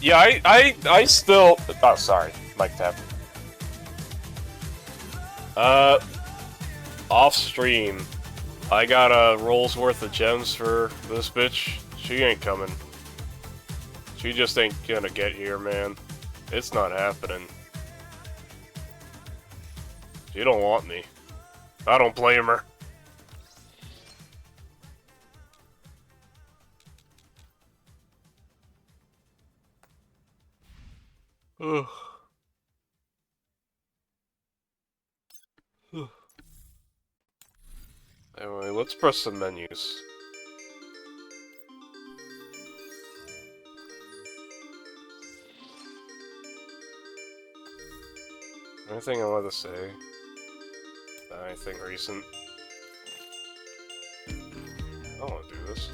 Yeah, I still. Oh, sorry, mic tap. Off stream, I got a roll's worth of gems for this bitch. She ain't coming. She just ain't gonna get here, man. It's not happening. She don't want me. I don't blame her. Ugh. Anyway, let's press some menus. Anything I want to say? Anything recent? I don't want to do this.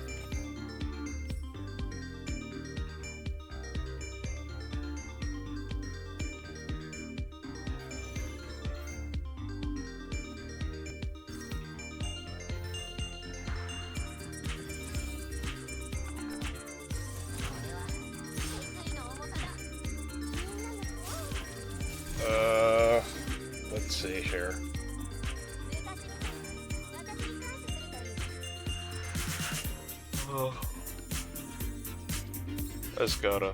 Let's see here. Oh. I just gotta...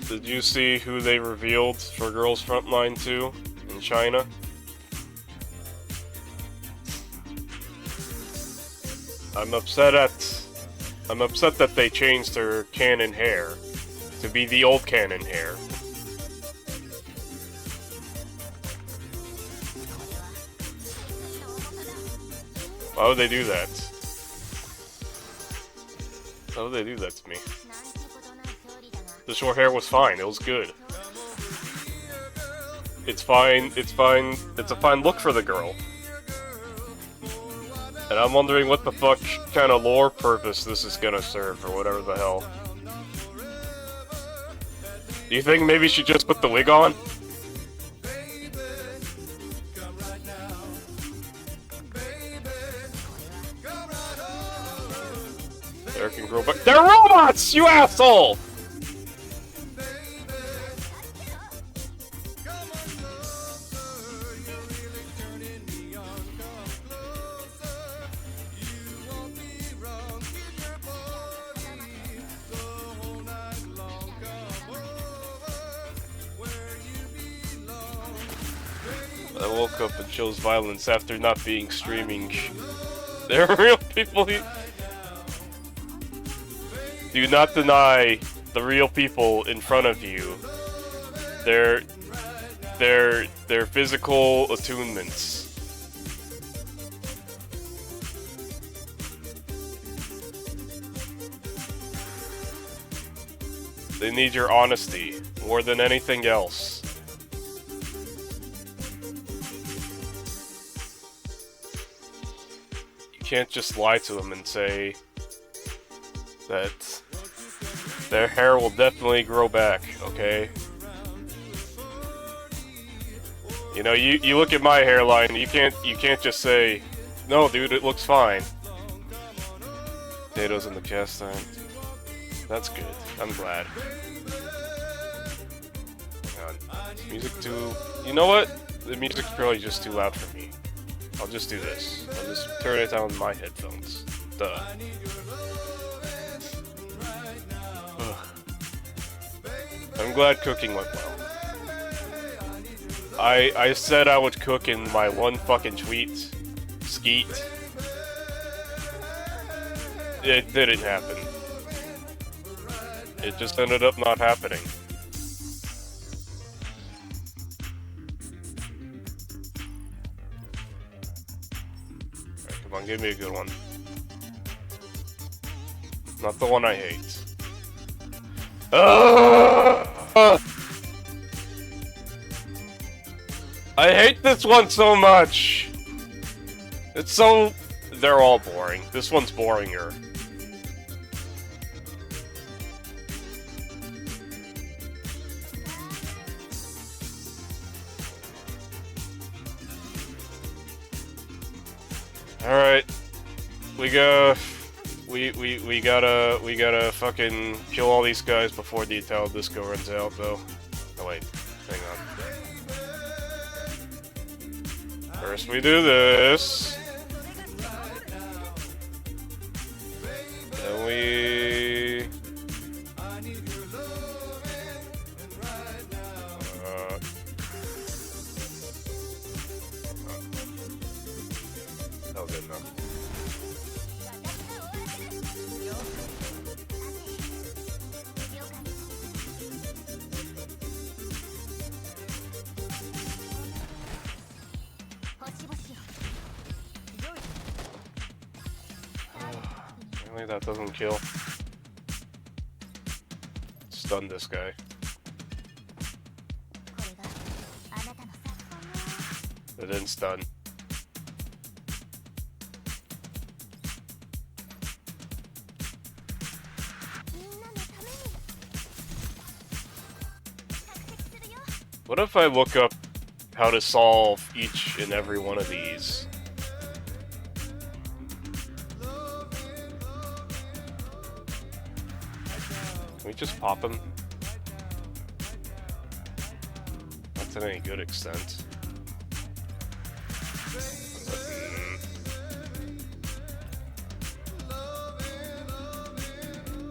Did you see who they revealed for Girls Frontline 2 in China? I'm upset that they changed her canon hair to be the old canon hair. Why would they do that? Why would they do that to me? The short hair was fine, it was good. It's fine, it's fine, it's a fine look for the girl. And I'm wondering what the fuck kind of lore purpose this is gonna serve, or whatever the hell. Do you think maybe she just put the wig on? There can grow back. They're robots, you asshole! I woke up and chose violence after not being streaming. There are real people who... Do not deny the real people in front of you their physical attunements. They need your honesty more than anything else. You can't just lie to them and say that their hair will definitely grow back, okay? You know, you look at my hairline, you can't just say, no dude, it looks fine. Potatoes in the cast iron. That's good. I'm glad. Hang on. Music too... You know what? The music's probably just too loud for me. I'll just do this. I'll just turn it down on my headphones. Duh. I'm glad cooking went well. I said I would cook in my one fucking tweet. Skeet. It didn't happen. It just ended up not happening. Alright, come on, give me a good one. Not the one I hate. I hate this one so much! It's so... They're all boring. This one's boringer. Alright. We go... we gotta fucking kill all these guys before the Italo Disco runs out, though. Oh wait, hang on. First we do this. Then we... that was good enough. Really, that doesn't kill. Stun this guy. It didn't stun. What if I look up how to solve each and every one of these? Can we just pop him? Not to any good extent.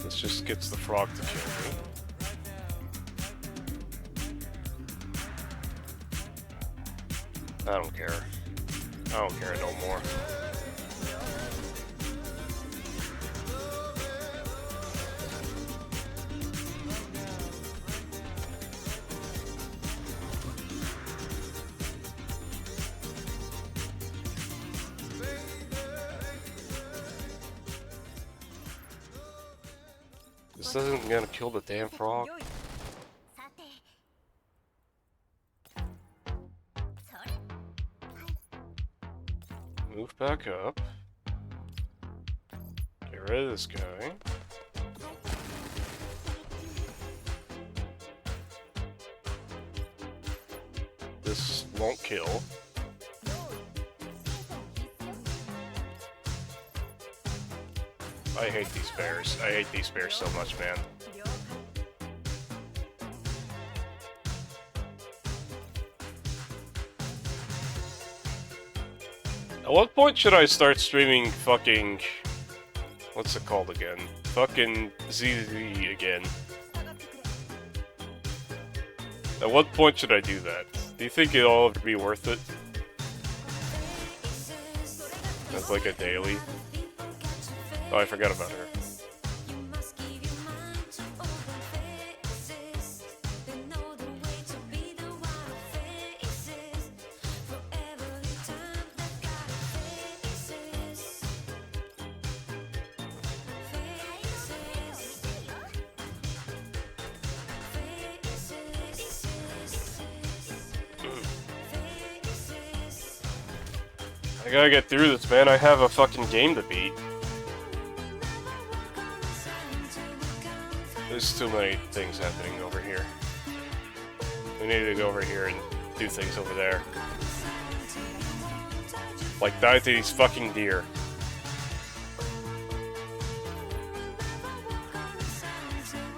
This just gets the frog to kill me. I don't care. I don't care no more. This isn't gonna kill the damn frog. Move back up. Get rid of this guy. This won't kill. I hate these bears. I hate these bears so much, man. At what point should I start streaming fucking... what's it called again? Fucking ZZ again. At what point should I do that? Do you think it'll ever be worth it? That's like a daily. Oh, I forgot about her. I gotta get through this, man. I have a fucking game to beat. There's too many things happening over here. We need to go over here and do things over there. Like die to these fucking deer.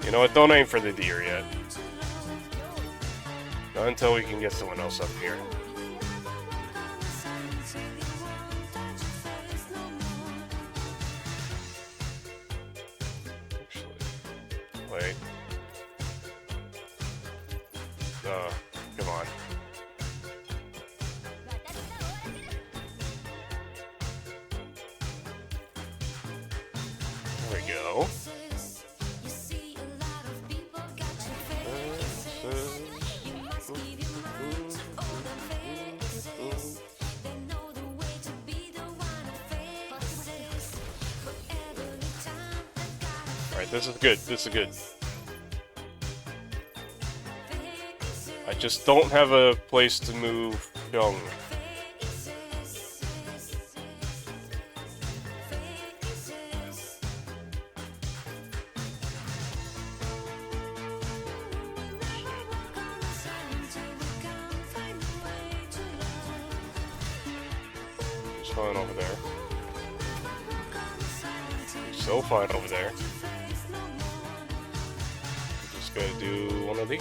You know what? Don't aim for the deer yet. Not until we can get someone else up here. Wait. Come on. There we go. Alright, this is good. This is good. I just don't have a place to move Young. There's one over there. so fine over there. Just gotta do one of these.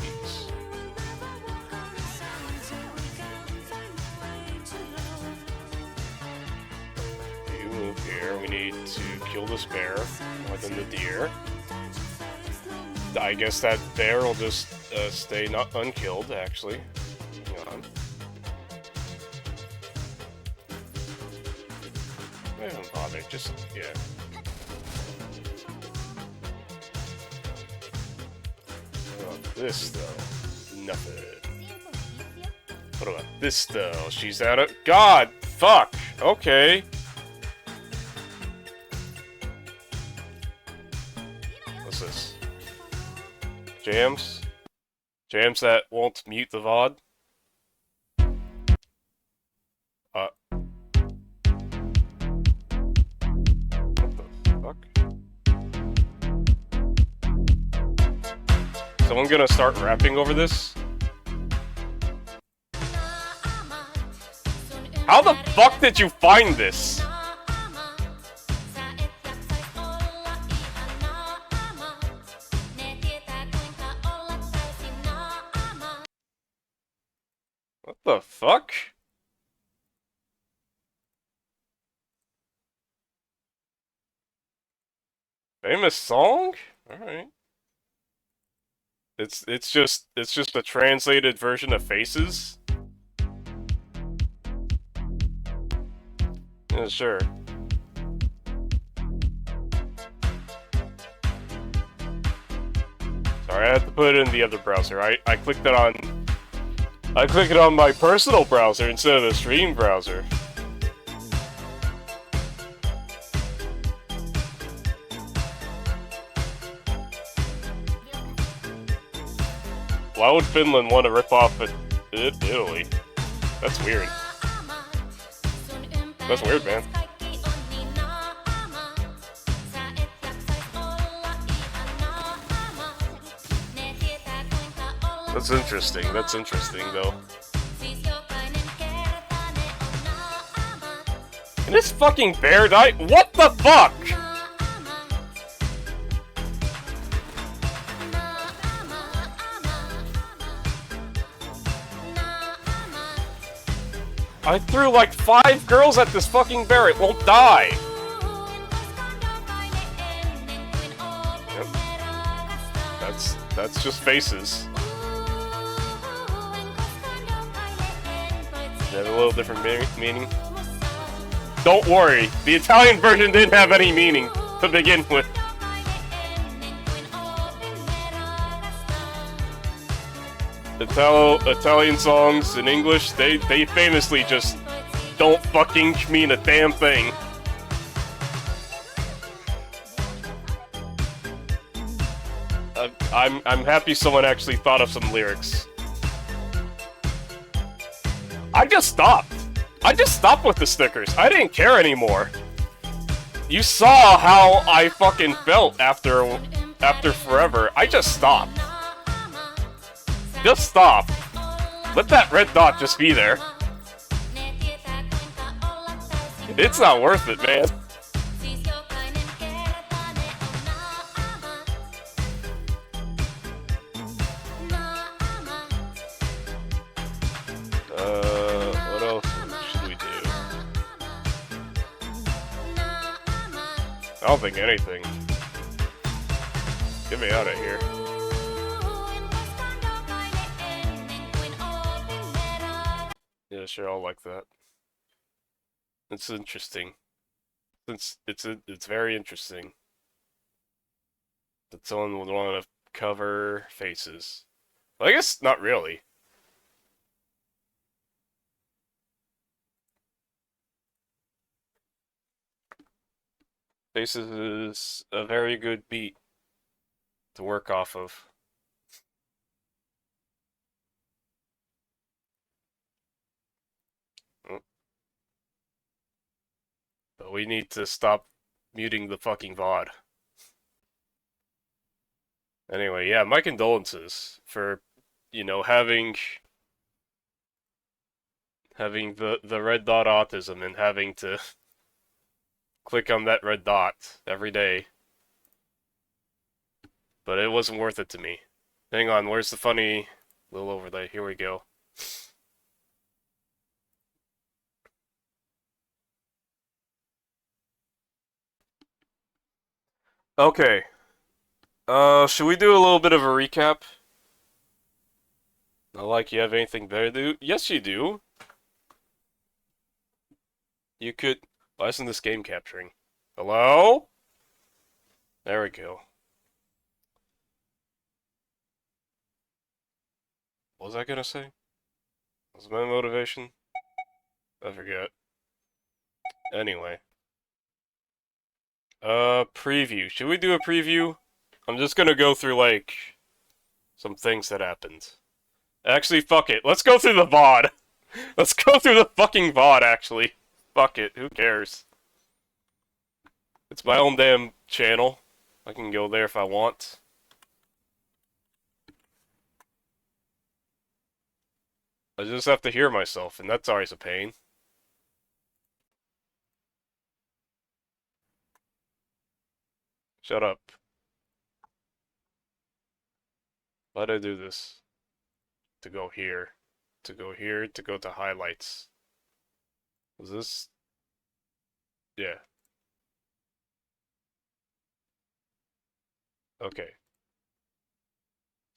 You move here. We need to kill this bear more than the deer. I guess that bear will just stay not unkilled, actually. Hang on. I don't bother, just, yeah. What about this, though? Nothing. What about this, though? She's out of... God! Fuck! Okay. What's this? Jams? Jams that won't mute the VOD? What the fuck? Someone gonna start rapping over this? How the fuck did you find this? What the fuck? Famous song? Alright. It's just a translated version of Faces? Yeah, sure. Sorry, I had to put it in the other browser. I clicked it on my personal browser instead of the stream browser. Why would Finland want to rip off Italy? That's weird. That's weird, man. That's interesting. That's interesting, though. And this fucking bear died? What the fuck? I threw like 5 girls at this fucking bear, it won't die! Yep. That's just Faces. They have a little different meaning. Don't worry, the Italian version didn't have any meaning to begin with. Italian songs in English, they famously just don't fucking mean a damn thing. I'm happy someone actually thought of some lyrics. I just stopped. I just stopped with the stickers. I didn't care anymore. You saw how I fucking felt after forever. I just stopped. Just stop. Let that red dot just be there. It's not worth it, man. What else should we do? I don't think anything. Get me out of here. Yeah, sure, I'll like that. It's interesting. It's very interesting that someone would want to cover Faces. Well, I guess not really. Faces is a very good beat to work off of. But we need to stop muting the fucking VOD. Anyway, yeah, my condolences for, you know, having the red dot autism and having to click on that red dot every day but it wasn't worth it to me. Hang on, where's the funny little overlay? Here we go. Okay. Should we do a little bit of a recap? Not like you have anything better to do? Yes, you do. You could... Why isn't this game capturing? Hello? There we go. What was I gonna say? What was my motivation? I forget. Anyway. Preview. Should we do a preview? I'm just gonna go through, like, some things that happened. Actually, fuck it. Let's go through the VOD. Let's go through the fucking VOD, actually. Fuck it. Who cares? It's my own damn channel. I can go there if I want. I just have to hear myself, and that's always a pain. Shut up. Why'd I do this? To go here. To go here, to go to highlights. Was this? Yeah. Okay.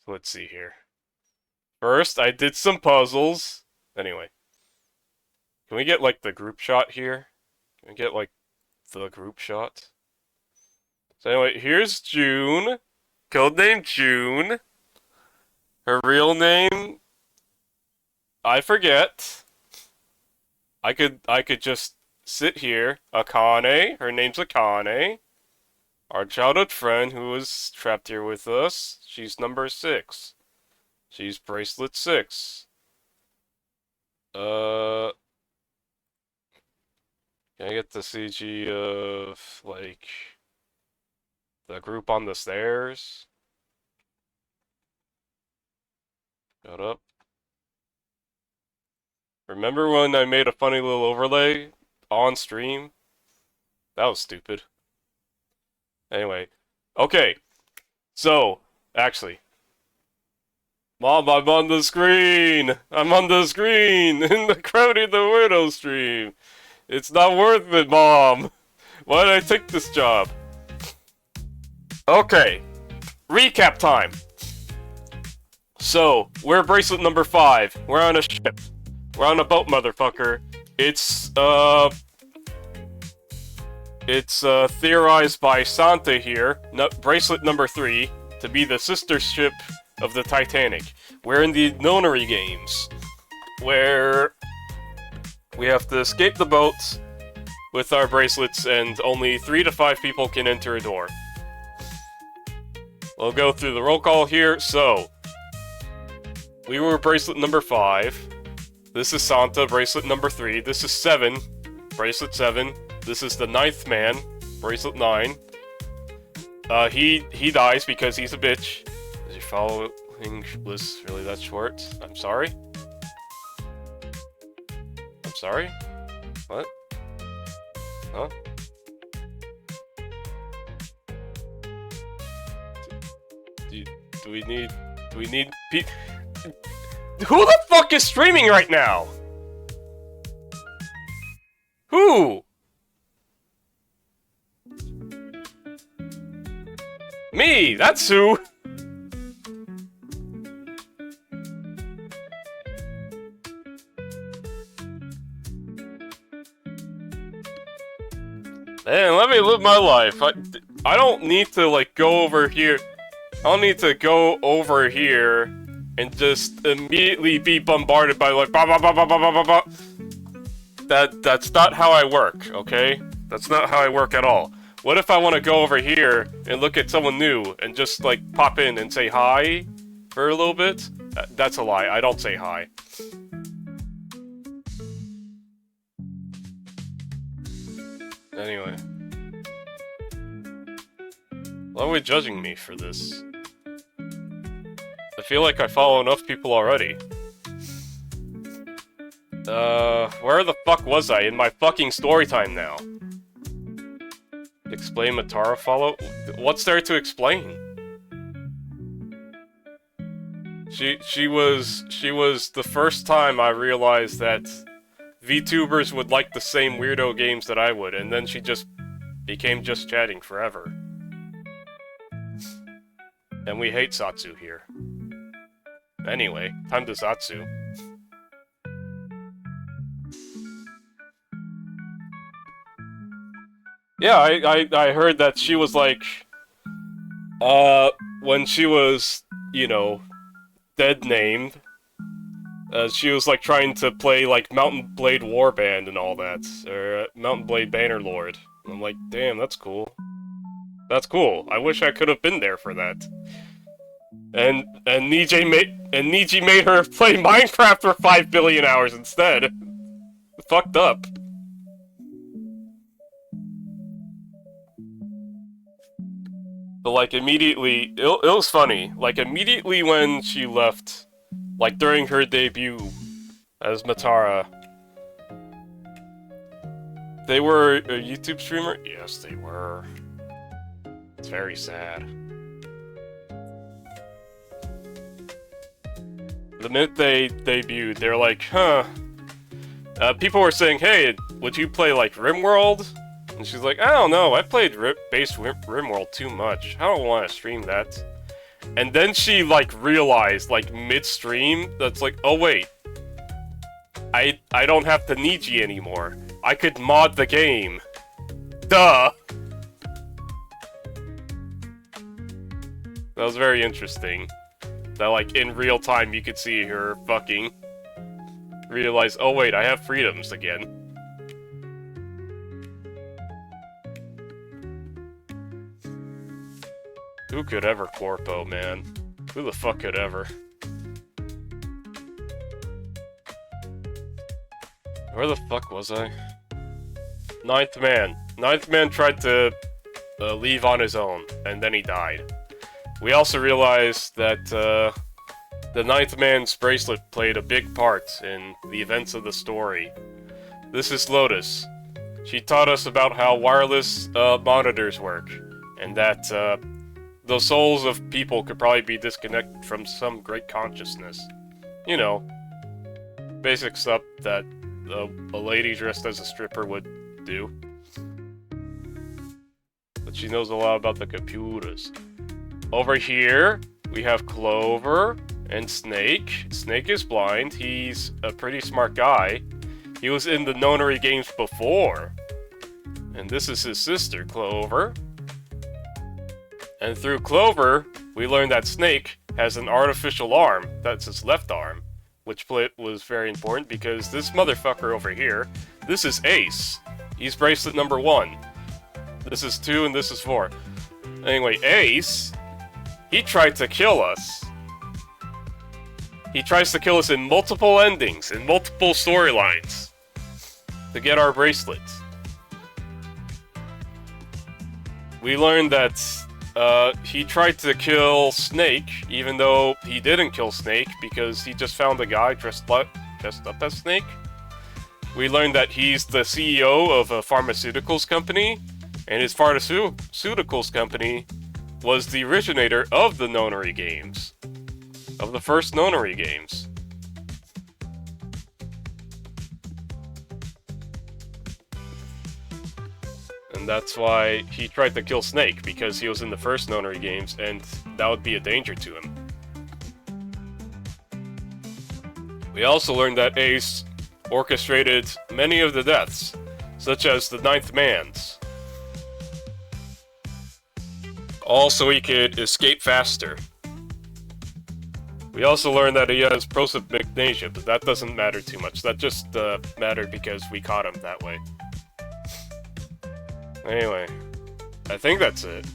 So let's see here. First, I did some puzzles. Anyway. Can we get, like, the group shot here? Can we get, like, the group shot? So anyway, here's June. Codename June. Her real name... I forget. I could just sit here. Akane. Her name's Akane. Our childhood friend who was trapped here with us. She's number 6. She's bracelet 6. Can I get the CG of, like, the group on the stairs? Shut up. Remember when I made a funny little overlay on stream? That was stupid. Anyway. Okay. So, actually. Mom, I'm on the screen! I'm on the screen! In the Crowdy the Weirdo stream! It's not worth it, Mom! Why did I take this job? Okay. Recap time! So, we're bracelet number 5. We're on a ship. We're on a boat, motherfucker. It's theorized by Santa here, bracelet number 3, to be the sister ship of the Titanic. We're in the Nonary games, where we have to escape the boat with our bracelets, and only 3 to 5 people can enter a door. We'll go through the roll call here. So, we were bracelet number 5. This is Santa, bracelet number 3. This is 7, bracelet 7. This is the 9th man, bracelet 9. He dies because he's a bitch. Is your following list really that short? I'm sorry? I'm sorry? What? Huh? Do we need Who the fuck is streaming right now? Who? Me, that's who. Man, let me live my life. I don't need to, like, go over here. I don't need to go over here and just immediately be bombarded by, like, bah, bah, bah, bah, bah, bah, bah, bah. That's not how I work, okay? That's not how I work at all. What if I want to go over here and look at someone new and just, like, pop in and say hi for a little bit? That's a lie. I don't say hi. Anyway. Why are we judging me for this? I feel like I follow enough people already. Where the fuck was I? In my fucking story time now. Explain Matara follow? What's there to explain? She was the first time I realized that VTubers would like the same weirdo games that I would, and then she just became just chatting forever. And we hate Satsu here. Anyway, time to Satsu. Yeah, I heard that she was like, when she was, you know, dead named, she was like trying to play like Mountain Blade Warband and all that, or Mountain Blade Bannerlord. I'm like, damn, that's cool. That's cool. I wish I could have been there for that. And Niji made her play Minecraft for 5 billion hours instead. Fucked up. But like immediately, it was funny. Like immediately when she left, like during her debut as Matara, they were a YouTube streamer? Yes, they were. It's very sad. The minute they debuted, they're like, huh. People were saying, hey, would you play like RimWorld? And she's like, I don't know, I played base RimWorld too much. I don't want to stream that. And then she like realized, like mid-stream, that's like, oh wait. I don't have to Niji anymore. I could mod the game. Duh! That was very interesting. That like in real time you could see her fucking realize, oh wait, I have freedoms again. Who could ever Corpo, man? Who the fuck could ever? Where the fuck was I? Ninth Man. Ninth Man tried to leave on his own, and then he died. We also realized that the Ninth Man's bracelet played a big part in the events of the story. This is Lotus. She taught us about how wireless monitors work, and that the souls of people could probably be disconnected from some great consciousness. You know, basic stuff that a lady dressed as a stripper would do. But she knows a lot about the computers. Over here, we have Clover and Snake. Snake is blind. He's a pretty smart guy. He was in the Nonary games before. And this is his sister, Clover. And through Clover, we learned that Snake has an artificial arm. That's his left arm. Which was very important because this motherfucker over here, this is Ace. He's bracelet number 1. This is 2 and this is 4. Anyway, Ace, he tried to kill us. He tries to kill us in multiple endings, in multiple storylines, to get our bracelet. We learned that he tried to kill Snake, even though he didn't kill Snake, because he just found a guy dressed up as Snake. We learned that he's the CEO of a pharmaceuticals company, and his pharmaceuticals company was the originator of the Nonary games. Of the first Nonary games. And that's why he tried to kill Snake, because he was in the first Nonary games, and that would be a danger to him. We also learned that Ace orchestrated many of the deaths, such as the Ninth Man's. All so he could escape faster. We also learned that he has prosopagnosia, but that doesn't matter too much. That just mattered because we caught him that way. Anyway, I think that's it.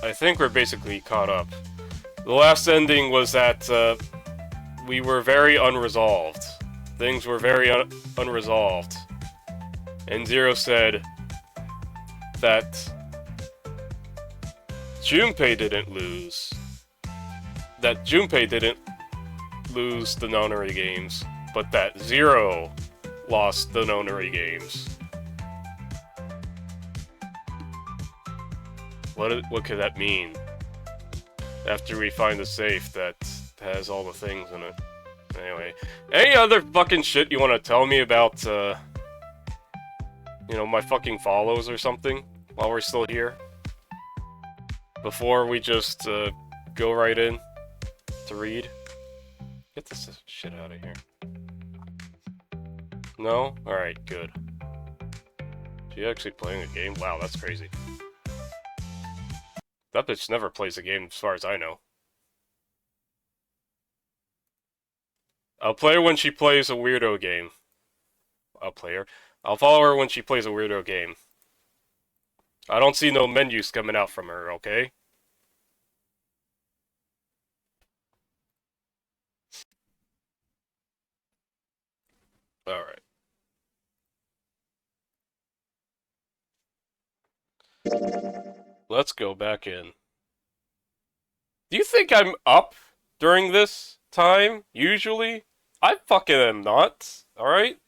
I think we're basically caught up. The last ending was that we were very unresolved. Things were very unresolved. And Zero said that Junpei didn't lose. That Junpei didn't lose the Nonary games, but that Zero lost the Nonary games. What could that mean? After we find the safe that has all the things in it. Anyway, any other fucking shit you want to tell me about, you know, my fucking follows or something while we're still here? Before we just, go right in to read? Get this shit out of here. No? Alright, good. She actually playing a game? Wow, that's crazy. That bitch never plays a game as far as I know. I'll play her when she plays a weirdo game. I'll play her. I'll follow her when she plays a weirdo game. I don't see no menus coming out from her, okay? Alright. Let's go back in. Do you think I'm up during this time, usually? I fucking am not, alright?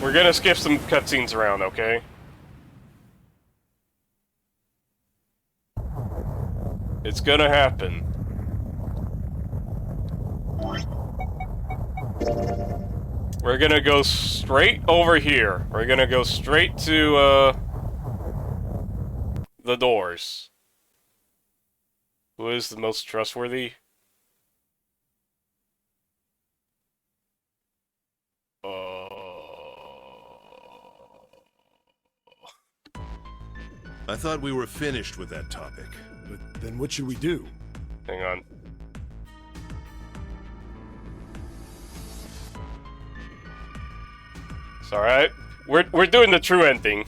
We're gonna skip some cutscenes around, okay? It's gonna happen. We're gonna go straight over here. We're gonna go straight to, the doors. Who is the most trustworthy? I thought we were finished with that topic. But then what should we do? Hang on. It's alright. We're doing the true ending.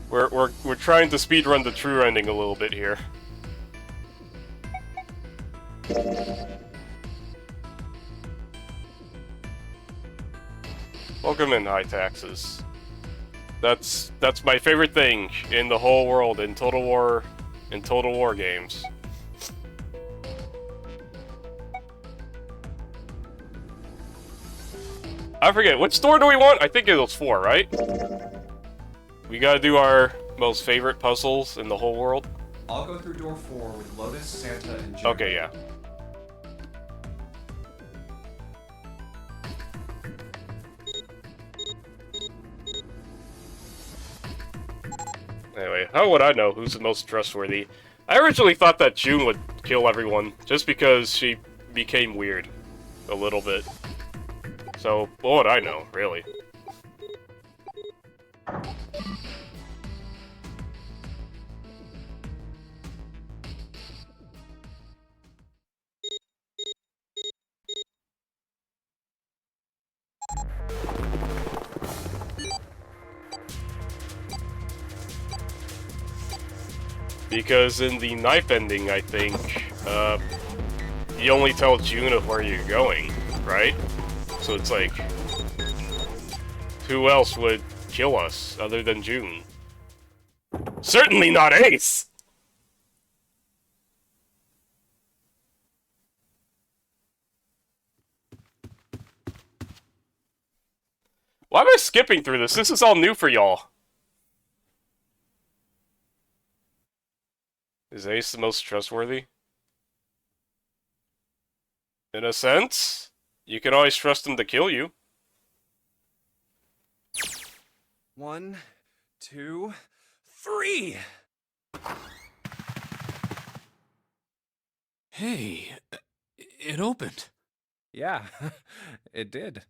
We're trying to speedrun the true ending a little bit here. Welcome in, High Taxes. That's my favorite thing in the whole world in Total War games. I forget, which door do we want? I think it was 4, right? We gotta do our most favorite puzzles in the whole world. I'll go through door 4 with Lotus, Santa, and June. Okay, yeah. Anyway, how would I know who's the most trustworthy? I originally thought that June would kill everyone, just because she became weird. A little bit. So, what would I know, really? Because in the knife ending, I think, you only tell June of where you're going, right? So it's like, who else would kill us other than June? Certainly not Ace! Why am I skipping through this? This is all new for y'all. Is Ace the most trustworthy? In a sense, you can always trust him to kill you. 1, 2, 3! Hey, it opened. Yeah, it did.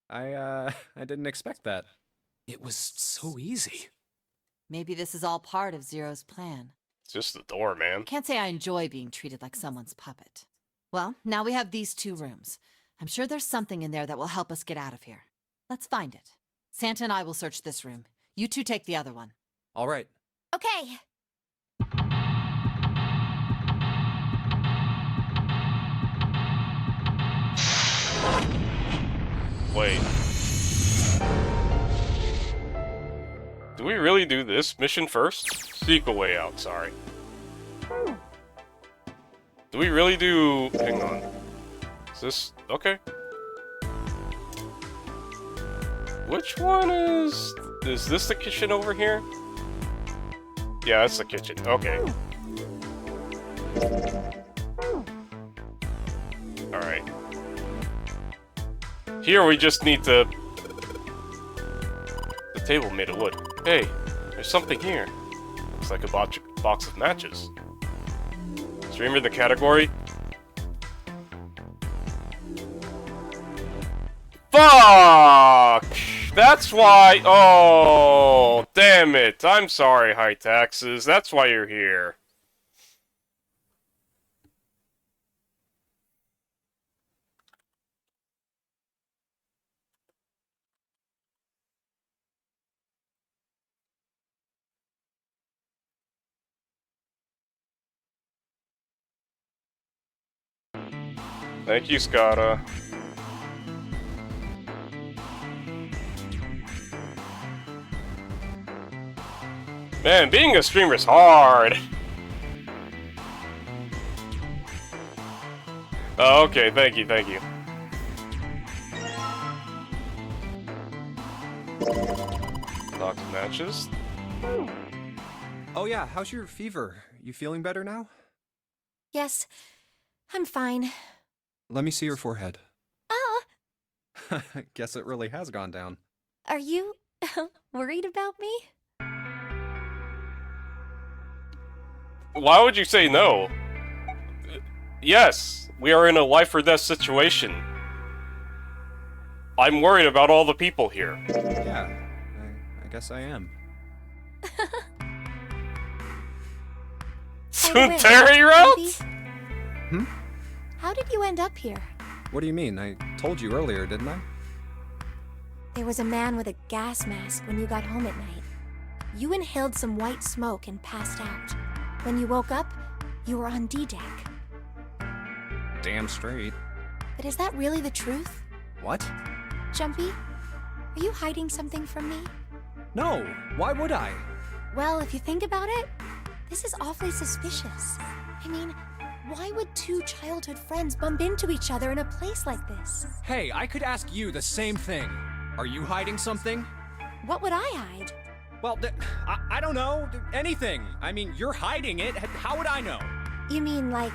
I didn't expect that. It was so easy. Maybe this is all part of Zero's plan. It's just the door, man. Can't say I enjoy being treated like someone's puppet. Well, now we have these 2 rooms. I'm sure there's something in there that will help us get out of here. Let's find it. Santa and I will search this room. You 2 take the other one. All right. Okay. Wait. Do we really do this mission first? Sequel way out, sorry. Do we really do... Hang on. Is this... Okay. Which one is... Is this the kitchen over here? Yeah, that's the kitchen. Okay. Alright. Here we just need to... The table made of wood. Hey, there's something here. Looks like a box of matches. Streamer the category? Fuck! That's why... Oh, damn it. I'm sorry, High Taxes. That's why you're here. Thank you, Scotta. Man, being a streamer is hard. Oh, okay, thank you, thank you. Box of matches. Oh yeah, how's your fever? You feeling better now? Yes, I'm fine. Let me see your forehead. Oh, Guess it really has gone down. are you worried about me? Why would you say no? Yes, we are in a life or death situation. I'm worried about all the people here. Yeah, I guess I am. By the way, Terry route? Andy, how did you end up here? What do you mean? I told you earlier, didn't I? There was a man with a gas mask when you got home at night. You inhaled some white smoke and passed out. When you woke up, you were on D-Deck. Damn straight. But is that really the truth? What? Jumpy, are you hiding something from me? No, why would I? Well, if you think about it, this is awfully suspicious. I mean, why would two childhood friends bump into each other in a place like this? Hey, I could ask you the same thing. Are you hiding something? What would I hide? Well, I don't know. Anything. I mean, you're hiding it. How would I know? You mean like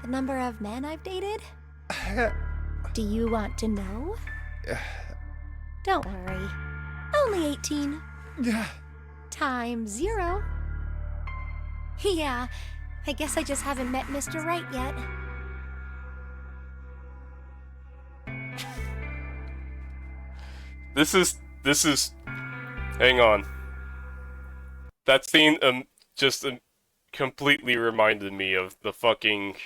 the number of men I've dated? Do you want to know? Don't worry. Only 18. Times 0. Yeah, I guess I just haven't met Mr. Right yet. This is... Hang on. That scene, just completely reminded me of the fucking...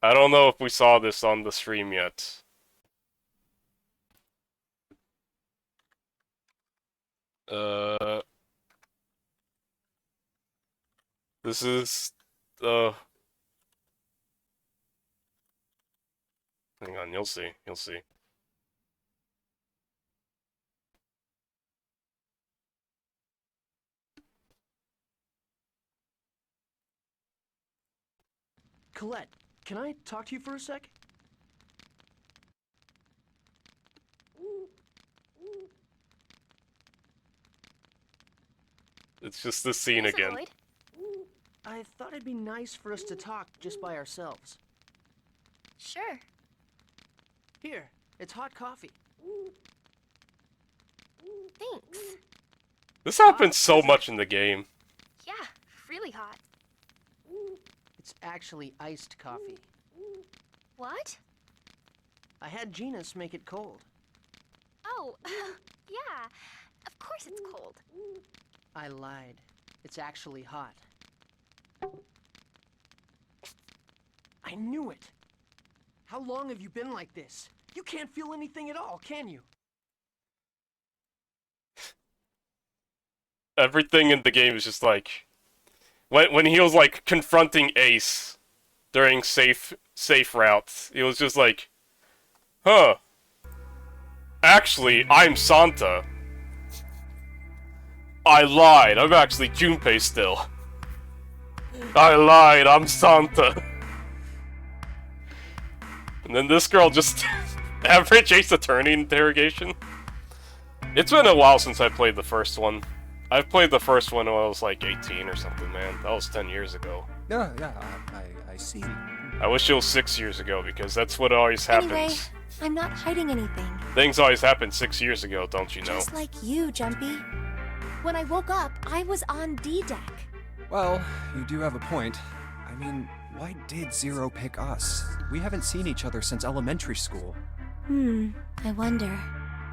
I don't know if we saw this on the stream yet. This is... Hang on, you'll see, you'll see. Colette, can I talk to you for a sec? It's just this scene What's up, again. Lloyd? I thought it'd be nice for us to talk just by ourselves. Sure. Here, it's hot coffee. Thanks. This happens so much in the game. Yeah, really hot. It's actually iced coffee. What? I had Genus make it cold. Oh, yeah. Of course it's cold. I lied. It's actually hot. I knew it! How long have you been like this? You can't feel anything at all, can you? Everything in the game is just like... When he was like confronting Ace during safe routes, it was just like, huh. Actually, I'm Santa. I lied, I'm actually Junpei still. I lied, I'm Santa. And then this girl just average Ace Attorney interrogation. It's been a while since I played the first one. I've played the first one when I was like 18 or something, man. That was 10 years ago. Yeah, I see. I wish it was 6 years ago, because that's what always happens. Anyway, I'm not hiding anything. Things always happen 6 years ago, don't you know? Just like you, Jumpy. When I woke up, I was on D-Deck. Well, you do have a point. I mean, why did Zero pick us? We haven't seen each other since elementary school. I wonder.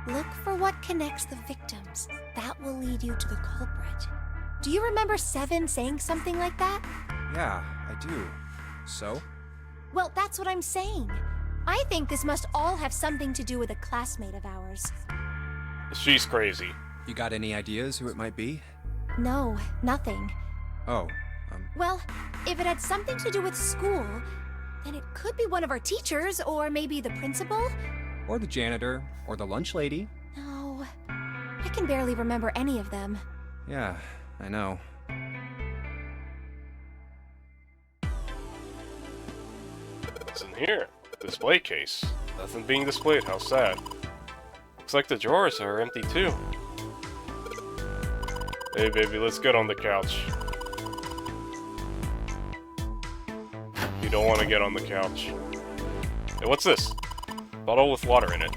Look for what connects the victims. That will lead you to the culprit. Do you remember Seven saying something like that? Yeah, I do. So? Well, that's what I'm saying. I think this must all have something to do with a classmate of ours. She's crazy. You got any ideas who it might be? No, nothing. Oh, Well, if it had something to do with school, then it could be one of our teachers, or maybe the principal? or the janitor, or the lunch lady. No, I can barely remember any of them. Yeah, I know. What's in here? Display case. Nothing being displayed, how sad. Looks like the drawers are empty too. Hey baby, let's get on the couch. You don't want to get on the couch. Hey, what's this? Bottle with water in it.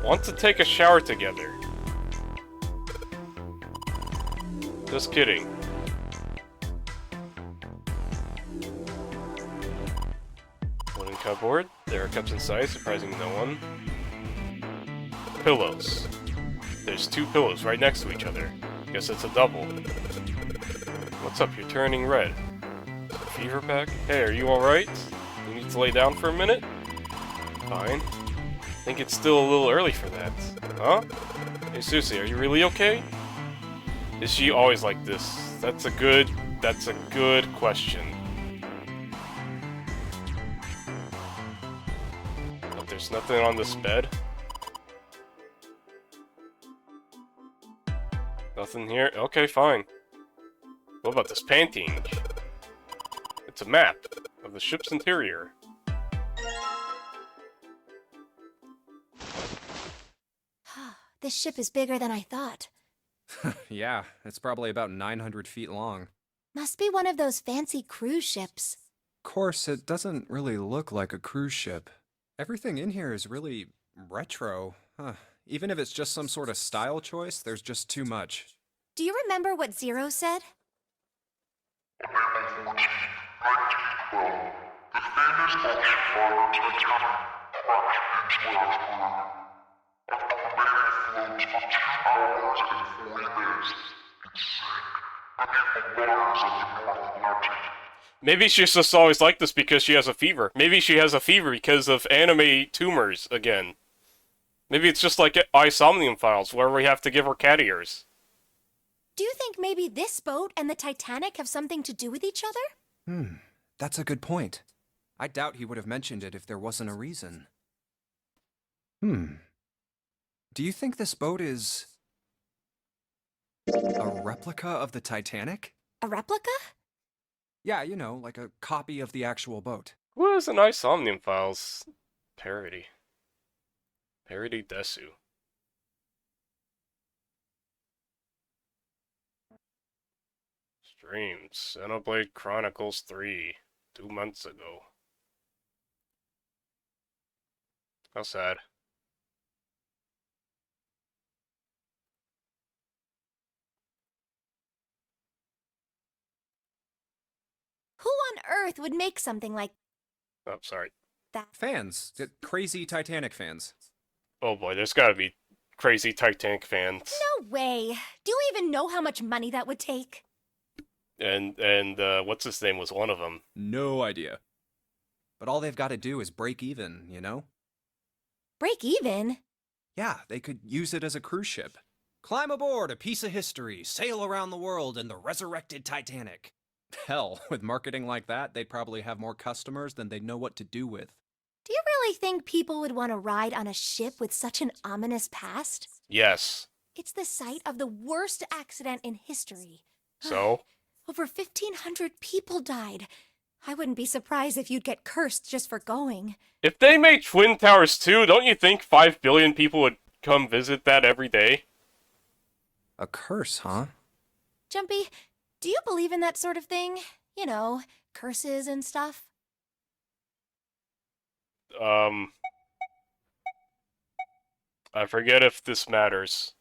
Want to take a shower together. Just kidding. Wooden cupboard. There are cups inside, surprising no one. Pillows. There's 2 pillows right next to each other. Guess it's a double. What's up? You're turning red. Fever pack? Hey, are you alright? You need to lay down for a minute? Fine. Think it's still a little early for that. Huh? Hey Susie, are you really okay? Is she always like this? That's a good question. But there's nothing on this bed. Nothing here? Okay, fine. What about this painting? It's a map of the ship's interior. This ship is bigger than I thought. Yeah, it's probably about 900 feet long. Must be one of those fancy cruise ships. Of course, it doesn't really look like a cruise ship. Everything in here is really retro. Even if it's just some sort of style choice, there's just too much. Do you remember what Zero said? Maybe she's just always like this because she has a fever. Maybe she has a fever because of anime tumors again. Maybe it's just like Isomnium Files, where we have to give her cat ears. Do you think maybe this boat and the Titanic have something to do with each other? That's a good point. I doubt he would have mentioned it if there wasn't a reason. Do you think this boat is a replica of the Titanic? A replica? Yeah, you know, like a copy of the actual boat. What is an Isomnium Files parody? Parody Desu. Streams. Xenoblade Chronicles 3. 2 months ago. How sad. Who on earth would make something like Oh, sorry. that? Fans. Crazy Titanic fans. Oh boy, there's gotta be crazy Titanic fans. No way. Do you even know how much money that would take? And what's his name was one of them. No idea. But all they've got to do is break even, you know? Break even? Yeah, they could use it as a cruise ship. Climb aboard a piece of history, sail around the world in the resurrected Titanic. Hell, with marketing like that, they'd probably have more customers than they'd know what to do with. Do you really think people would want to ride on a ship with such an ominous past? Yes. It's the site of the worst accident in history. So? Over 1,500 people died. I wouldn't be surprised if you'd get cursed just for going. If they made Twin Towers 2, don't you think 5 billion people would come visit that every day? A curse, huh? Jumpy, do you believe in that sort of thing? You know, curses and stuff? I forget if this matters.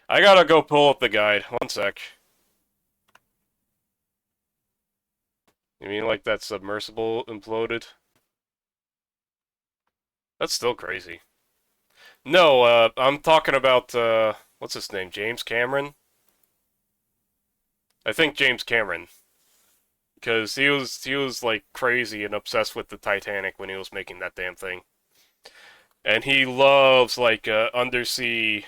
I gotta go pull up the guide. One sec. You mean like that submersible imploded? That's still crazy. No, I'm talking about, what's his name? James Cameron? I think James Cameron. Because he was like crazy and obsessed with the Titanic when he was making that damn thing. And he loves like undersea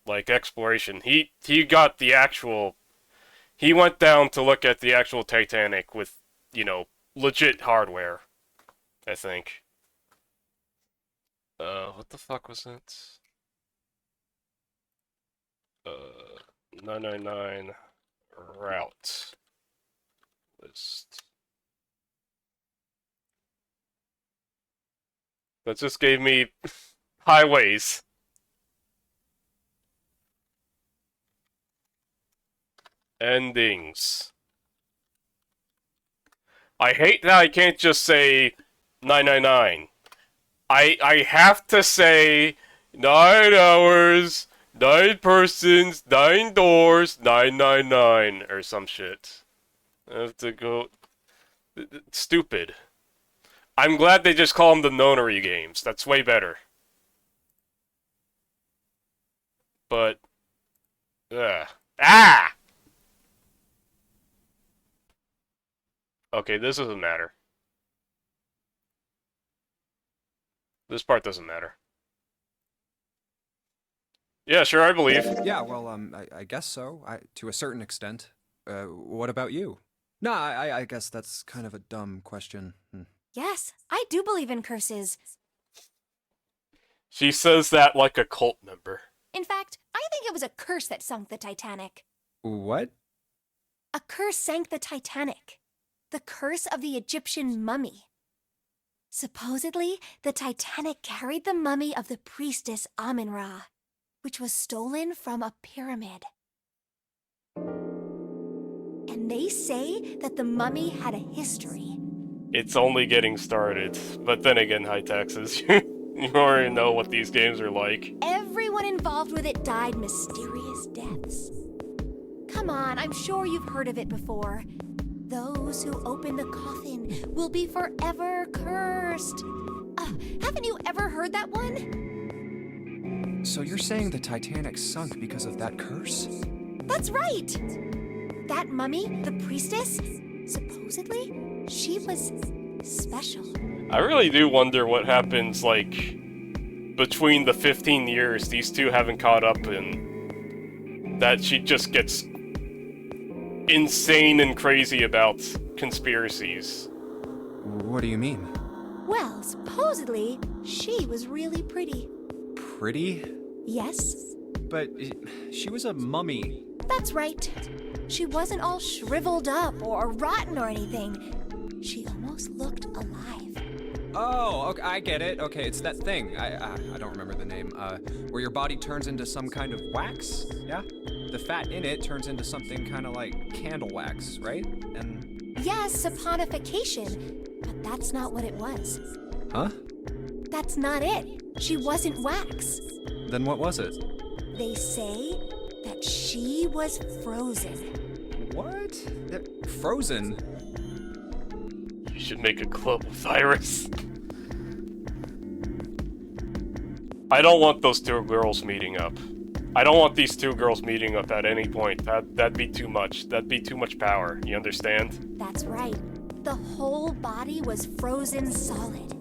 like exploration. He got the actual, he went down to look at the actual Titanic with, you know, legit hardware, I think. What the fuck was it? 999 route list. That just gave me highways. Endings. I hate that I can't just say 999. I have to say 9 hours, 9 persons, 9 doors, 999 or some shit. I have to go. Stupid. I'm glad they just call them the nonary games. That's way better. But, ah! Okay, this doesn't matter. This part doesn't matter. Yeah, sure, I believe. Yeah, well, I guess so. To a certain extent. What about you? No, I guess that's kind of a dumb question. Yes, I do believe in curses. She says that like a cult member. In fact, I think it was a curse that sunk the Titanic. What? A curse sank the Titanic. The curse of the Egyptian mummy. Supposedly, the Titanic carried the mummy of the priestess Amun-Ra, which was stolen from a pyramid. And they say that the mummy had a history. It's only getting started. But then again, high taxes. You already know what these games are like. Everyone involved with it died mysterious deaths. Come on, I'm sure you've heard of it before. Those who open the coffin will be forever cursed. Haven't you ever heard that one? So you're saying the Titanic sunk because of that curse? That's right! That mummy, the priestess, supposedly, she was special. I really do wonder what happens, like, between the 15 years these two haven't caught up in. That she just gets insane and crazy about conspiracies. What do you mean? Well, supposedly, she was really pretty. Pretty? Yes? But she was a mummy. That's right. She wasn't all shriveled up or rotten or anything. She almost looked alive. Oh, okay, I get it. Okay, it's that thing. I don't remember the name. Where your body turns into some kind of wax? Yeah? The fat in it turns into something kind of like candle wax, right? And... Yes, saponification. But that's not what it was. Huh? That's not it. She wasn't wax. Then what was it? They say that she was frozen. What? Frozen? You should make a club with Iris. I don't want those two girls meeting up. I don't want these two girls meeting up at any point. That'd be too much. That'd be too much power. You understand? That's right. The whole body was frozen solid.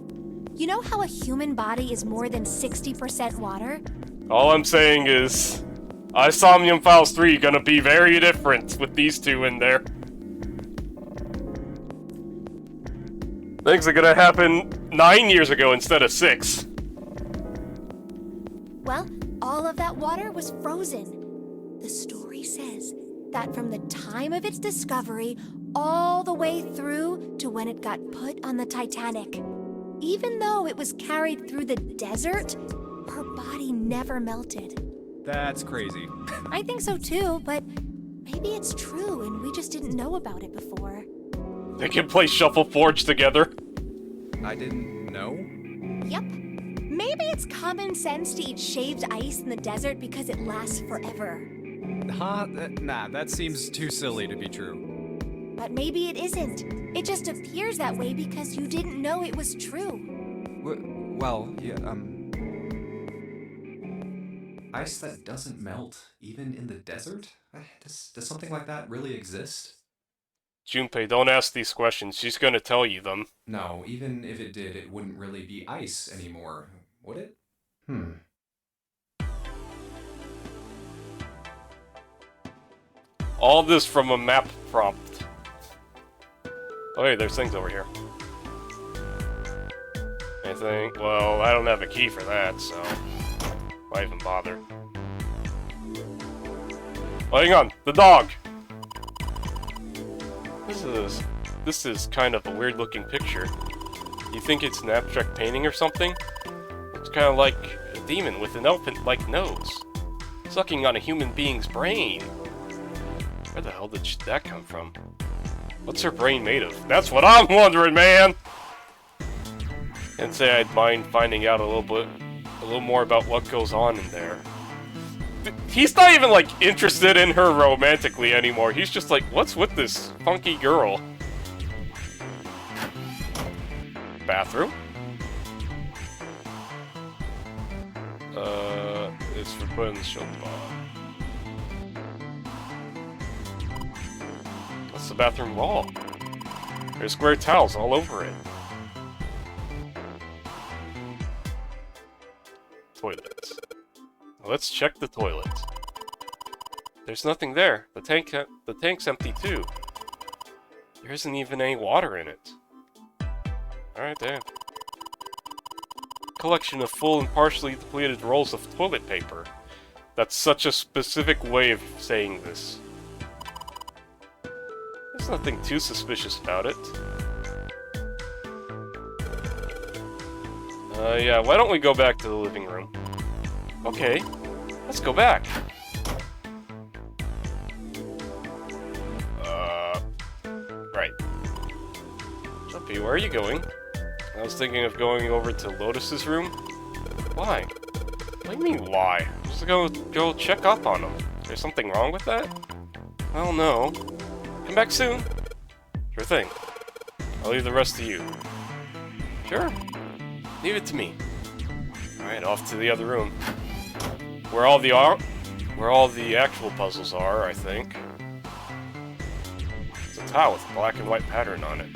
You know how a human body is more than 60% water? All I'm saying is, Isomnium Files 3 gonna be very different with these two in there. Things are gonna happen 9 years ago instead of 6. Well, all of that water was frozen. The story says that from the time of its discovery all the way through to when it got put on the Titanic, even though it was carried through the desert, her body never melted. That's crazy. I think so too, but maybe it's true and we just didn't know about it before. They can play Shuffleforge together. I didn't know? Yep. Maybe it's common sense to eat shaved ice in the desert because it lasts forever. Huh? Nah, that seems too silly to be true. But maybe it isn't. It just appears that way because you didn't know it was true. Well, yeah, ice that doesn't melt, even in the desert? Does something like that really exist? Junpei, don't ask these questions. She's gonna tell you them. No, even if it did, it wouldn't really be ice anymore, would it? All this from a map prompt. Oh, hey, there's things over here. Anything? Well, I don't have a key for that, so why even bother? Oh, hang on, the dog. This is kind of a weird-looking picture. You think it's an abstract painting or something? Looks kind of like a demon with an elephant-like nose, sucking on a human being's brain. Where the hell did that come from? What's her brain made of? That's what I'm wondering, man! Can't say I'd mind finding out a little more about what goes on in there. He's not even, like, interested in her romantically anymore. He's just like, what's with this funky girl? Bathroom? It's for putting the shield on. What's the bathroom wall? There's square tiles all over it. Toilets. Let's check the toilet. There's nothing there. The tank's empty too. There isn't even any water in it. Alright, damn. Collection of full and partially depleted rolls of toilet paper. That's such a specific way of saying this. There's nothing too suspicious about it. Yeah, why don't we go back to the living room? Okay, let's go back. Right. Jumpy, where are you going? I was thinking of going over to Lotus's room. Why? What do you mean, why? Just go check up on him. Is there something wrong with that? Well, no. Come back soon. Sure thing. I'll leave the rest to you. Sure. Leave it to me. Alright, off to the other room. Where all the actual puzzles are, I think. It's a tile with a black and white pattern on it.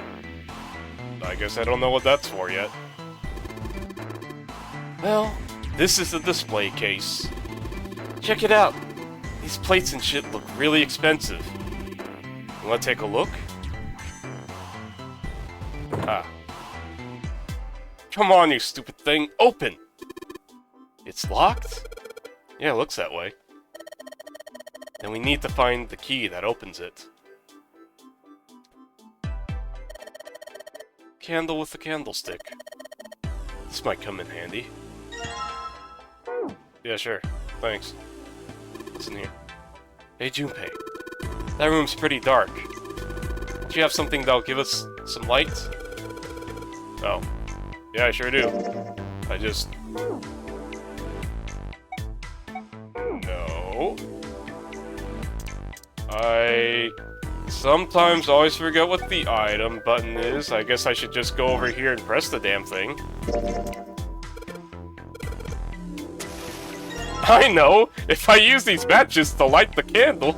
I guess I don't know what that's for yet. Well, this is the display case. Check it out. These plates and shit look really expensive. You wanna take a look? Ah. Come on, you stupid thing. Open! It's locked? Yeah, it looks that way. Then we need to find the key that opens it. Candle with a candlestick. This might come in handy. Yeah, sure. Thanks. What's in here? Hey, Junpei. That room's pretty dark. Do you have something that'll give us some light? Oh. Yeah, I sure do. I just... No. I sometimes always forget what the item button is. I guess I should just go over here and press the damn thing. I know! If I use these matches to light the candle...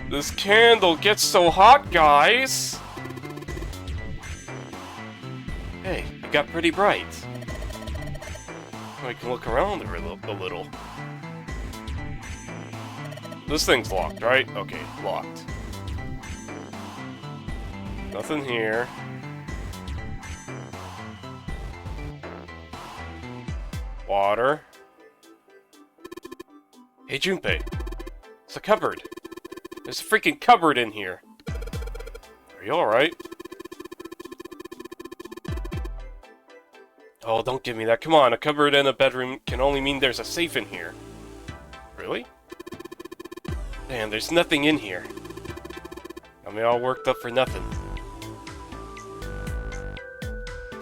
This candle gets so hot, guys! Hey, it got pretty bright. I can look around a little. This thing's locked, right? Okay, locked. Nothing here. Water. Hey, Junpei. It's a cupboard. There's a freaking cupboard in here. Are you alright? Oh, don't give me that. Come on, a cupboard and a bedroom can only mean there's a safe in here. Really? Damn, there's nothing in here. Got me all worked up for nothing.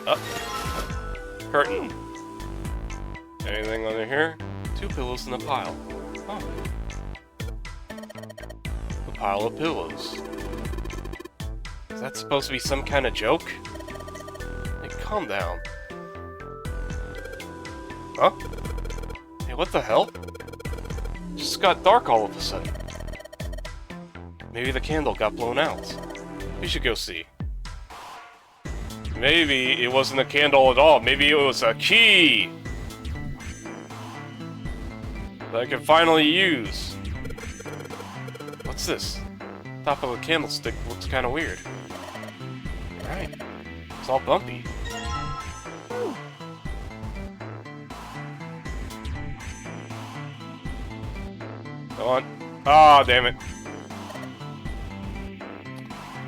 Up. Curtain. Anything under here? 2 pillows in a pile. Oh. A pile of pillows. Is that supposed to be some kind of joke? Hey, calm down. Huh? Hey, what the hell? It just got dark all of a sudden. Maybe the candle got blown out. We should go see. Maybe it wasn't a candle at all. Maybe it was a key that I can finally use. What's this? Top of a candlestick looks kind of weird. Right. It's all bumpy. Come on. Ah, damn it.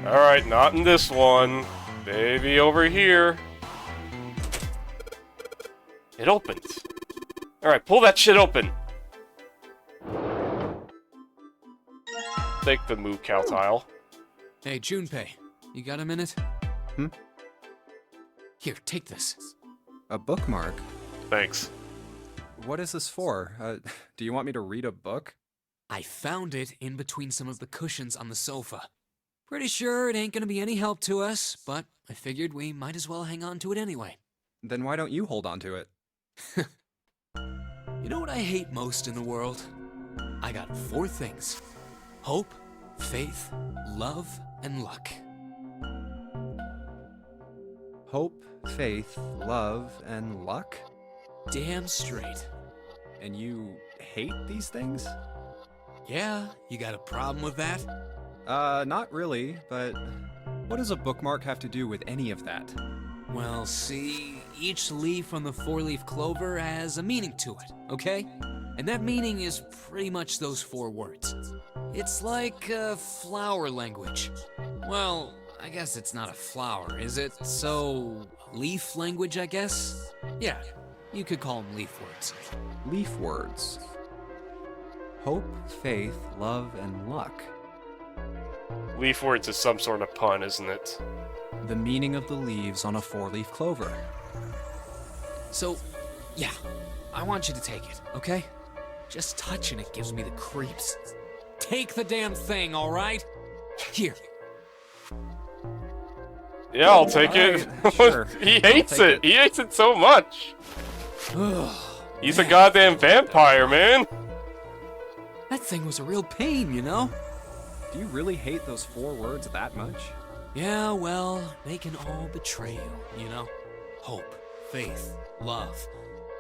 Alright, not in this one. Maybe over here. It opened. Alright, pull that shit open. Take the move cow tile. Hey, Junpei, you got a minute? Hmm? Here, take this. A bookmark? Thanks. What is this for? Do you want me to read a book? I found it in between some of the cushions on the sofa. Pretty sure it ain't gonna be any help to us, but I figured we might as well hang on to it anyway. Then why don't you hold on to it? You know what I hate most in the world? I got 4 things. Hope, faith, love, and luck. Hope, faith, love, and luck? Damn straight. And you hate these things? Yeah, you got a problem with that? Not really, but what does a bookmark have to do with any of that? Well, see, each leaf on the 4-leaf clover has a meaning to it, okay? And that meaning is pretty much those 4 words. It's like flower language. Well, I guess it's not a flower, is it? So, leaf language, I guess? Yeah, you could call them leaf words. Leaf words. Hope, faith, love, and luck. Leaf words is some sort of pun, isn't it? The meaning of the leaves on a 4-leaf clover. So, yeah, I want you to take it, okay? Just touching it gives me the creeps. Take the damn thing, alright? Here. Yeah, I'll take it. Sure. He hates take it. He hates it so much. He's a goddamn vampire, man. That thing was a real pain, you know? Do you really hate those 4 words that much? Yeah, well, they can all betray you, you know? Hope, faith, love,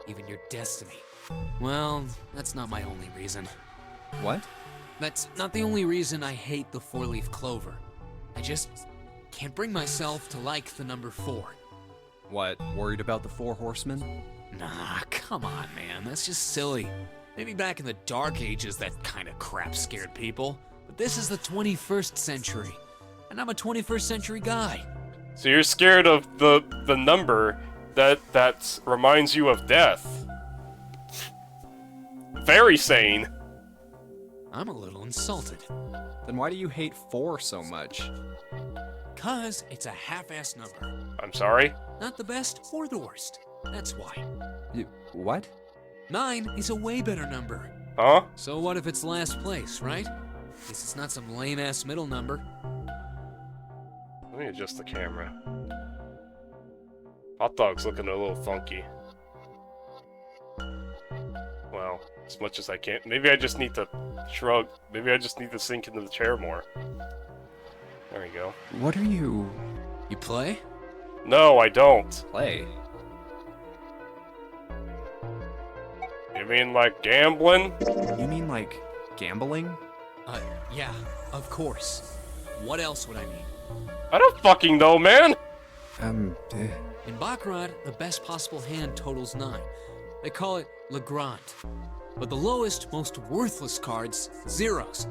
even your destiny. Well, that's not my only reason. What? That's not the only reason I hate the 4-leaf clover. I just can't bring myself to like the number 4. What, worried about the 4 horsemen? Nah, come on, man, that's just silly. Maybe back in the Dark Ages that kind of crap scared people, but this is the 21st century, and I'm a 21st century guy. So you're scared of the number that reminds you of death. Very sane. I'm a little insulted. Then why do you hate 4 so much? 'Cause it's a half-assed number. I'm sorry? Not the best or the worst. That's why. What? 9 is a way better number. Huh? So what if it's last place, right? At least it's not some lame-ass middle number. Let me adjust the camera. Hot dog's looking a little funky. Well, as much as I can. Maybe I just need to shrug. Maybe I just need to sink into the chair more. There we go. What are you... You play? No, I don't. play? You mean like gambling? You mean like gambling? Yeah, of course. What else would I mean? I don't fucking know, man! In Baccarat, the best possible hand totals 9. They call it Legrand. But the lowest, most worthless cards, zeros,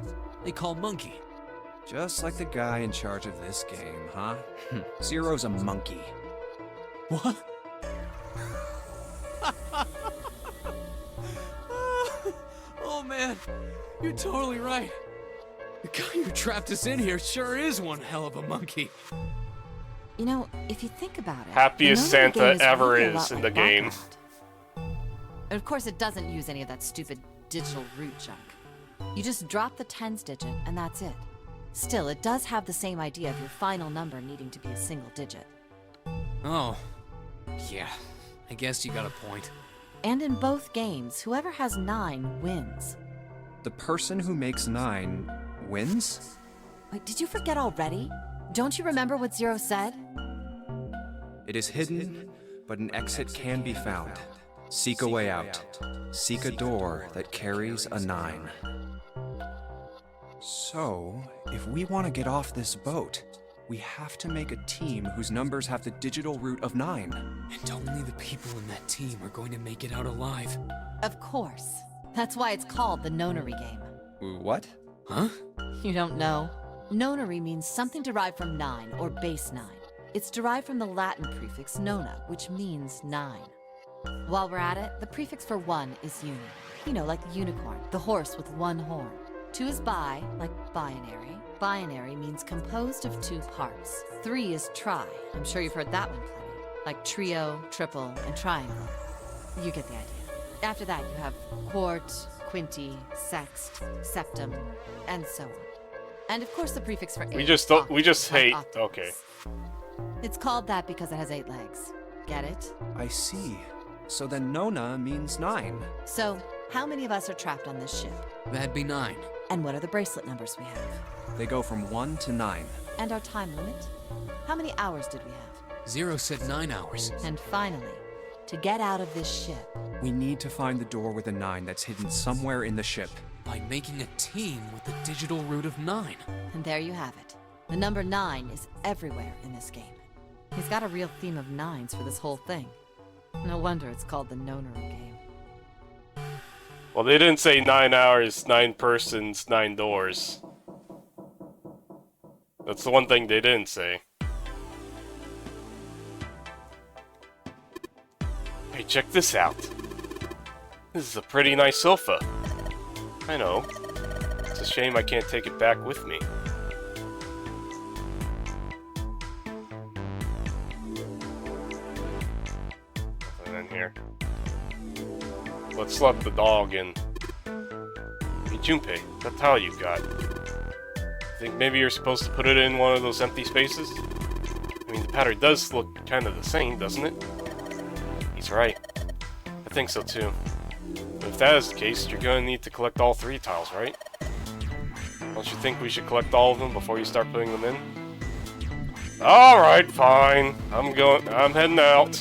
they call Monkey. Just like the guy in charge of this game, huh? Zero's a monkey. What? Oh man, you're totally right. The guy who trapped us in here sure is one hell of a monkey. You know, if you think about it, Happiest the Nona Santa game ever really a is lot in like the game. Baccarat. Of course, it doesn't use any of that stupid digital root junk. You just drop the tens digit, and that's it. Still, it does have the same idea of your final number needing to be a single digit. Oh, yeah, I guess you got a point. And in both games, whoever has 9 wins. The person who makes 9 wins? Wait, did you forget already? Don't you remember what Zero said? It is hidden, but an exit can be found. Seek a way out. Seek a door that carries a 9. So, if we want to get off this boat, we have to make a team whose numbers have the digital root of 9. And only the people in that team are going to make it out alive. Of course. That's why it's called the Nonary game. What? Huh? You don't know? Nonary means something derived from 9, or base 9. It's derived from the Latin prefix nona, which means 9. While we're at it, the prefix for 1 is uni. You know, like the unicorn, the horse with 1 horn. 2 is bi, like binary. Binary means composed of 2 parts. 3 is tri. I'm sure you've heard that one plenty. Like trio, triple, and triangle. You get the idea. After that, you have quart, quinti, sext, septum, and so on. And of course, the prefix for 8. We just don't. We just like hate. octopus. Okay. It's called that because it has 8 legs. Get it? I see. So then Nona means 9. So, how many of us are trapped on this ship? That'd be 9. And what are the bracelet numbers we have? They go from 1 to 9. And our time limit? How many hours did we have? Zero said 9 hours. And finally, to get out of this ship, We need to find the door with a 9 that's hidden somewhere in the ship. By making a team with the digital root of 9. and there you have it. The number 9 is everywhere in this game. He's got a real theme of 9s for this whole thing. No wonder it's called the Nonary game. Well, they didn't say 9 hours, 9 persons, 9 doors. That's the one thing they didn't say. Hey, check this out. This is a pretty nice sofa. I know. It's a shame I can't take it back with me. Nothing in here. Let's let the dog in. Hey, Junpei, that towel you got. Think maybe you're supposed to put it in one of those empty spaces? I mean, the pattern does look kind of the same, doesn't it? He's right. I think so too. But if that is the case, you're gonna need to collect all 3 tiles, right? Don't you think we should collect all of them before you start putting them in? Alright, fine. I'm heading out.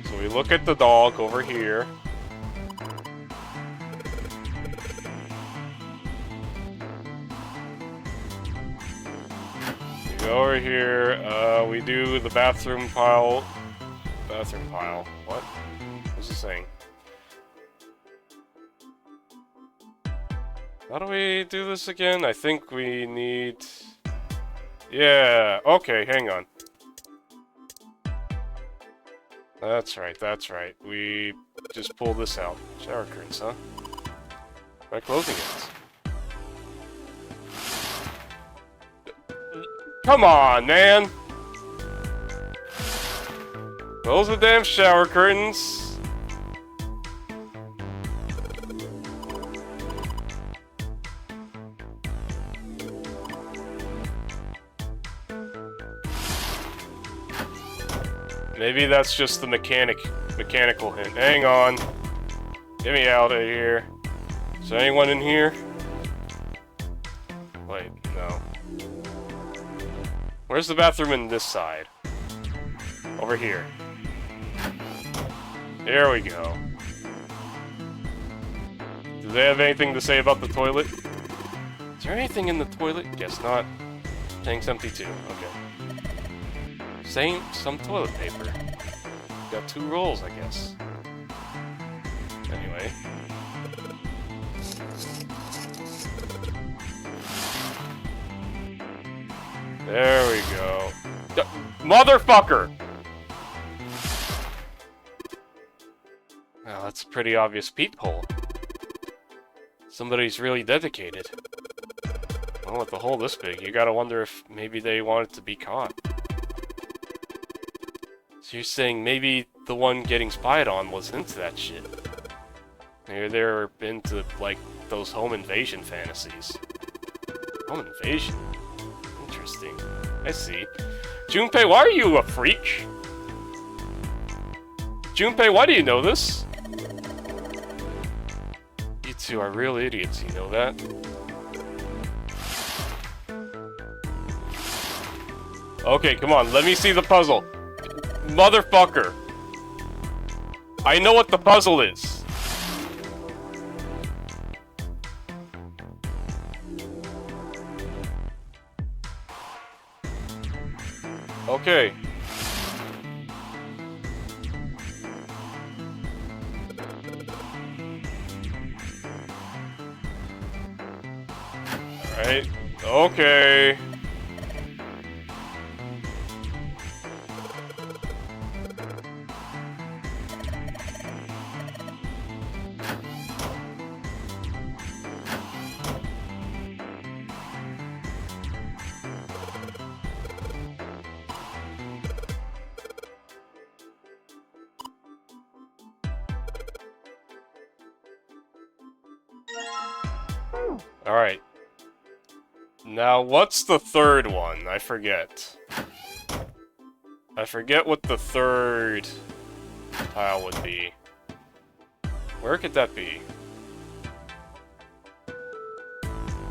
So we look at the dog over here. We go over here, we do the bathroom pile. Bathroom pile. What? What's it saying? How do we do this again? I think we need... Yeah, okay, hang on. That's right, that's right. We just pull this out. Shower curtains, huh? By closing it. Come on, man! Close the damn shower curtains. Maybe that's just the mechanical hint. Hang on. Get me out of here. Is there anyone in here? Wait, no. Where's the bathroom in this side? Over here. There we go. Do they have anything to say about the toilet? Is there anything in the toilet? Guess not. Tank's empty too. Okay. Some toilet paper. Got 2 rolls, I guess. Anyway. There we go. Motherfucker! Well, that's a pretty obvious peephole. Somebody's really dedicated. Well, with the hole this big, you gotta wonder if maybe they wanted to be caught. So you're saying maybe the one getting spied on was into that shit. Maybe they're into, like, those home invasion fantasies. Home invasion? Interesting. I see. Junpei, why are you a freak? Junpei, why do you know this? You two are real idiots, you know that? Okay, come on, let me see the puzzle. Motherfucker. I know what the puzzle is. Okay. Alright. Okay. Alright. Now, what's the third one? I forget. I forget what the third tile would be. Where could that be?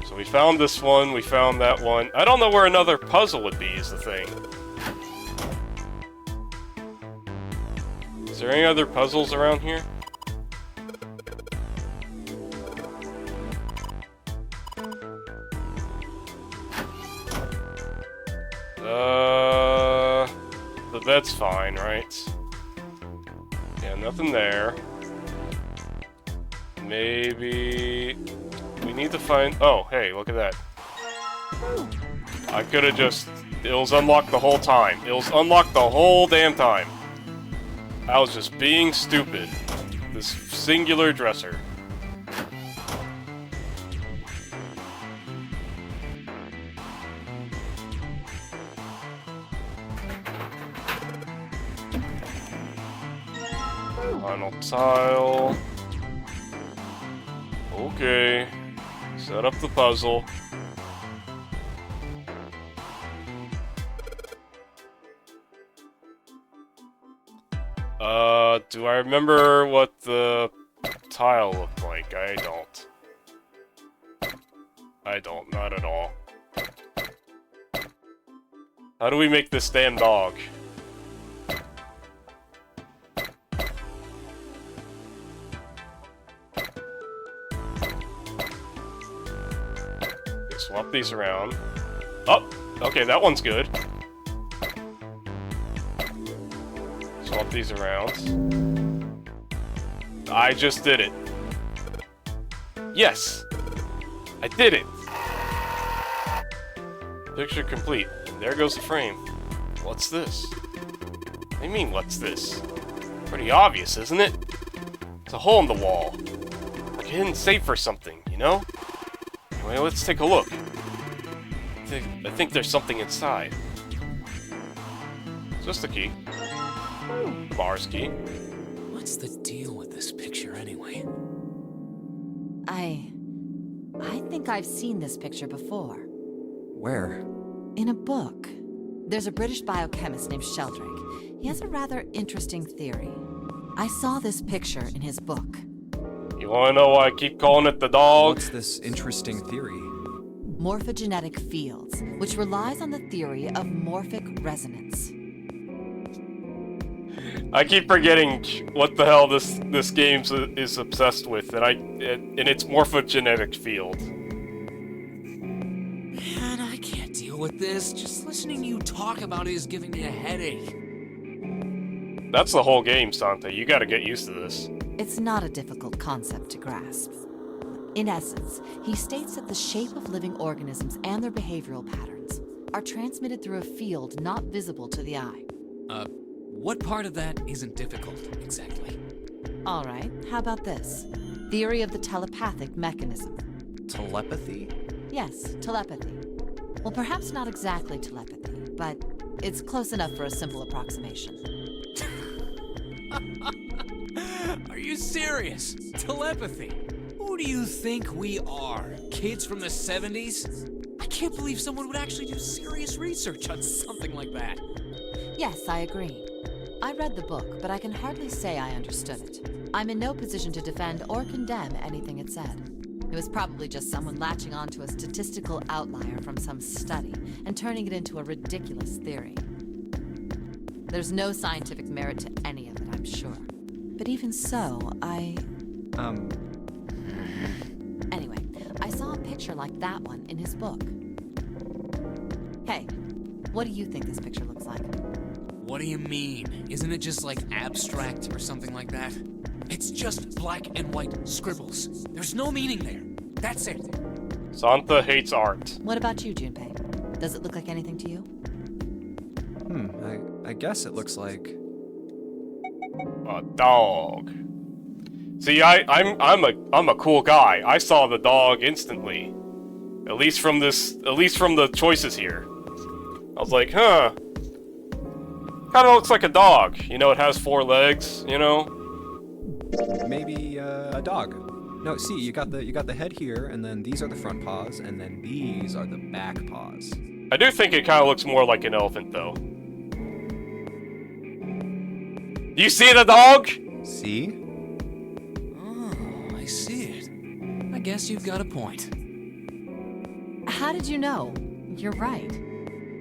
So we found this one, we found that one. I don't know where another puzzle would be, is the thing. Is there any other puzzles around here? The bed's fine, right? Yeah, nothing there. Maybe... we need to find... oh, hey, look at that. I could've just... it was unlocked the whole time. It was unlocked the whole damn time. I was just being stupid. This singular dresser. Final tile. Okay. Set up the puzzle. Do I remember what the tile looked like? I don't. I don't, not at all. How do we make this damn dog? Swap these around. Oh! Okay, that one's good. Swap these around. I just did it. Yes! I did it! Picture complete. And there goes the frame. What's this? What do you mean, what's this? Pretty obvious, isn't it? It's a hole in the wall. Like a hidden safe or something, you know? Anyway, let's take a look. I think there's something inside. Just a key. Mars key. What's the deal with this picture anyway? I think I've seen this picture before. Where? In a book. There's a British biochemist named Sheldrake. He has a rather interesting theory. I saw this picture in his book. You wanna know why I keep calling it the dog? What's this interesting theory? Morphogenetic fields, which relies on the theory of morphic resonance. I keep forgetting what the hell this game is obsessed with, and it's morphogenetic field. Man, I can't deal deal with this. Just listening to you talk about it is giving me a headache. That's the whole game, Santa. You gotta get used to this. It's not a difficult concept to grasp. In essence, he states that the shape of living organisms and their behavioral patterns are transmitted through a field not visible to the eye. What part of that isn't difficult, exactly? All right, how about this? Theory of the telepathic mechanism. Telepathy? Yes, telepathy. Well, perhaps not exactly telepathy, but it's close enough for a simple approximation. Are you serious? Telepathy? Who do you think we are? Kids from the 70s? I can't believe someone would actually do serious research on something like that. Yes, I agree. I read the book, but I can hardly say I understood it. I'm in no position to defend or condemn anything it said. It was probably just someone latching onto a statistical outlier from some study and turning it into a ridiculous theory. There's no scientific merit to any of it, I'm sure. But even so, Anyway, I saw a picture like that one in his book. Hey, what do you think this picture looks like? What do you mean? Isn't it just like abstract or something like that? It's just black and white scribbles. There's no meaning there. That's it. Santa hates art. What about you, Junpei? Does it look like anything to you? I guess it looks like... A dog. See, I'm a cool guy. I saw the dog instantly. At least from the choices here. I was like, huh. Kinda looks like a dog. You know, it has 4 legs, you know? Maybe a dog. No, see, you got the head here, and then these are the front paws, and then these are the back paws. I do think it kinda looks more like an elephant, though. Do you see the dog? See? Oh, I see it. I guess you've got a point. How did you know? You're right.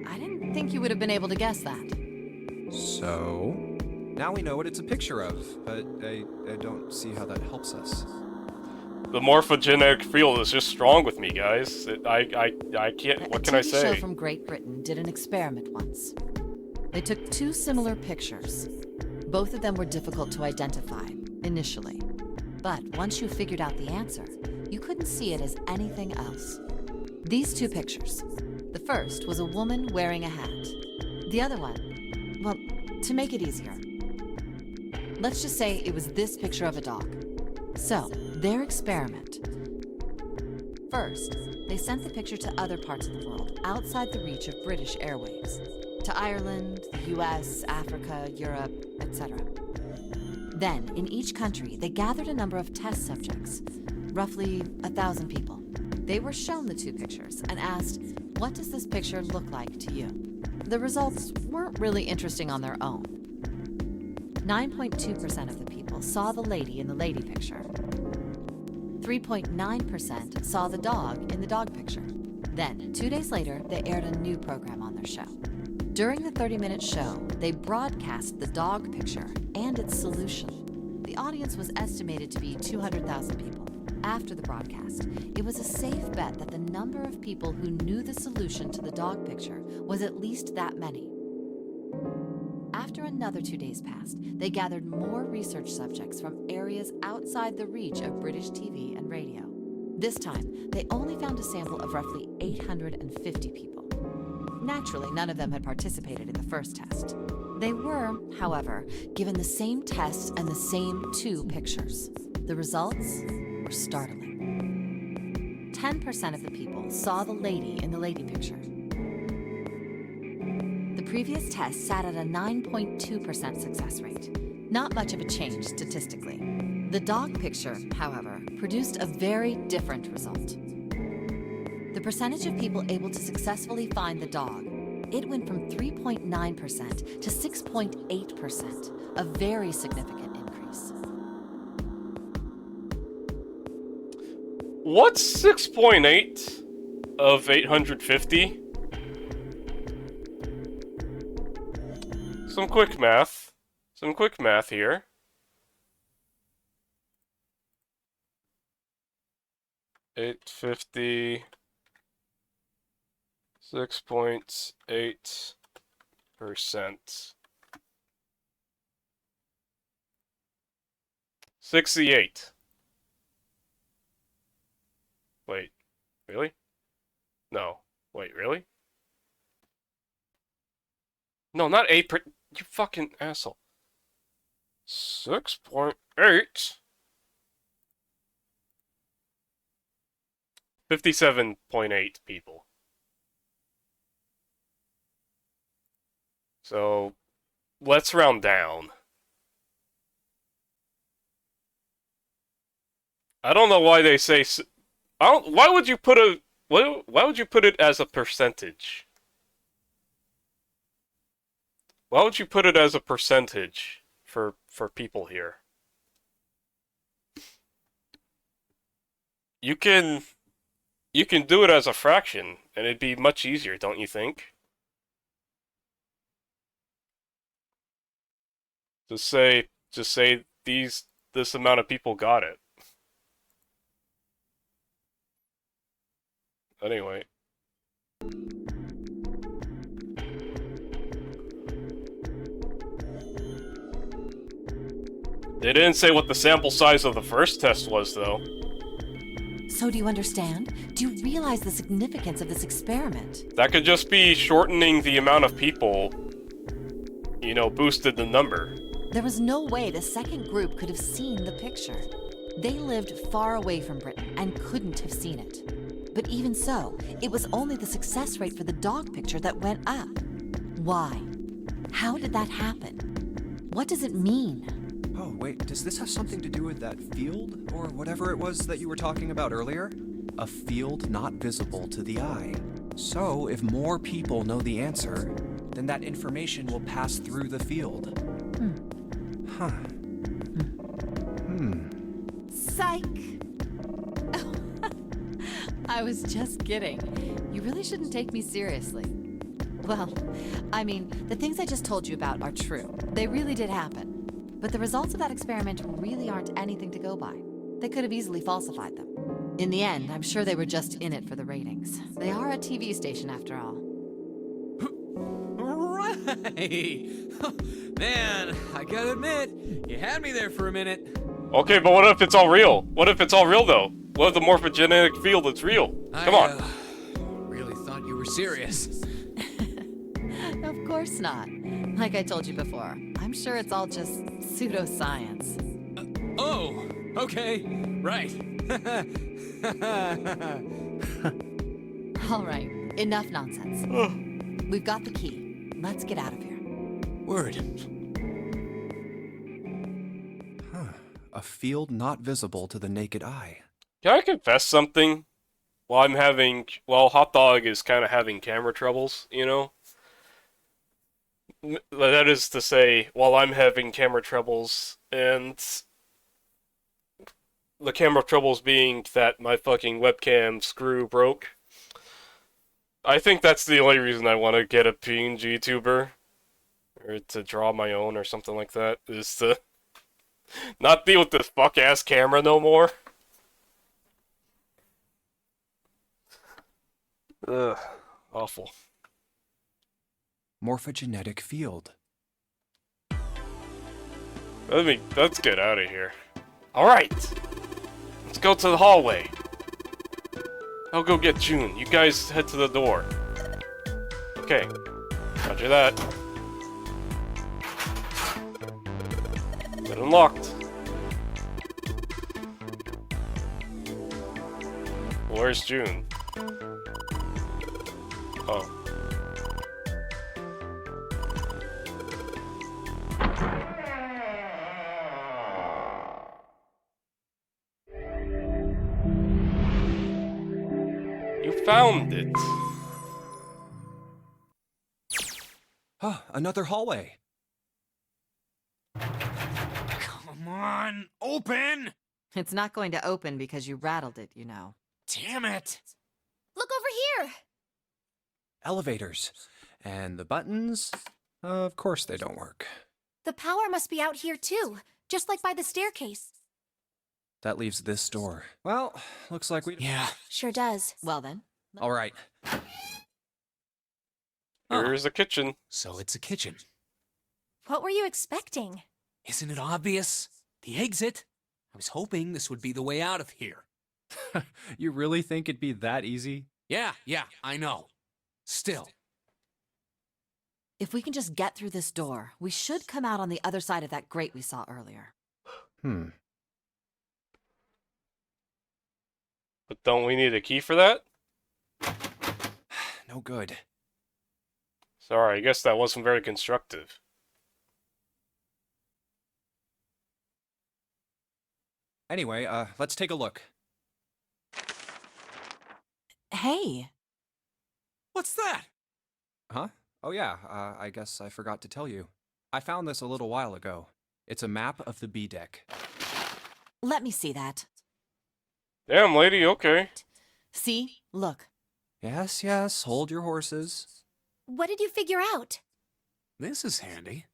I didn't think you would have been able to guess that. So... now we know what it's a picture of, but I don't see how that helps us. The morphogenetic field is just strong with me, guys. I can't. What can I say? A TV show from Great Britain did an experiment once. They took 2 similar pictures. Both of them were difficult to identify, initially. But once you figured out the answer, you couldn't see it as anything else. These 2 pictures. The first was a woman wearing a hat. The other one, well, to make it easier, let's just say it was this picture of a dog. So, their experiment. First, they sent the picture to other parts of the world, outside the reach of British airwaves. To Ireland, the US, Africa, Europe, etc. Then, in each country, they gathered a number of test subjects, roughly 1,000 people. They were shown the 2 pictures and asked, what does this picture look like to you? The results weren't really interesting on their own. 9.2% of the people saw the lady in the lady picture. 3.9% saw the dog in the dog picture. Then, 2 days later, they aired a new program on their show. During the 30-minute show, they broadcast the dog picture and its solution. The audience was estimated to be 200,000 people. After the broadcast, it was a safe bet that the number of people who knew the solution to the dog picture was at least that many. After another 2 days passed, they gathered more research subjects from areas outside the reach of British TV and radio. This time, they only found a sample of roughly 850 people. Naturally, none of them had participated in the first test. They were, however, given the same tests and the same 2 pictures. The results were startling. 10% of the people saw the lady in the lady picture. The previous test sat at a 9.2% success rate. Not much of a change statistically. The dog picture, however, produced a very different result. The percentage of people able to successfully find the dog, it went from 3.9% to 6.8%, a very significant increase. What's 6.8 of 850? Some quick math. Some quick math here. $850. 6.8%. 68. Wait, really? No. Wait, really? No, not 8 per- you fucking asshole. 6.8? 57.8 people. So, let's round down. I don't know why they say... why would you put a... Why would you put it as a percentage? Why would you put it as a percentage for people here? You can do it as a fraction, and it'd be much easier, don't you think? Just say this amount of people got it. Anyway. They didn't say what the sample size of the first test was, though. So do you understand? Do you realize the significance of this experiment? That could just be shortening the amount of people, you know, boosted the number. There was no way the second group could have seen the picture. They lived far away from Britain and couldn't have seen it. But even so, it was only the success rate for the dog picture that went up. Why? How did that happen? What does it mean? Oh, wait, does this have something to do with that field? Or whatever it was that you were talking about earlier? A field not visible to the eye. So, if more people know the answer, then that information will pass through the field. Huh. Psych! I was just kidding. You really shouldn't take me seriously. Well, I mean, the things I just told you about are true. They really did happen. But the results of that experiment really aren't anything to go by. They could have easily falsified them. In the end, I'm sure they were just in it for the ratings. They are a TV station after all. Right! Man, I gotta admit, you had me there for a minute. Okay, but what if it's all real? What if it's all real, though? What if the morphogenetic field is real? Come on. Really thought you were serious. Of course not. Like I told you before, I'm sure it's all just pseudoscience. Oh, okay, right. All right, enough nonsense. We've got the key. Let's get out of here. Word. A field not visible to the naked eye. Can I confess something? While Hot Dog is kind of having camera troubles, you know? That is to say, while I'm having camera troubles, and the camera troubles being that my fucking webcam screw broke. I think that's the only reason I want to get a PNG tuber, or to draw my own or something like that, is to not deal with this fuck-ass camera no more. Ugh, awful. Morphogenetic field. Let's get out of here. Alright! Let's go to the hallway. I'll go get June. You guys head to the door. Okay. Roger that. Get unlocked. Where's June? Oh. You found it. Oh, another hallway. Come on, open! It's not going to open because you rattled it, you know. Damn it! Look over here! Elevators. And the buttons? Of course they don't work. The power must be out here too, just like by the staircase. That leaves this door. Well, looks like we... Yeah. Sure does. Well then. All right. Here's the kitchen. So it's a kitchen. What were you expecting? Isn't it obvious? The exit. I was hoping this would be the way out of here. You really think it'd be that easy? Yeah, I know. Still. If we can just get through this door, we should come out on the other side of that grate we saw earlier. But don't we need a key for that? No good. Sorry, I guess that wasn't very constructive. Anyway, let's take a look. Hey, What's that? Huh? Oh yeah, I guess I forgot to tell you. I found this a little while ago. It's a map of the B deck. let me see that. Damn, lady, okay. See? Look. Yes, yes, hold your horses. What did you figure out? This is handy.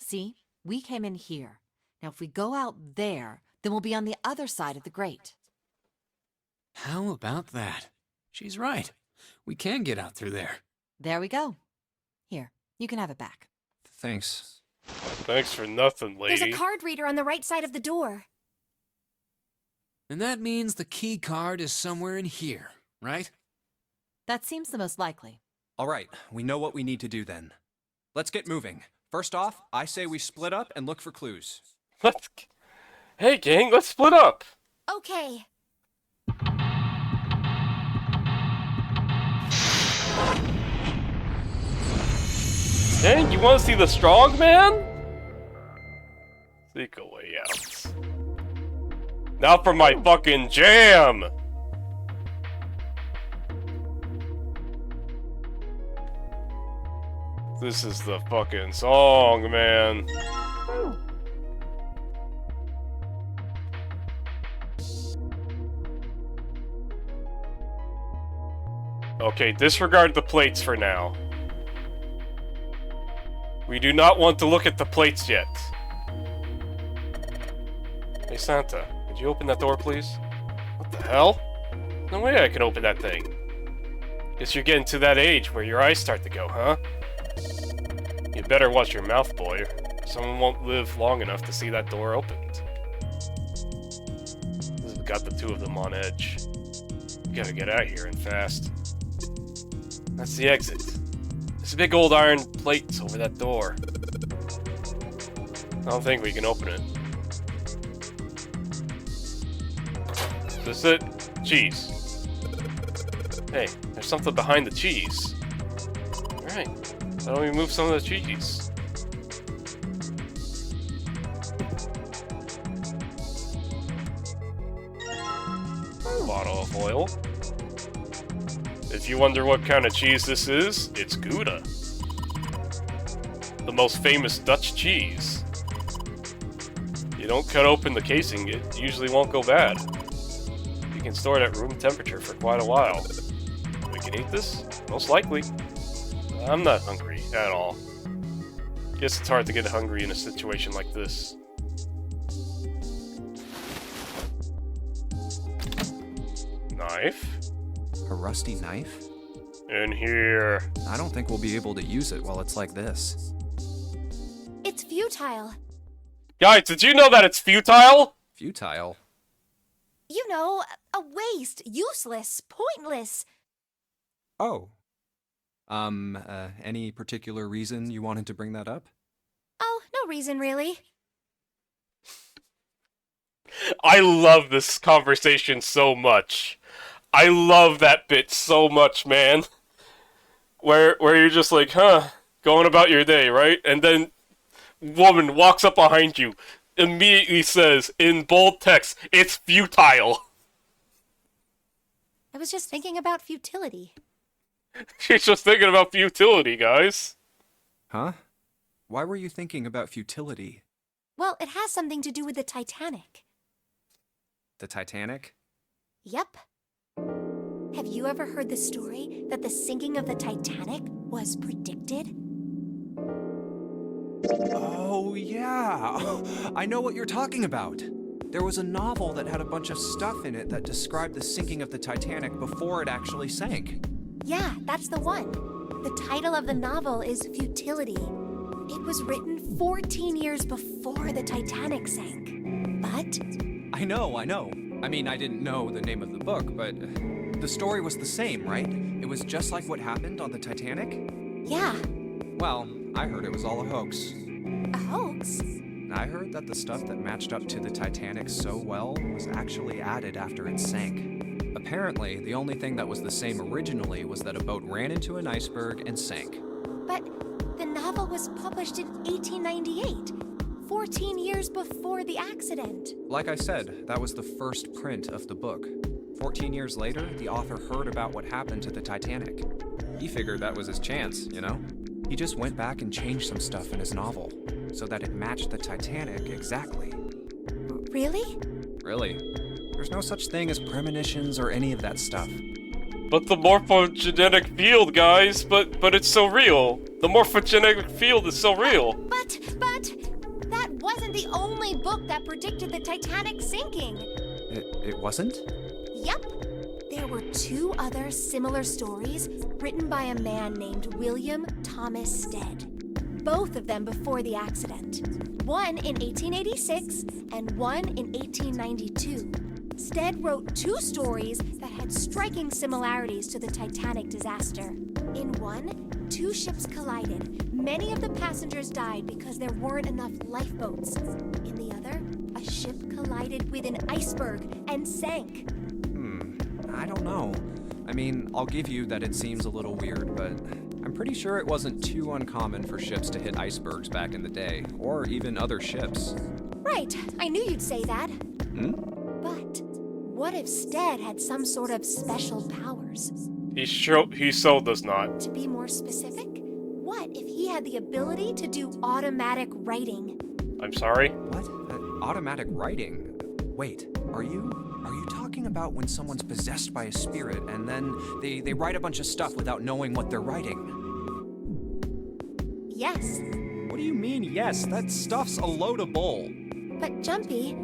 See? We came in here. Now if we go out there, then we'll be on the other side of the grate. How about that? She's right. We can get out through there. There we go. Here, you can have it back. Thanks. Thanks for nothing, lady. There's a card reader on the right side of the door. And that means the key card is somewhere in here, right? That seems the most likely. All right, we know what we need to do then. Let's get moving. First off, I say we split up and look for clues. Hey, gang, let's split up. Okay. Dang, you want to see the strong man? Seek a way out. Now for my fucking jam! This is the fucking song, man. Okay, disregard the plates for now. We do not want to look at the plates yet. Hey Santa, could you open that door, please? What the hell? No way I can open that thing. Guess you're getting to that age where your eyes start to go, huh? You better watch your mouth, boy. Someone won't live long enough to see that door opened. This has got the two of them on edge. We gotta get out of here and fast. That's the exit. There's a big old iron plate over that door. I don't think we can open it. This it? Cheese. Hey, there's something behind the cheese. Alright, why don't we move some of the cheese? Bottle of oil. If you wonder what kind of cheese this is, it's Gouda. The most famous Dutch cheese. You don't cut open the casing, it usually won't go bad. You can store it at room temperature for quite a while. We can eat this? Most likely. I'm not hungry at all. Guess it's hard to get hungry in a situation like this. Knife? A rusty knife? In here. I don't think we'll be able to use it while it's like this. It's futile. Guys, did you know that it's futile? Futile? You know, a waste, useless, pointless. Oh. Any particular reason you wanted to bring that up? Oh, no reason really. I love this conversation so much. I love that bit so much, man. Where you're just like, huh, going about your day, right? And then woman walks up behind you, immediately says in bold text, it's futile. I was just thinking about futility. She's just thinking about futility, guys. Huh? Why were you thinking about futility? Well, it has something to do with the Titanic. The Titanic? Yep. Have you ever heard the story that the sinking of the Titanic was predicted? Oh, yeah. I know what you're talking about. There was a novel that had a bunch of stuff in it that described the sinking of the Titanic before it actually sank. Yeah, that's the one. The title of the novel is Futility. It was written 14 years before the Titanic sank. But I know. I mean, I didn't know the name of the book, but the story was the same, right? It was just like what happened on the Titanic? yeah, Well, I heard it was all a hoax. a hoax. I heard that the stuff that matched up to the Titanic so well was actually added after it sank. Apparently, the only thing that was the same originally was that a boat ran into an iceberg and sank. But the novel was published in 1898, 14 years before the accident. Like I said, that was the first print of the book. 14 years later, the author heard about what happened to the Titanic. He figured that was his chance, you know? He just went back and changed some stuff in his novel, so that it matched the Titanic exactly. Really? Really. There's no such thing as premonitions or any of that stuff. But the morphogenetic field, guys, but it's so real. The morphogenetic field is so real. But that wasn't the only book that predicted the Titanic sinking. It wasn't? Yep. There were 2 other similar stories written by a man named William Thomas Stead. Both of them before the accident. One in 1886 and one in 1892. Stead wrote 2 stories that had striking similarities to the Titanic disaster. In one, 2 ships collided. Many of the passengers died because there weren't enough lifeboats. In the other, a ship collided with an iceberg and sank. I don't know. I mean, I'll give you that it seems a little weird, but I'm pretty sure it wasn't too uncommon for ships to hit icebergs back in the day, or even other ships. Right, I knew you'd say that. But what if Stead had some sort of special powers? He so does not. To be more specific, what if he had the ability to do automatic writing? I'm sorry? What? Automatic writing? Wait, are you talking about when someone's possessed by a spirit and then they write a bunch of stuff without knowing what they're writing? Yes, What do you mean, yes? That stuff's a load of bull. but Jumpy,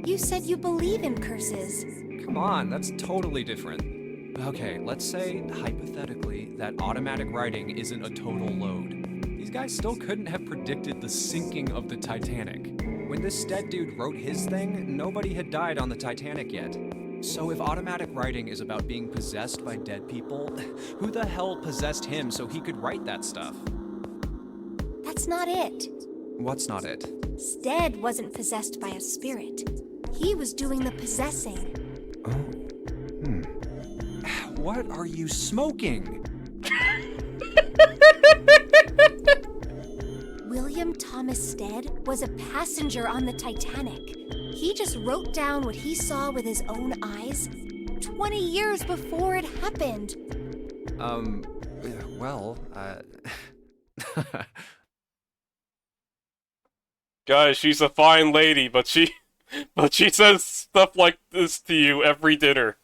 you said you believe in curses. Come on, that's totally different. Okay, let's say, hypothetically, that automatic writing isn't a total load. These guys still couldn't have predicted the sinking of the Titanic. When this Stead dude wrote his thing, nobody had died on the Titanic yet. So if automatic writing is about being possessed by dead people, who the hell possessed him so he could write that stuff? That's not it. What's not it? Stead wasn't possessed by a spirit. He was doing the possessing. What are you smoking? William Thomas Stead was a passenger on the Titanic. He just wrote down what he saw with his own eyes 20 years before it happened. Well, Guys, she's a fine lady, but she says stuff like this to you every dinner.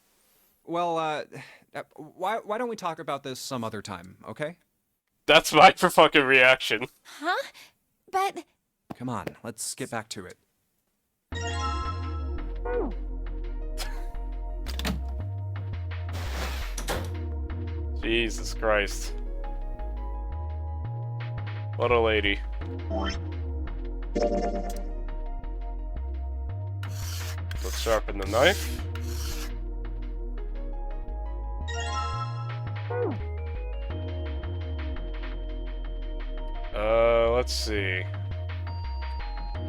Well, why don't we talk about this some other time, okay? That's my fucking reaction. Huh? But Come on, let's get back to it. Jesus Christ. What a lady. Let's sharpen the knife. Let's see.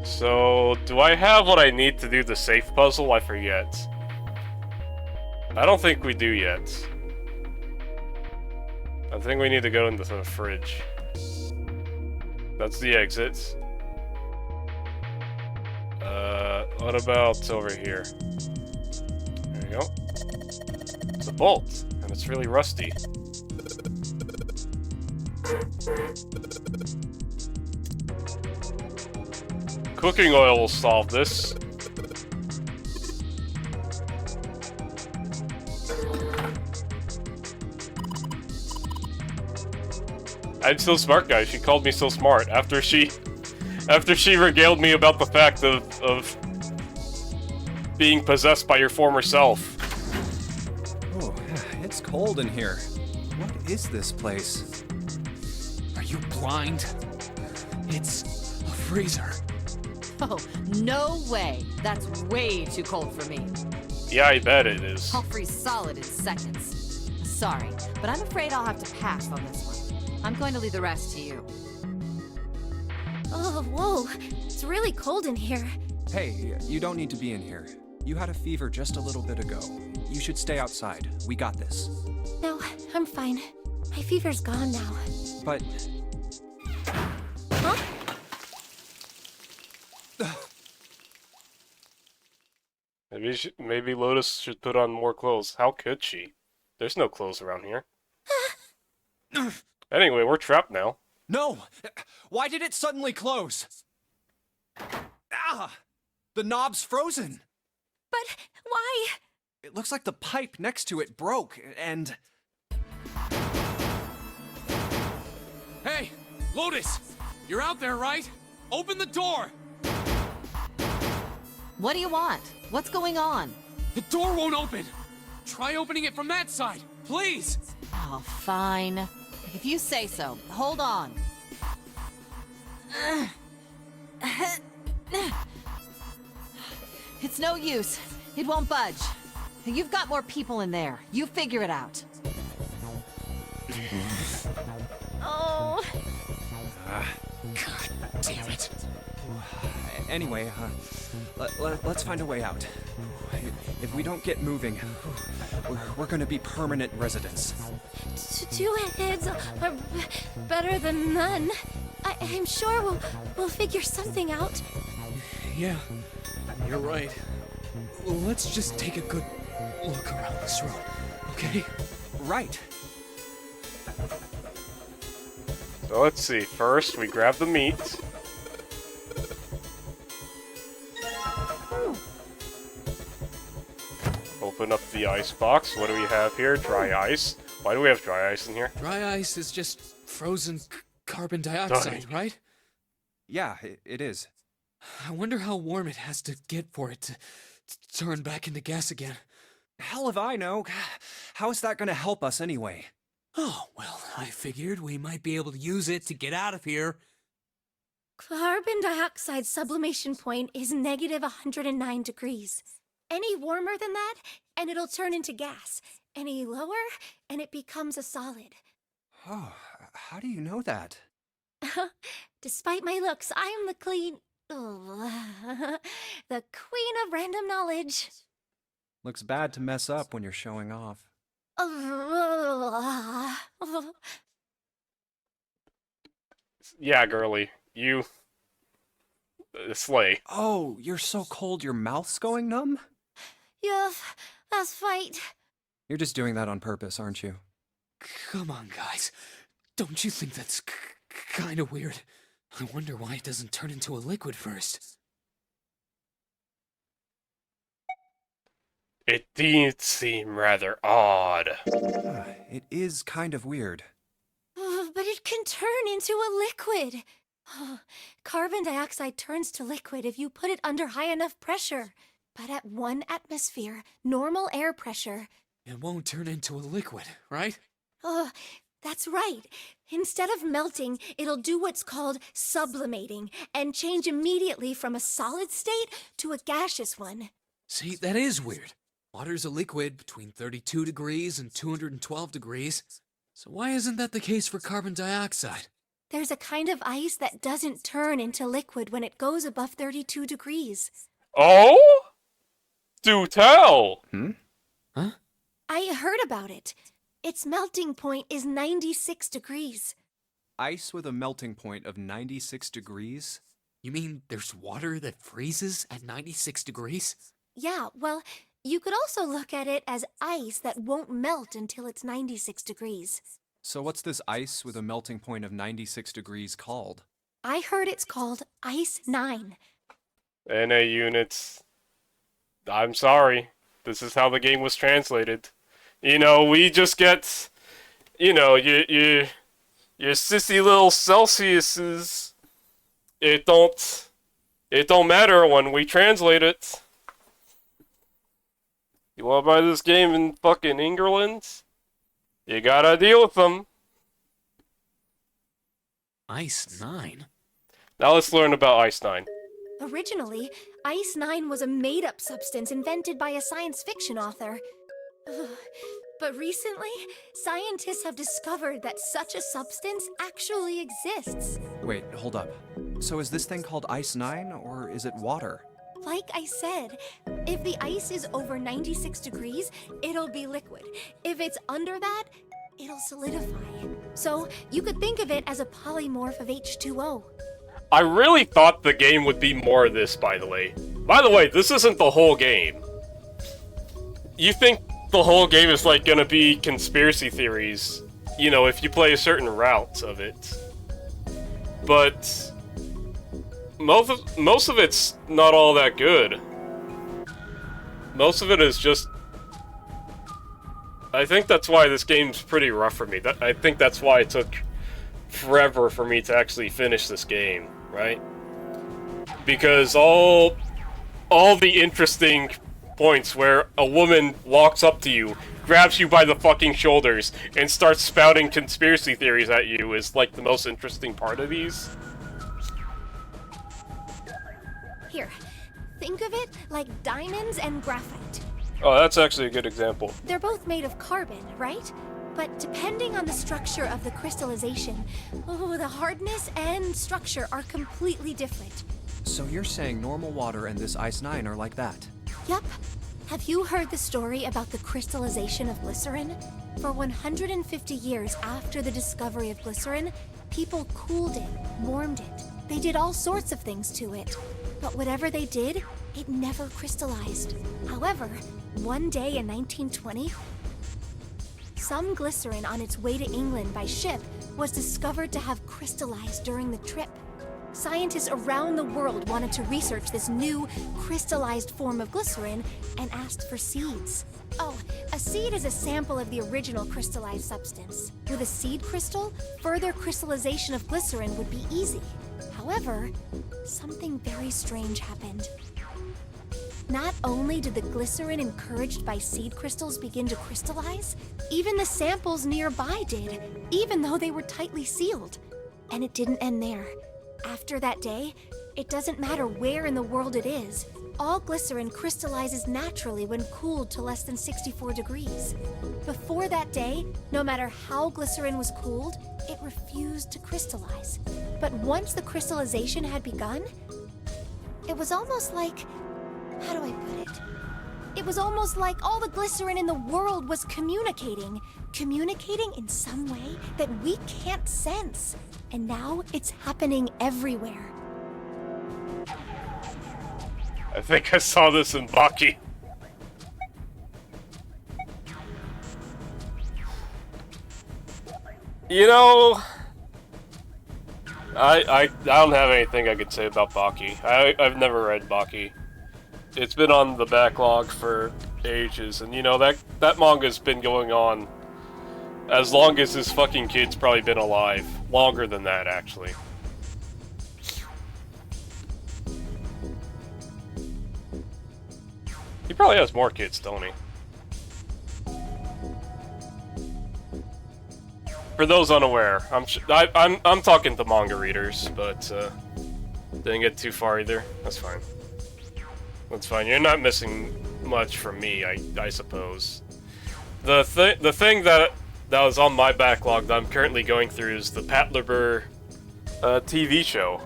So, do I have what I need to do the safe puzzle? I forget. I don't think we do yet. I think we need to go into the fridge. That's the exit. What about over here? There you go. It's a bolt, and it's really rusty. Cooking oil will solve this. I'm so smart, guys. She called me so smart after she regaled me about the fact of being possessed by your former self. Oh, it's cold in here. What is this place? grind. It's a freezer. Oh, no way. That's way too cold for me. Yeah, I bet it is. I'll freeze solid in seconds. Sorry, but I'm afraid I'll have to pass on this one. I'm going to leave the rest to you. Oh, whoa. It's really cold in here. Hey, you don't need to be in here. You had a fever just a little bit ago. You should stay outside. We got this. No, I'm fine. My fever's gone now. But Huh? Maybe Lotus should put on more clothes. How could she? There's no clothes around here. Anyway, we're trapped now. no! Why did it suddenly close? Ah! The knob's frozen. But why? It looks like the pipe next to it broke, and... Hey, Lotus! You're out there, right? Open the door! What do you want? What's going on? The door won't open! Try opening it from that side, please! Oh, fine. If you say so. Hold on. It's no use. It won't budge. You've got more people in there. You figure it out. Oh. God damn it. Anyway, let's find a way out. If we don't get moving, we're gonna be permanent residents. Two heads are better than none. I'm sure we'll figure something out. Yeah, you're right. Let's just take a good look around this room, okay? Right. So let's see. First, we grab the meat. Open up the ice box. What do we have here? Dry ice. Why do we have dry ice in here? Dry ice is just frozen carbon dioxide, right? Yeah, it is. I wonder how warm it has to get for it to turn back into gas again. Hell if I know. How is that gonna help us anyway? Oh, well, I figured we might be able to use it to get out of here. Carbon dioxide sublimation point is negative 109 degrees. Any warmer than that, and it'll turn into gas. Any lower, and it becomes a solid. Oh, how do you know that? Despite my looks, I'm the the queen of random knowledge. Looks bad to mess up when you're showing off. Yeah, girly. You... slay. Oh, you're so cold your mouth's going numb? Yes, that's right. You're just doing that on purpose, aren't you? Come on, guys. Don't you think that's kind of weird? I wonder why it doesn't turn into a liquid first. It did seem rather odd. It is kind of weird. But it can turn into a liquid. Carbon dioxide turns to liquid if you put it under high enough pressure. But at 1 atmosphere, normal air pressure... It won't turn into a liquid, right? That's right. Instead of melting, it'll do what's called sublimating and change immediately from a solid state to a gaseous one. See, that is weird. Water's a liquid between 32 degrees and 212 degrees. So why isn't that the case for carbon dioxide? There's a kind of ice that doesn't turn into liquid when it goes above 32 degrees. Oh? Do tell! Huh? I heard about it. Its melting point is 96 degrees. Ice with a melting point of 96 degrees? You mean there's water that freezes at 96 degrees? Yeah, well, you could also look at it as ice that won't melt until it's 96 degrees. So what's this ice with a melting point of 96 degrees called? I heard it's called Ice 9. NA units. I'm sorry. This is how the game was translated. You know, we just get, you know, your sissy little Celsiuses. It don't matter when we translate it. You wanna buy this game in fucking England? You gotta deal with them. Ice 9? Now let's learn about Ice 9. Originally, Ice 9 was a made up substance invented by a science fiction author. But recently, scientists have discovered that such a substance actually exists. Wait, hold up. So is this thing called Ice 9, or is it water? Like I said, if the ice is over 96 degrees, it'll be liquid. If it's under that, it'll solidify. So you could think of it as a polymorph of H2O. I really thought the game would be more of this, by the way. By the way, this isn't the whole game. You think the whole game is like gonna be conspiracy theories, you know, if you play a certain route of it. But most of it's not all that good. Most of it is just... I think that's why this game's pretty rough for me. I think that's why it took forever for me to actually finish this game, right? Because all the interesting points where a woman walks up to you, grabs you by the fucking shoulders, and starts spouting conspiracy theories at you is like the most interesting part of these. Here, think of it like diamonds and graphite. Oh, that's actually a good example. They're both made of carbon, right? But depending on the structure of the crystallization, the hardness and structure are completely different. So you're saying normal water and this Ice 9 are like that? Yup. Have you heard the story about the crystallization of glycerin? For 150 years after the discovery of glycerin, people cooled it, warmed it. They did all sorts of things to it. But whatever they did, it never crystallized. However, one day in 1920, some glycerin on its way to England by ship was discovered to have crystallized during the trip. Scientists around the world wanted to research this new crystallized form of glycerin and asked for seeds. Oh, a seed is a sample of the original crystallized substance. With a seed crystal, further crystallization of glycerin would be easy. However, something very strange happened. Not only did the glycerin encouraged by seed crystals begin to crystallize, even the samples nearby did, even though they were tightly sealed. And it didn't end there. After that day, it doesn't matter where in the world it is, all glycerin crystallizes naturally when cooled to less than 64 degrees. Before that day, no matter how glycerin was cooled, it refused to crystallize. But once the crystallization had begun, it was almost like... how do I put it? It was almost like all the glycerin in the world was communicating. Communicating in some way that we can't sense. And now it's happening everywhere. I think I saw this in Baki. You know, I don't have anything I could say about Baki. I've never read Baki. It's been on the backlog for ages, and you know, that manga's been going on as long as this fucking kid's probably been alive. Longer than that, actually. He probably has more kids, don't he? For those unaware, I'm talking to manga readers, but didn't get too far either. That's fine. That's fine. You're not missing much from me, I suppose. The thing that was on my backlog that I'm currently going through is the Patlabor TV show.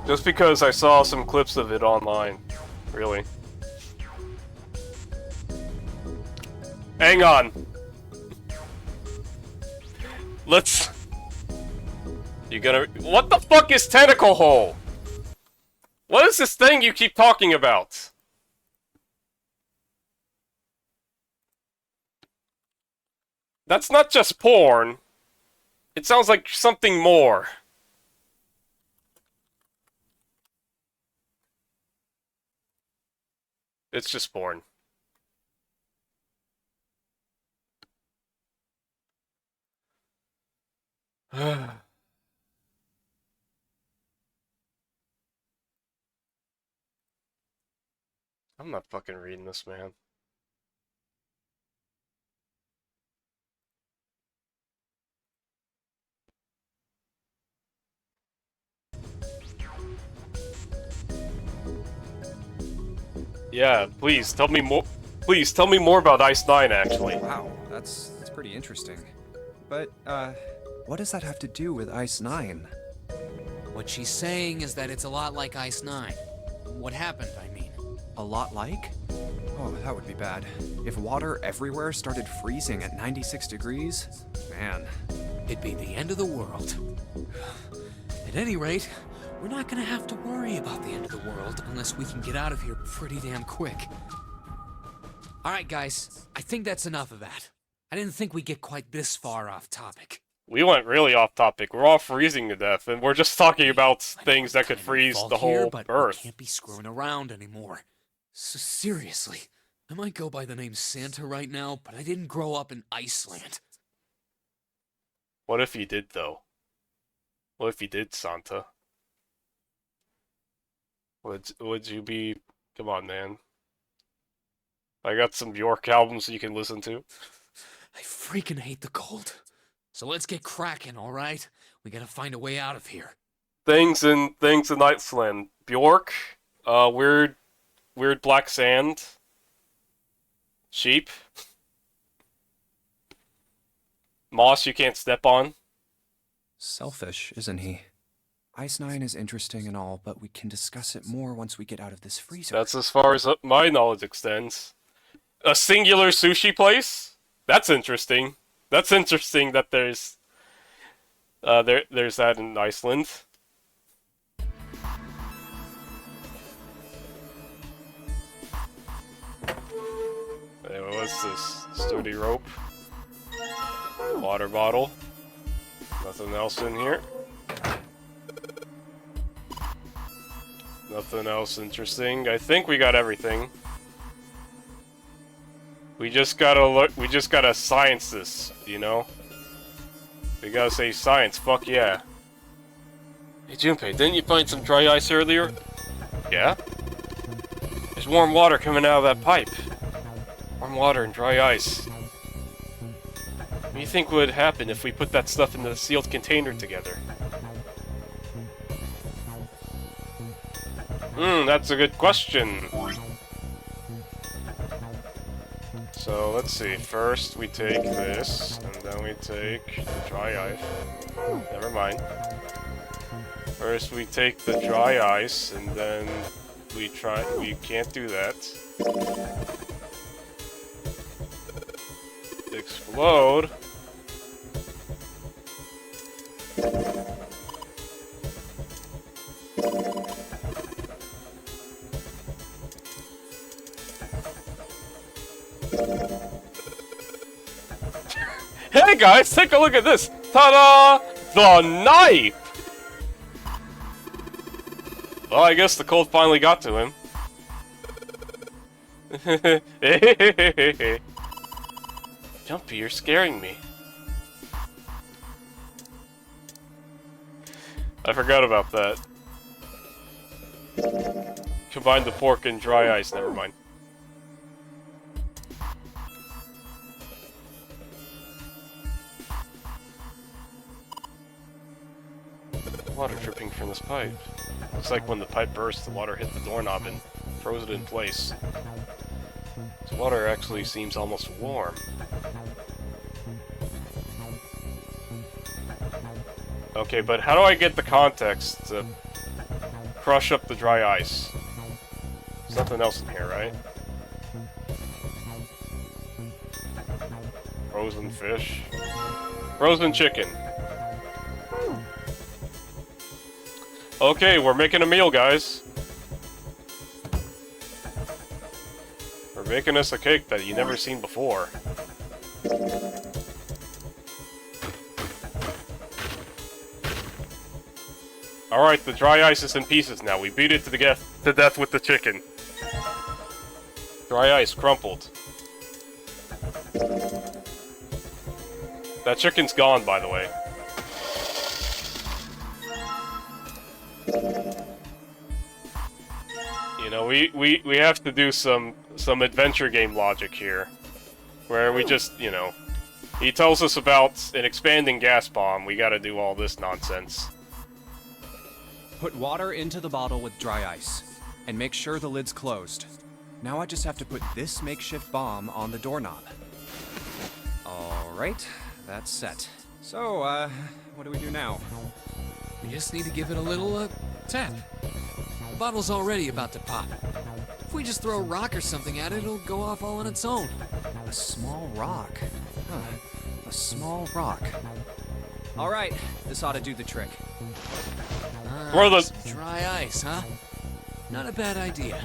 Just because I saw some clips of it online. Really. Hang on. Let's... You gonna... What the fuck is Tentacle Hole? What is this thing you keep talking about? That's not just porn. It sounds like something more. It's just porn. I'm not fucking reading this, man. Yeah, please tell me more. Please tell me more about Ice 9, actually. Wow, that's pretty interesting. But, what does that have to do with Ice 9? What she's saying is that it's a lot like Ice 9. What happened, I mean. A lot like? Oh, that would be bad. If water everywhere started freezing at 96 degrees, man. It'd be the end of the world. At any rate, we're not gonna have to worry about the end of the world unless we can get out of here pretty damn quick. Alright guys, I think that's enough of that. I didn't think we'd get quite this far off topic. We went really off topic. We're all freezing to death, and we're just talking about things that could freeze the whole but Earth. We can't be screwing around anymore. So seriously, I might go by the name Santa right now, but I didn't grow up in Iceland. What if you did, though? What if you did, Santa? Would you be... Come on, man. I got some Bjork albums you can listen to. I freaking hate the cold. So let's get cracking, alright? We gotta find a way out of here. Things in Iceland. Bjork, weird black sand. Sheep. Moss you can't step on. Selfish, isn't he? Ice 9 is interesting and all, but we can discuss it more once we get out of this freezer. That's as far as my knowledge extends. A singular sushi place? That's interesting. That's interesting that there's that in Iceland. What's this? Sturdy rope. Water bottle. Nothing else in here. Nothing else interesting. I think we got everything. We just gotta look. We just gotta science this, you know. We gotta say science. Fuck yeah. Hey Junpei, didn't you find some dry ice earlier? Yeah. There's warm water coming out of that pipe. Warm water and dry ice. What do you think would happen if we put that stuff in the sealed container together? That's a good question. So, let's see. First, we take this, and then we take the dry ice. Never mind. First, we take the dry ice, and then we can't do that. Explode. Hey guys, take a look at this! Ta-da! The knife! Well, I guess the cold finally got to him. Jumpy, you're scaring me. I forgot about that. Combine the pork and dry ice, never mind. Water dripping from this pipe. Looks like when the pipe burst, the water hit the doorknob and froze it in place. This water actually seems almost warm. Okay, but how do I get the context to crush up the dry ice? There's nothing else in here, right? Frozen fish. Frozen chicken. Okay, we're making a meal, guys. We're making us a cake that you've never seen before. Alright, the dry ice is in pieces now. We beat it to death with the chicken. Dry ice crumpled. That chicken's gone, by the way. You know, we have to do some adventure game logic here. Where we just, you know... He tells us about an expanding gas bomb. We gotta do all this nonsense. Put water into the bottle with dry ice, and make sure the lid's closed. Now I just have to put this makeshift bomb on the doorknob. Alright, that's set. So, what do we do now? We just need to give it a little, tap. The bottle's already about to pop. If we just throw a rock or something at it, it'll go off all on its own. A small rock. Huh. A small rock. Alright, this ought to do the trick. Where the- Some dry ice, huh? Not a bad idea.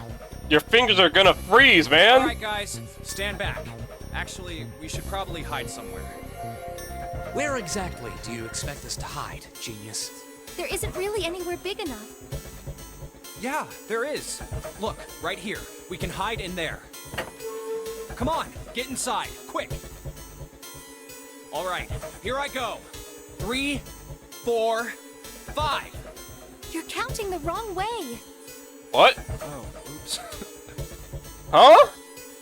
Your fingers are gonna freeze, man! Alright, guys, stand back. Actually, we should probably hide somewhere. Where exactly do you expect us to hide, genius? There isn't really anywhere big enough. Yeah, there is. Look, right here. We can hide in there. Come on, get inside, quick. All right, here I go. 3, 4, 5. You're counting the wrong way. What? Oh, oops. Huh?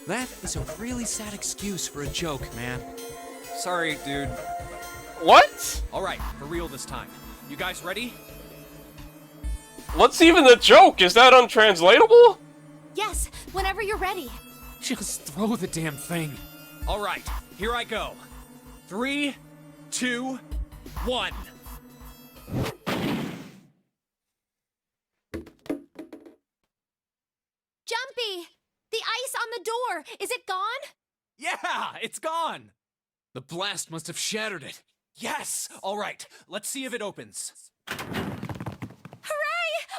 That is a really sad excuse for a joke, man. Sorry, dude. What? All right, for real this time. You guys ready? What's even the joke? Is that untranslatable? Yes, whenever you're ready. Just throw the damn thing. All right, here I go. 3, 2, 1. Jumpy! The ice on the door! Is it gone? Yeah, it's gone. The blast must have shattered it. Yes. All right, let's see if it opens. Hooray!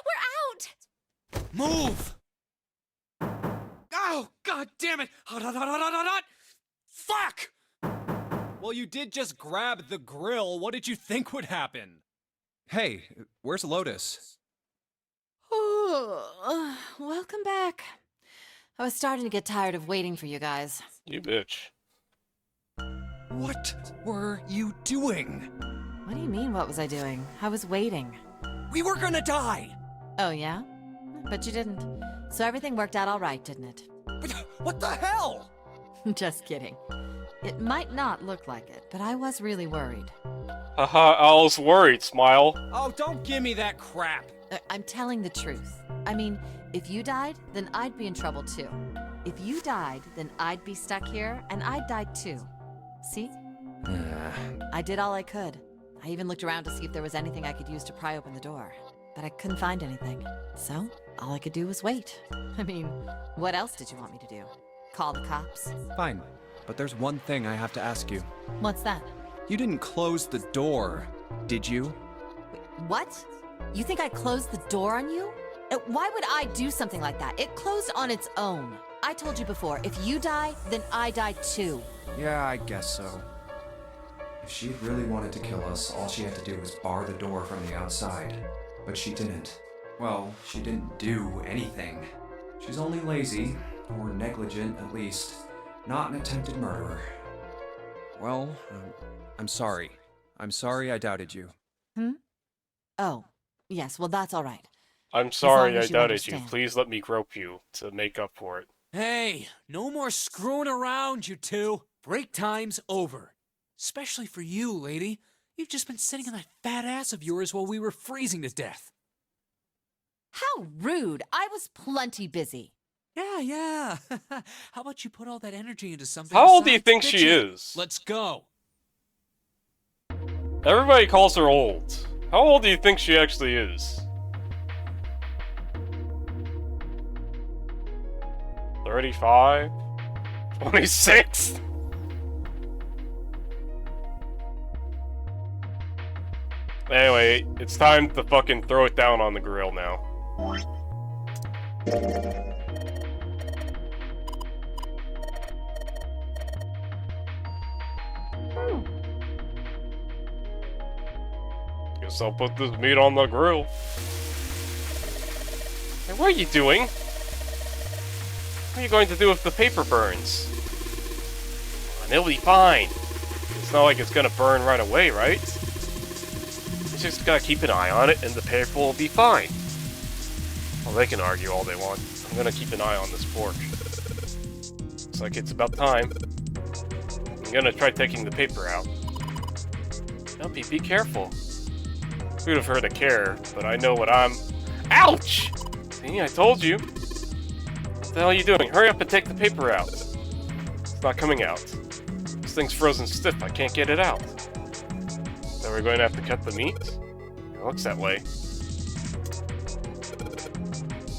We're out! Move! Oh, god damn it! Hot, hot, hot, hot, hot, hot! Fuck! Well, you did just grab the grill. What did you think would happen? Hey, where's Lotus? Welcome back. I was starting to get tired of waiting for you guys. You bitch. What were you doing? What do you mean, what was I doing? I was waiting. We were gonna die! Oh, yeah? But you didn't. So everything worked out all right, didn't it? What the hell? Just kidding. It might not look like it, but I was really worried. Haha, I was worried, smile. Oh, don't give me that crap. I'm telling the truth. I mean, if you died, then I'd be in trouble too. If you died, then I'd be stuck here, and I'd die too. See? I did all I could. I even looked around to see if there was anything I could use to pry open the door. But I couldn't find anything. So, all I could do was wait. I mean, what else did you want me to do? Call the cops? Fine, but there's one thing I have to ask you. What's that? You didn't close the door, did you? Wait, what? You think I closed the door on you? Why would I do something like that? It closed on its own. I told you before, if you die, then I die too. Yeah, I guess so. If she really wanted to kill us, all she had to do was bar the door from the outside. But she didn't. Well, she didn't do anything. She's only lazy, or negligent at least, not an attempted murderer. Well, I'm sorry. I'm sorry I doubted you. Oh, yes, well that's all right. I'm sorry long I as you doubted you. understand. Please let me grope you to make up for it. Hey, no more screwing around, you two. Break time's over. Especially for you, lady. You've just been sitting on that fat ass of yours while we were freezing to death. How rude! I was plenty busy. Yeah. How about you put all that energy into something? How old do you besides think she bitching? is? Let's go. Everybody calls her old. How old do you think she actually is? 35? 26? Anyway, it's time to fucking throw it down on the grill now. Guess I'll put this meat on the grill. Hey, what are you doing? What are you going to do if the paper burns? It'll be fine. It's not like it's gonna burn right away, right? Just gotta keep an eye on it and the paper will be fine. Well, they can argue all they want. I'm gonna keep an eye on this pork. Looks like it's about time. I'm gonna try taking the paper out. Dumpy, be careful. Who'd have heard a care, but I know what I'm... Ouch! See, I told you. What the hell are you doing? Hurry up and take the paper out. It's not coming out. This thing's frozen stiff. I can't get it out. So we're going to have to cut the meat? It looks that way.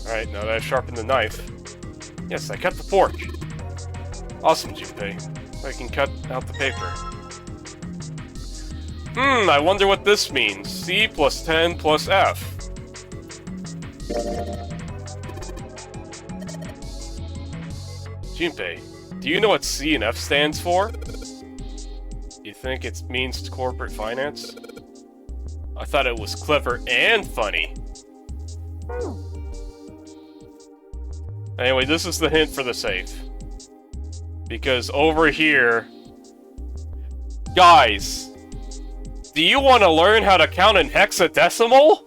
Alright, now that I've sharpened the knife. Yes, I cut the pork. Awesome, Junpei. I can cut out the paper. I wonder what this means. C plus 10 plus F. Junpei, do you know what C and F stands for? You think it means corporate finance? I thought it was clever and funny. Anyway, this is the hint for the safe. Because over here... Guys! Do you want to learn how to count in hexadecimal?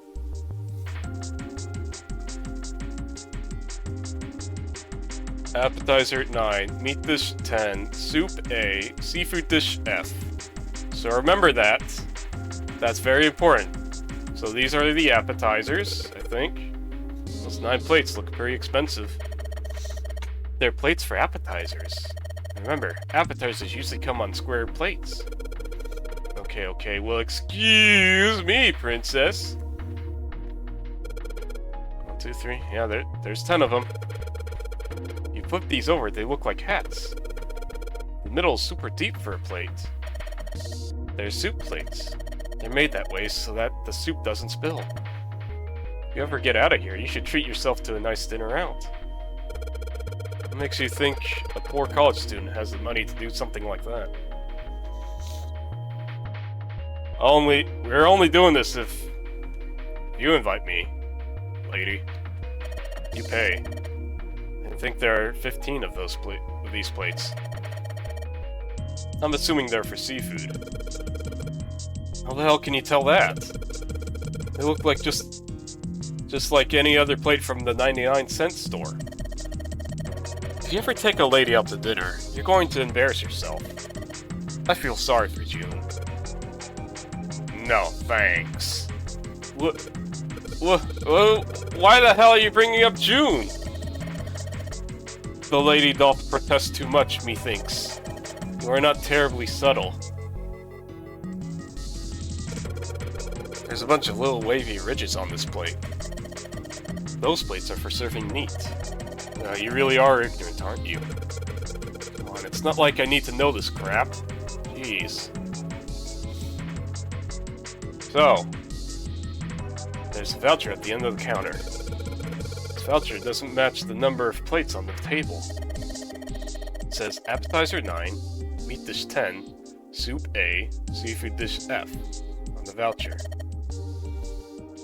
Appetizer 9, meat dish 10, soup A, seafood dish F. So remember that. That's very important. So these are the appetizers, I think. Those 9 plates look pretty expensive. They're plates for appetizers. Remember, appetizers usually come on square plates. Okay, well, excuse me, princess. 1, 2, 3. Yeah, there's 10 of them. You flip these over, they look like hats. The middle is super deep for a plate. They're soup plates. They're made that way so that the soup doesn't spill. If you ever get out of here, you should treat yourself to a nice dinner out. What makes you think a poor college student has the money to do something like that? We're only doing this if you invite me, lady. You pay. I think there are 15 of these plates. I'm assuming they're for seafood. How the hell can you tell that? They look like just like any other plate from the 99-cent store. If you ever take a lady out to dinner, you're going to embarrass yourself. I feel sorry for June. No, thanks. Why the hell are you bringing up June? The lady doth protest too much, methinks. You are not terribly subtle. There's a bunch of little wavy ridges on this plate. Those plates are for serving meat. You really are ignorant, aren't you? Come on, it's not like I need to know this crap. Jeez. So, there's a voucher at the end of the counter. This voucher doesn't match the number of plates on the table. It says appetizer 9, meat dish 10, soup A, seafood dish F on the voucher.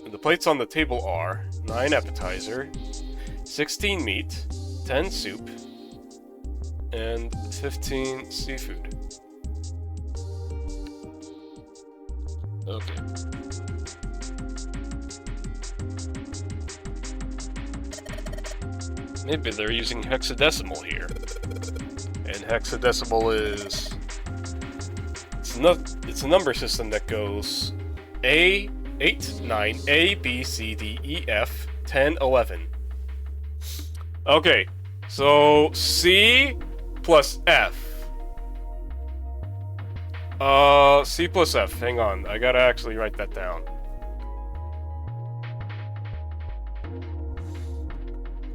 And the plates on the table are 9 appetizer, 16 meat, 10 soup, and 15 seafood. Okay. Maybe they're using hexadecimal here. And hexadecimal is... It's a number system that goes A, 8, 9, A, B, C, D, E, F, 10, 11. Okay, so C plus F. C plus F. Hang on, I gotta actually write that down.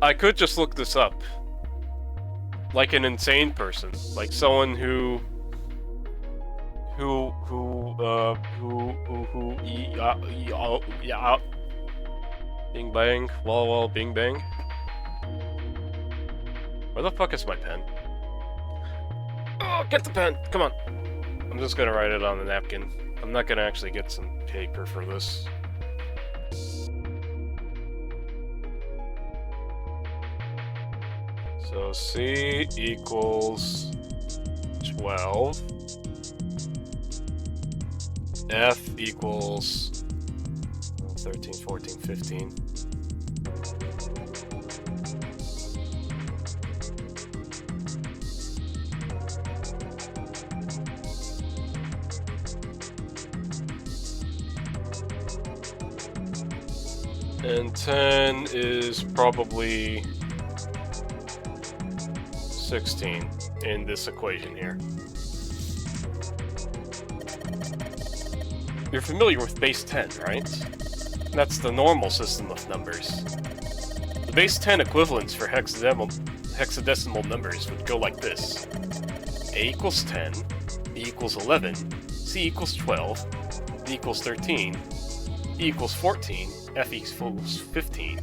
I could just look this up. Like an insane person. Like someone who... Bing bang, wall wall, bing bang. Where the fuck is my pen? Oh, get the pen! Come on! I'm just gonna write it on the napkin. I'm not gonna actually get some paper for this. So C equals 12. F equals 13, 14, 15. And 10 is probably 16 in this equation here. You're familiar with base 10, right? That's the normal system of numbers. The base 10 equivalents for hexadecimal numbers would go like this. A equals 10, B equals 11, C equals 12, D equals 13, E equals 14, F equals 15,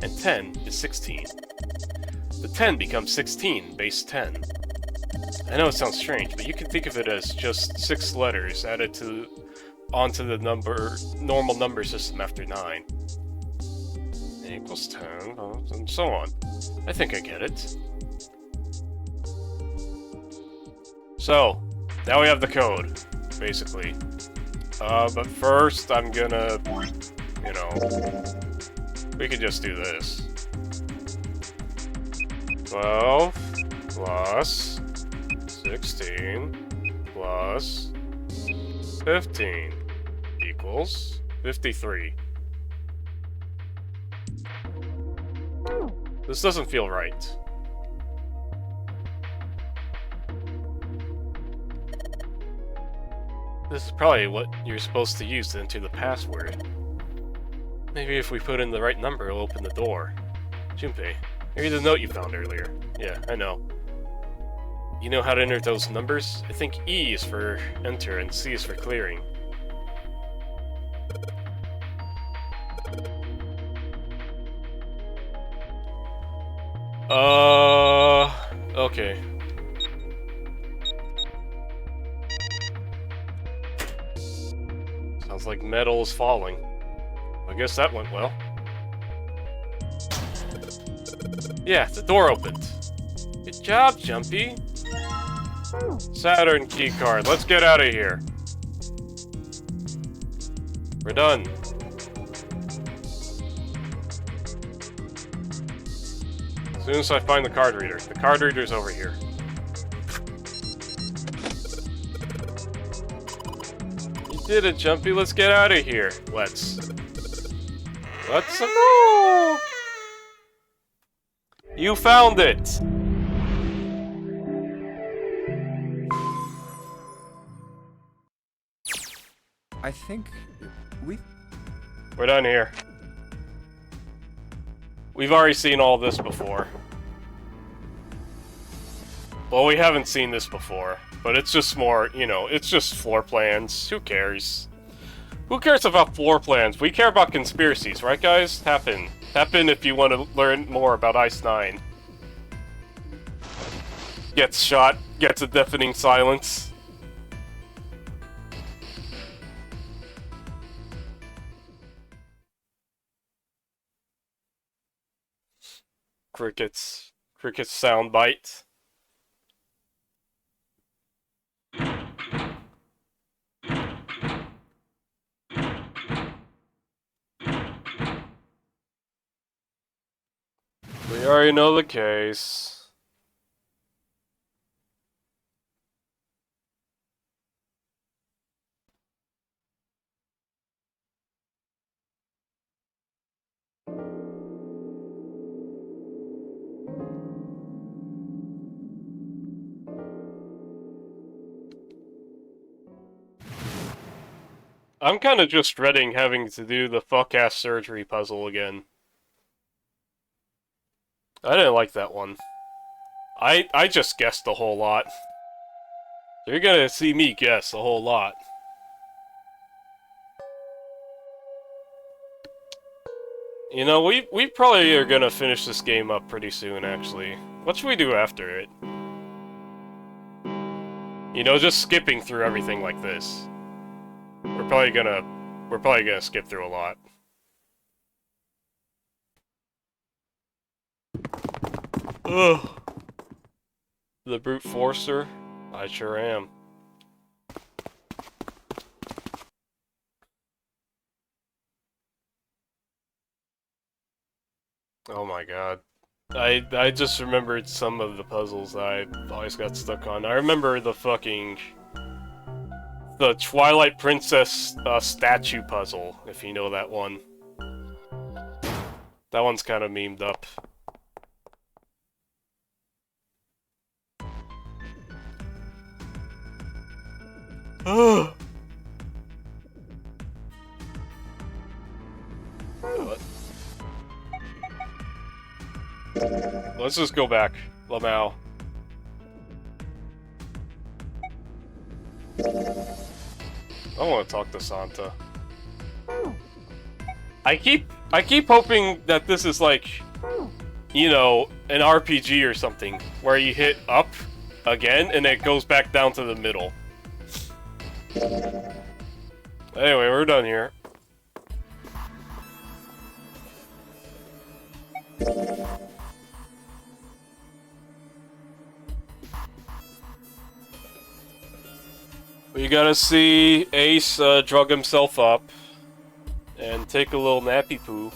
and 10 is 16. The 10 becomes 16, base 10. I know it sounds strange, but you can think of it as just 6 letters added onto the normal number system after 9. A equals 10, and so on. I think I get it. So, now we have the code, basically. But first I'm gonna, you know, we could just do this. 12 plus 16 plus 15 equals 53. This doesn't feel right. This is probably what you're supposed to use to enter the password. Maybe if we put in the right number, it'll open the door. Junpei, read the note you found earlier. Yeah, I know. You know how to enter those numbers? I think E is for enter and C is for clearing. Okay. Sounds like metal is falling. I guess that went well. Yeah, the door opened. Good job, Jumpy. Saturn keycard. Let's get out of here. We're done. As soon as I find the card reader. The card reader's over here. You did it, Jumpy. Let's get out of here. Let's go! You found it! I think we're done here. We've already seen all this before. Well, we haven't seen this before, but it's just more, you know, it's just floor plans. Who cares? Who cares about floor plans? We care about conspiracies, right guys? Tap in. Tap in if you want to learn more about Ice 9. Gets shot, gets a deafening silence. Cricket's soundbite. We already know the case. I'm kind of just dreading having to do the fuck-ass surgery puzzle again. I didn't like that one. I just guessed a whole lot. You're gonna see me guess a whole lot. You know, we probably are gonna finish this game up pretty soon, actually. What should we do after it? You know, just skipping through everything like this. We're probably gonna skip through a lot. Ugh. The brute forcer? I sure am. Oh my god. I just remembered some of the puzzles that I always got stuck on. I remember the Twilight Princess statue puzzle, if you know that one. That one's kind of memed up. Let's just go back, Lamau. I want to talk to Santa. I keep hoping that this is like, you know, an RPG or something where you hit up again and it goes back down to the middle. Anyway, we're done here. We gotta see Ace drug himself up and take a little nappy poo.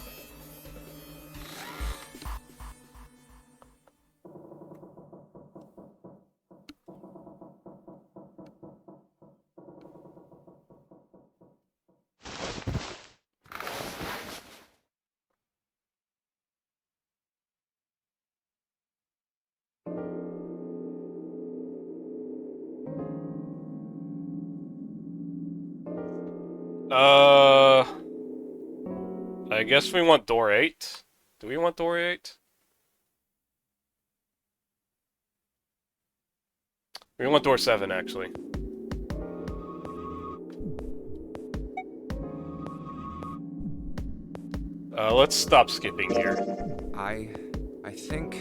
I guess we want door 8. Do we want door 8? We want door 7, actually. Let's stop skipping here. I think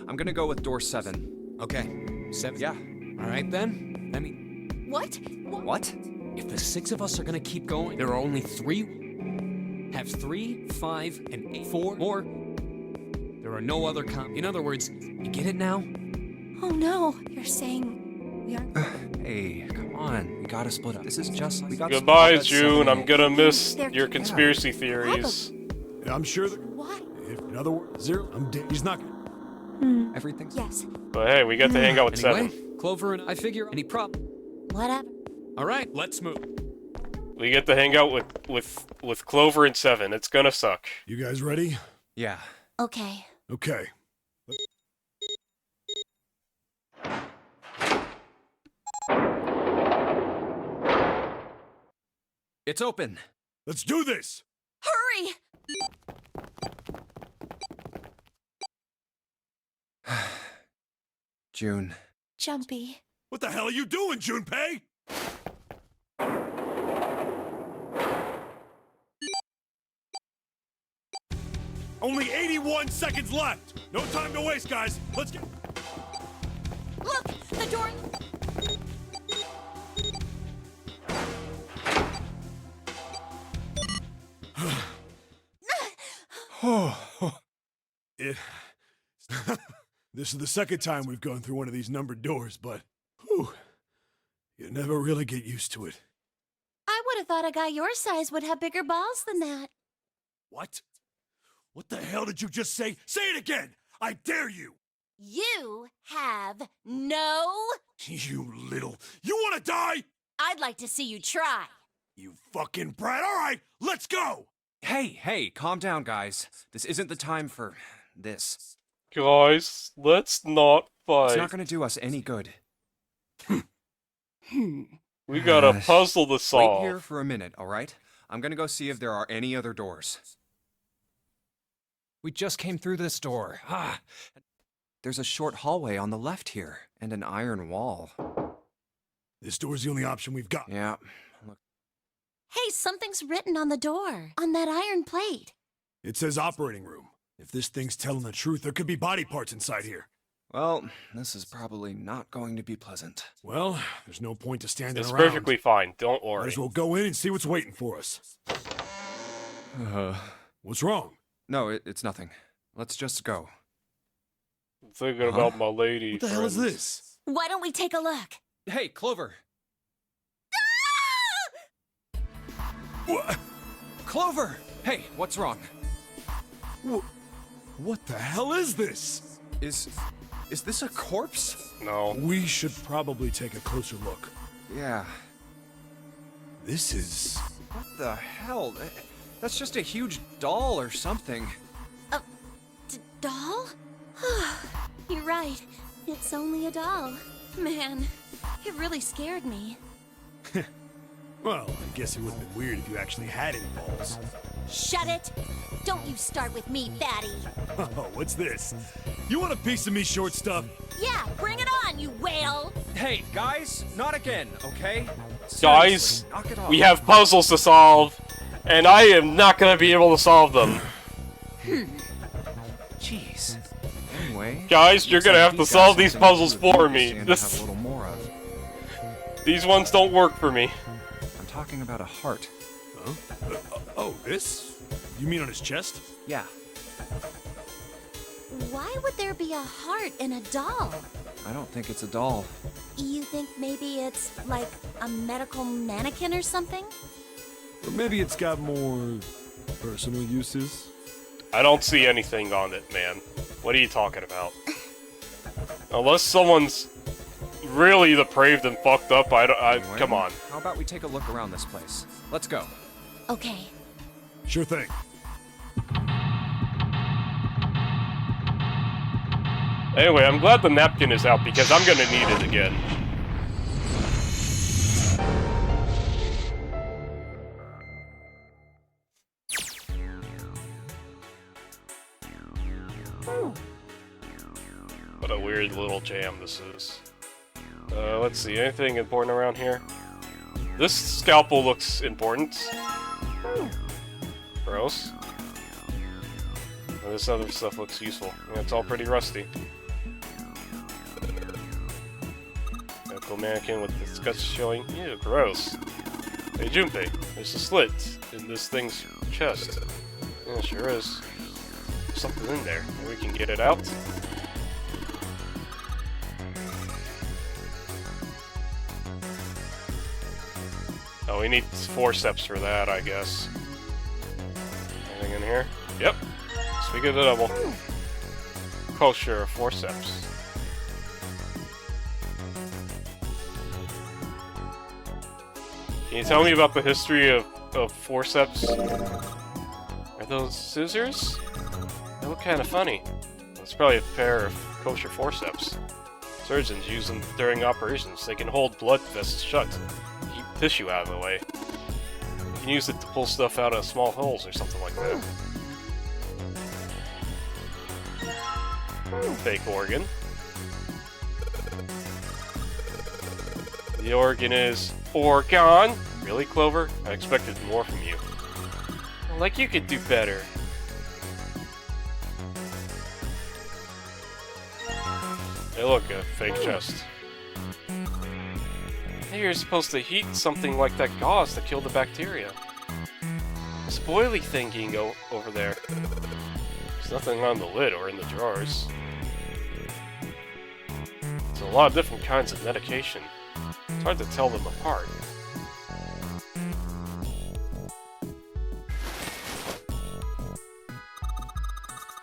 I'm gonna go with door 7. Okay, 7. Yeah. All right then. I mean, What? What? if the 6 of us are gonna keep going, there are only 3. Have 3, 5, and 8. 4 more. There are no other In other words, you get it now? Oh no, you're saying we aren't. Hey, come on. We gotta split up. This is just we got. Goodbye, June. I'm gonna miss There your can- conspiracy theories. I'm sure that What? if in other words, Zero, he's not. Everything's. Yes. But hey, we got to hang out with Anyway, 7. Clover and I figure any problem. Whatever. All right, let's move. We get to hang out with Clover and 7. It's gonna suck. You guys ready? Yeah. Okay. Okay. It's open. Let's do this. Hurry! June. Jumpy. What the hell are you doing, Junpei? Only 81 seconds left. No time to waste, guys. Let's get. Look! The door. It. This is the second time we've gone through one of these numbered doors, but whew, you never really get used to it. I would have thought a guy your size would have bigger balls than that. What? What the hell did you just say? Say it again! I dare you! You have no. You little. You wanna die? I'd like to see you try. You fucking brat. Alright, let's go! Hey, calm down, guys. This isn't the time for this. Guys, let's not It's fight. not gonna do us any good. We got a puzzle to Wait solve. here for a minute, all right? I'm gonna go see if there are any other doors. We just came through this door. There's a short hallway on the left here, and an iron wall. This door's the only option we've got. Yeah. Hey, something's written on the door. On that iron plate. It says operating room. If this thing's telling the truth, there could be body parts inside here. Well, this is probably not going to be pleasant. Well, there's no point to standing It's around. perfectly fine. Don't Might worry. as well go in and see what's waiting for us. What's wrong? No, it's nothing. Let's just go. I'm thinking about my lady. What the hell is friends. this? Why don't we take a look? Hey, Clover! What? Clover! Hey, what's wrong? What the hell is this? Is this a corpse? No. We should probably take a closer look. Yeah. This is... What the hell? That's just a huge doll or something. Doll? You're right. It's only a doll. Man, it really scared me. Well, I guess it would have been weird if you actually had any balls. Shut it! Don't you start with me, fatty. Oh, what's this? You want a piece of me, short stuff? Yeah, bring it on, you whale! Hey, guys, not again, okay? Guys, Seriously, knock it off. we have puzzles to solve, and I am not gonna be able to solve them. Jeez. Anyway, Guys, you're looks gonna like have to he's got solve these something puzzles you for and me. stand to This- have a little more of. These ones don't work for me. I'm talking about a heart. Huh? Oh, this? You mean on his chest? Yeah. Why would there be a heart in a doll? I don't think it's a doll. You think maybe it's like a medical mannequin or something? Or maybe it's got more personal uses? I don't see anything on it, man. What are you talking about? Unless someone's really depraved and fucked up, Anyway, come on. How about we take a look around this place? Let's go. Okay. Sure thing. Anyway, I'm glad the napkin is out because I'm gonna need it again. What a weird little jam this is. Let's see, anything important around here? This scalpel looks important. Gross. This other stuff looks useful. Yeah, it's all pretty rusty. Medical mannequin with its guts showing. Ew, gross. Hey, Junpei, there's a slit in this thing's chest. Yeah, sure is. There's something in there. Maybe we can get it out. Oh, we need forceps for that, I guess. Anything in here? Yep. Speak of the devil. Kosher forceps. Can you tell me about the history of forceps? Are those scissors? They look kind of funny. That's probably a pair of kosher forceps. Surgeons use them during operations. They can hold blood vessels shut, keep tissue out of the way. You can use it to pull stuff out of small holes or something like that. Fake organ. The organ is Oregon. Really, Clover? I expected more from you. Like you could do better. Hey, look, a fake chest. Hey, you're supposed to heat something like that gauze to kill the bacteria. Spoily thinking over there. There's nothing on the lid or in the drawers. There's a lot of different kinds of medication. It's hard to tell them apart.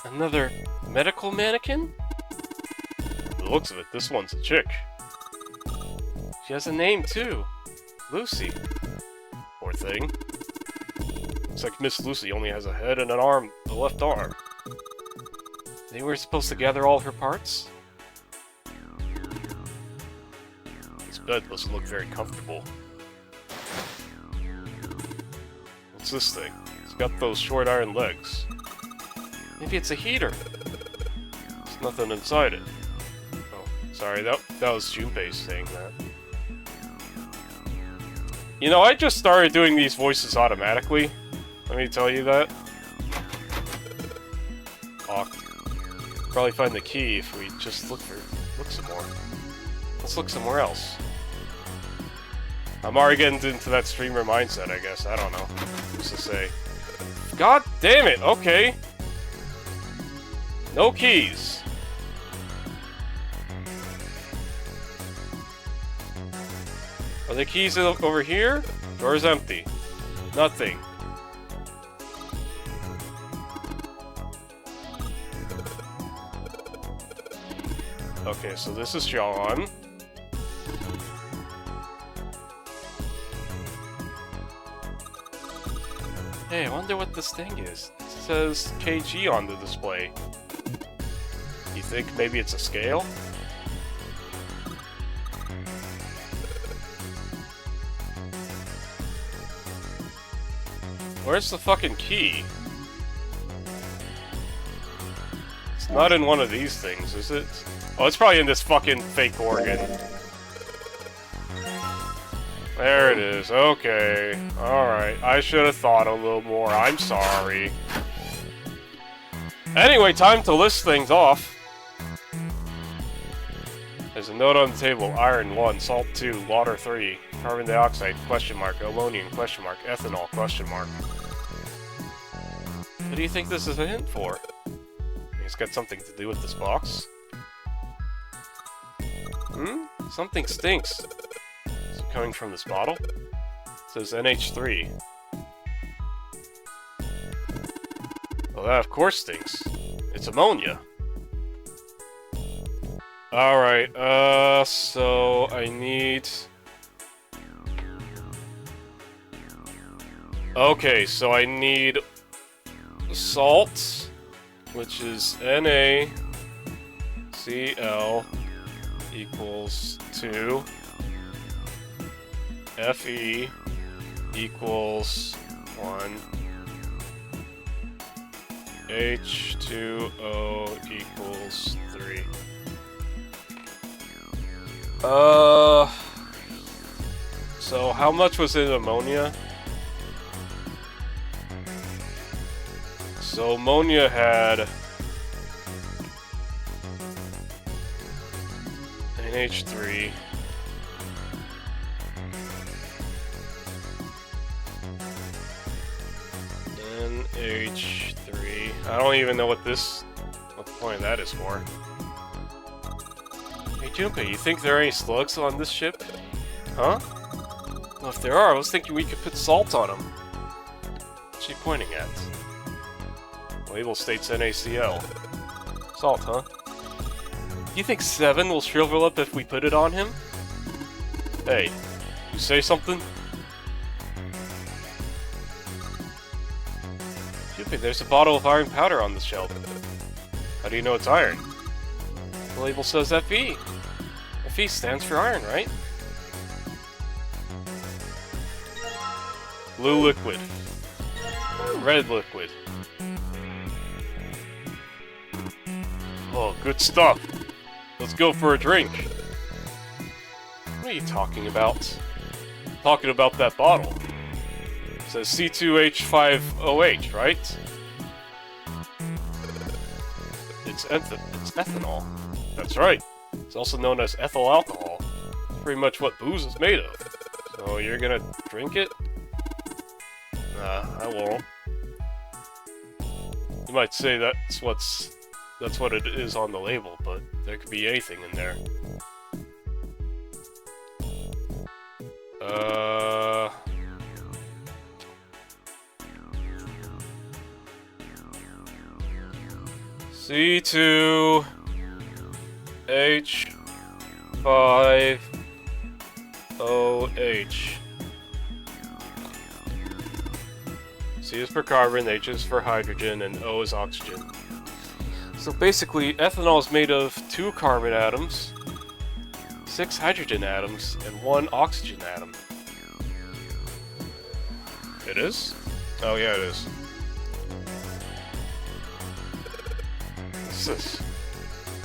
Another medical mannequin? By the looks of it, this one's a chick. She has a name too. Lucy. Poor thing. Looks like Miss Lucy only has a head and an arm, the left arm. They were supposed to gather all her parts? This bed doesn't look very comfortable. What's this thing? It's got those short iron legs. Maybe it's a heater. There's nothing inside it. Oh, sorry, that was Junpei saying that. You know, I just started doing these voices automatically. Let me tell you that. Awk. Probably find the key if we just look some more. Let's look somewhere else. I'm already getting into that streamer mindset, I guess. I don't know. What's to say? God damn it! Okay. No keys. Are the keys over here? Door's empty. Nothing. Okay, so this is John. Hey, I wonder what this thing is. It says KG on the display. You think maybe it's a scale? Where's the fucking key? It's not in one of these things, is it? Oh, it's probably in this fucking fake organ. There it is. Okay. Alright. I should have thought a little more. I'm sorry. Anyway, time to list things off. There's a note on the table. Iron 1, salt 2, water 3, carbon dioxide, question mark, ammonium, question mark, ethanol, question mark. What do you think this is a hint for? It's got something to do with this box. Something stinks. Is it coming from this bottle? It says NH3. Well, that of course stinks. It's ammonia. Alright, so I need... Okay, so I need salt, which is NaCl equals 2, Fe equals 1, H2O equals 3. So how much was in ammonia? So ammonia had NH3, NH3. I don't even know what the point of that is for. Hey Junpei, you think there are any slugs on this ship? Huh? Well, if there are, I was thinking we could put salt on them. What's she pointing at? Label states NaCl. Salt, huh? Do you think 7 will shrivel up if we put it on him? Hey, you say something? Junpei, there's a bottle of iron powder on the shelf. How do you know it's iron? The label says Fe. Fe stands for iron, right? Blue liquid. Red liquid. Oh, good stuff. Let's go for a drink. What are you talking about? Talking about that bottle. It says C2H5OH, right? It's ethanol. That's right. It's also known as ethyl alcohol. Pretty much what booze is made of. So you're gonna drink it? Nah, I won't. You might say that's what it is on the label, but there could be anything in there. C2H5OH. C is for carbon, H is for hydrogen, and O is oxygen. So basically, ethanol is made of 2 carbon atoms, 6 hydrogen atoms, and 1 oxygen atom. It is? Oh yeah, it is. What's this?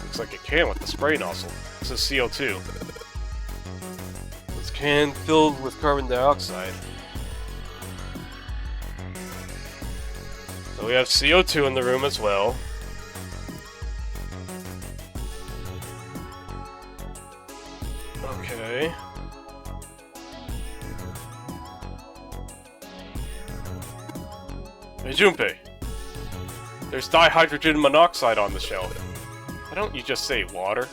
Looks like a can with a spray nozzle. This is CO2. This can filled with carbon dioxide. So we have CO2 in the room as well. Okay. Hey Junpei, there's dihydrogen monoxide on the shelf. Why don't you just say water?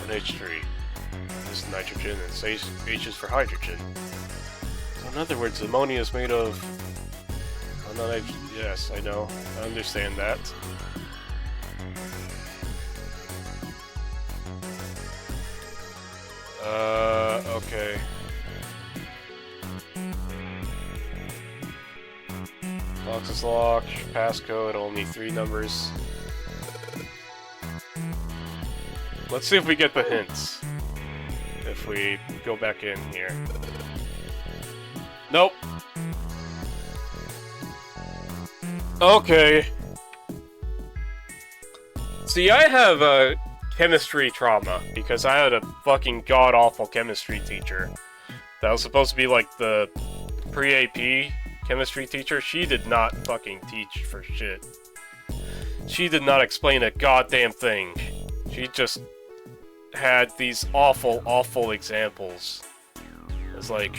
NH3. This is nitrogen and H is for hydrogen. So in other words, ammonia is made of... Oh, no, yes, I know. I understand that. Okay. Box is locked. Passcode, only 3 numbers. Let's see if we get the hints. If we go back in here. Nope. Okay. See, I have a chemistry trauma because I had a fucking god-awful chemistry teacher. That was supposed to be like the pre-AP chemistry teacher. She did not fucking teach for shit. She did not explain a goddamn thing. She just had these awful, awful examples. It's like...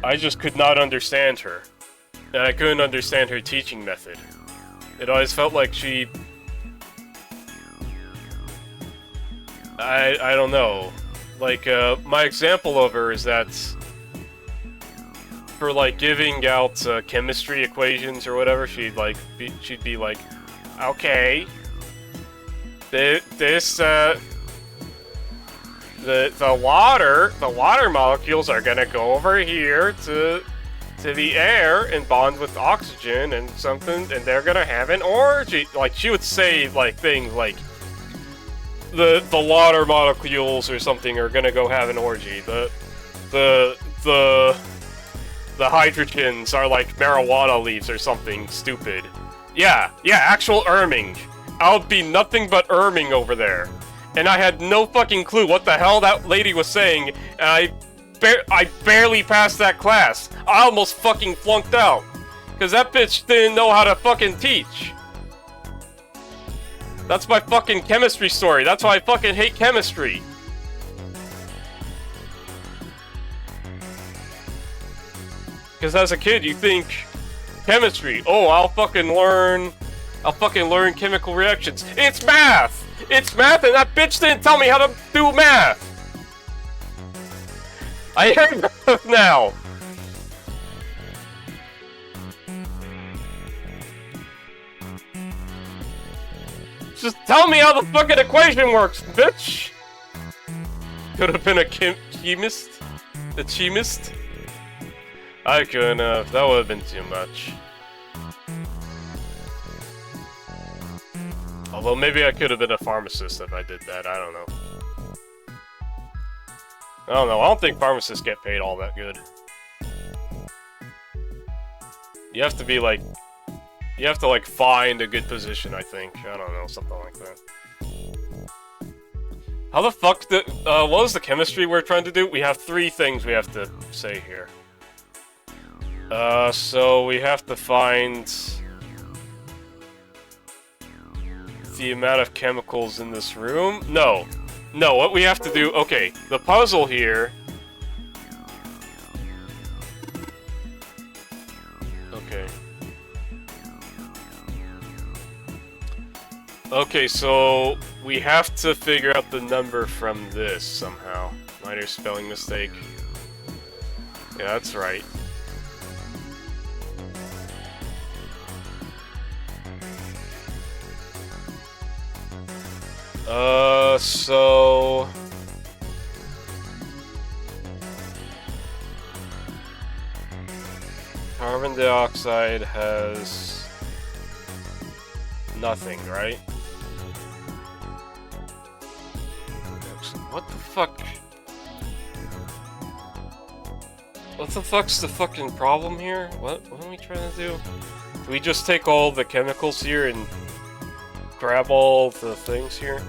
I just could not understand her. And I couldn't understand her teaching method. It always felt like she... I don't know. Like, my example of her is that... For, like, giving out chemistry equations or whatever, she'd be like, okay... The water molecules are gonna go over here to the air and bond with oxygen and something, and they're gonna have an orgy. Like, she would say, like, things like, the water molecules or something are gonna go have an orgy. The hydrogens are like marijuana leaves or something stupid. Yeah, actual erming. I'll be nothing but erming over there. And I had no fucking clue what the hell that lady was saying, and I barely passed that class. I almost fucking flunked out. Because that bitch didn't know how to fucking teach. That's my fucking chemistry story. That's why I fucking hate chemistry. Because as a kid, you think, chemistry, oh, I'll fucking learn chemical reactions. It's math! It's math, and that bitch didn't tell me how to do math! I hate math now! Just tell me how the fucking equation works, bitch! Could have been a chemist? A chemist? I couldn't have. That would have been too much. Although maybe I could have been a pharmacist if I did that, I don't know. I don't think pharmacists get paid all that good. You have to be like... You have to like find a good position, I think. I don't know, something like that. How the fuck did... what was the chemistry we're trying to do? We have 3 things we have to say here. So we have to find... the amount of chemicals in this room? No, what we have to do... Okay, the puzzle here... Okay. Okay, so... we have to figure out the number from this somehow. Minor spelling mistake. Yeah, that's right. So... Carbon dioxide has... nothing, right? What the fuck? What the fuck's the fucking problem here? What are we trying to do? Do we just take all the chemicals here and grab all the things here?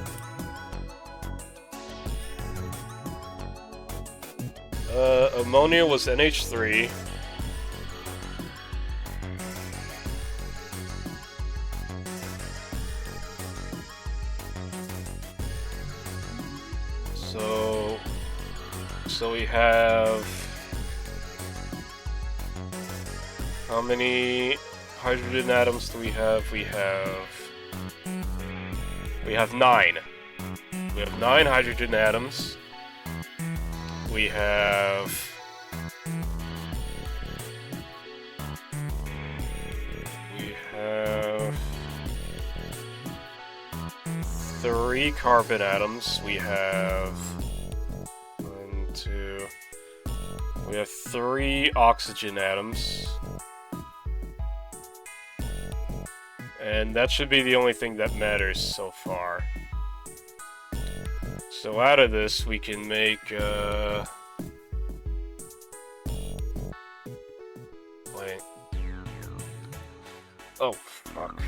Ammonia was NH3. So we have... How many hydrogen atoms do we have? We have 9. We have 9 hydrogen atoms. We have... 3 carbon atoms. We have... 1, 2... We have 3 oxygen atoms. And that should be the only thing that matters so far. So out of this, we can make, wait. Oh, fuck.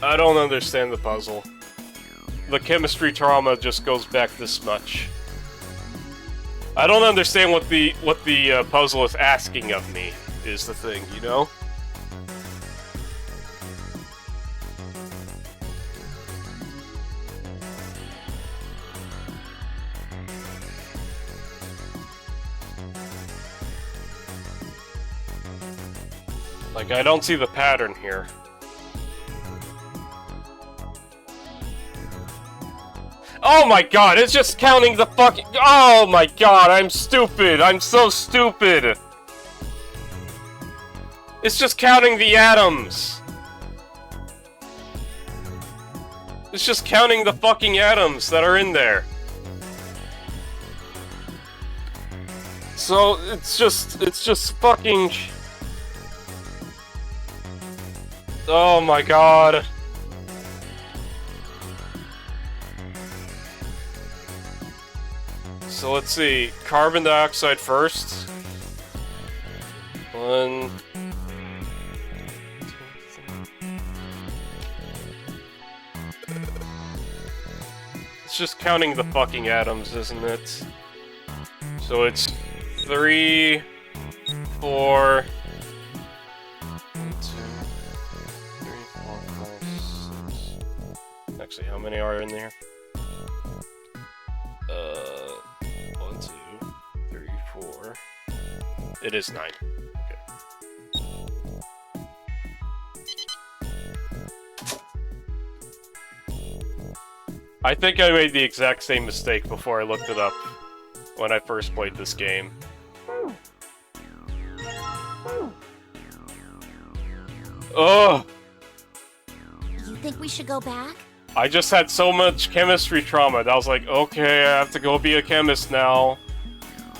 I don't understand the puzzle. The chemistry trauma just goes back this much. I don't understand what the puzzle is asking of me, is the thing, you know? Like, I don't see the pattern here. Oh my god, it's just counting the fucking— oh my god, I'm stupid! I'm so stupid! It's just counting the atoms! It's just counting the fucking atoms that are in there. So, it's just fucking— oh my god. So let's see, carbon dioxide first. 1, 2, 3. It's just counting the fucking atoms, isn't it? So it's 3, 4. 1, 2, 3, 4, 5, 6. Actually, how many are in there? 1, 2, 3, 4. It is 9. Okay. I think I made the exact same mistake before I looked it up when I first played this game. Ugh! You think we should go back? I just had so much chemistry trauma that I was like, okay, I have to go be a chemist now.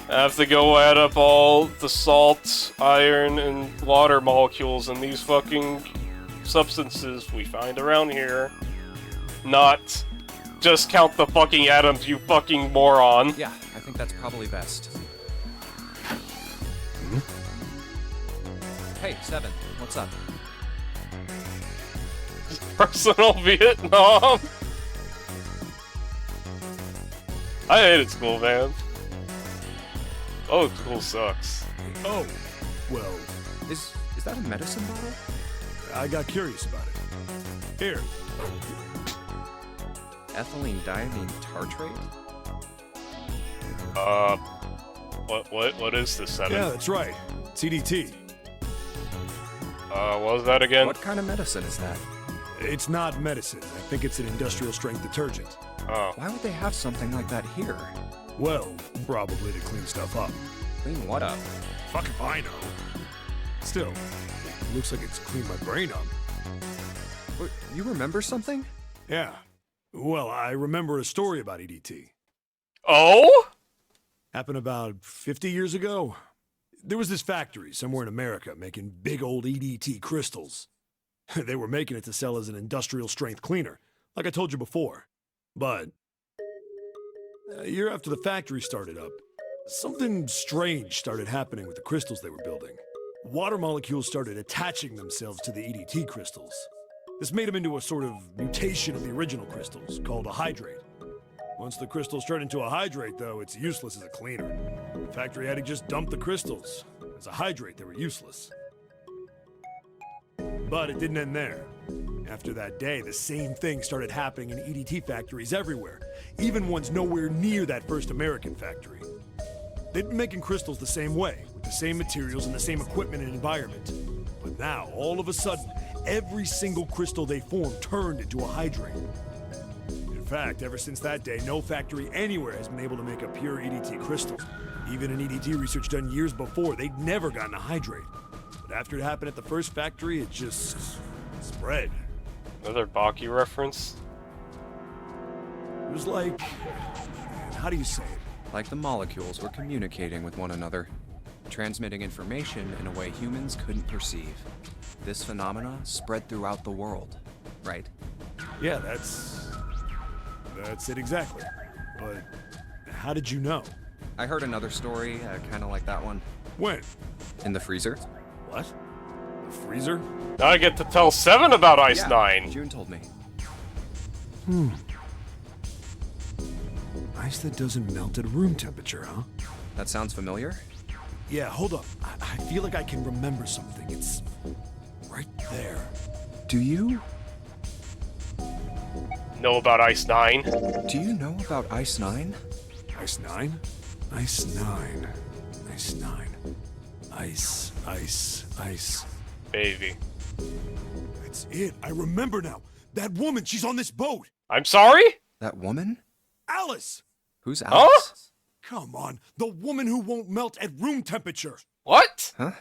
I have to go add up all the salt, iron, and water molecules in these fucking substances we find around here. Not just count the fucking atoms, you fucking moron. Yeah, I think that's probably best. Hey, Seven, what's up? Personal Vietnam. I hated school, man. Oh, school sucks. Oh, well, Is that a medicine bottle? I got curious about it. Here. Ethylene diamine tartrate? What is this, Seven? Yeah, that's right. CDT. What was that again? What kind of medicine is that? It's not medicine. I think it's an industrial strength detergent. Oh. Why would they have something like that here? Well, probably to clean stuff up. Clean what up? Fuck if I know. Still, it looks like it's cleaned my brain up. What, you remember something? Yeah. Well, I remember a story about EDT. Oh? Happened about 50 years ago. There was this factory somewhere in America making big old EDT crystals. They were making it to sell as an industrial strength cleaner, like I told you before. But a year after the factory started up, something strange started happening with the crystals they were building. Water molecules started attaching themselves to the EDT crystals. This made them into a sort of mutation of the original crystals, called a hydrate. Once the crystals turn into a hydrate, though, it's useless as a cleaner. The factory had to just dump the crystals. As a hydrate, they were useless. But it didn't end there. After that day, the same thing started happening in EDT factories everywhere, even ones nowhere near that first American factory. They'd been making crystals the same way, with the same materials and the same equipment and environment. But now, all of a sudden, every single crystal they formed turned into a hydrate. In fact, ever since that day, no factory anywhere has been able to make a pure EDT crystal. Even in EDT research done years before, they'd never gotten a hydrate. But after it happened at the first factory, it just spread. Another Baki reference? It was like, how do you say it? Like the molecules were communicating with one another, transmitting information in a way humans couldn't perceive. This phenomena spread throughout the world, right? Yeah, that's it exactly. But how did you know? I heard another story, kind of like that one. When? In the freezer? What? The freezer? Now I get to tell 7 about Ice 9. June told me. Ice that doesn't melt at room temperature, huh? That sounds familiar? Yeah, hold up. I feel like I can remember something. It's right there. Do you? Know about Ice 9? Do you know about Ice 9? Ice 9? Ice 9. Ice 9. Ice. Baby. That's it. I remember now. That woman, she's on this boat. I'm sorry? That woman? Alice! Who's Alice? Come on. The woman who won't melt at room temperature. What? Huh?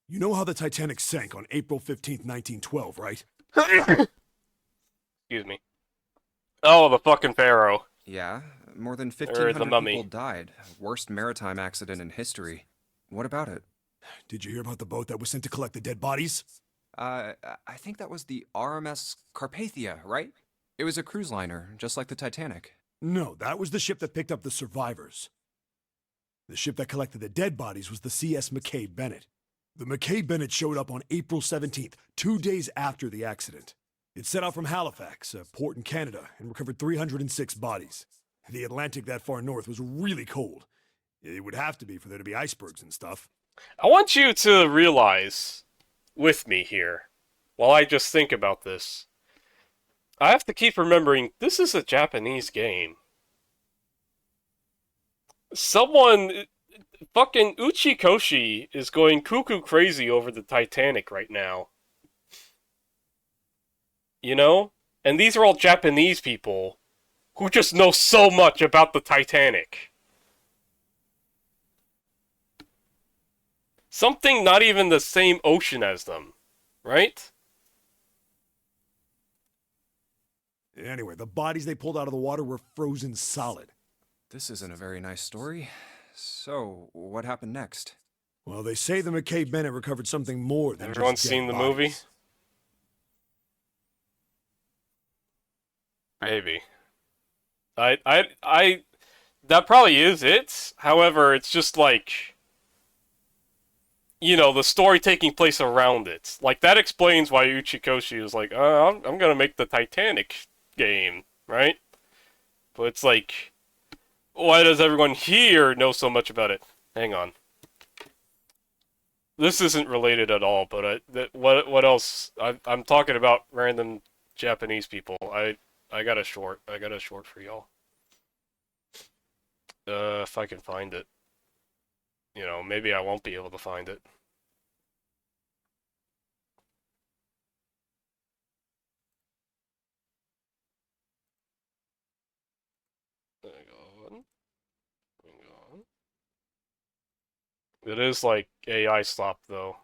You know how the Titanic sank on April 15th, 1912, right? Excuse me. Oh, the fucking Pharaoh. Yeah, more than the 1,500 mummy. people died. Worst maritime accident in history. What about it? Did you hear about the boat that was sent to collect the dead bodies? I think that was the RMS Carpathia, right? It was a cruise liner, just like the Titanic. No, that was the ship that picked up the survivors. The ship that collected the dead bodies was the CS McCabe Bennett. The McCabe Bennett showed up on April 17th, 2 days after the accident. It set out from Halifax, a port in Canada, and recovered 306 bodies. The Atlantic that far north was really cold. It would have to be for there to be icebergs and stuff. I want you to realize, with me here, while I just think about this, I have to keep remembering this is a Japanese game. Someone, fucking Uchikoshi, is going cuckoo crazy over the Titanic right now. You know? And these are all Japanese people who just know so much about the Titanic. Something not even the same ocean as them, right? Anyway, the bodies they pulled out of the water were frozen solid. This isn't a very nice story. So, what happened next? Well, they say the McCabe Bennett recovered something more than Everyone's just dead seen the movie? bodies. Maybe. That probably is it. However, it's just like, you know, the story taking place around it. Like, that explains why Uchikoshi was like, I'm gonna make the Titanic game, right? But it's like, why does everyone here know so much about it? Hang on. This isn't related at all, but what else? I'm talking about random Japanese people. I got a short for y'all. If I can find it. You know, maybe I won't be able to find it. Hang on. It is like AI slop though.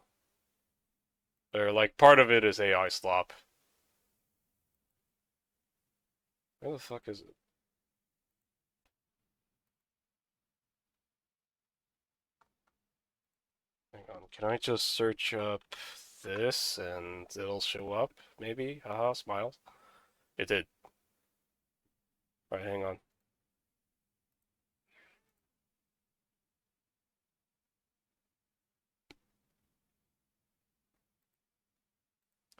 Or like part of it is AI slop. Where the fuck is it? Hang on, can I just search up this and it'll show up? Maybe? Haha, smiles. It did. Alright, hang on.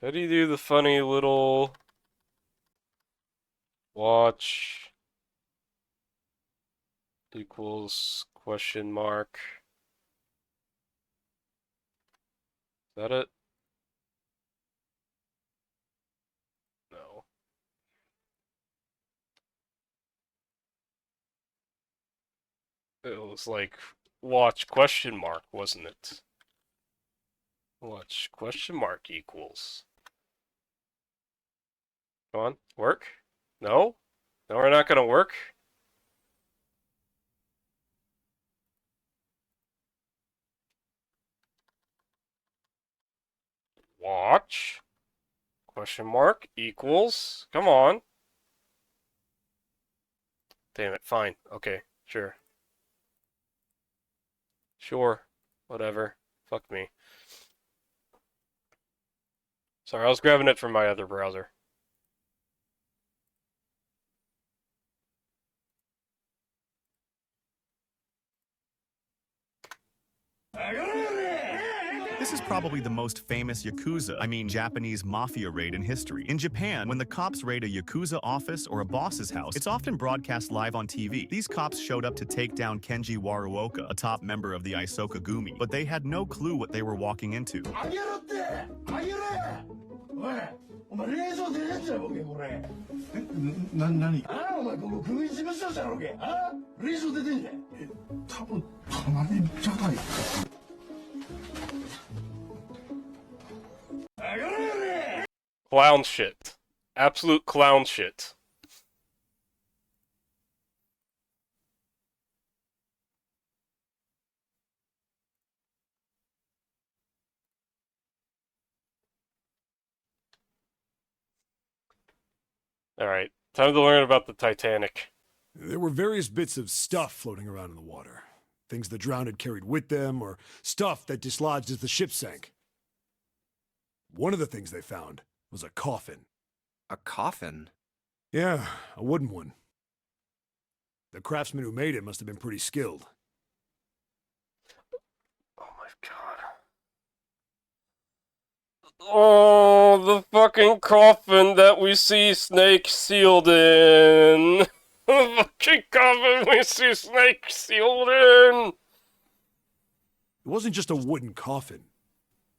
How do you do the funny little watch equals question mark? Is that it? No. It was like watch question mark, wasn't it? Watch question mark equals. Come on, work? No? No, we're not gonna work? Watch. Question mark equals. Come on. Damn it. Fine. Okay. Sure. Sure. Whatever. Fuck me. Sorry, I was grabbing it from my other browser. This is probably the most famous Japanese mafia raid in history. In Japan, when the cops raid a Yakuza office or a boss's house, it's often broadcast live on TV. These cops showed up to take down Kenji Waruoka, a top member of the Isoka Gumi, but they had no clue what they were walking into. Clown shit. Absolute clown shit. Alright, time to learn about the Titanic. There were various bits of stuff floating around in the water. Things the drowned had carried with them, or stuff that dislodged as the ship sank. One of the things they found was a coffin. A coffin? Yeah, a wooden one. The craftsman who made it must have been pretty skilled. Oh my god. Oh, the fucking coffin that we see Snake sealed in. The fucking coffin we see Snake sealed in. It wasn't just a wooden coffin.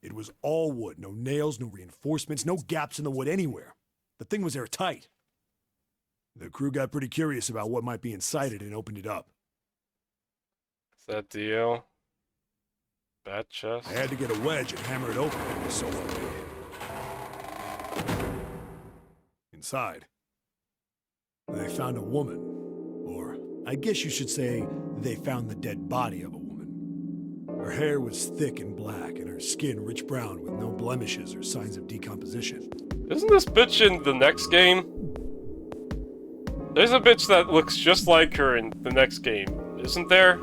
It was all wood. No nails, no reinforcements, no gaps in the wood anywhere. The thing was airtight. The crew got pretty curious about what might be inside it and opened it up. Is that deal? Bat chest? They had to get a wedge and hammer it open. It was so heavy. Inside, they found a woman. Or, I guess you should say, they found the dead body of a woman. Her hair was thick and black, and her skin rich brown with no blemishes or signs of decomposition. Isn't this bitch in the next game? There's a bitch that looks just like her in the next game, isn't there?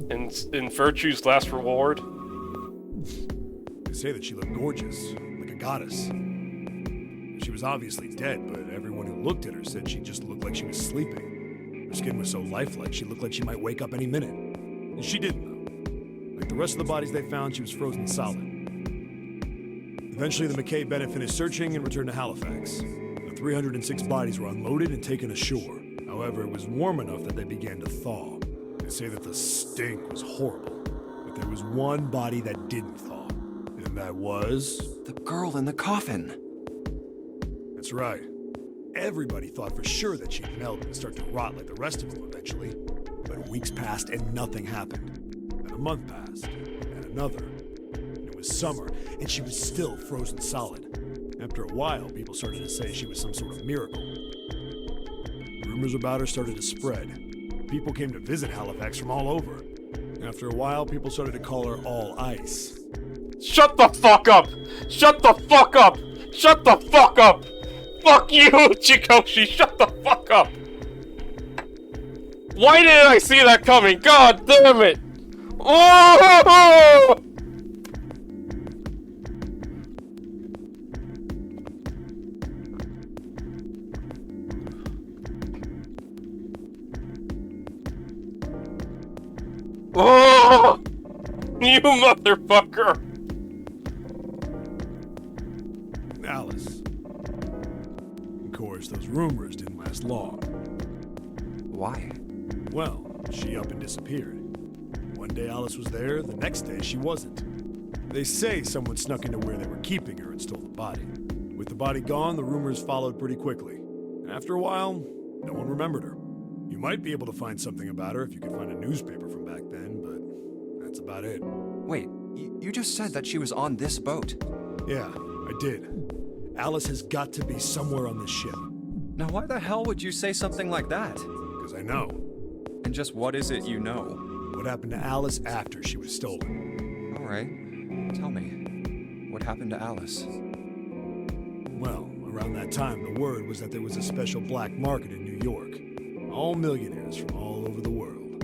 In Virtue's Last Reward? They say that she looked gorgeous, like a goddess. She was obviously dead, but everyone who looked at her said she just looked like she was sleeping. Her skin was so lifelike, she looked like she might wake up any minute. And she didn't, though. Like the rest of the bodies they found, she was frozen solid. Eventually, the McKay Bennett finished searching and returned to Halifax. The 306 bodies were unloaded and taken ashore. However, it was warm enough that they began to thaw. They say that the stink was horrible, but there was one body that didn't thaw, and that was... The girl in the coffin. That's right. Everybody thought for sure that she'd melt and start to rot like the rest of them eventually. But weeks passed and nothing happened. And a month passed, and another. And it was summer, and she was still frozen solid. After a while, people started to say she was some sort of miracle. Rumors about her started to spread. People came to visit Halifax from all over. After a while, people started to call her All Ice. Shut the fuck up! Shut the fuck up! Shut the fuck up! Fuck you, Chikoshi! Shut the fuck up! Why didn't I see that coming? God damn it! Oh! Oh! You motherfucker! Alice. Of course, those rumors didn't last long. Why? Well, she up and disappeared. One day Alice was there, the next day she wasn't. They say someone snuck into where they were keeping her and stole the body. With the body gone, the rumors followed pretty quickly. And after a while, no one remembered her. You might be able to find something about her if you could find a newspaper from back then, but that's about it. Wait, you just said that she was on this boat. Yeah, I did. Alice has got to be somewhere on this ship. Now why the hell would you say something like that? Because I know. And just what is it you know? What happened to Alice after she was stolen? Alright, tell me. What happened to Alice? Well, around that time, the word was that there was a special black market in New York. All millionaires from all over the world.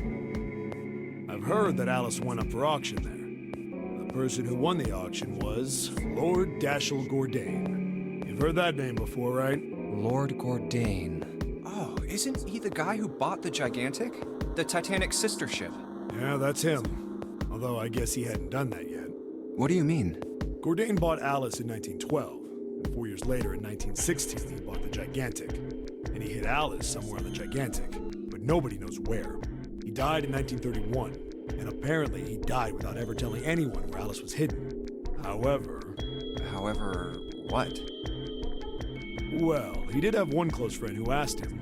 I've heard that Alice went up for auction there. The person who won the auction was Lord Dashiell Gordain. You've heard that name before, right? Lord Gordain. Oh, isn't he the guy who bought the Gigantic? The Titanic's sister ship? Yeah, that's him. Although I guess he hadn't done that yet. What do you mean? Gordain bought Alice in 1912, and 4 years later, in 1916, he bought the Gigantic. And he hid Alice somewhere on the Gigantic, but nobody knows where. He died in 1931, and apparently he died without ever telling anyone where Alice was hidden. However, What? Well, he did have one close friend who asked him,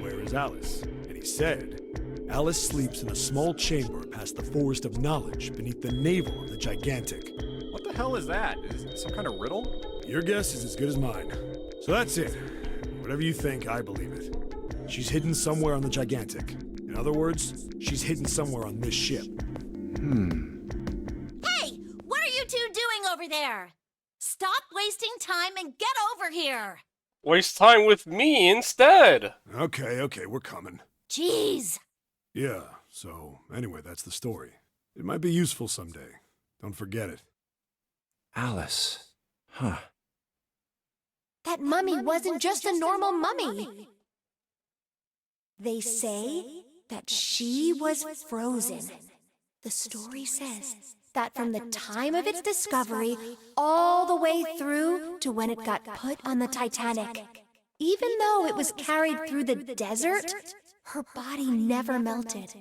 "Where is Alice?" And he said, "Alice sleeps in a small chamber past the Forest of Knowledge beneath the navel of the Gigantic." What the hell is that? Is it some kind of riddle? Your guess is as good as mine. So that's it. Whatever you think, I believe it. She's hidden somewhere on the Gigantic. In other words, she's hidden somewhere on this ship. Hey! What are you two doing over there? Stop wasting time and get over here! Waste time with me instead! Okay, we're coming. Jeez! Yeah, so anyway, that's the story. It might be useful someday. Don't forget it. Alice. Huh. That mummy wasn't just a normal mummy. They say that she was frozen. The story says that from the time of its discovery all the way through to when it got put on the Titanic, even though it was carried through the desert, her body never melted.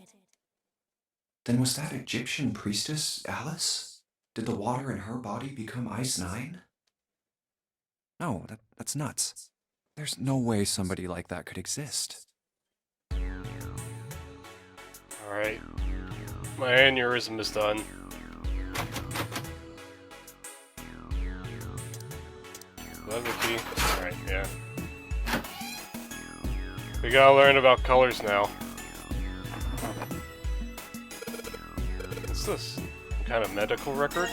Then was that Egyptian priestess Alice? Did the water in her body become Ice 9? No, that's nuts. There's no way somebody like that could exist. Alright. My aneurysm is done. Do I have the key? Alright, yeah. We gotta learn about colors now. What's this? Some kind of medical record?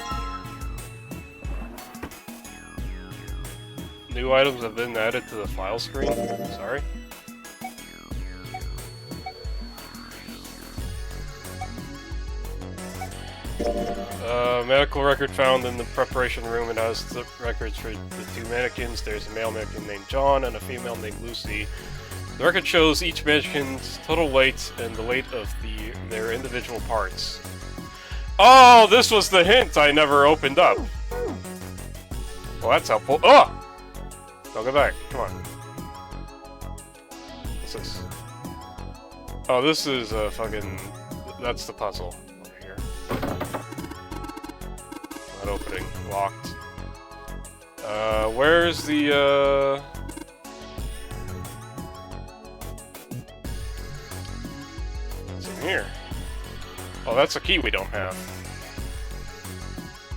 New items have been added to the file screen? Sorry? Medical record found in the preparation room. It has the records for the two mannequins. There's a male mannequin named John and a female named Lucy. The record shows each mannequin's total weight and the weight of their individual parts. Oh, this was the hint I never opened up. Well, that's helpful. Oh! Don't go back. Come on. What's this? Oh, this is fucking... That's the puzzle. Over here. Not opening. Locked. Where's the, What's in here? Oh, that's a key we don't have.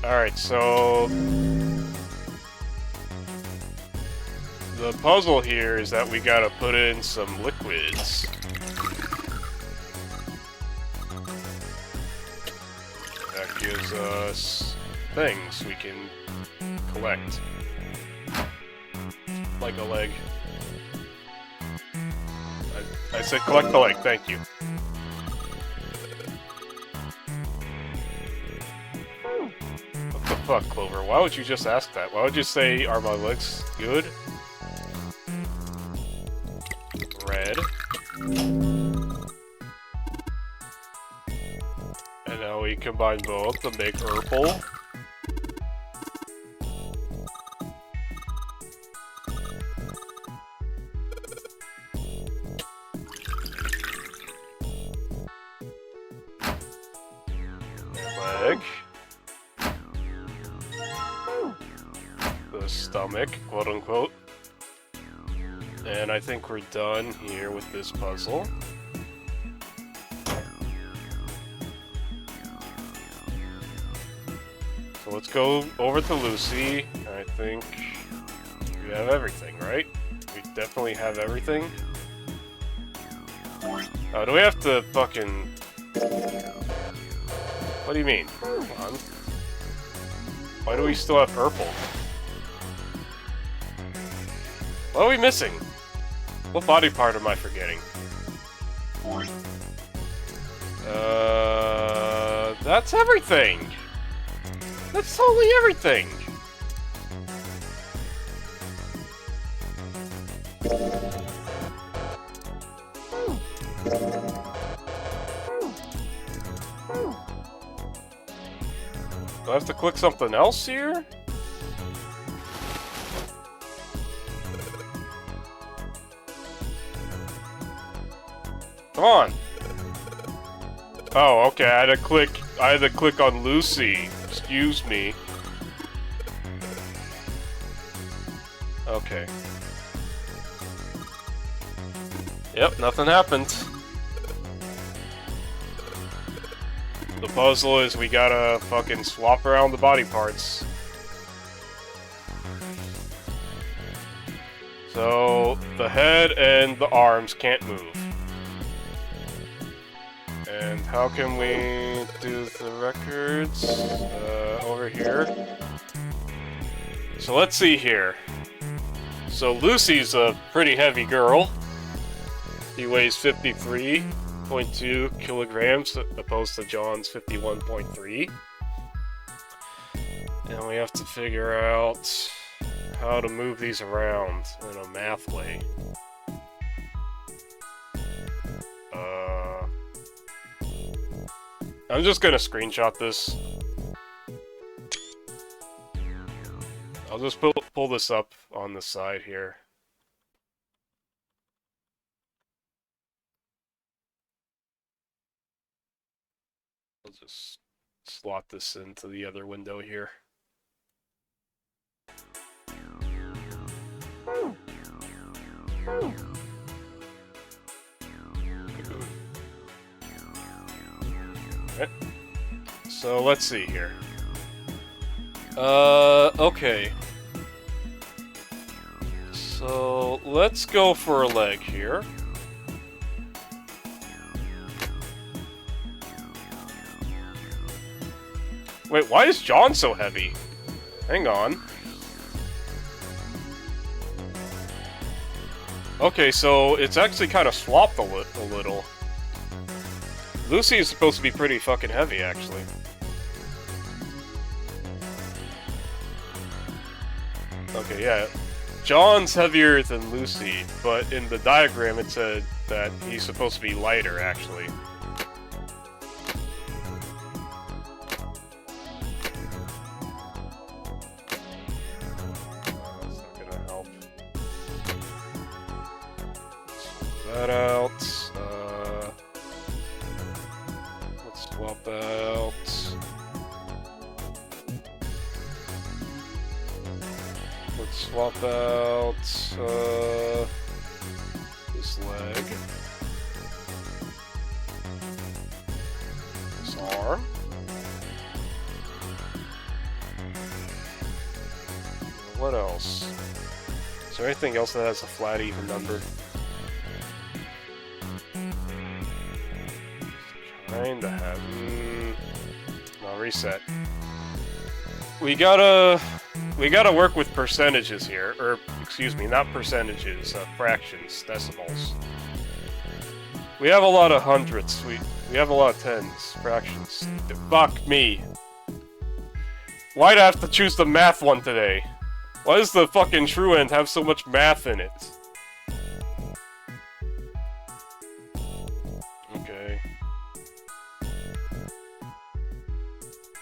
Alright, so... The puzzle here is that we gotta put in some liquids. That gives us things we can collect. Like a leg. I said collect the leg, thank you. What the fuck, Clover? Why would you just ask that? Why would you say, are my legs good? Red. And now we combine both to make purple. Leg. The stomach, quote unquote. And I think we're done here with this puzzle. So let's go over to Lucy. I think we have everything, right? We definitely have everything. Oh, do we have to fucking... What do you mean? Hold on. Why do we still have purple? What are we missing? What body part am I forgetting? That's everything! That's totally everything! Do I have to click something else here? Come on. Oh, okay, I had to click on Lucy. Excuse me. Okay. Yep, nothing happened. The puzzle is we gotta fucking swap around the body parts. So, the head and the arms can't move. And how can we do the records? Over here. So let's see here. So Lucy's a pretty heavy girl. She weighs 53.2 kilograms opposed to John's 51.3. And we have to figure out how to move these around in a math way. I'm just gonna screenshot this. I'll just pull this up on the side here. I'll just slot this into the other window here. Okay. So let's see here. Okay. So let's go for a leg here. Wait, why is John so heavy? Hang on. Okay, so it's actually kind of swapped a little. Lucy is supposed to be pretty fucking heavy, actually. Okay, yeah. John's heavier than Lucy, but in the diagram it said that he's supposed to be lighter, actually. That's not gonna help. That out. Let's swap out. Let's swap out this leg. This arm. What else? Is there anything else that has a flat even number? Kinda have. No, reset. We gotta work with percentages here, or excuse me, not percentages, fractions, decimals. We have a lot of hundredths. We have a lot of tens, fractions. Fuck me. Why'd I have to choose the math one today? Why does the fucking true end have so much math in it? Okay.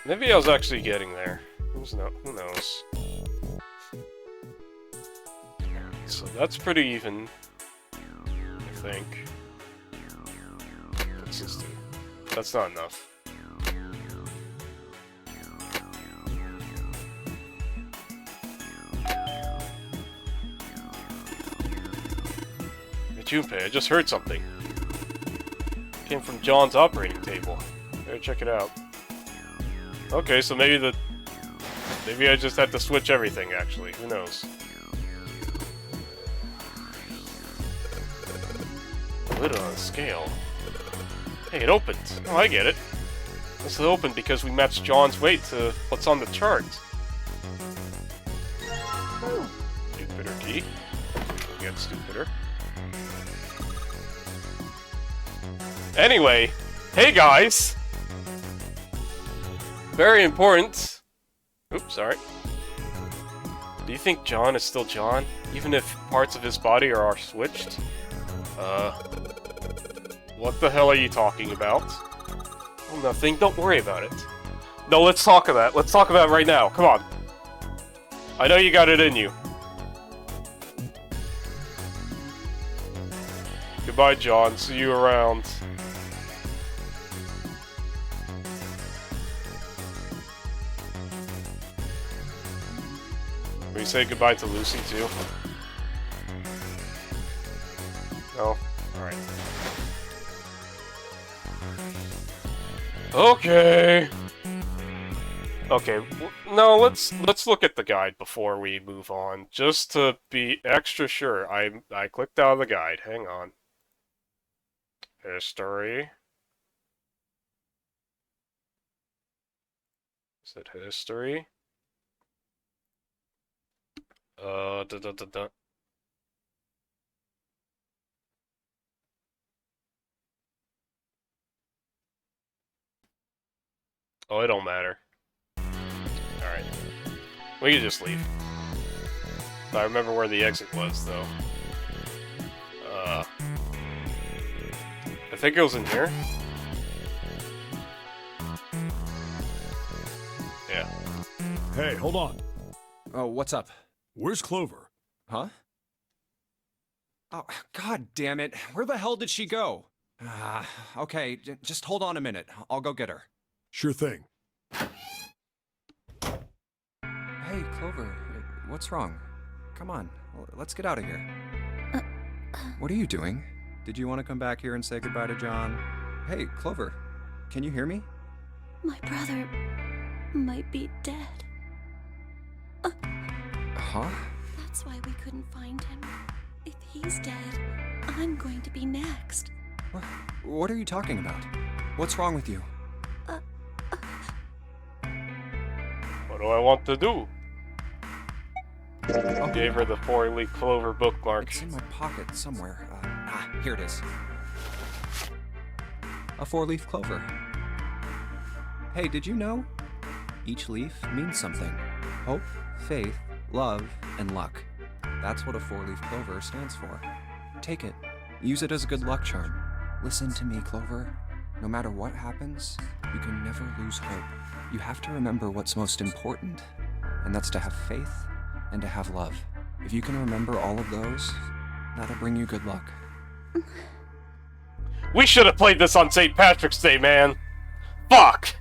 Maybe I was actually getting there. Who knows? So that's pretty even, I think. What's this do? That's not enough. Hey Junpei, I just heard something. Came from John's operating table. Better check it out. Okay, so maybe I just had to switch everything, actually. Who knows? Lid on a scale. Hey, it opened. Oh, I get it. This is open because we matched John's weight to what's on the chart. be. Get stupider. Anyway, hey guys! Very important. Oops, sorry. Do you think John is still John, even if parts of his body are switched? What the hell are you talking about? Oh, nothing. Don't worry about it. No, let's talk about it. Let's talk about it right now. Come on. I know you got it in you. Goodbye, John. See you around. Will you say goodbye to Lucy, too? No? Alright. Okay. Okay, no, let's look at the guide before we move on, just to be extra sure. I clicked out of the guide. Hang on. History. Is it history? Da. Oh, it don't matter. Alright. We can just leave. I remember where the exit was, though. I think it was in here. Yeah. Hey, hold on. Oh, what's up? Where's Clover? Huh? Oh, god damn it. Where the hell did she go? Okay, just hold on a minute. I'll go get her. Sure thing. Hey, Clover, what's wrong? Come on, let's get out of here. What are you doing? Did you want to come back here and say goodbye to John? Hey, Clover, can you hear me? My brother might be dead. Huh? That's why we couldn't find him. If he's dead, I'm going to be next. What are you talking about? What's wrong with you? What do I want to do? Oh, Gave her the 4-leaf clover bookmark. It's in my pocket somewhere. Here it is. A 4-leaf clover. Hey, did you know? Each leaf means something. Hope, faith, love, and luck. That's what a 4-leaf clover stands for. Take it. Use it as a good luck charm. Listen to me, Clover. No matter what happens, you can never lose hope. You have to remember what's most important, and that's to have faith and to have love. If you can remember all of those, that'll bring you good luck. We should have played this on St. Patrick's Day, man. Fuck!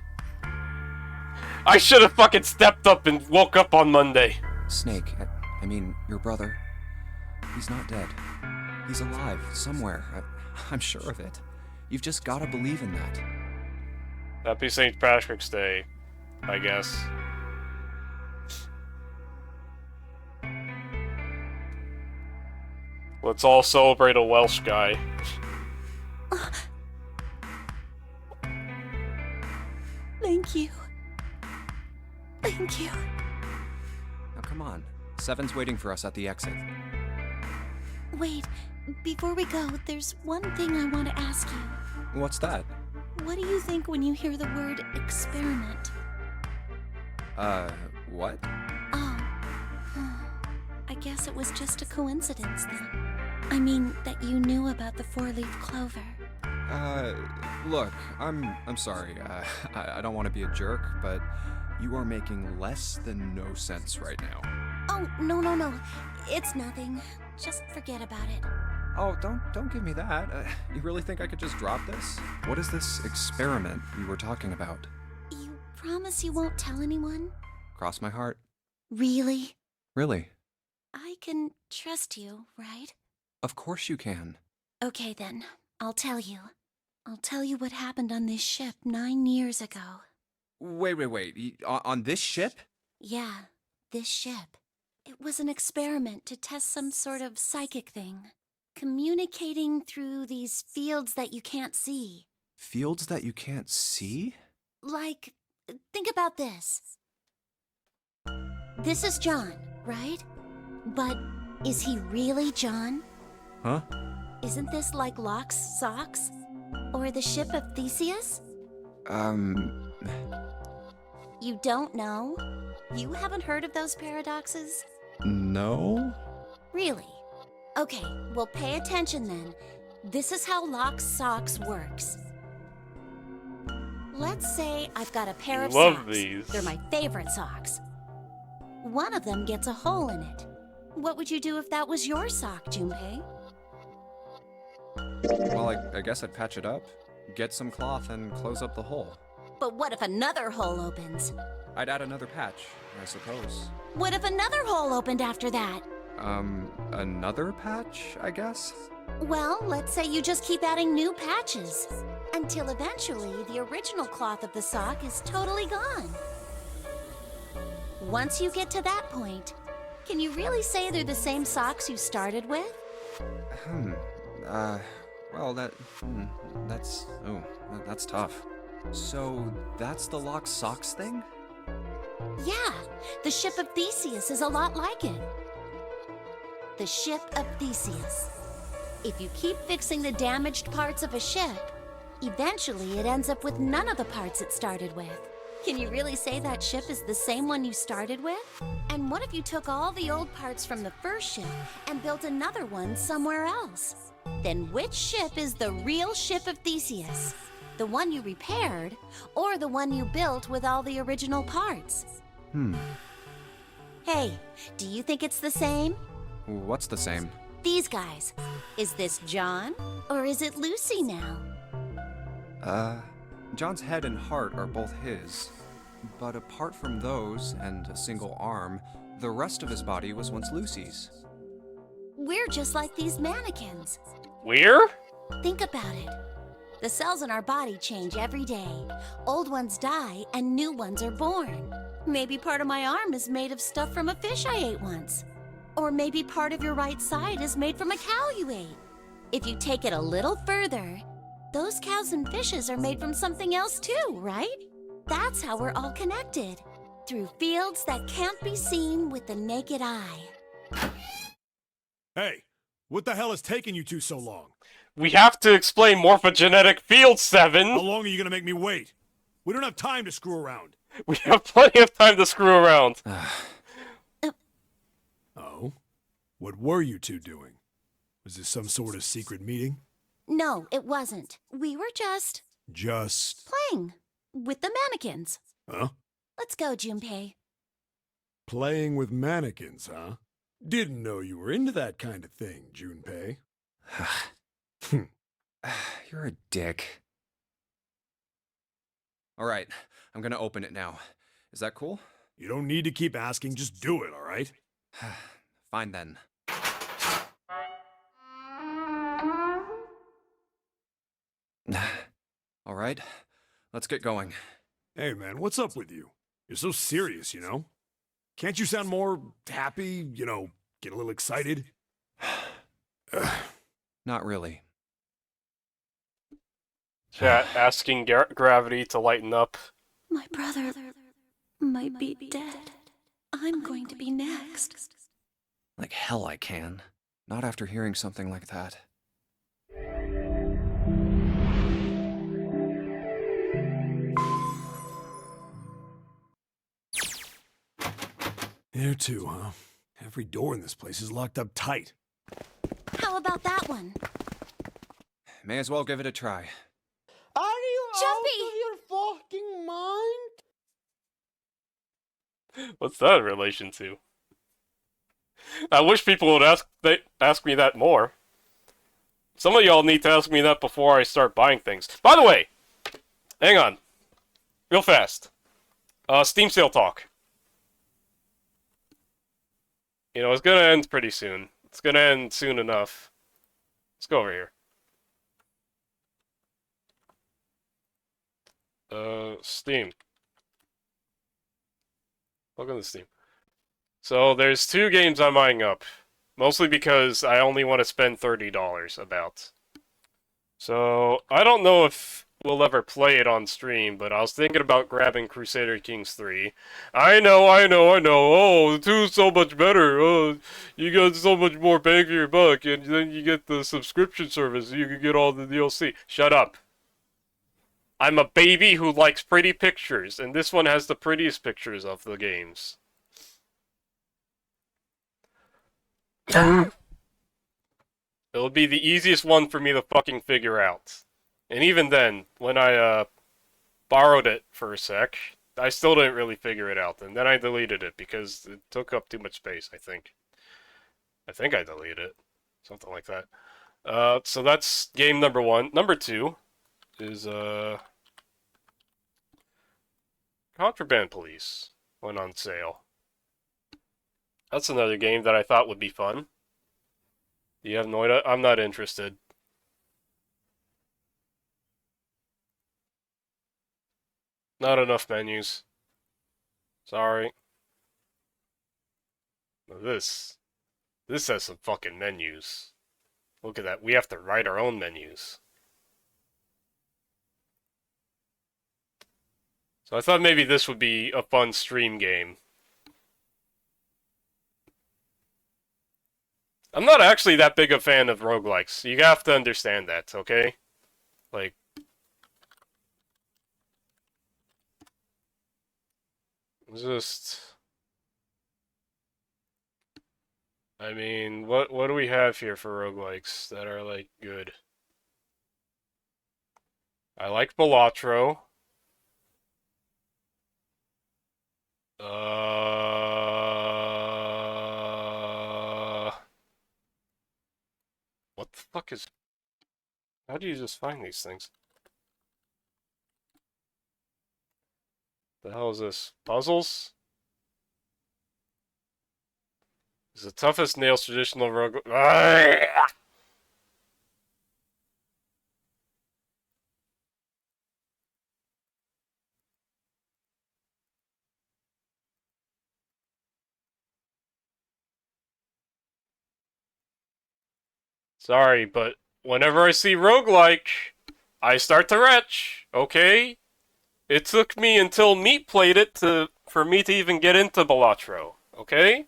I should have fucking stepped up and woke up on Monday. Snake, I mean, your brother, he's not dead. He's alive, somewhere. I'm sure of it. You've just gotta believe in that. Happy St. Patrick's Day, I guess. Let's all celebrate a Welsh guy. Thank you. Thank you. Now come on. Seven's waiting for us at the exit. Wait, before we go, there's one thing I want to ask you. What's that? What do you think when you hear the word experiment? What? Oh. I guess it was just a coincidence then. I mean, that you knew about the 4-leaf clover. Look, I'm sorry. I don't want to be a jerk, but you are making less than no sense right now. Oh, no. It's nothing. Just forget about it. Oh, don't give me that. You really think I could just drop this? What is this experiment you were talking about? You promise you won't tell anyone? Cross my heart. Really? Really? I can trust you, right? Of course you can. Okay then, I'll tell you. I'll tell you what happened on this ship 9 years ago. Wait. On this ship? Yeah, this ship. It was an experiment to test some sort of psychic thing. Communicating through these fields that you can't see. Fields that you can't see? Like, think about this. This is John, right? But Is he really John? Huh? Isn't this like Locke's socks? Or the ship of Theseus? You don't know? You haven't heard of those paradoxes? No? Really? Okay, well pay attention then. This is how Locke's socks works. Let's say I've got a pair of Love socks. these. They're my favorite socks. One of them gets a hole in it. What would you do if that was your sock, Junpei? Well, I guess I'd patch it up, get some cloth, and close up the hole. But what if another hole opens? I'd add another patch, I suppose. What if another hole opened after that? Another patch, I guess? Well, let's say you just keep adding new patches. Until eventually, the original cloth of the sock is totally gone. Once you get to that point, can you really say they're the same socks you started with? Well, that's tough. So, that's the Locke socks thing? Yeah, the ship of Theseus is a lot like it. The ship of Theseus. If you keep fixing the damaged parts of a ship, eventually it ends up with none of the parts it started with. Can you really say that ship is the same one you started with? And what if you took all the old parts from the first ship and built another one somewhere else? Then which ship is the real ship of Theseus? The one you repaired, or the one you built with all the original parts? Hey, do you think it's the same? What's the same? These guys. Is this John, or is it Lucy now? John's head and heart are both his. But apart from those, and a single arm, the rest of his body was once Lucy's. We're just like these mannequins. We're? Think about it. The cells in our body change every day. Old ones die, and new ones are born. Maybe part of my arm is made of stuff from a fish I ate once. Or maybe part of your right side is made from a cow you ate. If you take it a little further, those cows and fishes are made from something else too, right? That's how we're all connected. Through fields that can't be seen with the naked eye. Hey, what the hell is taking you two so long? We have to explain morphogenetic field 7. How long are you gonna make me wait? We don't have time to screw around. We have plenty of time to screw around. Oh? What were you two doing? Was this some sort of secret meeting? No, it wasn't. We were just Just... playing with the mannequins. Huh? Let's go, Junpei. Playing with mannequins, huh? Didn't know you were into that kind of thing, Junpei. You're a dick. Alright, I'm gonna open it now. Is that cool? You don't need to keep asking, just do it, alright? Fine then. Alright, let's get going. Hey man, what's up with you? You're so serious, you know? Can't you sound more happy, you know, get a little excited? Not really. Chat asking Gravity to lighten up. My brother might be dead. I'm going to be next. Like hell I can. Not after hearing something like that. There too, huh? Every door in this place is locked up tight. How about that one? May as well give it a try. Are you Jumpy! out of your fucking mind? What's that in relation to? I wish people would ask me that more. Some of y'all need to ask me that before I start buying things. By the way, hang on. Real fast. Steam sale talk. You know, it's gonna end pretty soon. It's gonna end soon enough. Let's go over here. Steam. Welcome to Steam. So, there's 2 games I'm eyeing up. Mostly because I only want to spend $30 about. So, I don't know if we'll ever play it on stream, but I was thinking about grabbing Crusader Kings 3. I know. Oh, the 2's so much better. Oh, you get so much more bang for your buck, and then you get the subscription service. You can get all the DLC. Shut up. I'm a baby who likes pretty pictures, and this one has the prettiest pictures of the games. It'll be the easiest one for me to fucking figure out. And even then, when I borrowed it for a sec, I still didn't really figure it out. And then I deleted it because it took up too much space, I think. I think I deleted it. Something like that. So that's game number 1. Number 2 is Contraband Police went on sale. That's another game that I thought would be fun. You have no idea? I'm not interested. Not enough menus. Sorry. Now this has some fucking menus. Look at that. We have to write our own menus. So I thought maybe this would be a fun stream game. I'm not actually that big a fan of roguelikes. You have to understand that, okay? Like, just, I mean, what do we have here for roguelikes that are, like, good? I like Balatro. What the fuck is... How do you just find these things? The hell is this? Puzzles? Is the toughest nails traditional rogue... Sorry, but whenever I see roguelike, I start to retch, okay? It took me until Meat played it for me to even get into Balatro, okay?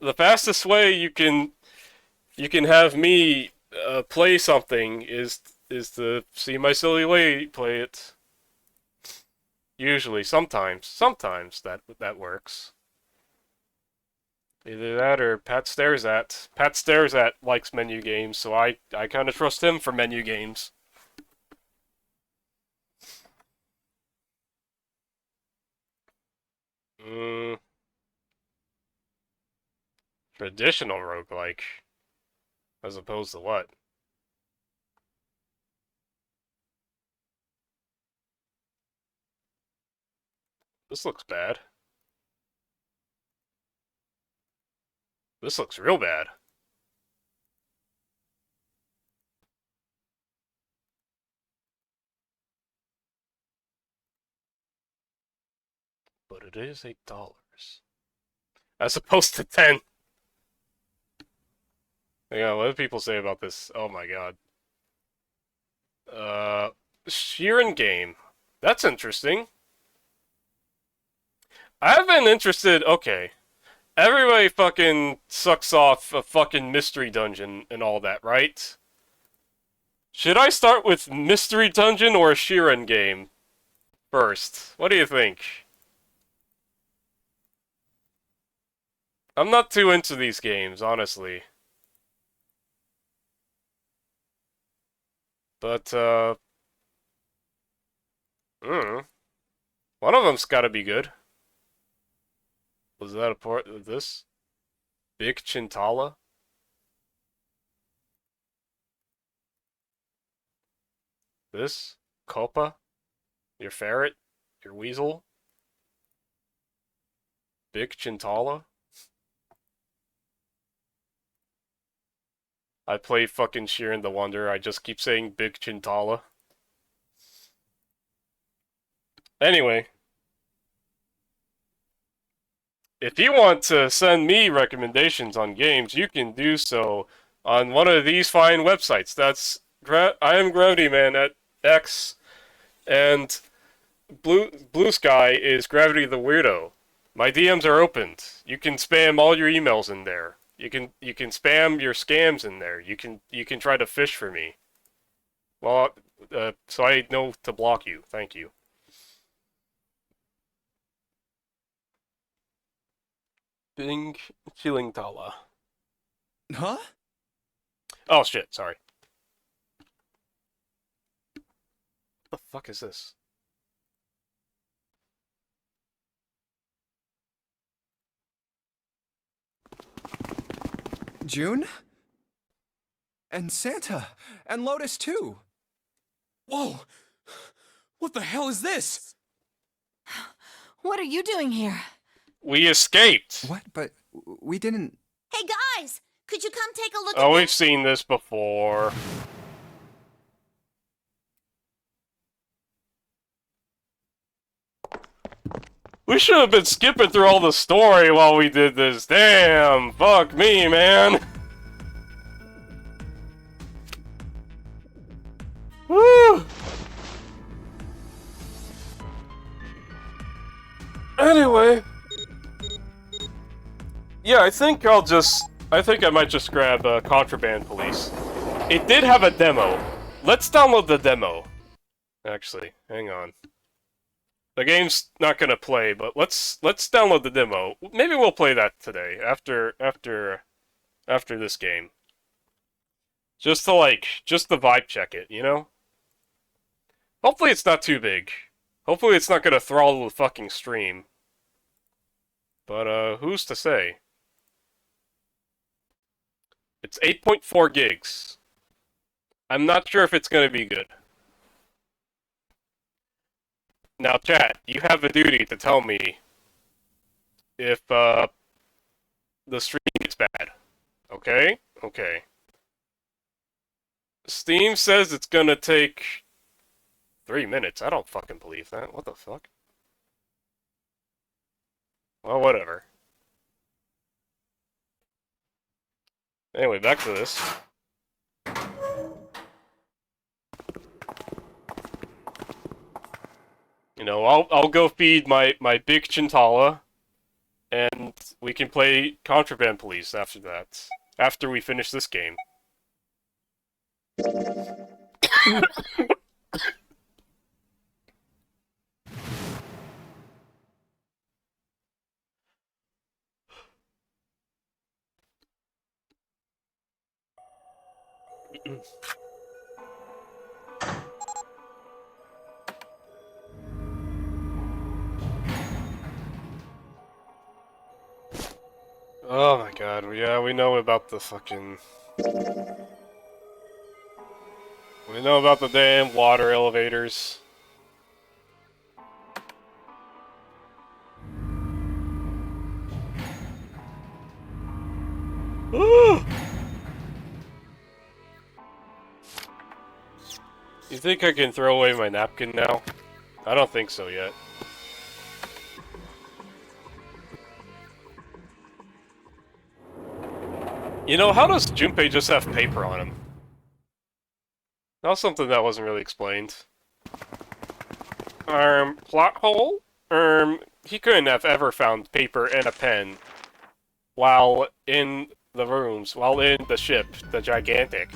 The fastest way you can have me play something is to see my silly lady play it. Usually, sometimes that works. Either that or Pat Stares At. Pat Stares At likes menu games, so I kind of trust him for menu games. Traditional roguelike. As opposed to what? This looks bad. This looks real bad. But it is $8. As opposed to 10. Hang on, what do people say about this? Oh my god. Sheeran game. That's interesting. I've been interested, okay. Everybody fucking sucks off a fucking Mystery Dungeon and all that, right? Should I start with Mystery Dungeon or a Sheeran game first? What do you think? I'm not too into these games, honestly. But, one of them's gotta be good. Was that a part of this? Big Chintala? This? Copa? Your ferret? Your weasel? Big Chintala? I play fucking Sheeran the Wonder, I just keep saying Big Chintala. Anyway. If you want to send me recommendations on games, you can do so on one of these fine websites. That's I am Gravity Man at X, And Blue Sky is Gravity the Weirdo. My DMs are opened. You can spam all your emails in there. You can spam your scams in there. You can try to fish for me. Well, so I know to block you. Thank you. Bing Chilingtala. Huh? Oh shit, sorry. What the fuck is this? June? And Santa. And Lotus, too. Whoa! What the hell is this? What are you doing here? We escaped! What? But we didn't... Hey guys, could you come take a look Oh, at we've seen this before. We should have been skipping through all the story while we did this. Damn! Fuck me, man! Woo! Anyway. Yeah, I think I might just grab Contraband Police. It did have a demo. Let's download the demo. Actually, hang on. The game's not gonna play, but let's download the demo. Maybe we'll play that today after this game. Just to vibe check it, you know? Hopefully it's not too big. Hopefully it's not gonna throttle the fucking stream. But who's to say? It's 8.4 gigs. I'm not sure if it's gonna be good. Now, chat, you have a duty to tell me if the stream is bad. Okay? Okay. Steam says it's gonna take 3 minutes. I don't fucking believe that. What the fuck? Well, whatever. Anyway, back to this. You know, I'll go feed my big Chintala, and we can play Contraband Police after that. After we finish this game. Oh my god, yeah, we know about the fucking... We know about the damn water elevators. You think I can throw away my napkin now? I don't think so yet. You know, how does Junpei just have paper on him? That was something that wasn't really explained. Plot hole? He couldn't have ever found paper and a pen while in the rooms, while in the ship, the Gigantic.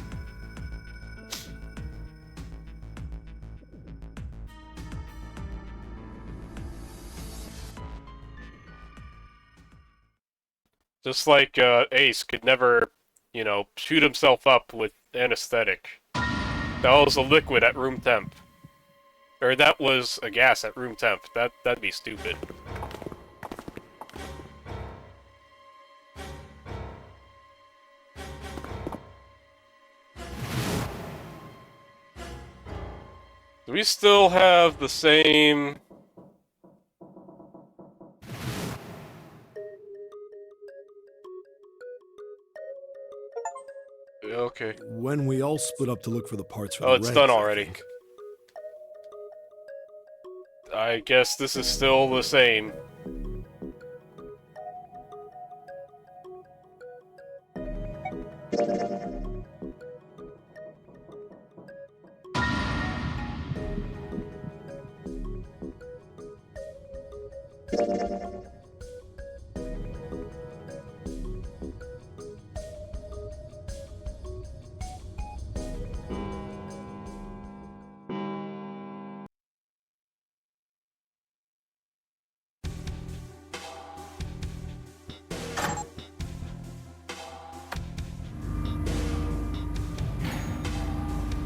Just like Ace could never, you know, shoot himself up with anesthetic. That was a liquid at room temp. Or that was a gas at room temp. That'd be stupid. Do we still have the same... Okay. When we all split up to look for the parts for Oh, the it's Reds, done I already. think. I guess this is still the same.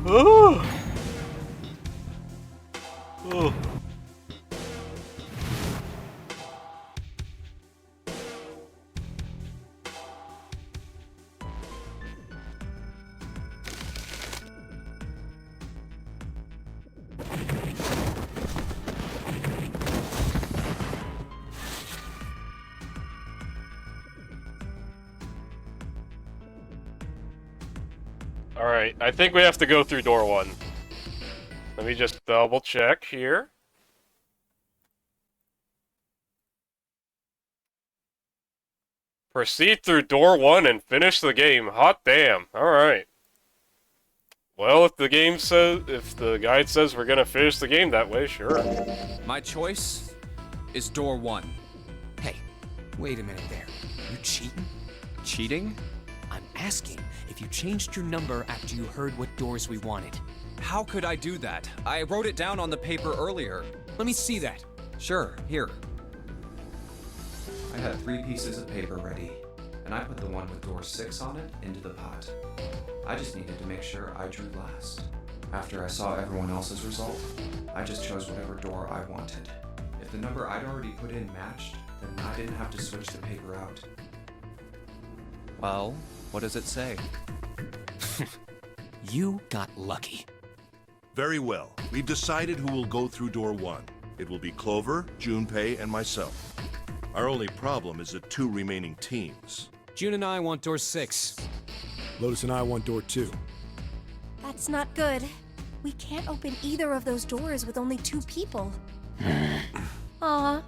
Oh. Oh. Alright, I think we have to go through door 1. Let me just double check here. Proceed through door 1 and finish the game. Hot damn. Alright. Well, if the guide says we're gonna finish the game that way, sure. My choice is door 1. Hey, wait a minute there. You cheating? Cheating? I'm asking if you changed your number after you heard what doors we wanted. How could I do that? I wrote it down on the paper earlier. Let me see that. Sure, here. I had 3 pieces of paper ready, and I put the one with door 6 on it into the pot. I just needed to make sure I drew last. After I saw everyone else's result, I just chose whatever door I wanted. If the number I'd already put in matched, then I didn't have to switch the paper out. Well, what does it say? You got lucky. Very well. We've decided who will go through door 1. It will be Clover, Junpei, and myself. Our only problem is the 2 remaining teams. June and I want door 6. Lotus and I want door 2. That's not good. We can't open either of those doors with only 2 people. Aw.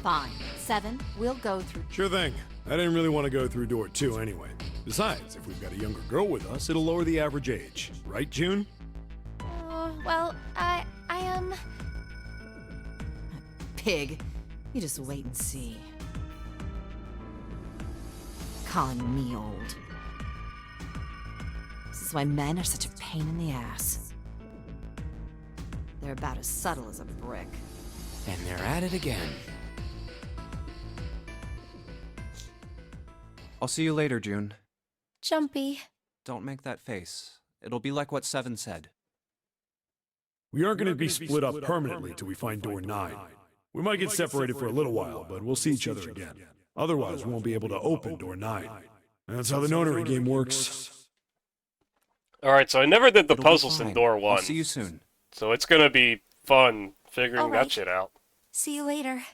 Fine. 7, we'll go through. Sure thing. I didn't really want to go through door 2 anyway. Besides, if we've got a younger girl with us, it'll lower the average age. Right, June? Well, I Pig. You just wait and see. Calling me old. This is why men are such a pain in the ass. They're about as subtle as a brick. And they're at it again. I'll see you later, June. Jumpy. Don't make that face. It'll be like what 7 said. We aren't going to be split up permanently till we find door 9. We might get separated for a little while, but we'll see each other again. Otherwise, we won't be able to open door 9. That's how the notary game works. Alright, so I never did the It'll be puzzles in fine. door 1. I'll see you soon. So it's gonna be fun figuring All that right. shit out. See you later.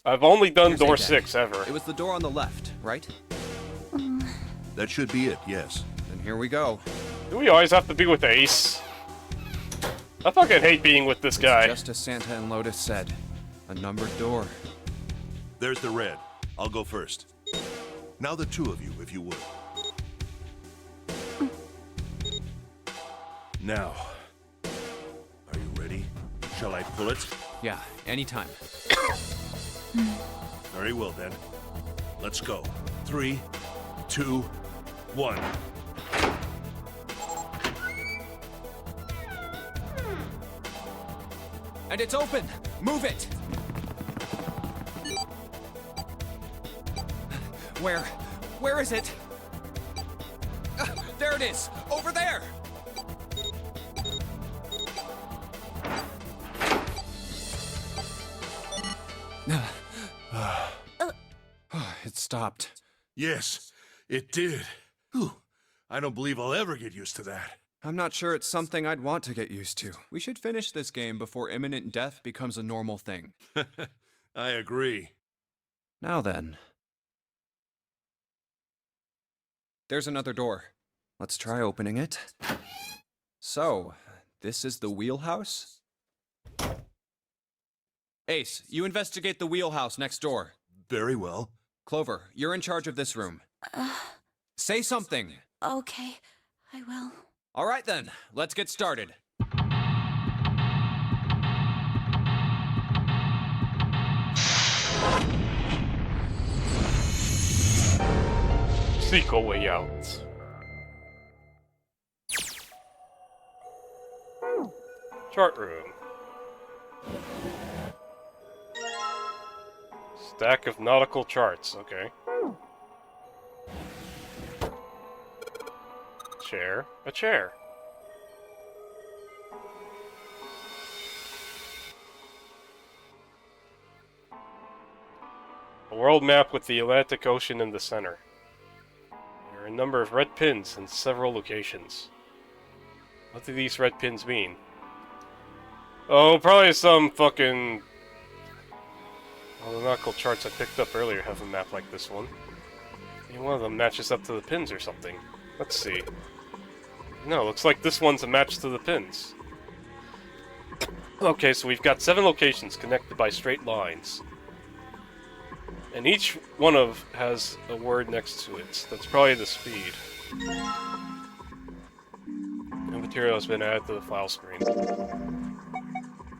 I've only done Here's door a deck. 6 ever. It was the door on the left, right? That should be it, yes. Then here we go. Do we always have to be with Ace? I fucking hate being with this guy. Just as Santa and Lotus said, a numbered door. There's the red. I'll go first. Now the 2 of you, if you would. Now, are you ready? Shall I pull it? Yeah, anytime. Very well then. Let's go. 3, 2, 1. And it's open! Move it! Where is it? There it is! Over there! It stopped. Yes, it did. Whew. I don't believe I'll ever get used to that. I'm not sure it's something I'd want to get used to. We should finish this game before imminent death becomes a normal thing. I agree. Now then. There's another door. Let's try opening it. So, this is the wheelhouse? Ace, you investigate the wheelhouse next door. Very well. Clover, you're in charge of this room. Say something. Okay, I will. All right then, let's get started. Seek a way out. Chart room. Stack of nautical charts, okay. Chair. A chair. world map with the Atlantic Ocean in the center. There are a number of red pins in several locations. What do these red pins mean? Oh, probably some fucking... Well, the nautical charts I picked up earlier have a map like this one. Maybe one of them matches up to the pins or something. Let's see. No, looks like this one's a match to the pins. Okay, so we've got 7 locations connected by straight lines. And each one of has a word next to it. That's probably the speed. No material has been added to the file screen.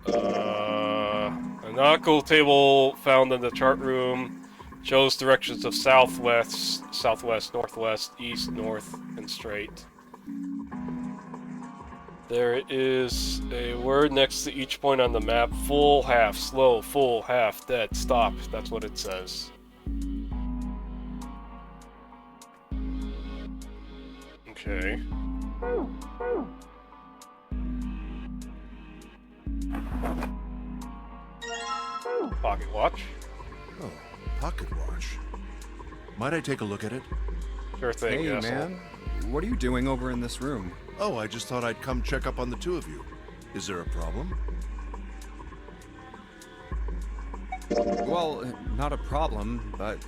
A nautical table found in the chart room shows directions of southwest, southwest, northwest, east, north, and straight. There is a word next to each point on the map. Full, half, slow, full, half, dead, stop. That's what it says. Okay. Pocket watch. Oh, pocket watch. Might I take a look at it? Sure thing, Hey, asshole. man. What are you doing over in this room? Oh, I just thought I'd come check up on the two of you. Is there a problem? Well, not a problem, but...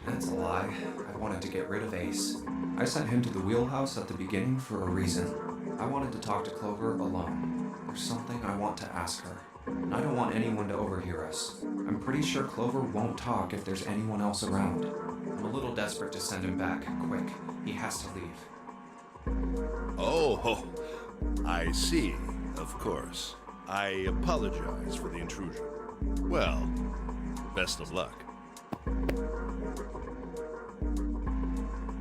That's a lie. I wanted to get rid of Ace. I sent him to the wheelhouse at the beginning for a reason. I wanted to talk to Clover alone. There's something I want to ask her. And I don't want anyone to overhear us. I'm pretty sure Clover won't talk if there's anyone else around. I'm a little desperate to send him back, quick. He has to leave. Oh, I see. Of course. I apologize for the intrusion. Well, best of luck.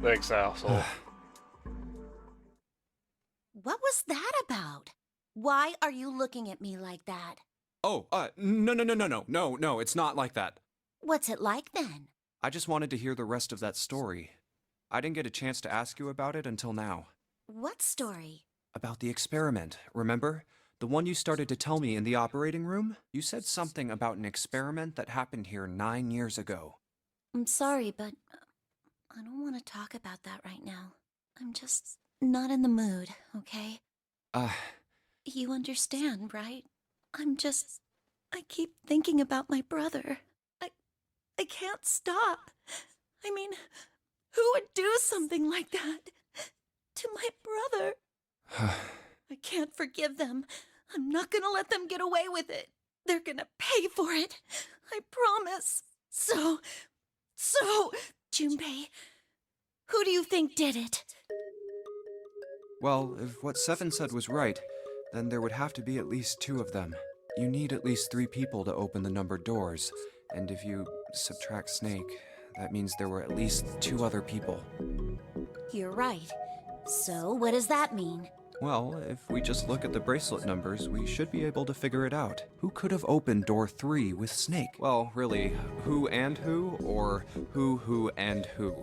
Thanks, asshole. What was that about? Why are you looking at me like that? Oh, no, it's not like that. What's it like then? I just wanted to hear the rest of that story. I didn't get a chance to ask you about it until now. What story? About the experiment, remember? The one you started to tell me in the operating room? You said something about an experiment that happened here 9 years ago. I'm sorry, but I don't want to talk about that right now. I'm just not in the mood, okay? You understand, right? I keep thinking about my brother. I can't stop. I mean, who would do something like that to my brother? I can't forgive them. I'm not gonna let them get away with it. They're gonna pay for it. I promise. So, Junpei, who do you think did it? Well, if what Seven said was right, then there would have to be at least 2 of them. You need at least 3 people to open the numbered doors, and if you subtract Snake, that means there were at least 2 other people. You're right. So, what does that mean? Well, if we just look at the bracelet numbers, we should be able to figure it out. Who could have opened door 3 with Snake? Well, really, who and who, or who and who?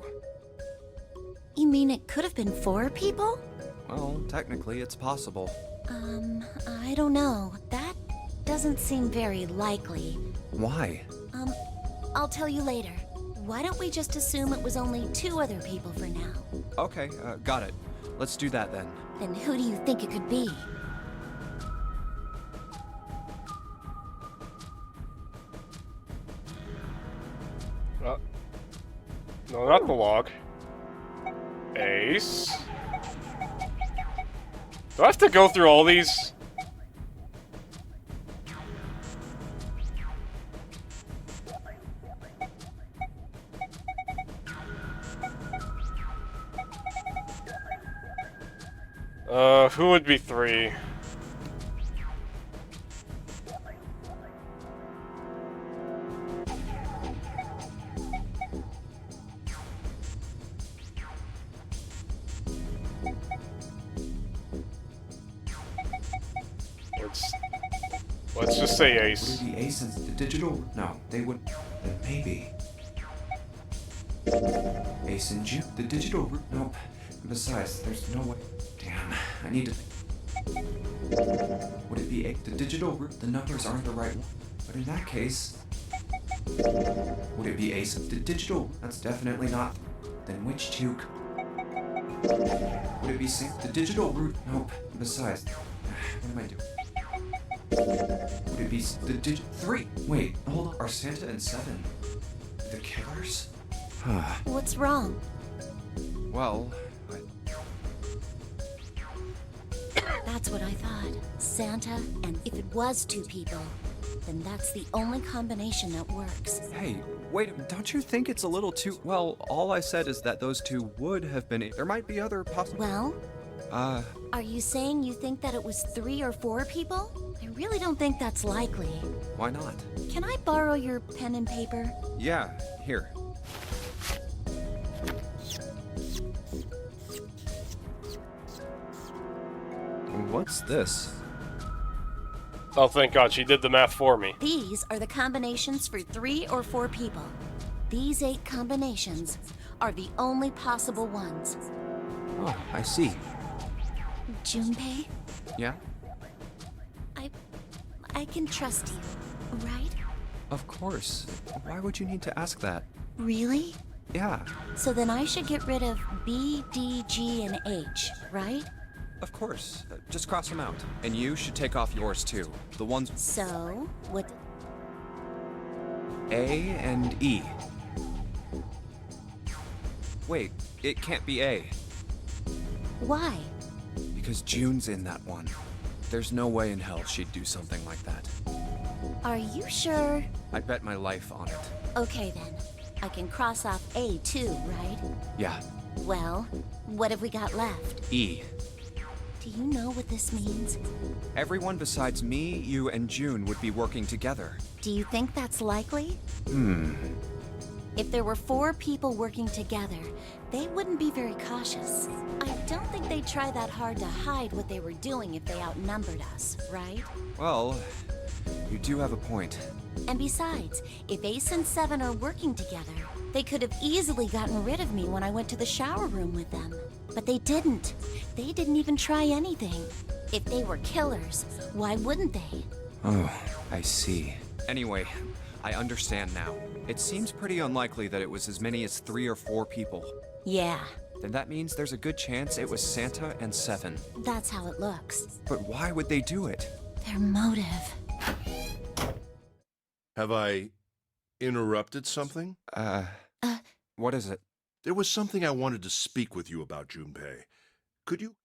You mean it could have been 4 people? Well, technically, it's possible. I don't know. That doesn't seem very likely. Why? I'll tell you later. Why don't we just assume it was only 2 other people for now? Okay, got it. Let's do that then. Then who do you think it could be? No, not the log. Ace. Do I have to go through all these? Who would be 3? Let's just say Ace. Would it be Ace and the digital? No, they would. Then maybe. Ace and Ju. The digital root? Nope. Besides, there's no way. Damn, I need to. Would it be the digital root? The numbers aren't the right one. But in that case. Would it be Ace? Digital? That's definitely not. Then which two? Would it be the digital root? Nope. Besides, what am I doing? Would it be the 3? Wait, hold on. Are Santa and 7 the killers? What's wrong? Well, That's what I thought. Santa, and if it was 2 people, then that's the only combination that works. hey, wait, don't you think it's a little too... Well, all I said is that those 2 would have been... There might be other possible... Well, are you saying you think that it was 3 or 4 people? I really don't think that's likely. Why not? Can I borrow your pen and paper? Yeah, here. What's this? Oh, thank God, she did the math for me. These are the combinations for 3 or 4 people. These 8 combinations are the only possible ones. Oh, I see. Junpei, Yeah? I can trust you, right? Of course. Why would you need to ask that? Really? Yeah, So then I should get rid of B, D, G, and H, right? of course. Just cross them out. And you should take off yours too. The ones So, what... A and E. Wait, it can't be A. Why? Because June's in that one. There's no way in hell she'd do something like that. Are you sure? I bet my life on it. Okay then. I can cross off A too, right? Yeah, Well, what have we got left? E. Do you know what this means? Everyone besides me, you, and June would be working together. Do you think that's likely? If there were 4 people working together, they wouldn't be very cautious. I don't think they'd try that hard to hide what they were doing if they outnumbered us, right? Well, you do have a point. And besides, if Ace and 7 are working together, they could have easily gotten rid of me when I went to the shower room with them. But they didn't. They didn't even try anything. If they were killers, why wouldn't they? Oh, I see. Anyway, I understand now. It seems pretty unlikely that it was as many as 3 or 4 people. Yeah, Then that means there's a good chance it was Santa and 7. that's how it looks. But why would they do it? Their motive. Have I interrupted something? What is it? There was something I wanted to speak with you about, Junpei. Could you?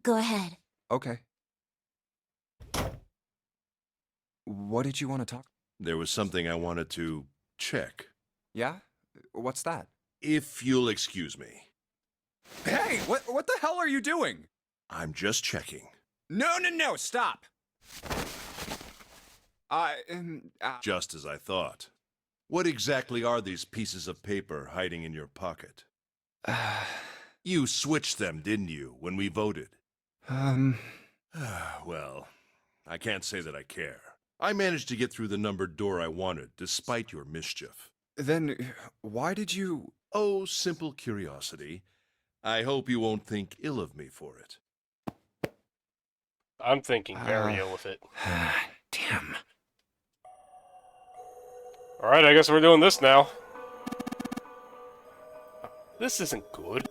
Go ahead. Okay. What did you want to talk? There was something I wanted to check. Yeah? What's that? If you'll excuse me. Hey, what the hell are you doing? I'm just checking. No, stop! Just as I thought. What exactly are these pieces of paper hiding in your pocket? You switched them, didn't you, when we voted? Well, I can't say that I care. I managed to get through the numbered door I wanted, despite your mischief. Then, why did you... Oh, simple curiosity. I hope you won't think ill of me for it. I'm thinking very ill with it. Damn. Alright, I guess we're doing this now. This isn't good.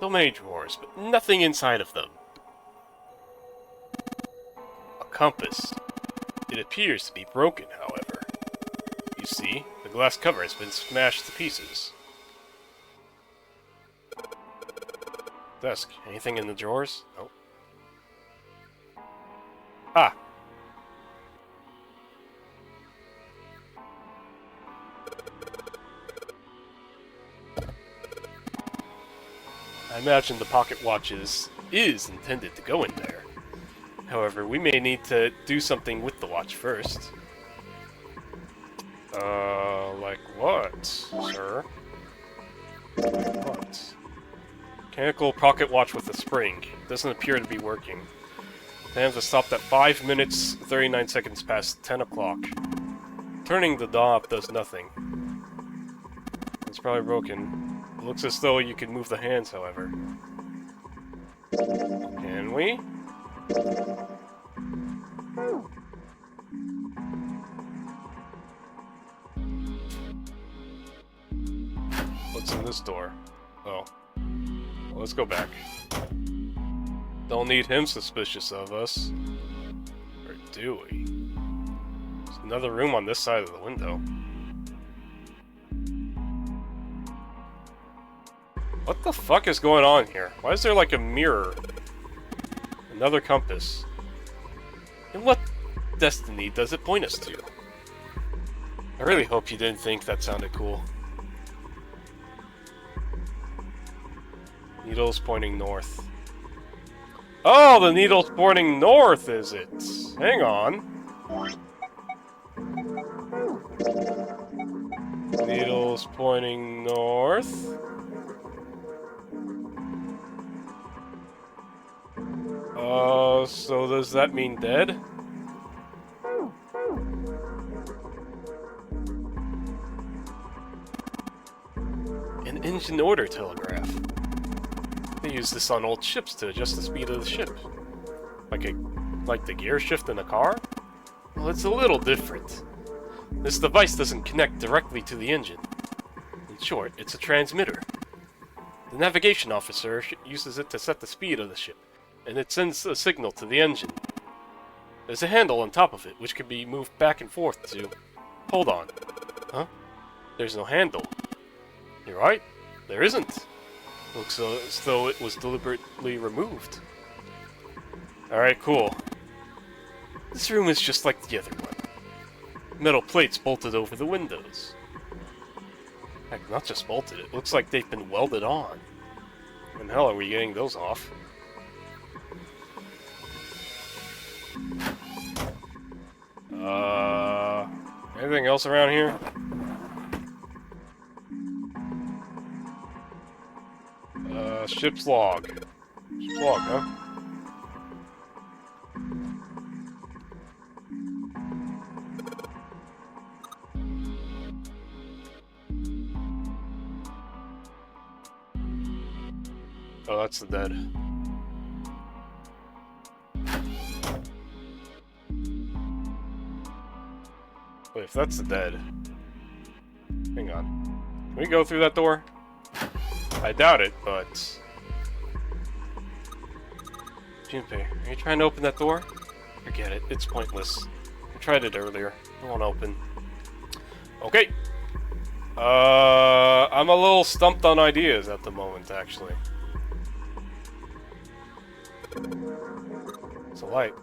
So many drawers, but nothing inside of them. A compass. It appears to be broken, however. You see, the glass cover has been smashed to pieces. Desk. Anything in the drawers? Nope. Ah! I imagine the pocket watch is intended to go in there. However, we may need to do something with the watch first. Like what, sir? Like what? Mechanical pocket watch with a spring. Doesn't appear to be working. Times are stopped at 5 minutes, 39 seconds past 10 o'clock. Turning the knob does nothing. It's probably broken. It looks as though you can move the hands, however. Can we? this door? Oh. Well, let's go back. Don't need him suspicious of us. Or do we? There's another room on this side of the window. What the fuck is going on here? Why is there like a mirror? Another compass. And what destiny does it point us to? I really hope you didn't think that sounded cool. Needle's pointing north. Oh, the needle's pointing north, is it? Hang on. Needle's pointing north. So does that mean dead? An engine order telegraph. They use this on old ships to adjust the speed of the ship. Like the gear shift in a car? Well, it's a little different. This device doesn't connect directly to the engine. In short, it's a transmitter. The navigation officer uses it to set the speed of the ship, and it sends a signal to the engine. There's a handle on top of it, which can be moved back and forth to... Hold on. Huh? There's no handle. You're right. There isn't. Looks as though it was deliberately removed. Alright, cool. This room is just like the other one. Metal plates bolted over the windows. Heck, not just bolted, it looks like they've been welded on. When the hell are we getting those off? Anything else around here? Ship's log. Ship's log, huh? Oh, that's the dead. Wait, if that's the dead... Hang on. Can we go through that door? I doubt it, but... Junpei, are you trying to open that door? Forget it, it's pointless. I tried it earlier. It won't open. Okay. I'm a little stumped on ideas at the moment, actually. It's a light.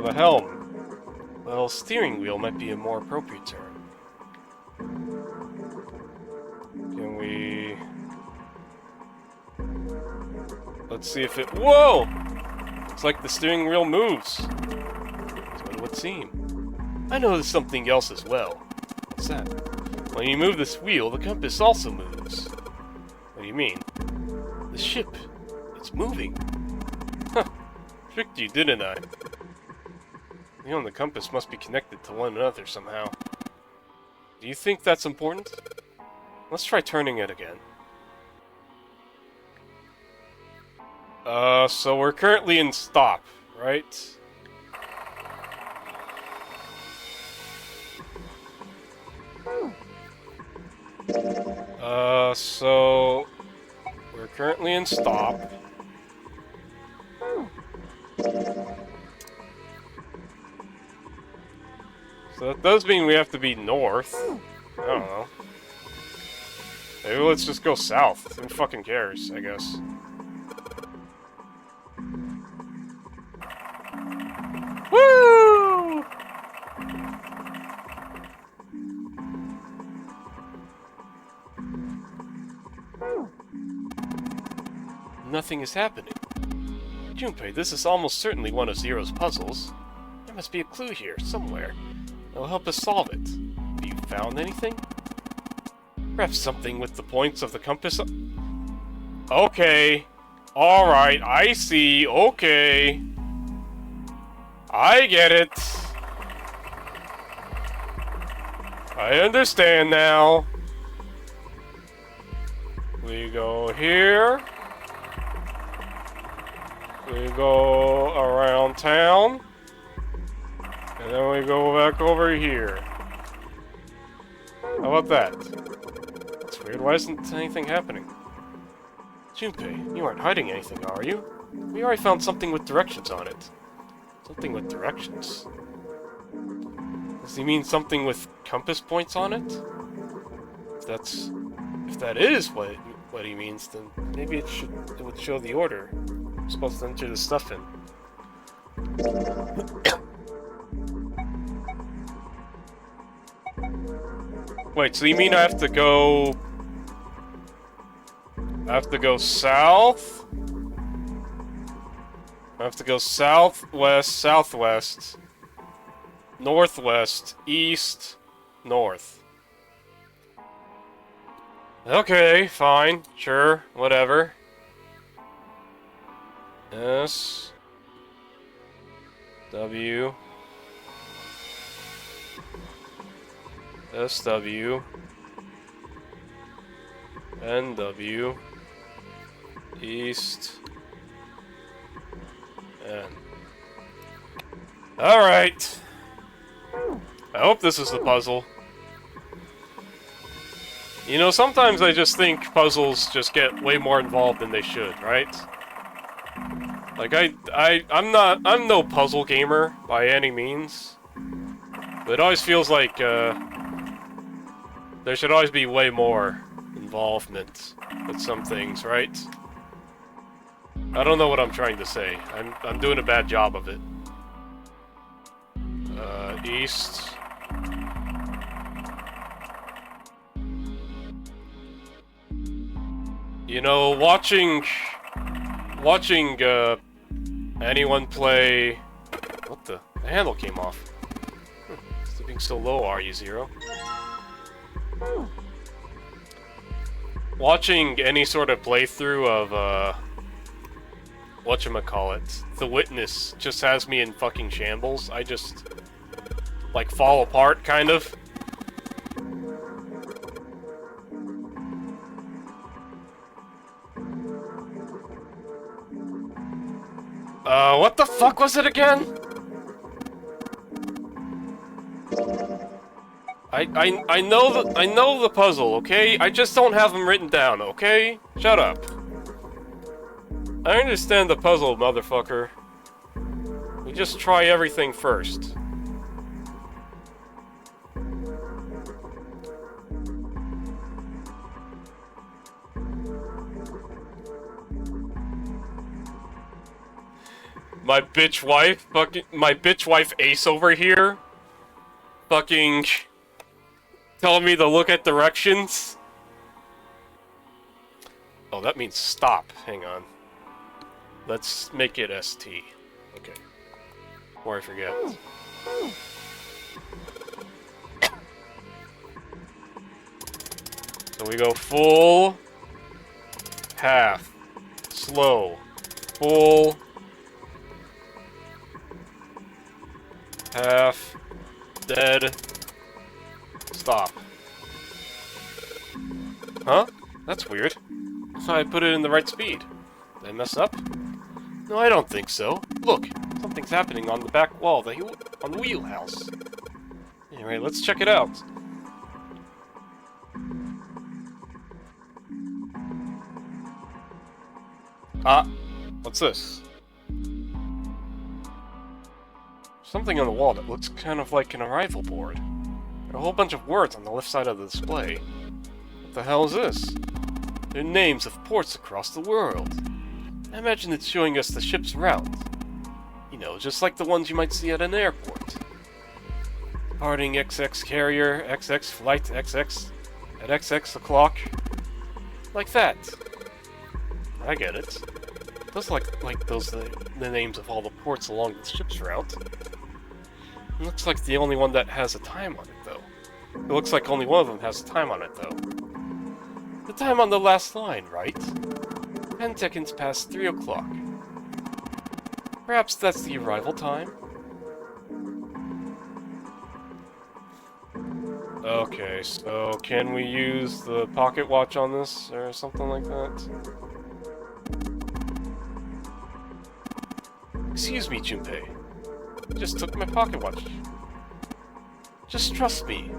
The helm. Well, steering wheel might be a more appropriate term. Can we... Let's see if it... Whoa! Looks like the steering wheel moves. That's what it would seem. I noticed something else as well. What's that? When you move this wheel, the compass also moves. What do you mean? The ship. It's moving. Huh. Tricked you, didn't I? The wheel and the compass must be connected to one another somehow. Do you think that's important? Let's try turning it again. So we're currently in stop, right? So we're currently in stop. So that does mean we have to be north. I don't know. Maybe let's just go south. Who fucking cares, I guess. Woo! Nothing is happening. Junpei, this is almost certainly one of Zero's puzzles. There must be a clue here, somewhere. It'll help us solve it. Have you found anything? Perhaps something with the points of the compass? Okay. Alright, I see. Okay. I get it. I understand now. We go here. We go around town. And then we go back over here. How about that? That's weird. Why isn't anything happening? Junpei, you aren't hiding anything, are you? We already found something with directions on it. Something with directions? Does he mean something with compass points on it? If that is what he means, then maybe it would show the order. I'm supposed to enter the stuff in. Wait, so you mean I have to go south? I have to go southwest, southwest, northwest, east, north. Okay, fine, sure, whatever. S W S W N W East N. Alright. I hope this is the puzzle. You know, sometimes I just think puzzles just get way more involved than they should, right? Like, I'm no puzzle gamer by any means. But it always feels like, there should always be way more involvement with some things, right? I don't know what I'm trying to say. I'm doing a bad job of it. East. You know, watching anyone play... What the? The handle came off. Sleeping so low, are you, Zero? Watching any sort of playthrough of, whatchamacallit, The Witness just has me in fucking shambles. I just, like, fall apart, kind of. What the fuck was it again? I know the puzzle, okay? I just don't have them written down, okay? Shut up. I understand the puzzle, motherfucker. We just try everything first. My bitch wife Ace over here, fucking telling me to look at directions. Oh, that means stop. Hang on. Let's make it ST. Okay. Before I forget. So we go full, half, slow, full, half, dead, stop. Huh? That's weird. I thought I put it in the right speed. Did I mess up? No, I don't think so. Look, something's happening on the back wall on the wheelhouse. Anyway, let's check it out. Ah, what's this? Something on the wall that looks kind of like an arrival board. There are a whole bunch of words on the left side of the display. What the hell is this? They're names of ports across the world. I imagine it's showing us the ship's route. You know, just like the ones you might see at an airport. Departing XX carrier, XX flight, XX, at XX o'clock. Like that. I get it. It does like those the names of all the ports along the ship's route. It looks like the only one that has a time on it, though. It looks like only one of them has a time on it, though. The time on the last line, right? 10 seconds past 3 o'clock. Perhaps that's the arrival time? Okay, so can we use the pocket watch on this, or something like that? Excuse me, Junpei. I just took my pocket watch. Just trust me.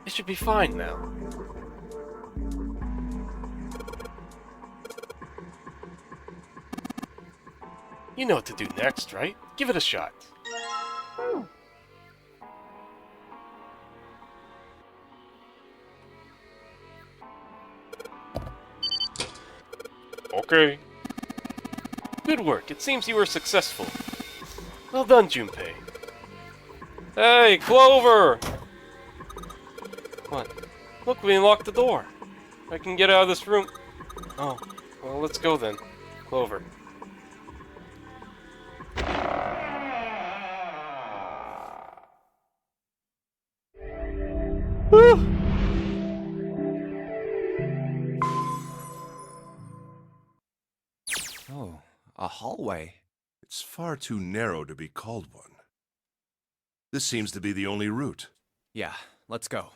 It should be fine now. You know what to do next, right? Give it a shot. Okay. Good work. It seems you were successful. Well done, Junpei. Hey, Clover! What? Look, we unlocked the door. I can get out of this room. Oh, well, let's go then. Clover. Whew! Oh, a hallway. It's far too narrow to be called one. This seems to be the only route. Yeah, let's go.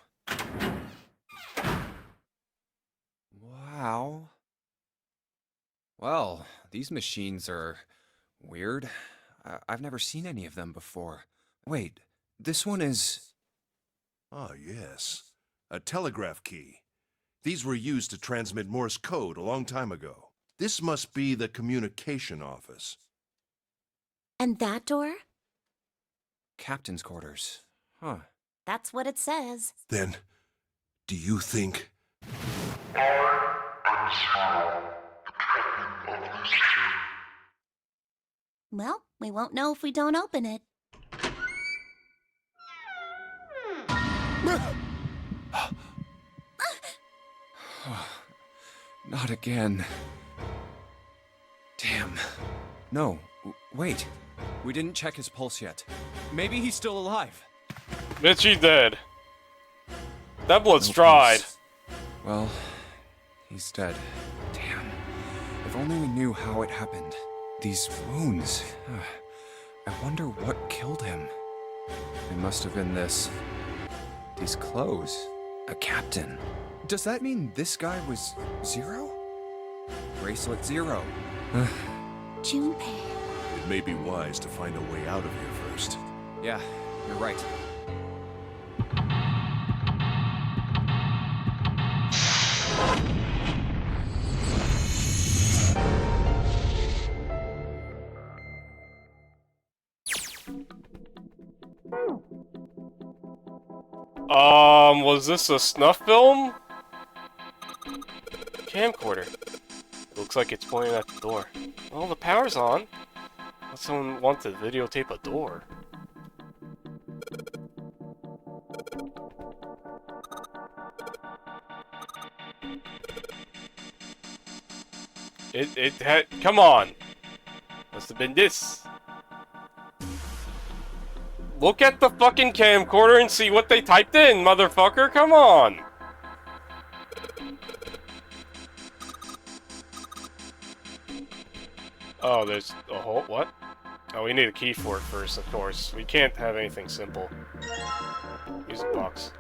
Wow. Well, these machines are weird. I've never seen any of them before. Wait, this one is... Ah, yes. A telegraph key. These were used to transmit Morse code a long time ago. This must be the communication office. And that door? Captain's quarters. Huh. That's what it says. Then, do you think... Well, we won't know if we don't open it. Not again. Damn. No, wait. We didn't check his pulse yet. Maybe he's still alive. Mitchie dead. That blood's No dried. pulse. Well, he's dead. Damn. If only we knew how it happened. These wounds. I wonder what killed him. It must have been this. These clothes. A captain. Does that mean this guy was Zero? Bracelet Zero. Junpei. It may be wise to find a way out of here first. Yeah, you're right. Was this a snuff film? Camcorder. It looks like it's pointing at the door. Well, the power's on. Why someone want to videotape a door? It had... Come on! Must have been this. Look at the fucking camcorder and see what they typed in, motherfucker! Come on! Oh, there's a whole... What? Oh, we need a key for it first, of course. We can't have anything simple. Music box.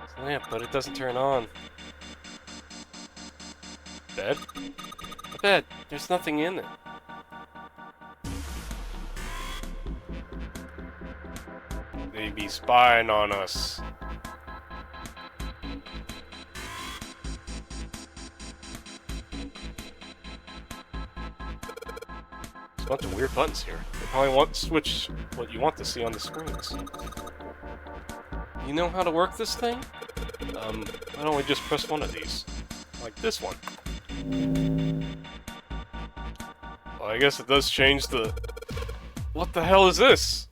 It's a lamp, but it doesn't turn on. Bed? A bed. There's nothing in it. They be spying on us. There's a bunch of weird buttons here. They probably want to switch what you want to see on the screens. You know how to work this thing? Why don't we just press one of these? Like this one. Well, I guess it does change the... What the hell is this?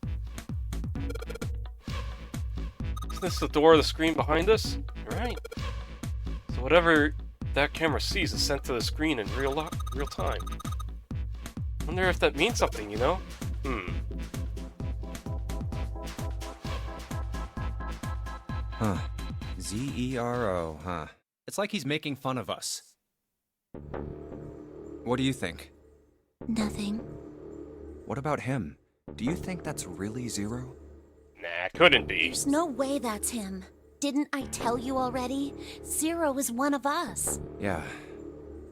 Isn't this the door of the screen behind us? You're right. So whatever that camera sees is sent to the screen in real time. Wonder if that means something, you know? Huh. Z-E-R-O, huh? It's like he's making fun of us. What do you think? Nothing. What about him? Do you think that's really Zero? Nah, couldn't be. There's no way that's him. Didn't I tell you already? Zero is one of us. Yeah,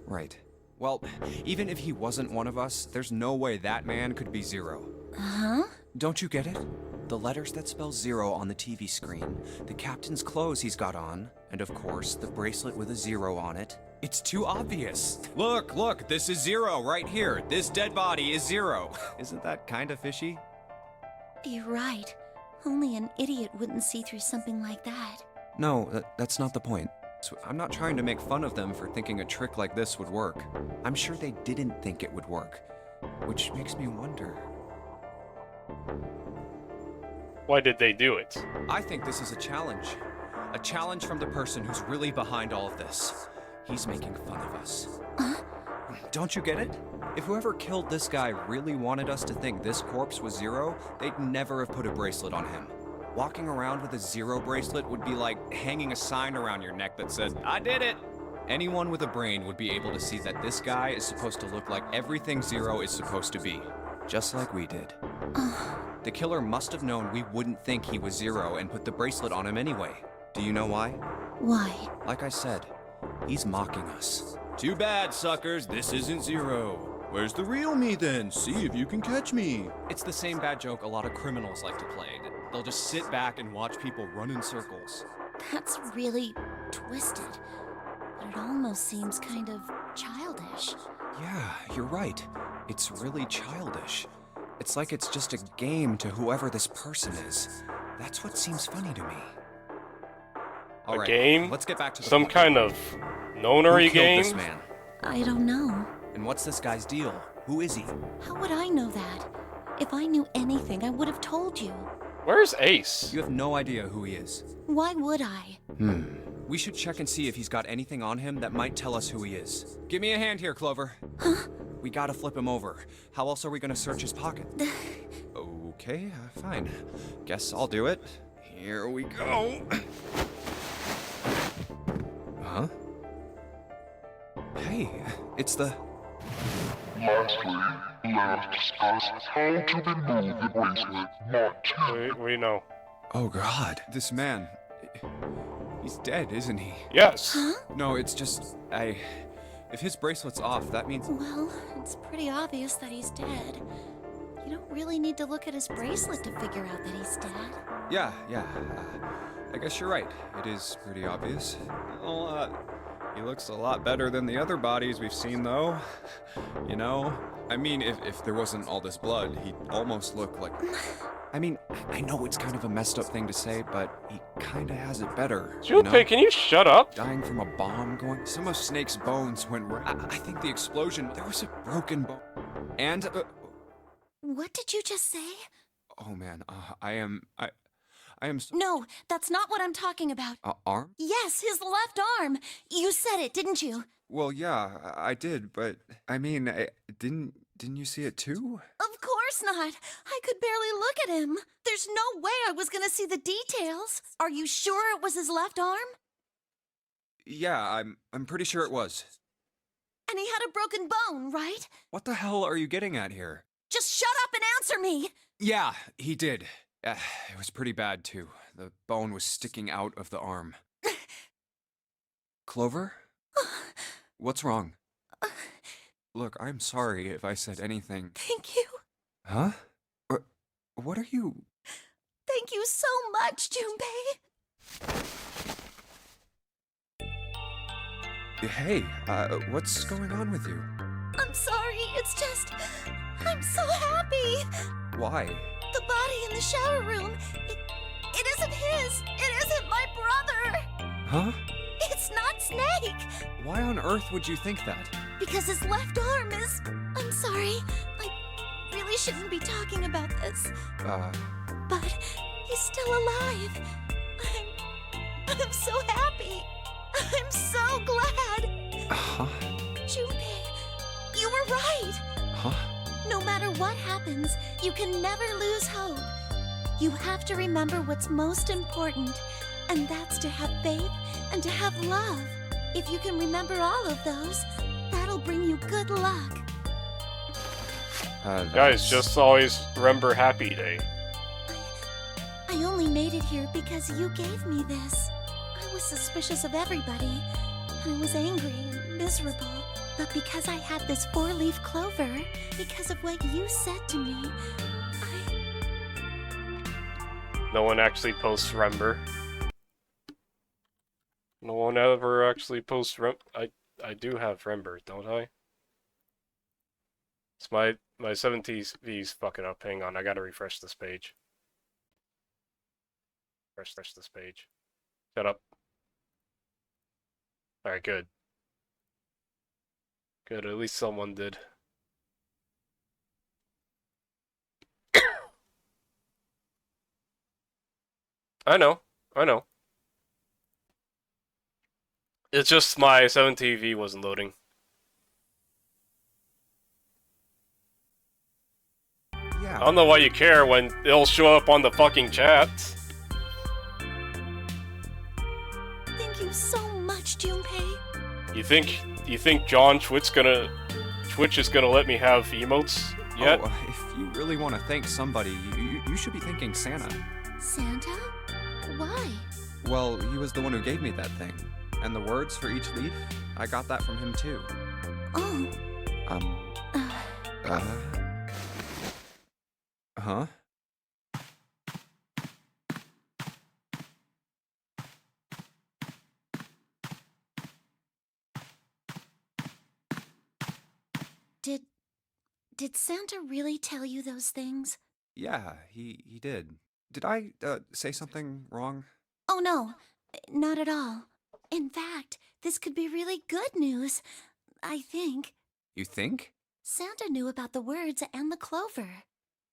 right. Well, even if he wasn't one of us, there's no way that man could be Zero. Huh? Don't you get it? The letters that spell zero on the TV screen, the captain's clothes he's got on, and of course, the bracelet with a zero on it. It's too obvious. Look, this is zero right here. This dead body is zero. Isn't that kind of fishy? You're right. Only an idiot wouldn't see through something like that. No, that's not the point. So I'm not trying to make fun of them for thinking a trick like this would work. I'm sure they didn't think it would work, which makes me wonder. Why did they do it? I think this is a challenge. A challenge from the person who's really behind all of this. He's making fun of us. Don't you get it? If whoever killed this guy really wanted us to think this corpse was zero, they'd never have put a bracelet on him. Walking around with a zero bracelet would be like hanging a sign around your neck that said, "I did it!" Anyone with a brain would be able to see that this guy is supposed to look like everything zero is supposed to be. Just like we did. The killer must have known we wouldn't think he was zero and put the bracelet on him anyway. Do you know why? Why? Like I said, he's mocking us. Too bad, suckers, this isn't zero. Where's the real me then? See if you can catch me. It's the same bad joke a lot of criminals like to play. They'll just sit back and watch people run in circles. That's really twisted. But it almost seems kind of childish. Yeah, you're right. It's really childish. It's like it's just a game to whoever this person is. That's what seems funny to me. All right, game? let's get back to the Some point. kind of nonary Who killed game? this man? I don't know. And what's this guy's deal? Who is he? How would I know that? If I knew anything, I would have told you. Where's Ace? You have no idea who he is. Why would I? We should check and see if he's got anything on him that might tell us who he is. Give me a hand here, Clover. Huh? We gotta flip him over. How else are we gonna search his pocket? Okay, fine. Guess I'll do it. Here we go. Huh? Hey, it's the... Lastly, let us discuss how to remove the bracelet. Not We know. Oh god, this man... He's dead, isn't he? Yes. Huh? No, it's just... If his bracelet's off, that means... Well, it's pretty obvious that he's dead. You don't really need to look at his bracelet to figure out that he's dead. Yeah. I guess you're right. It is pretty obvious. Well, he looks a lot better than the other bodies we've seen, though. You know? I mean, if there wasn't all this blood, he'd almost look like... I mean, I know it's kind of a messed up thing to say, but he kind of has it better. Junpei, can you shut up? Dying from a bomb going... Some of Snake's bones went right... I think the explosion... There was a broken bone. And... What did you just say? Oh, man. I am so... No, that's not what I'm talking about. Arm? Yes, his left arm. You said it, didn't you? Well, yeah, I did, but... I mean, didn't you see it too? Of course not. I could barely look at him. There's no way I was gonna see the details. Are you sure it was his left arm? Yeah, I'm pretty sure it was. And he had a broken bone, right? What the hell are you getting at here? Just shut up and answer me! Yeah, he did. It was pretty bad, too. The bone was sticking out of the arm. Clover? What's wrong? Look, I'm sorry if I said anything. Thank you. Huh? What are you... Thank you so much, Junpei. Hey, what's going on with you? I'm sorry, it's just... I'm so happy. Why? The body in the shower room, it isn't his. It isn't my brother. Huh? It's not Snake. Why on earth would you think that? Because his left arm is... I'm sorry. I really shouldn't be talking about this. But he's still alive. I'm so happy. I'm so glad. Huh? Junpei, you were right. Huh? No matter what happens, you can never lose hope. You have to remember what's most important, and that's to have faith and to have love. If you can remember all of those, that'll bring you good luck. Guys, just always remember Happy Day. I only made it here because you gave me this. I was suspicious of everybody, and I was angry and miserable. But because I had this four-leaf clover, because of what you said to me, No one actually posts Rember. No one ever actually posts I do have Rember, don't I? It's my 7TV's fucking up. Hang on, I gotta refresh this page. Refresh this page. Shut up. Alright, good. Good, at least someone did. I know. It's just my 7TV wasn't loading. Yeah. I don't know why you care when it'll show up on the fucking chat. thank you so much, Junpei. You think John Twitch is gonna let me have emotes yet? Oh, if you really want to thank somebody, you should be thanking Santa. Santa? Why? Well, he was the one who gave me that thing. And the words for each leaf, I got that from him too. Oh. Huh? Did Santa really tell you those things? Yeah, he did. Did I say something wrong? Oh no, not at all. In fact, this could be really good news, I think. You think? Santa knew about the words and the clover.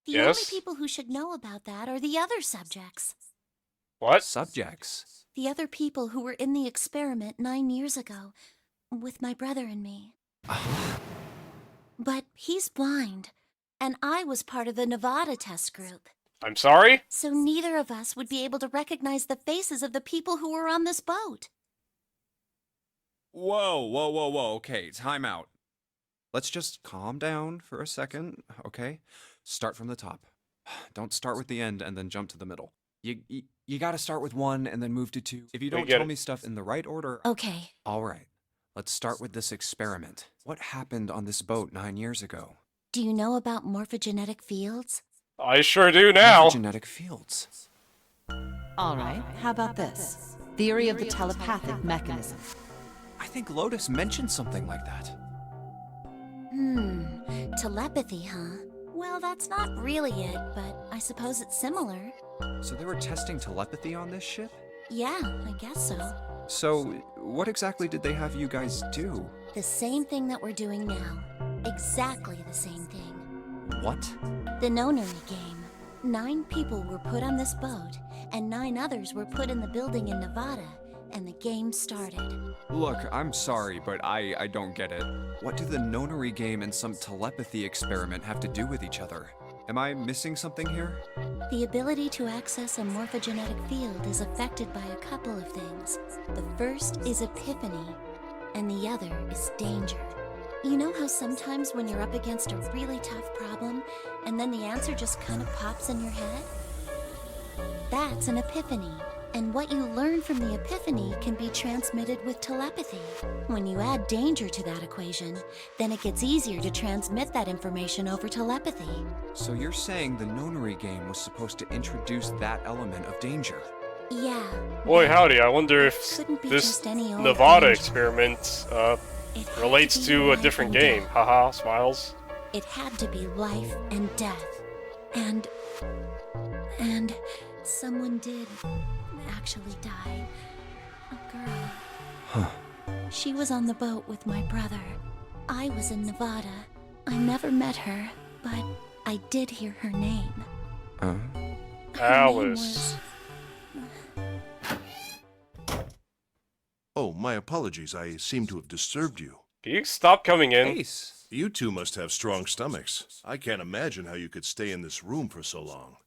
The Yes? only people who should know about that are the other subjects. What? Subjects? The other people who were in the experiment 9 years ago, with my brother and me. But he's blind, and I was part of the Nevada test group. I'm sorry? So neither of us would be able to recognize the faces of the people who were on this boat. Whoa. Okay, time out. Let's just calm down for a second, okay? Start from the top. Don't start with the end and then jump to the middle. You gotta start with 1 and then move to 2. If you don't tell me stuff in the right order... Okay. Alright, let's start with this experiment. What happened on this boat 9 years ago? Do you know about morphogenetic fields? I sure do now. Genetic fields. All right, how about this? Theory of the telepathic mechanism. I think Lotus mentioned something like that. Telepathy, huh? Well, that's not really it, but I suppose it's similar. So they were testing telepathy on this ship? Yeah, I guess so. So, what exactly did they have you guys do? The same thing that we're doing now. Exactly the same thing. What? The Nonary game. 9 people were put on this boat, and 9 others were put in the building in Nevada, and the game started. Look, I'm sorry, but I don't get it. What do the Nonary game and some telepathy experiment have to do with each other? Am I missing something here? The ability to access a morphogenetic field is affected by a couple of things. The first is epiphany, and the other is danger. You know how sometimes when you're up against a really tough problem, and then the answer just kind of pops in your head? That's an epiphany. And what you learn from the epiphany can be transmitted with telepathy. When you add danger to that equation, then it gets easier to transmit that information over telepathy. So you're saying the Nonary game was supposed to introduce that element of danger? Yeah. Boy howdy, I wonder if Couldn't be this just any old Nevada danger. experiment It had relates be to a life different and game. death. Haha, smiles. It had to be life and death. And someone did actually die. A girl. Huh. She was on the boat with my brother. I was in Nevada. I never met her, but I did hear her name. Her name Alice. Oh, my apologies. I seem to have disturbed you. Can you stop coming in? Ace. You two must have strong stomachs. I can't imagine how you could stay in this room for so long.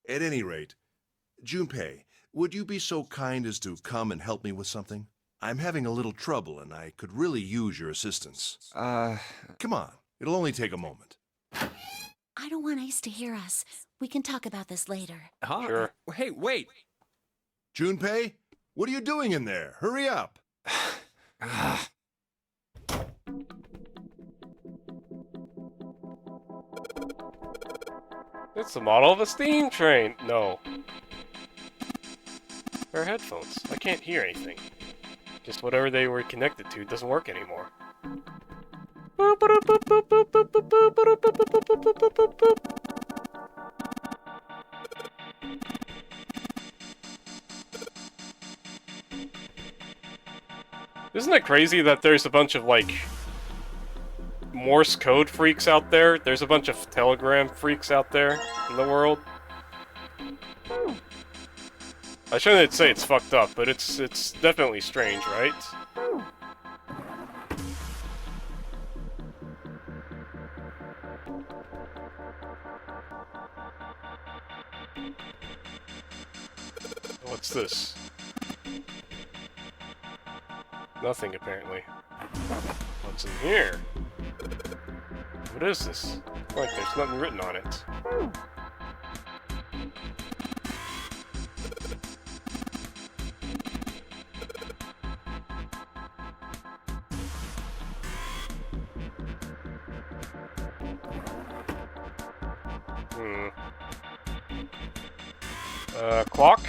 At any rate, Junpei, would you be so kind as to come and help me with something? I'm having a little trouble, and I could really use your assistance. Come on. It'll only take a moment. I don't want Ace to hear us. We can talk about this later. Huh? Sure. Hey, wait! Junpei, what are you doing in there? Hurry up! Ah. It's the model of a steam train. No. They're headphones. I can't hear anything. Just whatever they were connected to doesn't work anymore. Isn't it crazy that there's a bunch of, like, Morse code freaks out there? There's a bunch of Telegram freaks out there in the world. I shouldn't say it's fucked up, but it's definitely strange, right? What's this? Nothing, apparently. What's in here? What is this? Like, there's nothing written on it. Clock?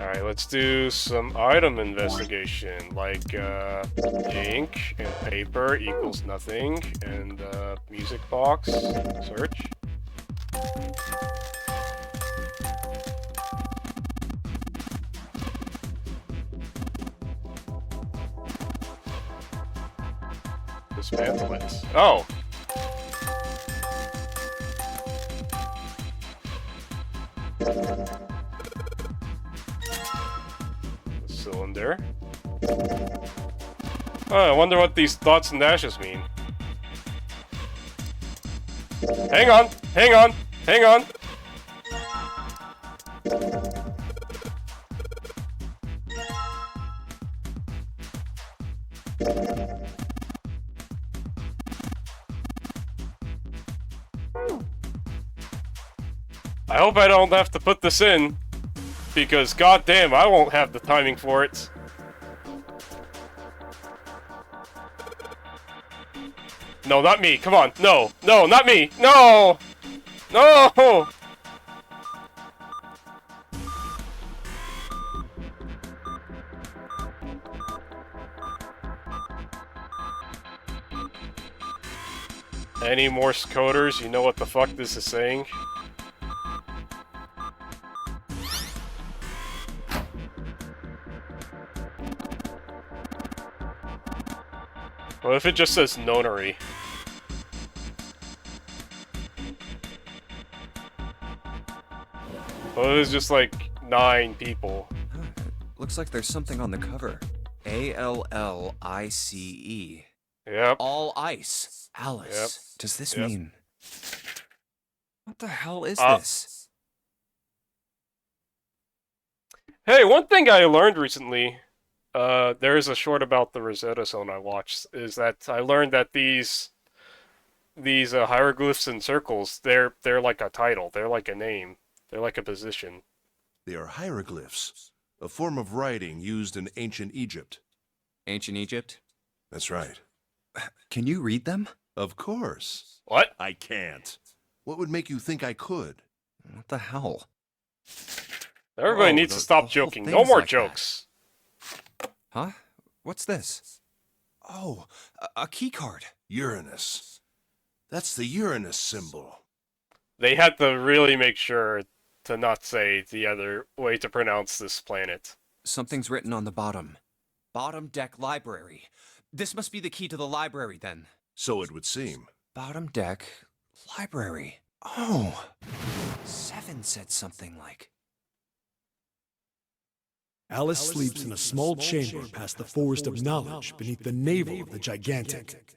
Alright, let's do some item investigation, like, ink and paper equals nothing, and, music box, search. Dismantle it. Oh! Cylinder. Oh, I wonder what these dots and dashes mean. Hang on! Hang on! Hang on! I hope I don't have to put this in, because goddamn, I won't have the timing for it. No, not me. Come on. No. No, not me. No! No! Any Morse coders, you know what the fuck this is saying? What if it just says nonary? What if it's just like 9 people? Looks like there's something on the cover. ALLICE. Yep. All ice. Alice. Yep. Does this Yep. mean... What the hell is this? Hey, one thing I learned recently, there is a short about the Rosetta Stone I watched, is that I learned that these hieroglyphs and circles, they're like a title, they're like a name, they're like a position. They are hieroglyphs, a form of writing used in ancient Egypt. Ancient Egypt? That's right. Can you read them? Of course. What? I can't. What would make you think I could? What the hell? Everybody Whoa, needs to the stop whole joking. No thing's more like that. jokes. Huh? What's this? Oh, a key card. Uranus. That's the Uranus symbol. They had to really make sure to not say the other way to pronounce this planet. Something's written on the bottom. Bottom deck library. This must be the key to the library, then. So it would seem. Bottom deck library. Oh. 7 said something like... Alice sleeps in a small chamber past the forest of knowledge beneath the navel of the gigantic.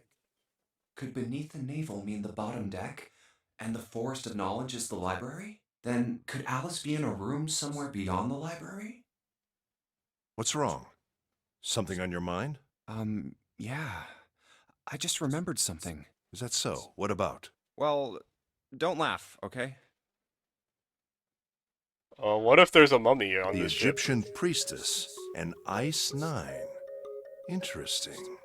Could beneath the navel mean the bottom deck? And the forest of knowledge is the library? Then could Alice be in a room somewhere beyond the library? What's wrong? Something on your mind? Yeah. I just remembered something. Is that so? What about? Well, don't laugh, okay? What if there's a mummy on The this ship? Egyptian priestess, an Ice 9. Interesting.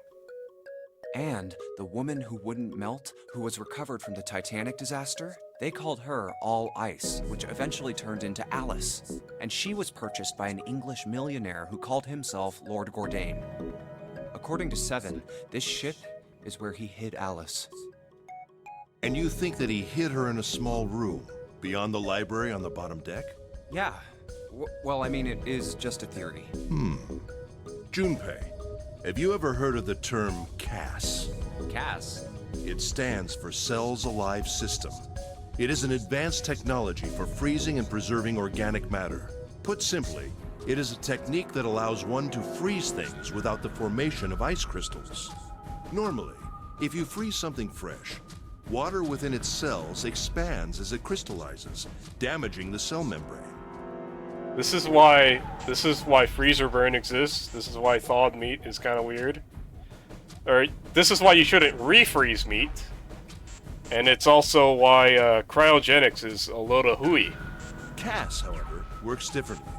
And the woman who wouldn't melt, who was recovered from the Titanic disaster, they called her All Ice, which eventually turned into Alice. And she was purchased by an English millionaire who called himself Lord Gordain. According to Seven, this ship is where he hid Alice. And you think that he hid her in a small room, beyond the library on the bottom deck? Yeah. Well, I mean, it is just a theory. Junpei, have you ever heard of the term CAS? Cass? It stands for Cells Alive System. It is an advanced technology for freezing and preserving organic matter. Put simply, it is a technique that allows one to freeze things without the formation of ice crystals. Normally, if you freeze something fresh, water within its cells expands as it crystallizes, damaging the cell membrane. This is why freezer burn exists. This is why thawed meat is kind of weird. Or this is why you shouldn't refreeze meat. And it's also why cryogenics is a load of hooey. CAS, however, works differently.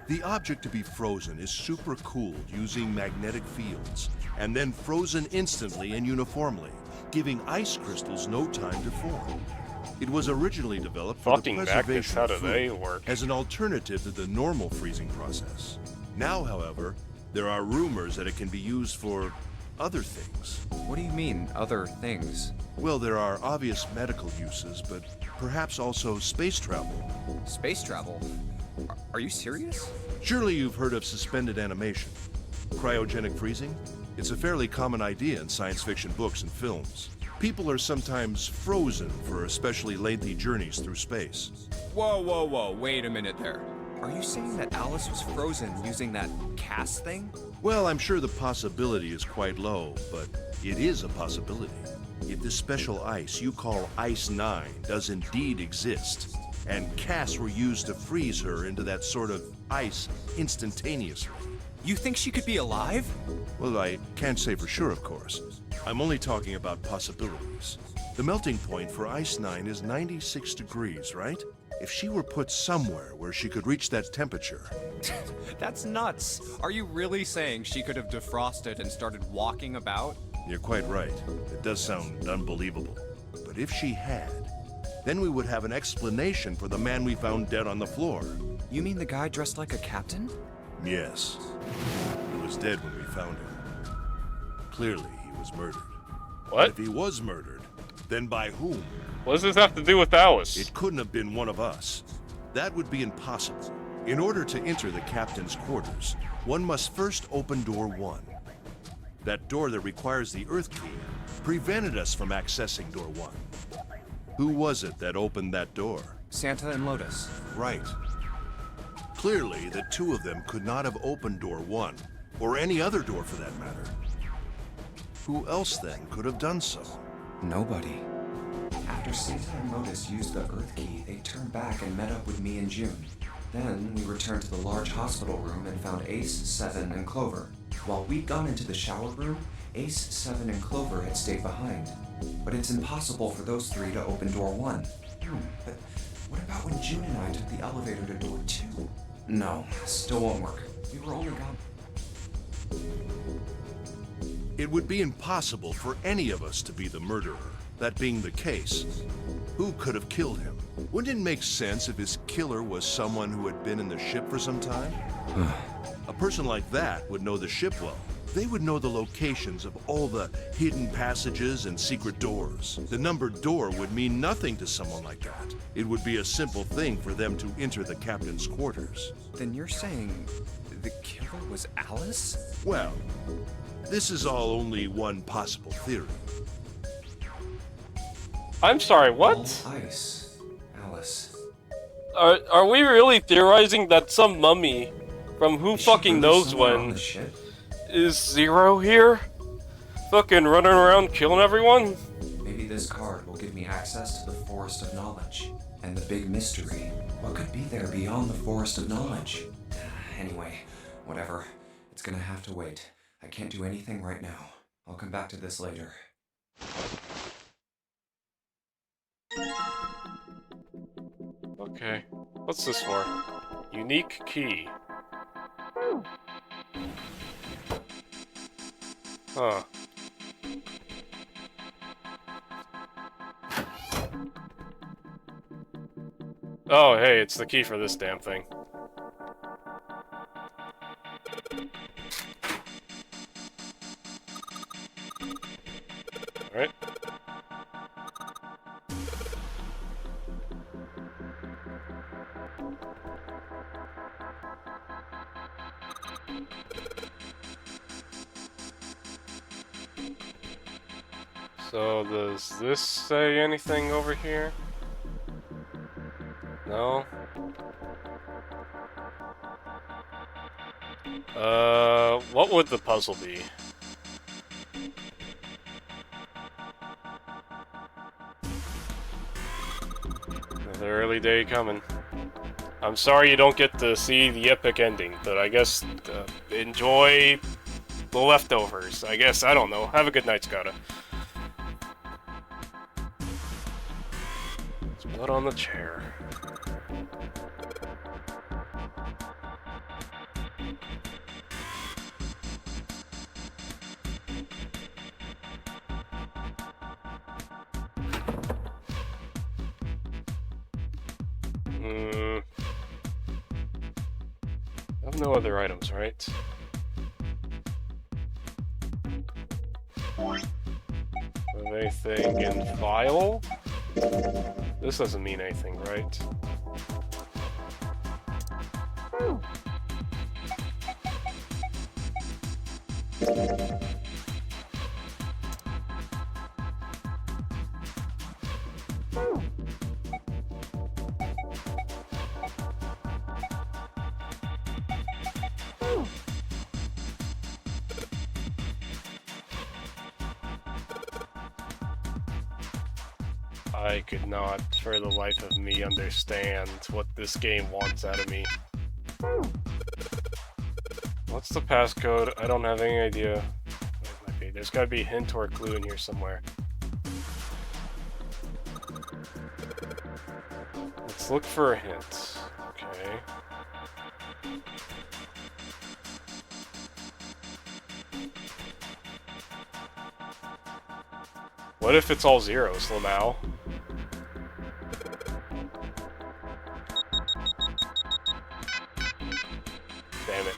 The object to be frozen is supercooled using magnetic fields, and then frozen instantly and uniformly, giving ice crystals no time to form. It was originally developed for the Fucking preservation magnets, how of do they food work? as an alternative to the normal freezing process. Now, however, there are rumors that it can be used for other things. What do you mean, other things? Well, there are obvious medical uses, but perhaps also space travel. Space travel? Are you serious? Surely you've heard of suspended animation. Cryogenic freezing? It's a fairly common idea in science fiction books and films. People are sometimes frozen for especially lengthy journeys through space. Whoa, wait a minute there. Are you saying that Alice was frozen using that CAS thing? Well, I'm sure the possibility is quite low, but it is a possibility. If this special ice you call Ice 9 does indeed exist, and CAS were used to freeze her into that sort of ice instantaneously. You think she could be alive? Well, I can't say for sure, of course. I'm only talking about possibilities. The melting point for Ice 9 is 96 degrees, right? If she were put somewhere where she could reach that temperature... That's nuts. Are you really saying she could have defrosted and started walking about? You're quite right. It does sound unbelievable. But if she had, then we would have an explanation for the man we found dead on the floor. You mean the guy dressed like a captain? Yes. He was dead when we found him. Clearly, he was murdered. What? If he was murdered, then by whom? What does this have to do with Alice? It couldn't have been one of us. That would be impossible. In order to enter the captain's quarters, one must first open door 1. That door that requires the Earth key prevented us from accessing door 1. Who was it that opened that door? Santa and Lotus. Right. Clearly, the two of them could not have opened door 1, or any other door for that matter. Who else then could have done so? Nobody. After Santa and Lotus used the Earth key, they turned back and met up with me and June. Then we returned to the large hospital room and found Ace, Seven, and Clover. While we'd gone into the shower room, Ace, Seven, and Clover had stayed behind. But it's impossible for those three to open door 1. But what about when June and I took the elevator to door 2? No, still won't work. We were only gone. It would be impossible for any of us to be the murderer. That being the case, who could have killed him? Wouldn't it make sense if his killer was someone who had been in the ship for some time? A person like that would know the ship well. They would know the locations of all the hidden passages and secret doors. The numbered door would mean nothing to someone like that. It would be a simple thing for them to enter the captain's quarters. Then you're saying the killer was Alice? Well, this is all only one possible theory. I'm sorry, what? All ice. Alice. Are we really theorizing that some mummy from who fucking knows when is Zero here? Fucking running around killing everyone? Maybe this card will give me access to the Forest of Knowledge. And the big mystery, what could be there beyond the Forest of Knowledge? Anyway, whatever. It's gonna have to wait. I can't do anything right now. I'll come back to this later. Okay. What's this for? Unique key. Huh. Oh, hey, it's the key for this damn thing. Alright. So, does this say anything over here? No? What would the puzzle be? Another early day coming. I'm sorry you don't get to see the epic ending, but I guess enjoy the leftovers. I guess, I don't know. Have a good night, Scotta. There's blood on the chair. I have no other items, right? Have anything in file? This doesn't mean anything, right? I could not, for the life of me, understand what this game wants out of me. What's the passcode? I don't have any idea what it might be. There's gotta be a hint or a clue in here somewhere. Let's look for a hint. Okay. What if it's all zeros, Lamau? Damn it.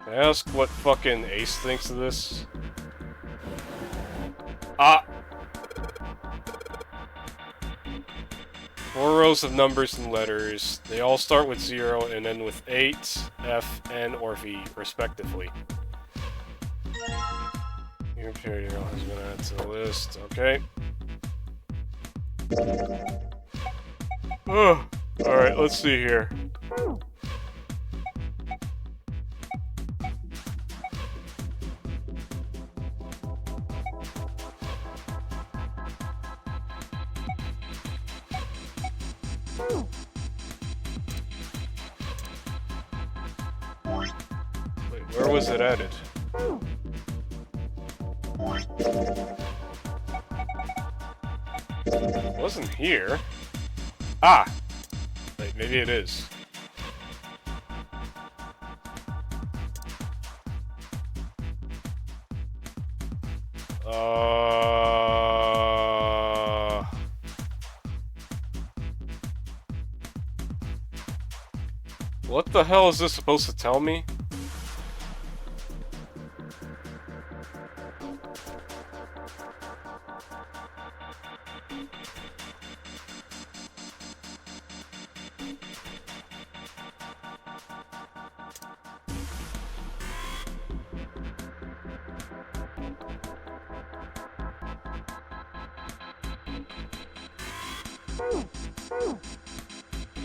Can I ask what fucking Ace thinks of this? Ah! 4 rows of numbers and letters. They all start with 0 and end with 8, F, N, or V, respectively. Your material has been added to the list. Okay. Oh, alright, let's see here. Wait, where was it added? It wasn't here. Ah! Wait, maybe it is. What the hell is this supposed to tell me?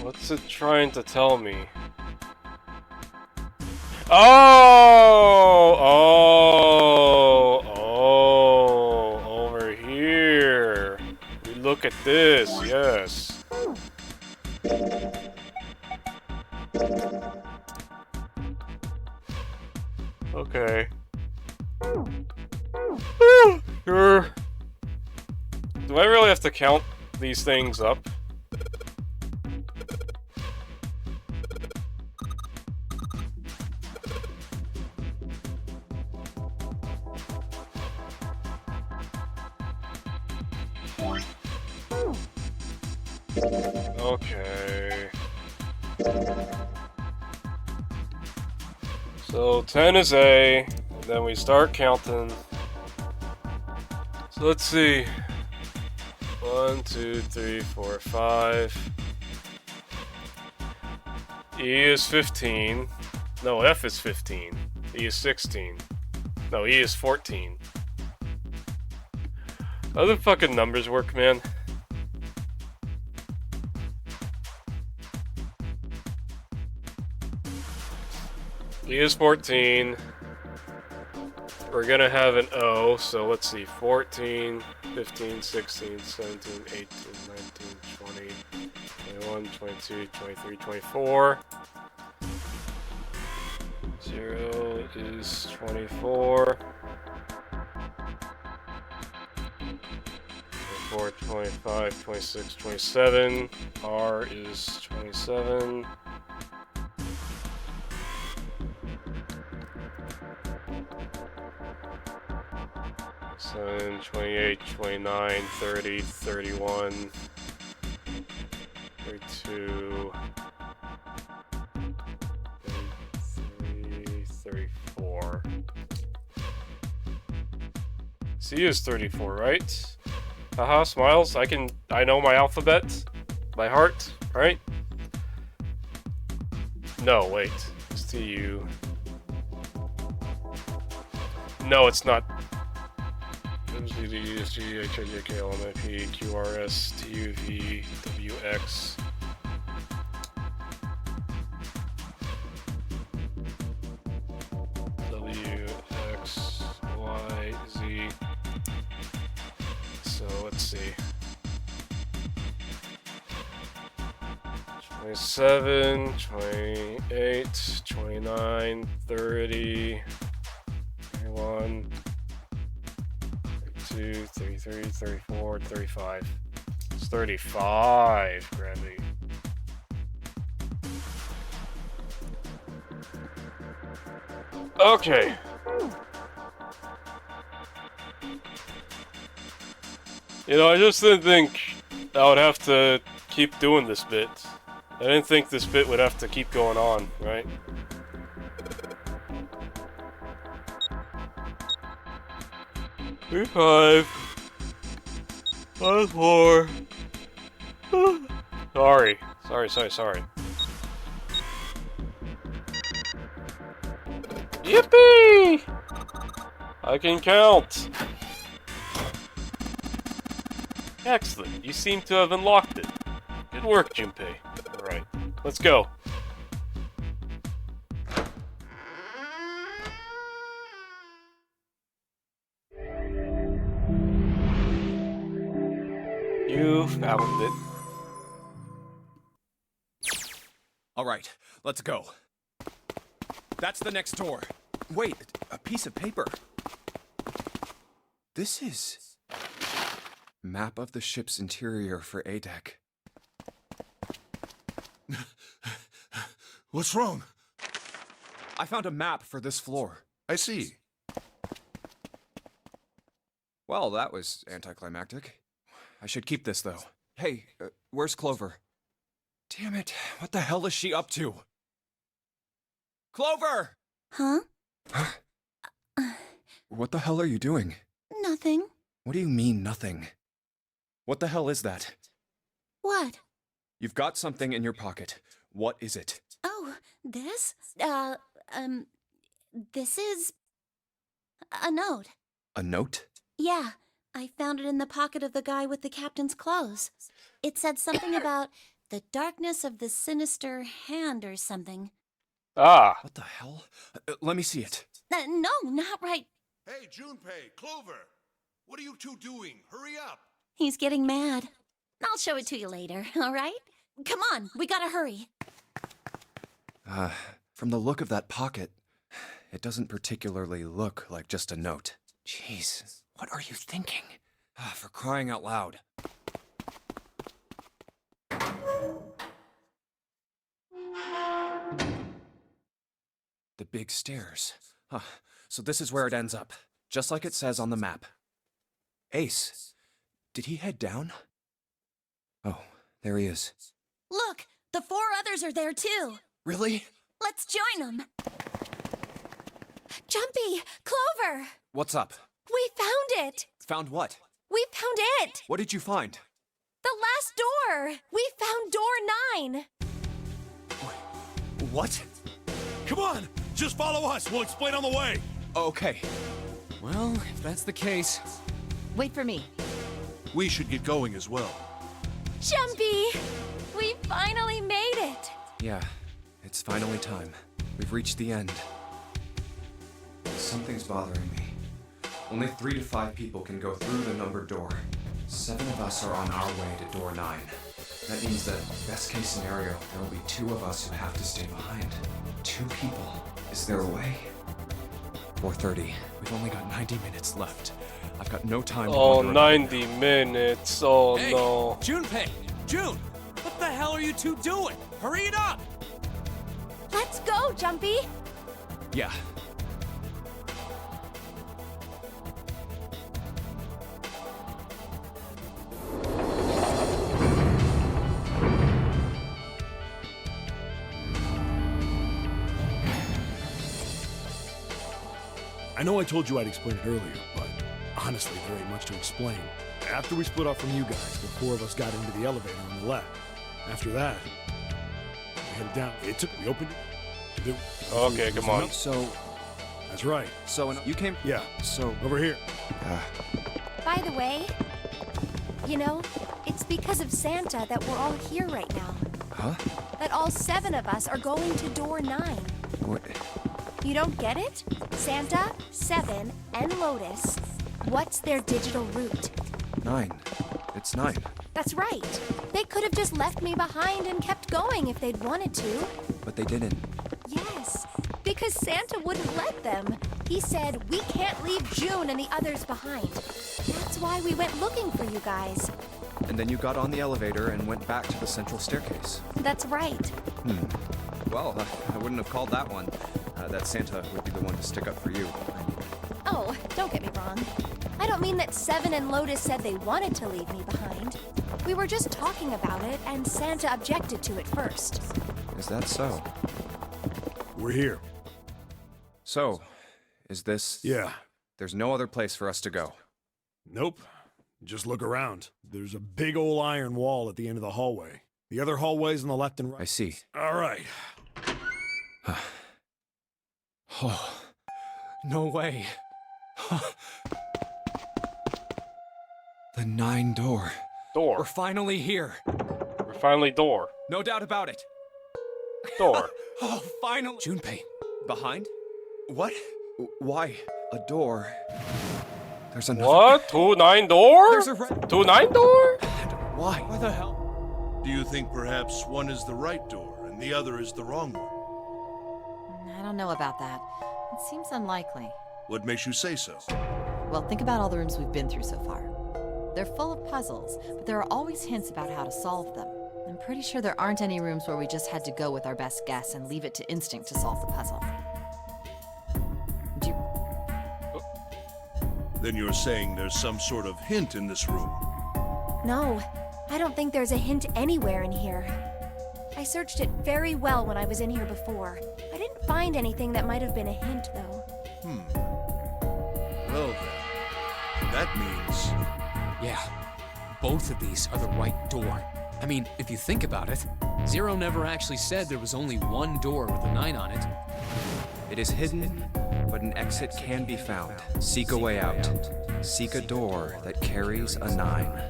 What's it trying to tell me? Oh! Over here. We look at this, yes. Okay. Sure. Do I really have to count these things up? Okay. So 10 is A, and then we start counting. So let's see. 1, 2, 3, 4, 5. E is 15. No, F is 15. E is 16. No, E is 14. How do the fucking numbers work, man? E is 14. We're gonna have an O, so let's see. 14, 15, 16, 17, 18, 19, 20, 21, 22, 23, 24. 0 is 24. 24, 25, 26, 27. R is 27. 28, 29, 30, 31, 32, 33, 34. C is 34, right? Haha, smiles. I know my alphabet by heart, right? No, wait. It's TU. No, it's not. MCD, SG, HIJK, LMIP, QRS, TUV, WX. WX, Y, Z. So let's see. 27, 28, 29, 30, 31. 32, 33, 34, 35. It's 35, gravity. Okay. You know, I just didn't think I would have to keep doing this bit. I didn't think this bit would have to keep going on, right? Five. 4. Sorry. Sorry. Yippee! I can count. Excellent. You seem to have unlocked it. Good work, Junpei. Alright, let's go. You found it. All right, let's go. That's the next door. Wait, a piece of paper. This is... Map of the ship's interior for ADEC. What's wrong? I found a map for this floor. I see. Well, that was anticlimactic. I should keep this, though. Hey, where's Clover? Damn it, what the hell is she up to? Clover! Huh? What the hell are you doing? Nothing. What do you mean, nothing? What the hell is that? What? You've got something in your pocket. What is it? Oh, this? This is... a note. A note? Yeah, I found it in the pocket of the guy with the captain's clothes. It said something about the darkness of the sinister hand or something. Ah. What the hell? Let me see it. No, not right. Hey, Junpei, Clover! What are you two doing? Hurry up! He's getting mad. I'll show it to you later, all right? Come on, we gotta hurry. From the look of that pocket, it doesn't particularly look like just a note. Jeez, what are you thinking? For crying out loud. The big stairs. Huh. So this is where it ends up, just like it says on the map. Ace, did he head down? Oh, there he is. Look, the 4 others are there too. Really? Let's join them. Jumpy, Clover, What's up? we found it. Found what? We found it. What did you find? The last door. We found door 9. What? Come on! Just follow us! We'll explain on the way! Okay. Well, if that's the case. Wait for me. We should get going as well. Jumpy! We finally made it! Yeah, it's finally time. We've reached the end. Something's bothering me. Only 3 to 5 people can go through the numbered door. 7 of us are on our way to door 9. That means that, best case scenario, there will be 2 of us who have to stay behind. 2 people. Is there a way? 4:30. We've only got 90 minutes left. I've got no time to Oh, wander around. 90 minutes. Oh Hey, no. Junpei! June! What the hell are you two doing? Hurry it up! Let's go, Jumpy! Yeah. I know I told you I'd explain it earlier, but honestly, there ain't much to explain. After we split off from you guys, the 4 of us got into the elevator on the left. After that, we headed down. We opened it. Okay, come on. So, That's right. so you came. Yeah, So, over here. By the way, you know, it's because of Santa that we're all here right now. huh? That all 7 of us are going to door 9. What? You don't get it? Santa, 7, and Lotus. What's their digital route? 9. It's 9. That's right. They could have just left me behind and kept going if they'd wanted to. But they didn't. Yes, because Santa wouldn't let them. He said, we can't leave June and the others behind. That's why we went looking for you guys. And then you got on the elevator and went back to the central staircase. That's right. Well, I wouldn't have called that one. That Santa would be the one to stick up for you. Oh, don't get me wrong. I don't mean that 7 and Lotus said they wanted to leave me behind. We were just talking about it, and Santa objected to it first. Is that so? We're here. So, is this... Yeah. There's no other place for us to go. Nope. Just look around. There's a big old iron wall at the end of the hallway. The other hallways on the left and right. I see. All right. Oh, no way. The 9 door. Door. We're finally here. We're finally door. No doubt about it. Door. Oh, finally. Junpei. Behind? What? Why? A door. There's another. What? 2-9 door? There's a red. 2-9 door? Why? Why the hell? Do you think perhaps one is the right door and the other is the wrong one? I don't know about that. It seems unlikely. What makes you say so? Well, think about all the rooms we've been through so far. They're full of puzzles, but there are always hints about how to solve them. I'm pretty sure there aren't any rooms where we just had to go with our best guess and leave it to instinct to solve the puzzle. Do you... Then you're saying there's some sort of hint in this room. No, I don't think there's a hint anywhere in here. I searched it very well when I was in here before. I didn't find anything that might have been a hint, though. Well then, that means... Yeah, both of these are the right door. I mean, if you think about it, Zero never actually said there was only one door with a 9 on it. It is hidden, but an exit can be found. Seek a way out. Seek a door that carries a 9.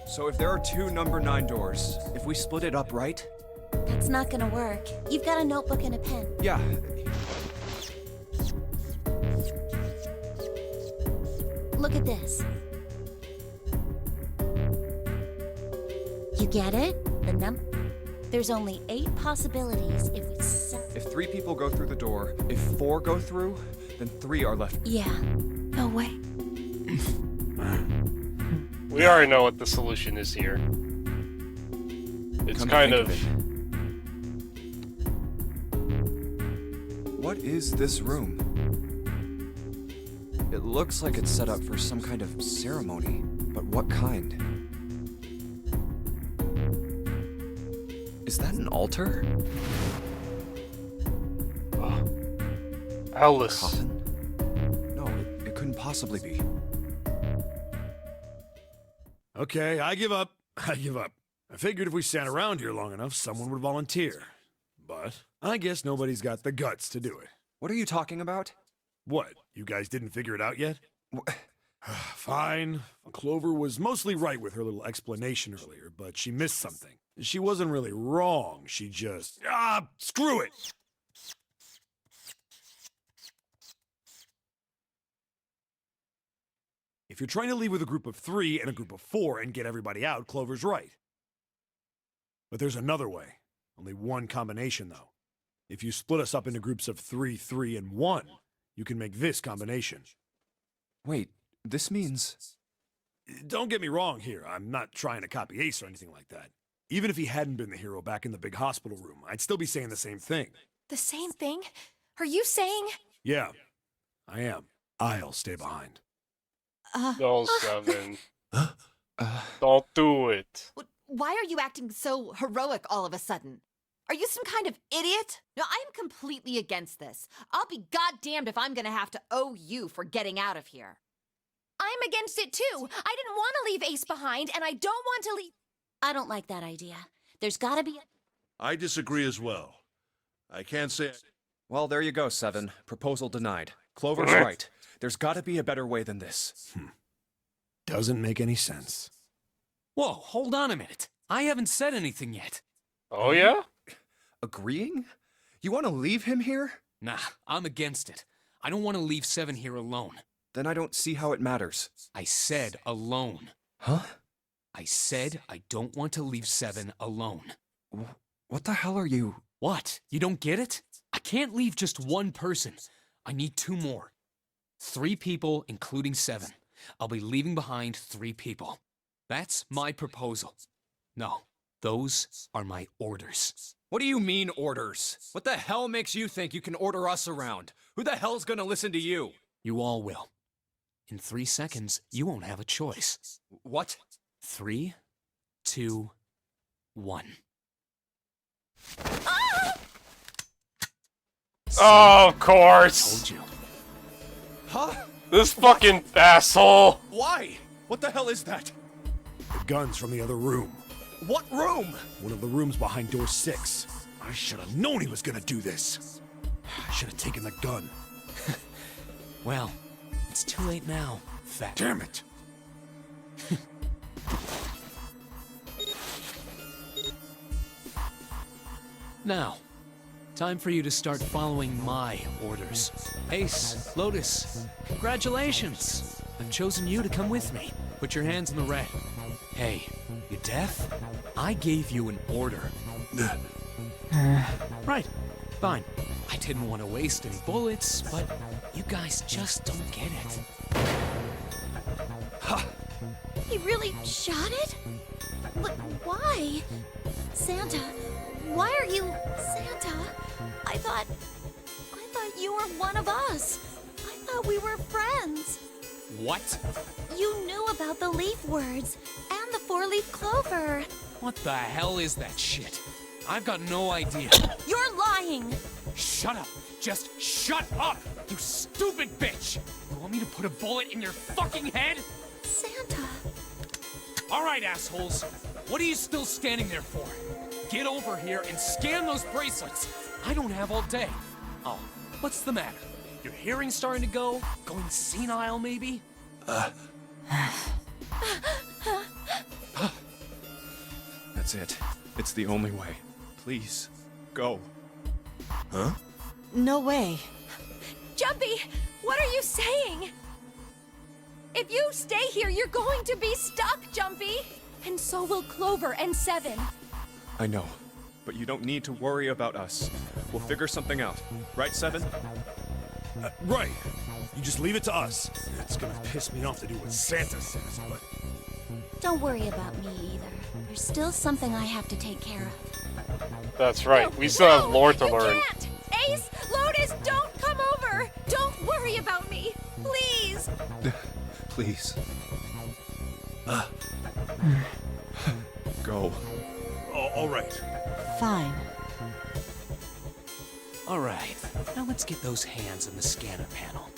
So if there are 2 number 9 doors, if we split it up right? That's not gonna work. You've got a notebook and a pen. Yeah. Look at this. You get it? There's only 8 possibilities if we If 3 people go through the door, if 4 go through, then 3 are left. Yeah. No way. We already know what the solution is here. It's Come to kind think of... What is this room? It looks like it's set up for some kind of ceremony, but what kind? Is that an altar? Alice. Coffin? No, it couldn't possibly be. Okay, I give up. I give up. I figured if we sat around here long enough, someone would volunteer. But I guess nobody's got the guts to do it. What are you talking about? What? You guys didn't figure it out yet? Fine. Clover was mostly right with her little explanation earlier, but she missed something. She wasn't really wrong. She just... screw it! If you're trying to leave with a group of 3 and a group of 4 and get everybody out, Clover's right. But there's another way. Only one combination, though. If you split us up into groups of 3, 3, and 1, you can make this combination. Wait, this means... Don't get me wrong here. I'm not trying to copy Ace or anything like that. Even if he hadn't been the hero back in the big hospital room, I'd still be saying the same thing. The same thing? Are you saying? Yeah, I am. I'll stay behind. No, Seven. Don't do it. Why are you acting so heroic all of a sudden? Are you some kind of idiot? No, I am completely against this. I'll be goddamned if I'm gonna have to owe you for getting out of here. I'm against it too. I didn't want to leave Ace behind, and I don't want to leave... I don't like that idea. There's gotta be a... I disagree as well. I can't say... Well, there you go, Seven. Proposal denied. Clover's right. There's gotta be a better way than this. Doesn't make any sense. Whoa, hold on a minute. I haven't said anything yet. Oh, yeah? Agreeing? You want to leave him here? Nah, I'm against it. I don't want to leave Seven here alone. Then I don't see how it matters. I said alone. Huh? I said I don't want to leave Seven alone. What the hell are you... What? You don't get it? I can't leave just one person. I need 2 more. 3 people, including Seven. I'll be leaving behind 3 people. That's my proposal. No, those are my orders. What do you mean, orders? What the hell makes you think you can order us around? Who the hell's gonna listen to you? You all will. In 3 seconds, you won't have a choice. What? 3, 2, 1. Oh, of course. Told you. Huh? This fucking asshole. Why? What the hell is that? The gun's from the other room. What room? One of the rooms behind door 6. I should have known he was gonna do this. I should have taken the gun. Well, it's too late now, fat. Damn it! Now, time for you to start following my orders. Ace, Lotus, congratulations! I've chosen you to come with me. Put your hands in the red. Hey, you deaf? I gave you an order. Right, fine. I didn't want to waste any bullets, but you guys just don't get it. Ha! He really shot it? But why? Santa, why are you... Santa, I thought you were one of us. I thought we were friends. What? You knew about the leaf words and the 4-leaf clover. What the hell is that shit? I've got no idea. You're lying. Shut up! Just shut up! You stupid bitch! You want me to put a bullet in your fucking head? Santa. Alright, assholes. What are you still standing there for? Get over here and scan those bracelets! I don't have all day. Oh, what's the matter? Your hearing starting to go? Going senile, maybe? That's it. It's the only way. Please, go. Huh? No way. Jumpy, what are you saying? If you stay here, you're going to be stuck, Jumpy. And so will Clover and Seven. I know, but you don't need to worry about us. We'll figure something out. Right, Seven? Right. You just leave it to us. It's gonna piss me off to do what Santa says, but Don't worry about me either. There's still something I have to take care of. That's right. We still have lore to learn. Can't! Ace, Lotus, don't come over! Don't worry about me! Please! Please. Go. All right. Fine. All right, now let's get those hands on the scanner panel.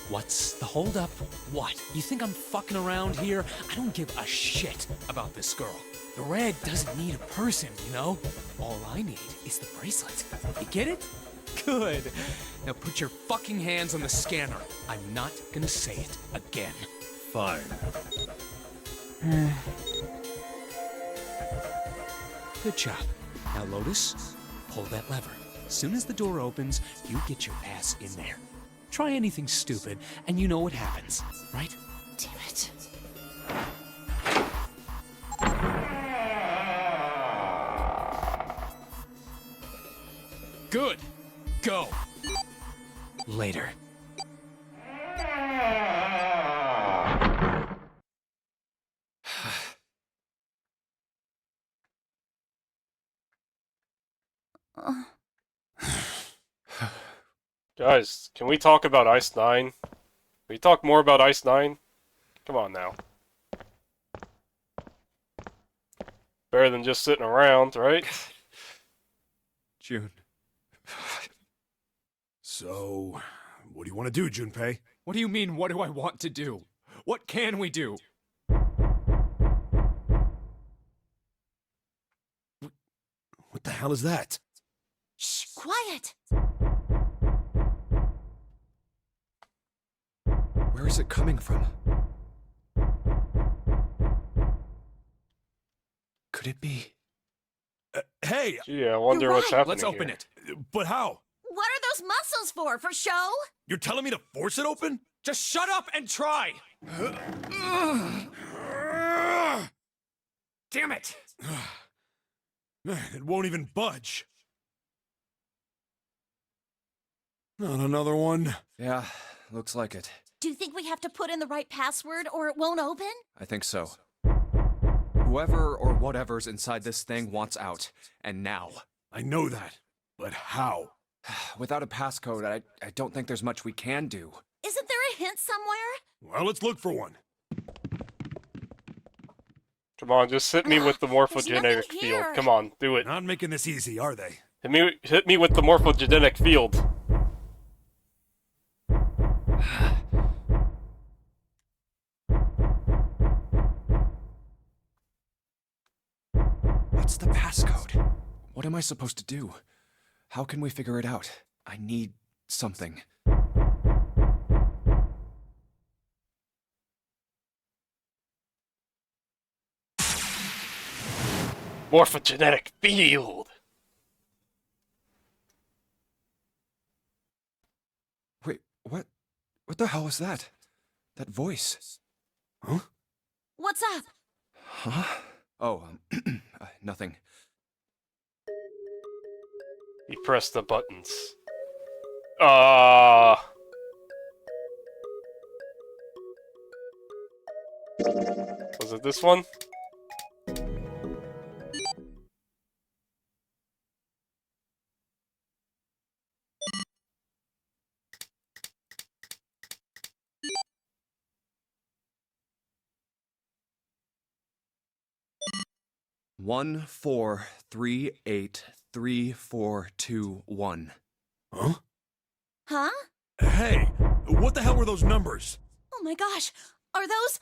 What's the holdup? What? You think I'm fucking around here? I don't give a shit about this girl. The red doesn't need a person, you know? All I need is the bracelet. You get it? Good. Now put your fucking hands on the scanner. I'm not gonna say it again. Fine. Good job. Now, Lotus, pull that lever. As soon as the door opens, you get your ass in there. Try anything stupid, and you know what happens, right? Damn it. Good. Go. Later. Guys, can we talk about Ice 9? Can we talk more about Ice 9? Come on now. Better than just sitting around, right? June. So, what do you want to do, Junpei? What do you mean, what do I want to do? What can we do? What the hell is that? Shh, quiet! Where is it coming from? Could it be? Hey! Gee, I wonder You're what's right. happening Let's open here. it. But how? What are those muscles for? For show? You're telling me to force it open? Just shut up and try! Damn it! Man, it won't even budge. Not another one. Yeah, looks like it. Do you think we have to put in the right password or it won't open? I think so. Whoever or whatever's inside this thing wants out. And now. I know that. But how? Without a passcode, I don't think there's much we can do. Isn't there a hint somewhere? Well, let's look for one. Come on, just hit me with the There's morphogenetic nothing field. here. Come on, do it. Not making this easy, are they? Hit me with the morphogenetic field. What's the passcode? What am I supposed to do? How can we figure it out? I need something. Morphogenetic field. Wait, what? What the hell was that? That voice? Huh? What's up? Huh? Oh, nothing. He pressed the buttons. Was it this one? One 4 3 8 3 4 2 1. Huh? Huh? Hey, what the hell were those numbers? Oh my gosh. Are those?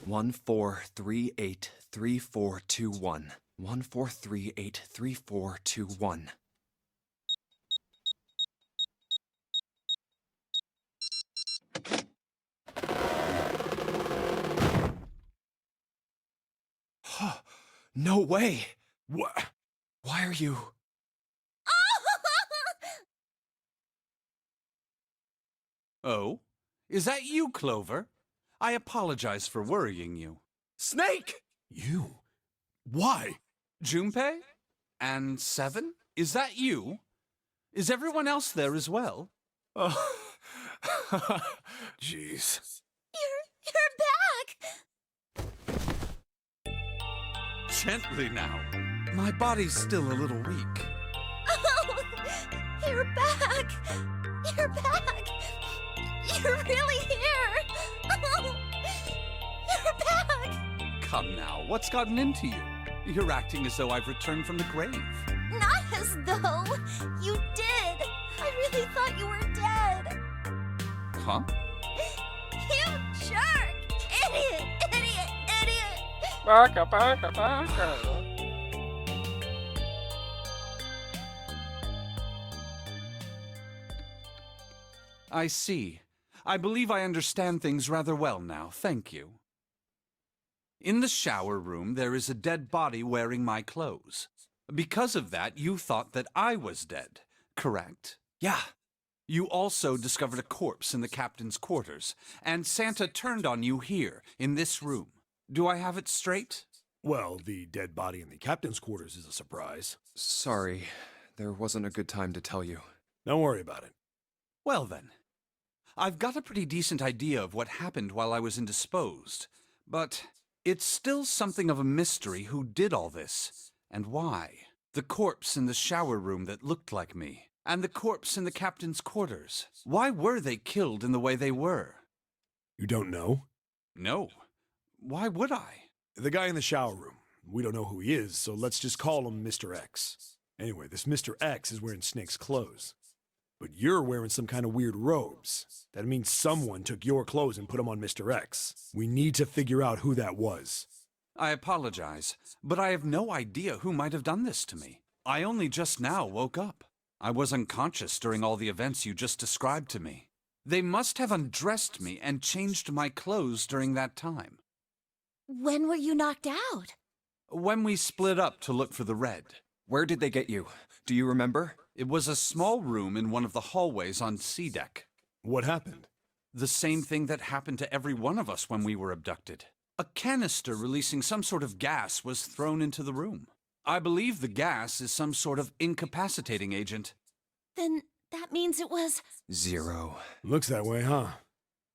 1 4 3 8 3 4 2 1. 1 4 3 8 3 4 2 1. No way! What? Why are you... Oh? Is that you, Clover? I apologize for worrying you. Snake! You? Why? Junpei? And Seven? Is that you? Is everyone else there as well? Oh. Jeez. You're Gently now. My body's still a little weak. Oh, you're back! You're back! You're really here! Oh, you're back! Come now, what's gotten into you? You're acting as though I've returned from the grave. Not as though you did! I really thought you were dead! Huh? You jerk! Idiot! Idiot! Idiot! Baka, baka, baka. I see. I believe I understand things rather well now, thank you. In the shower room, there is a dead body wearing my clothes. Because of that, you thought that I was dead, correct? Yeah. You also discovered a corpse in the captain's quarters, and Santa turned on you here, in this room. Do I have it straight? Well, the dead body in the captain's quarters is a surprise. Sorry, there wasn't a good time to tell you. Don't worry about it. Well then. I've got a pretty decent idea of what happened while I was indisposed, but it's still something of a mystery who did all this, and why. The corpse in the shower room that looked like me, and the corpse in the captain's quarters. Why were they killed in the way they were? You don't know? No. Why would I? The guy in the shower room. We don't know who he is, so let's just call him Mr. X. Anyway, this Mr. X is wearing Snake's clothes. But you're wearing some kind of weird robes. That means someone took your clothes and put them on Mr. X. We need to figure out who that was. I apologize, but I have no idea who might have done this to me. I only just now woke up. I was unconscious during all the events you just described to me. They must have undressed me and changed my clothes during that time. When were you knocked out? When we split up to look for the red. Where did they get you? Do you remember? It was a small room in one of the hallways on C deck. What happened? The same thing that happened to every one of us when we were abducted. A canister releasing some sort of gas was thrown into the room. I believe the gas is some sort of incapacitating agent. Then that means it was... Zero. Looks that way, huh?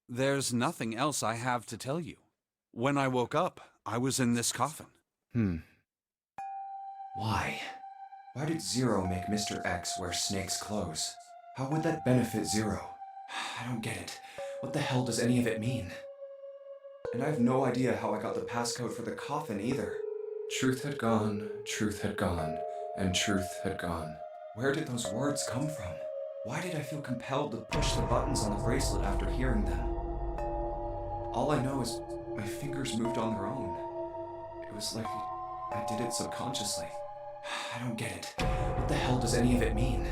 There's nothing else I have to tell you. When I woke up, I was in this coffin. Why? Why did Zero make Mr. X wear Snake's clothes? How would that benefit Zero? I don't get it. What the hell does any of it mean? And I have no idea how I got the passcode for the coffin either. Truth had gone, and truth had gone. Where did those words come from? Why did I feel compelled to push the buttons on the bracelet after hearing them? All I know is my fingers moved on their own. It was like I did it subconsciously. I don't get it. What the hell does any of it mean?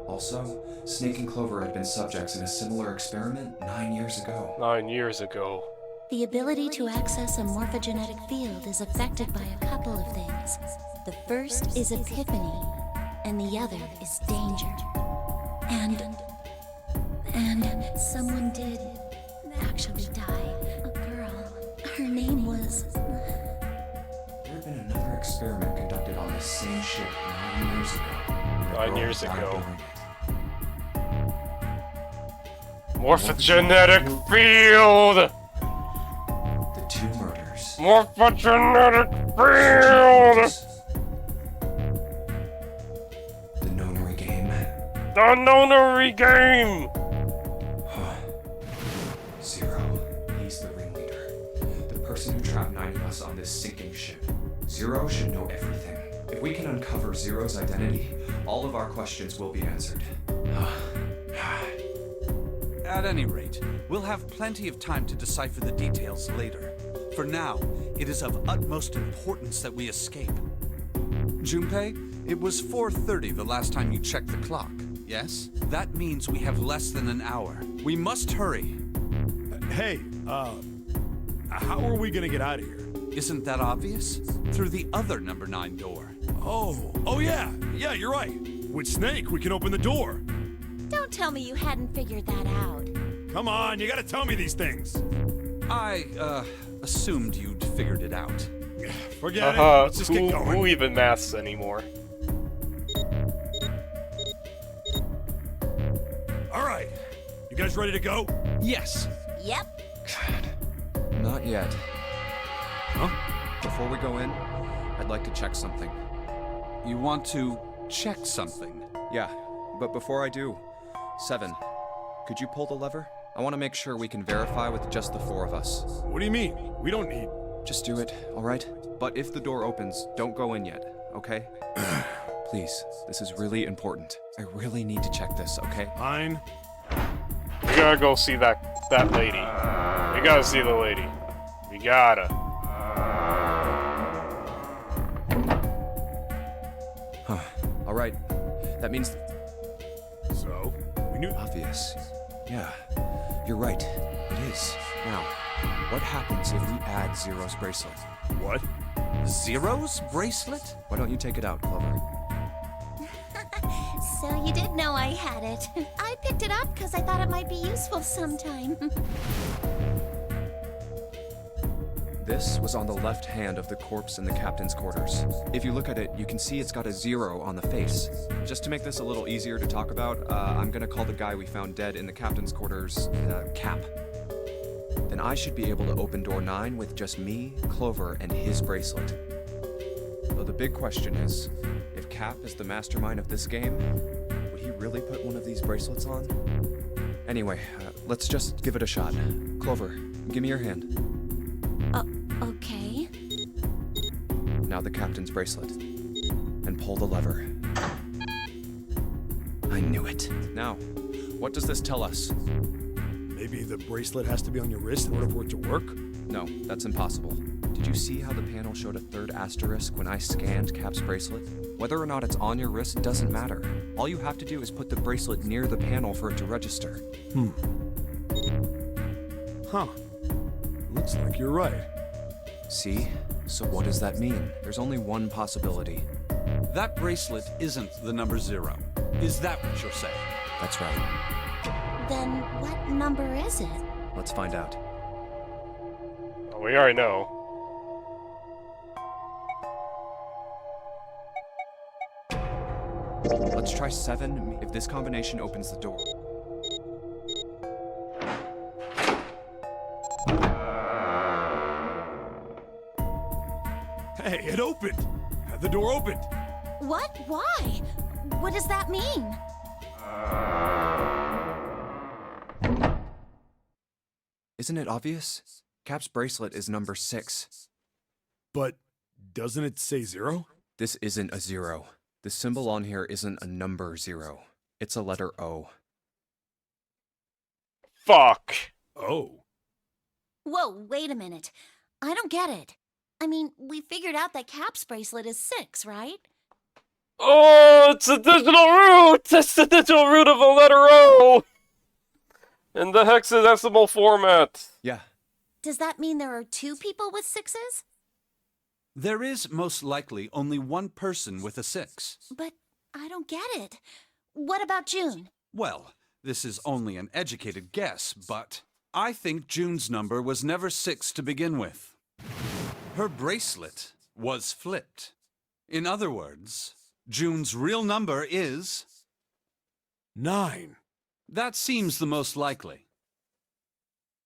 Also, Snake and Clover had been subjects in a similar experiment 9 years ago. 9 years ago. The ability to access a morphogenetic field is affected by a couple of things. The first is epiphany, and the other is danger. And someone did actually die. A girl. Her name was... There had been another experiment conducted on this same ship 9 years ago. 9 years died ago. during it. Morphogenetic field! The two murders. Morphogenetic field! The nonary game. The nonary game! Zero. He's the ringleader. The person who trapped 9 of us on this sinking ship. Zero should know everything. If we can uncover Zero's identity, all of our questions will be answered. At any rate, we'll have plenty of time to decipher the details later. For now, it is of utmost importance that we escape. Junpei, it was 4:30 the last time you checked the clock, yes? That means we have less than an hour. We must hurry. Hey, how are we gonna get out of here? Isn't that obvious? Through the other number 9 door. Oh yeah, you're right. With Snake, we can open the door. Don't tell me you hadn't figured that out. Come on, you gotta tell me these things. I, assumed you'd figured it out. Forget it, let's just get going. Who even maths anymore? Alright, you guys ready to go? Yes. Yep. Not yet. Huh? Before we go in, I'd like to check something. You want to check something? Yeah, but before I do, Seven, could you pull the lever? I want to make sure we can verify with just the four of us. What do you mean? We don't need... Just do it, all right? But if the door opens, don't go in yet, okay? Please, this is really important. I really need to check this, okay? Fine. We gotta go see that lady. We gotta see the lady. We gotta. Huh. All right. That means... So? We knew... Obvious. Yeah. You're right. It is. Now, what happens if we add Zero's bracelet? What? Zero's bracelet? Why don't you take it out, Clover? So you did know I had it. I picked it up because I thought it might be useful sometime. This was on the left hand of the corpse in the captain's quarters. If you look at it, you can see it's got a 0 on the face. Just to make this a little easier to talk about, I'm gonna call the guy we found dead in the captain's quarters, Cap. Then I should be able to open door 9 with just me, Clover, and his bracelet. Though the big question is, if Cap is the mastermind of this game, would he really put one of these bracelets on? Anyway, let's just give it a shot. Clover, give me your hand. Okay. Now the captain's bracelet. And pull the lever. I knew it. Now, what does this tell us? Maybe the bracelet has to be on your wrist in order for it to work? No, that's impossible. Did you see how the panel showed a 3rd asterisk when I scanned Cap's bracelet? Whether or not it's on your wrist doesn't matter. All you have to do is put the bracelet near the panel for it to register. Huh. Looks like you're right. See? So what does that mean? There's only one possibility. That bracelet isn't the number 0. Is that what you're saying? That's right. Then what number is it? Let's find out. We already know. Let's try 7 if this combination opens the door. Hey, it opened! The door opened! What? Why? What does that mean? Isn't it obvious? Cap's bracelet is number 6. But doesn't it say 0? This isn't a 0. The symbol on here isn't a number 0. It's a letter O. Fuck! Oh. Whoa, wait a minute. I don't get it. I mean, we figured out that Cap's bracelet is 6, right? Oh, it's a digital root! It's the digital root of a letter O! In the hexadecimal format. Yeah. Does that mean there are 2 people with 6s? There is most likely only one person with a 6. But I don't get it. What about June? Well, this is only an educated guess, but I think June's number was never 6 to begin with. Her bracelet was flipped. In other words, June's real number is... 9. That seems the most likely.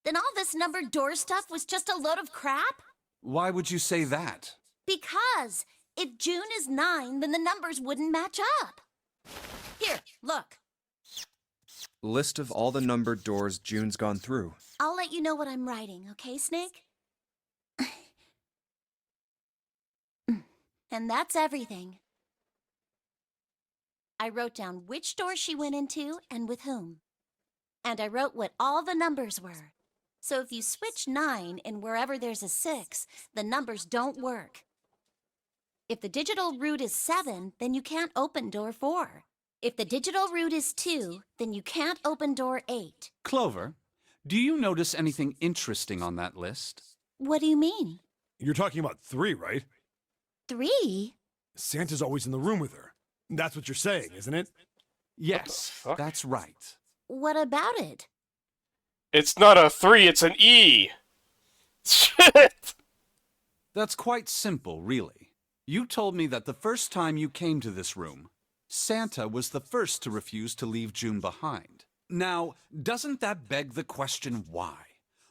Then all this numbered door stuff was just a load of crap? Why would you say that? Because if June is 9, then the numbers wouldn't match up. Here, look. List of all the numbered doors June's gone through. I'll let you know what I'm writing, okay, Snake? And that's everything. I wrote down which door she went into and with whom. And I wrote what all the numbers were. So if you switch 9 in wherever there's a 6, the numbers don't work. If the digital root is 7, then you can't open door 4. If the digital root is 2, then you can't open door 8. Clover, do you notice anything interesting on that list? What do you mean? You're talking about 3, right? 3? Santa's always in the room with her. That's what you're saying, isn't it? Yes, that's right. What about it? It's not a 3, it's an E! Shit! That's quite simple, really. You told me that the first time you came to this room, Santa was the first to refuse to leave June behind. Now, doesn't that beg the question why?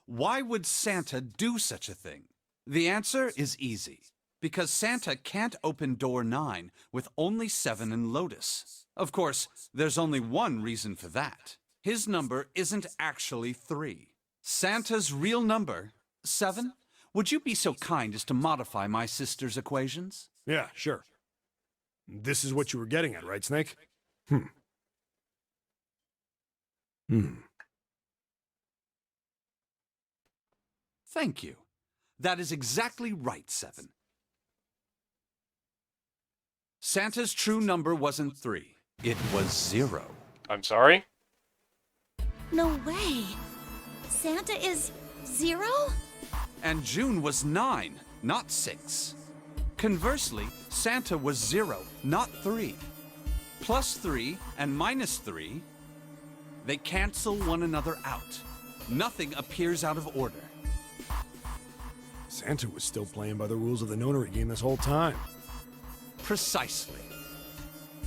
Why would Santa do such a thing? The answer is easy. Because Santa can't open door 9 with only 7 and Lotus. Of course, there's only one reason for that. His number isn't actually 3. Santa's real number, 7? Would you be so kind as to modify my sister's equations? Yeah, sure. This is what you were getting at, right, Snake? Thank you. That is exactly right, 7. Santa's true number wasn't 3. It was 0. I'm sorry? No way. Santa is 0? And June was 9, not 6. Conversely, Santa was 0, not 3. Plus 3 and minus 3, they cancel one another out. Nothing appears out of order. Santa was still playing by the rules of the nonary game this whole time. Precisely.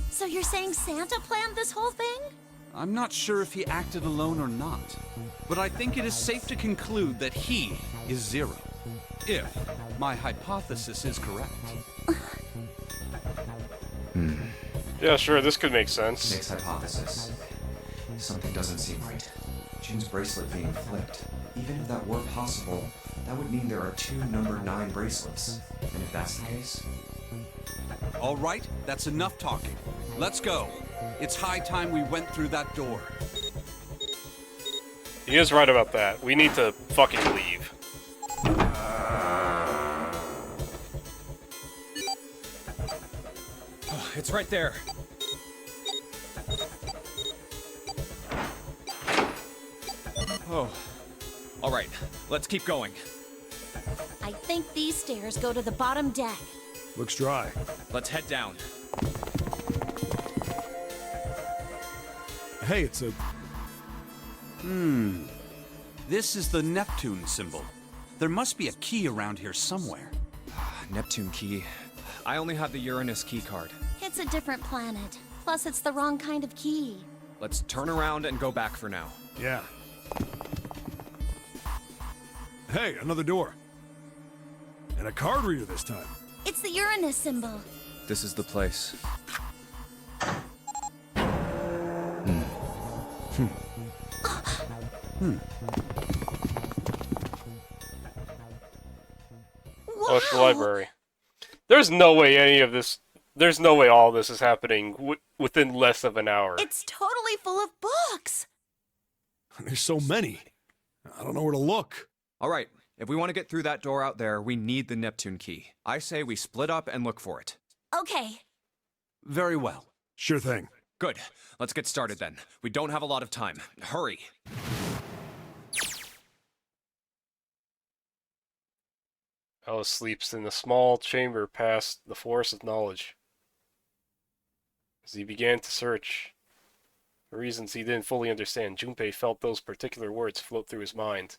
So you're saying Santa planned this whole thing? I'm not sure if he acted alone or not, but I think it is safe to conclude that he is 0. If my hypothesis is correct. Yeah, sure, this could make sense. Snake's hypothesis. Something doesn't seem right. June's bracelet being flipped. Even if that were possible, that would mean there are 2 number 9 bracelets. And if that's the case... All right, that's enough talking. Let's go. It's high time we went through that door. He is right about that. We need to fucking leave. It's right there. Oh. All right, let's keep going. I think these stairs go to the bottom deck. Looks dry. Let's head down. Hey, it's a... This is the Neptune symbol. There must be a key around here somewhere. Neptune key. I only have the Uranus key card. It's a different planet. Plus, it's the wrong kind of key. Let's turn around and go back for now. Yeah. Hey, another door. And a card reader this time. It's the Uranus symbol. This is the place. Oh, it's the library. There's no way any of this... There's no way all this is happening within less of an hour. It's totally full of books. There's so many. I don't know where to look. All right, if we want to get through that door out there, we need the Neptune key. I say we split up and look for it. Okay. Very well. Sure thing. Good. Let's get started then. We don't have a lot of time. Hurry. Alice sleeps in a small chamber past the Forest of Knowledge. As he began to search, for reasons he didn't fully understand, Junpei felt those particular words float through his mind.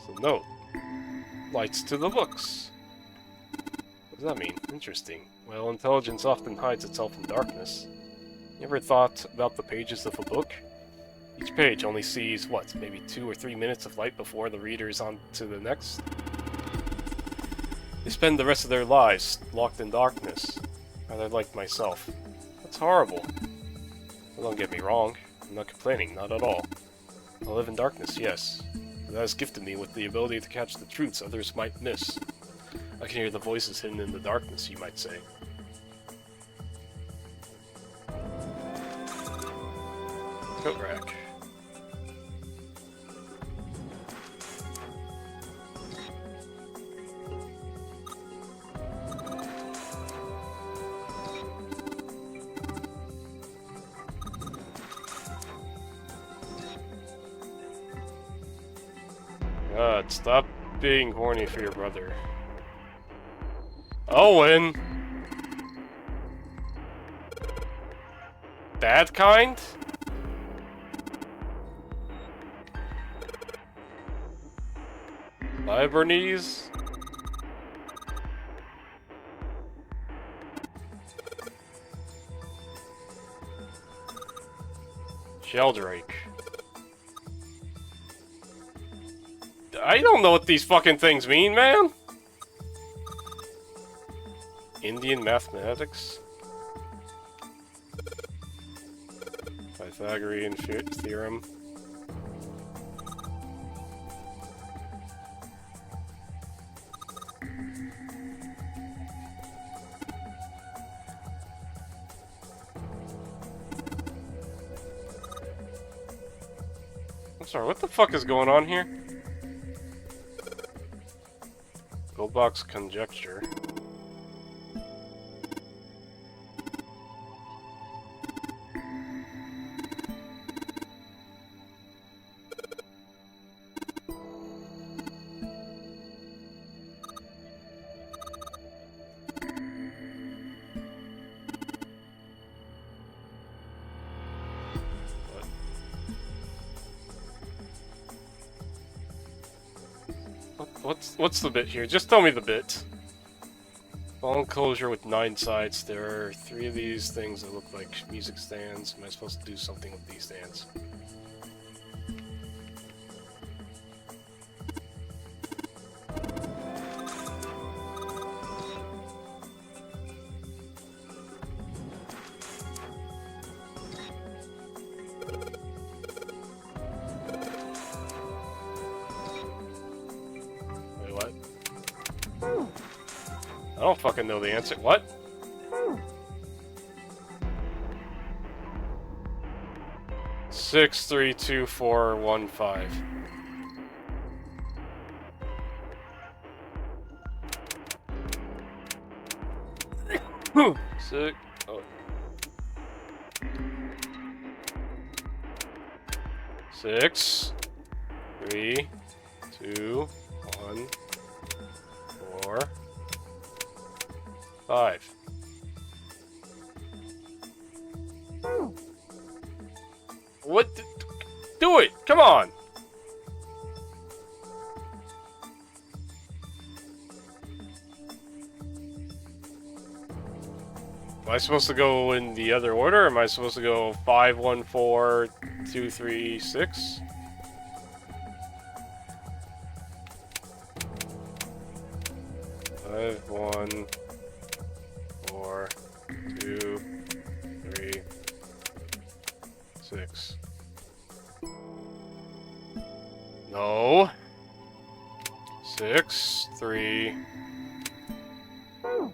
So, note. Lights to the books. What does that mean? Interesting. Well, intelligence often hides itself in darkness. You ever thought about the pages of a book? Each page only sees, what, maybe 2 or 3 minutes of light before the reader is on to the next? They spend the rest of their lives locked in darkness, rather like myself. That's horrible. Well, don't get me wrong, I'm not complaining, not at all. I live in darkness, yes. But that has gifted me with the ability to catch the truths others might miss. I can hear the voices hidden in the darkness, you might say. Coat rack. God, stop being horny for your brother. Owen! That kind? Libraries? Sheldrake. I don't know what these fucking things mean, man! Indian mathematics? Pythagorean theorem. I'm sorry, what the fuck is going on here? Goldbox conjecture. What's the bit here? Just tell me the bit. Ball enclosure with 9 sides. There are 3 of these things that look like music stands. Am I supposed to do something with these stands? I don't fucking know the answer. What? Six, 3, 2, 4, 1, 5. Six. Oh. 6, 3, 2, 1, 4. 5. What? Do it! Come on! Am I supposed to go in the other order? Am I supposed to go 5, 1, 4, 2, 3, 6? Five, 1, 4, 2, 3, 6. No. 6, 3. Oh,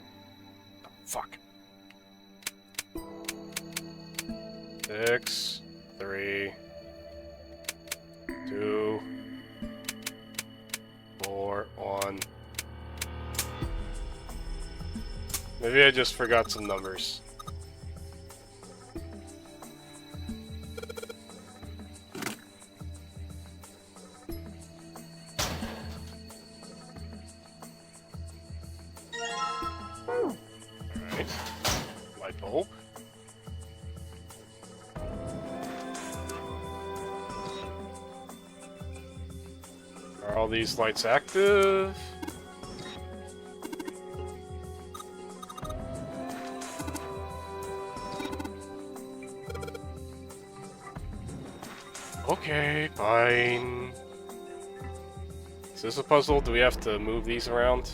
fuck. 6, 3, 2, 4, 1. Maybe I just forgot some numbers. Alright. Light bulb. Are all these lights active? Okay, fine. Is this a puzzle? Do we have to move these around?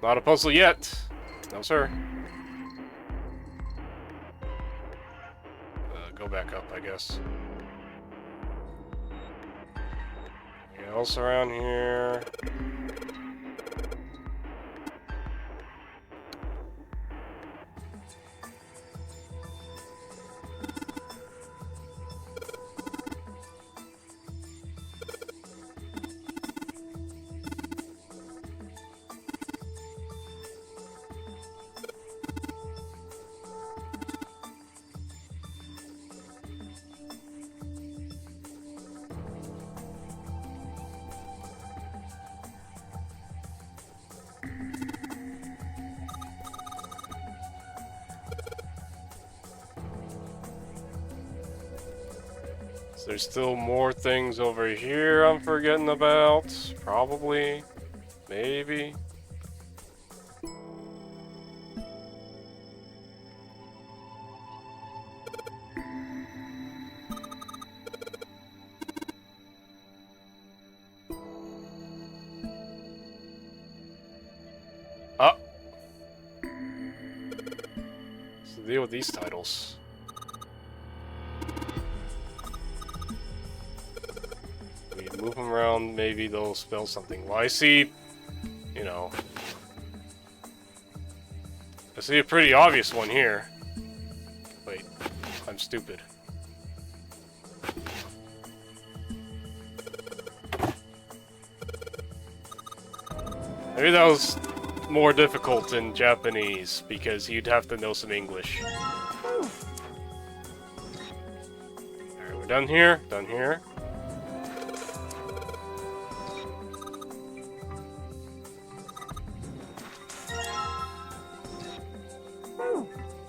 Not a puzzle yet. No, sir. Go back up, I guess. Anything else around here? There's still more things over here I'm forgetting about. Probably. Maybe. Oh! What's the deal with these titles? Move them around, maybe they'll spell something. Well, I see, you know, I see a pretty obvious one here. Wait, I'm stupid. Maybe that was more difficult in Japanese, because you'd have to know some English. Alright, we're done here, done here.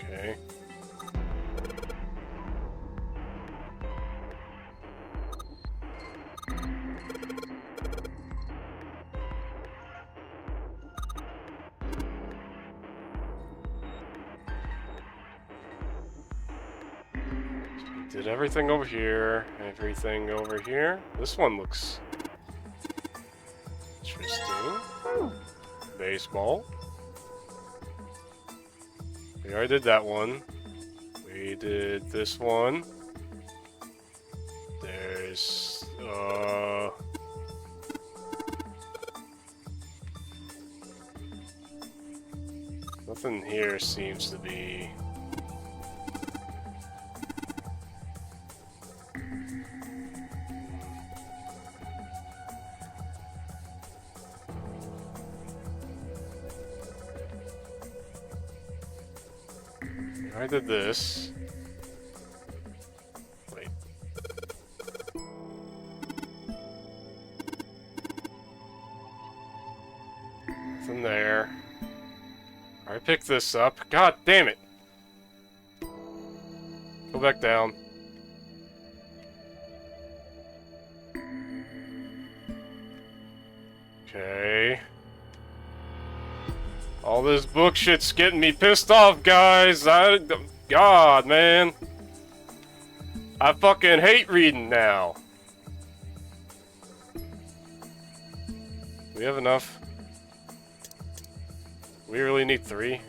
Okay. Did everything over here, everything over here. This one looks interesting. Baseball. We already did that one. We did this one. There's, nothing here seems to be... I did this. Wait. Nothing there. I picked this up. God damn it! Go back down. Okay. All this book shit's getting me pissed off, guys. God, man. I fucking hate reading now. We have enough. We really need 3.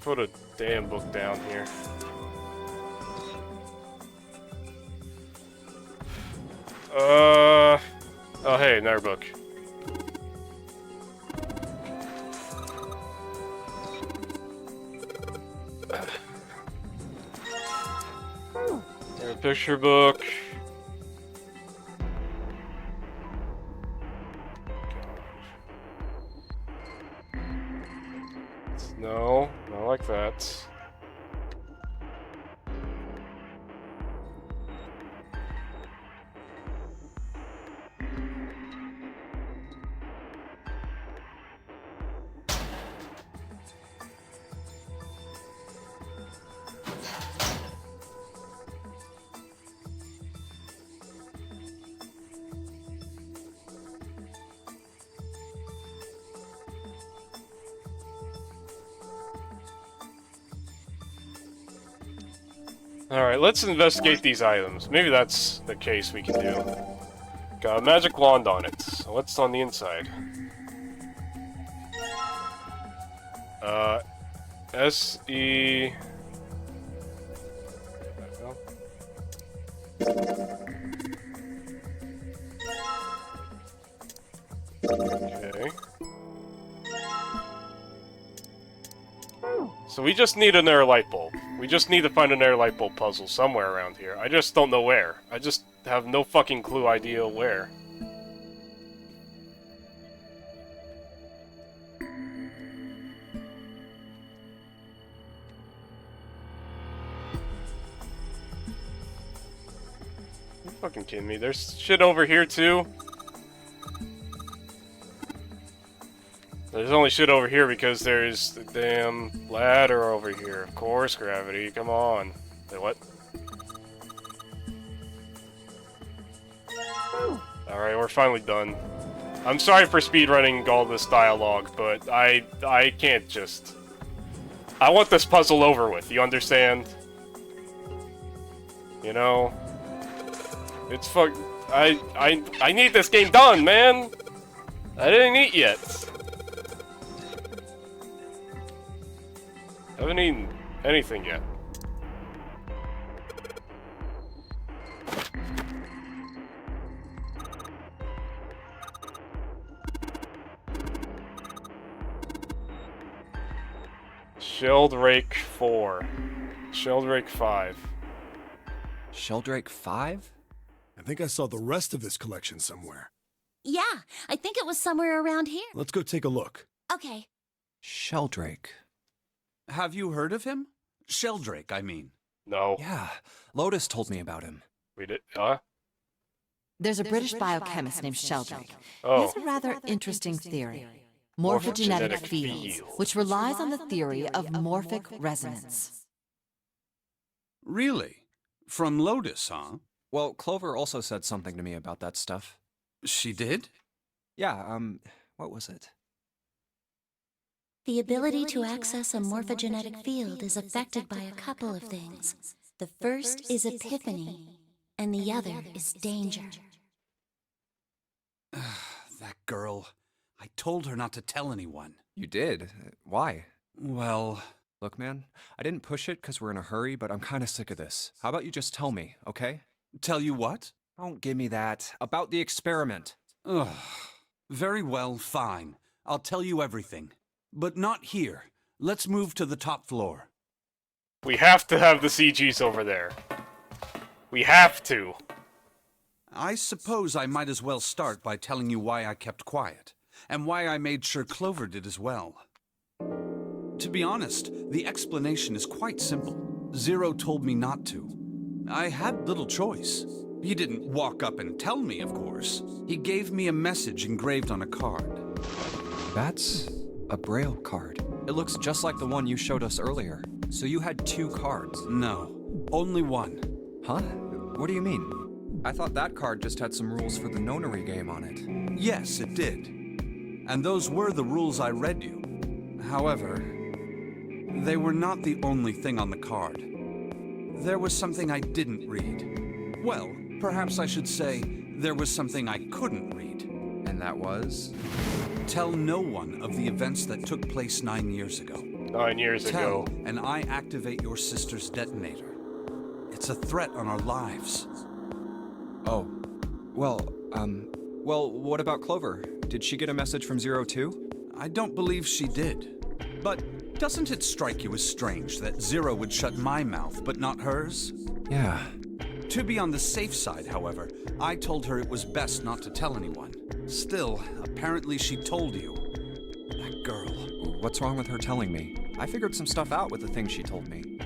Put a damn book down here. Oh hey, another book. Picture book. No, not like that. Alright, let's investigate these items. Maybe that's the case we can do. Got a magic wand on it. So what's on the inside? S-E... Okay. So we just need an air light bulb. We just need to find an air light bulb puzzle somewhere around here. I just don't know where. I just have no fucking idea where. You fucking kidding me? There's shit over here too? There's only shit over here because there's the damn ladder over here. Of course, gravity. Come on. Wait, what? Alright, we're finally done. I'm sorry for speedrunning all this dialogue, but I can't just... I want this puzzle over with, you understand? You know? It's I need this game done, man! I didn't eat yet. I haven't eaten anything yet. Sheldrake 4. Sheldrake 5. Sheldrake 5? I think I saw the rest of this collection somewhere. Yeah, I think it was somewhere around here. Let's go take a look. Okay. Sheldrake. Have you heard of him? Sheldrake, I mean. No. Yeah, Lotus told me about him. We did, There's a British biochemist named Sheldrake. Oh. He has a rather interesting theory. Morphogenetic fields, which relies on the theory of morphic resonance. Really? From Lotus, huh? Well, Clover also said something to me about that stuff. She did? Yeah, what was it? The ability to access a morphogenetic field is affected by a couple of things. The first is epiphany, and the other is danger. That girl. I told her not to tell anyone. You did? Why? Well... Look, man, I didn't push it because we're in a hurry, but I'm kind of sick of this. How about you just tell me, okay? Tell you what? Don't give me that. About the experiment. Ugh. Very well, fine. I'll tell you everything. But not here. Let's move to the top floor. We have to have the CGs over there. We have to. I suppose I might as well start by telling you why I kept quiet, and why I made sure Clover did as well. To be honest, the explanation is quite simple. Zero told me not to. I had little choice. He didn't walk up and tell me, of course. He gave me a message engraved on a card. That's a Braille card. It looks just like the one you showed us earlier. So you had 2 cards? No, only one. Huh? What do you mean? I thought that card just had some rules for the nonary game on it. Yes, it did. And those were the rules I read you. However, they were not the only thing on the card. There was something I didn't read. Well, perhaps I should say, there was something I couldn't read. And that was? Tell no one of the events that took place 9 years ago. 9 years ago. And I activate your sister's detonator. It's a threat on our lives. Oh. Well, what about Clover? Did she get a message from Zero too? I don't believe she did. But doesn't it strike you as strange that Zero would shut my mouth, but not hers? Yeah. To be on the safe side, however, I told her it was best not to tell anyone. Still, apparently she told you. That girl. What's wrong with her telling me? I figured some stuff out with the things she told me.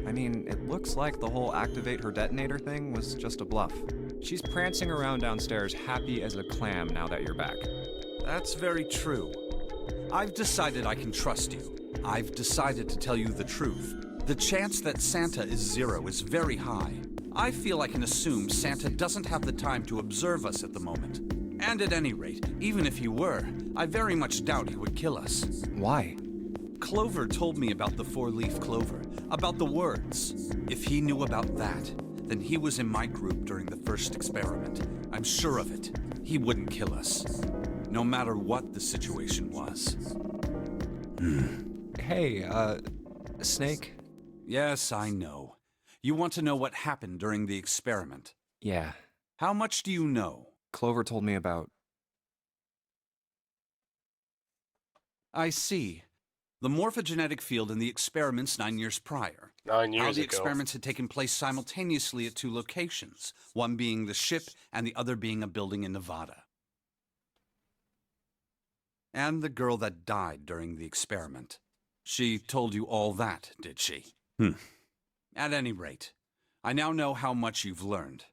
I mean, it looks like the whole activate her detonator thing was just a bluff. She's prancing around downstairs happy as a clam now that you're back. That's very true. I've decided I can trust you. I've decided to tell you the truth. The chance that Santa is Zero is very high. I feel I can assume Santa doesn't have the time to observe us at the moment. And at any rate, even if he were, I very much doubt he would kill us. Why? Clover told me about the 4-leaf clover, about the words. If he knew about that, then he was in my group during the first experiment. I'm sure of it. He wouldn't kill us. No matter what the situation was. Hey, Snake? Yes, I know. You want to know what happened during the experiment? Yeah. How much do you know? Clover told me about... I see. The morphogenetic field in the experiments 9 years prior. 9 years How the ago. experiments had taken place simultaneously at 2 locations, one being the ship and the other being a building in Nevada. And the girl that died during the experiment. She told you all that, did she? At any rate, I now know how much you've learned.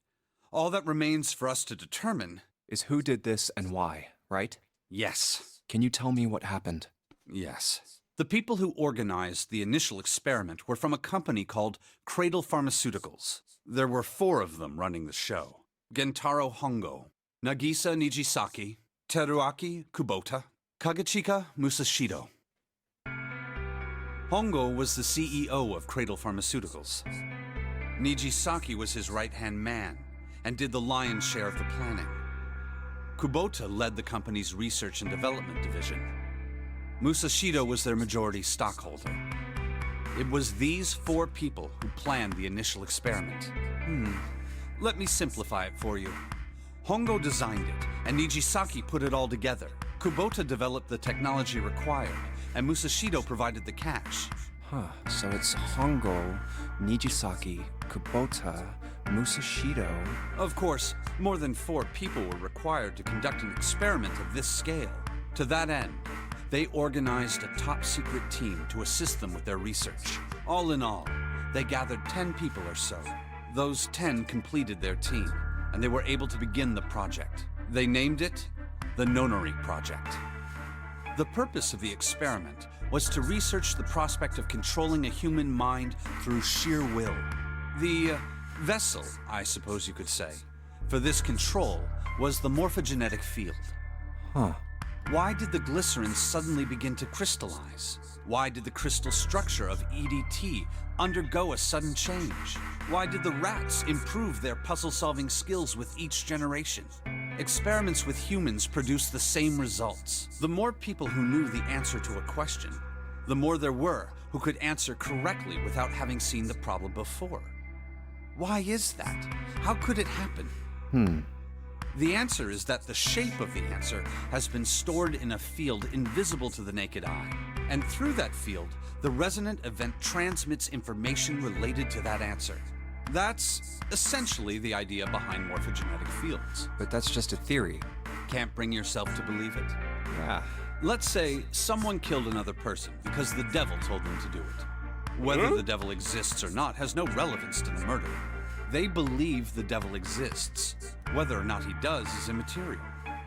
All that remains for us to determine is who did this and why, right? Yes. Can you tell me what happened? Yes. The people who organized the initial experiment were from a company called Cradle Pharmaceuticals. There were 4 of them running the show: Gentaro Hongo, Nagisa Nijisaki, Teruaki Kubota, Kagechika Musashido. Hongo was the CEO of Cradle Pharmaceuticals. Nijisaki was his right-hand man and did the lion's share of the planning. Kubota led the company's research and development division. Musashido was their majority stockholder. It was these 4 people who planned the initial experiment. Let me simplify it for you. Hongo designed it, and Nijisaki put it all together. Kubota developed the technology required, and Musashido provided the cash. So it's Hongo, Nijisaki, Kubota, Musashido. Of course, more than 4 people were required to conduct an experiment of this scale. To that end, they organized a top-secret team to assist them with their research. All in all, they gathered 10 people or so. Those 10 completed their team, and they were able to begin the project. They named it the Nonori Project. The purpose of the experiment was to research the prospect of controlling a human mind through sheer will. The vessel, I suppose you could say, for this control was the morphogenetic field. Why did the glycerin suddenly begin to crystallize? Why did the crystal structure of EDT undergo a sudden change? Why did the rats improve their puzzle-solving skills with each generation? Experiments with humans produced the same results. The more people who knew the answer to a question, the more there were who could answer correctly without having seen the problem before. Why is that? How could it happen? The answer is that the shape of the answer has been stored in a field invisible to the naked eye. And through that field, the resonant event transmits information related to that answer. That's essentially the idea behind morphogenetic fields. But that's just a theory. Can't bring yourself to believe it? Yeah. Let's say someone killed another person because the devil told them to do it. Whether the devil exists or not has no relevance to the murder. They believe the devil exists. Whether or not he does is immaterial.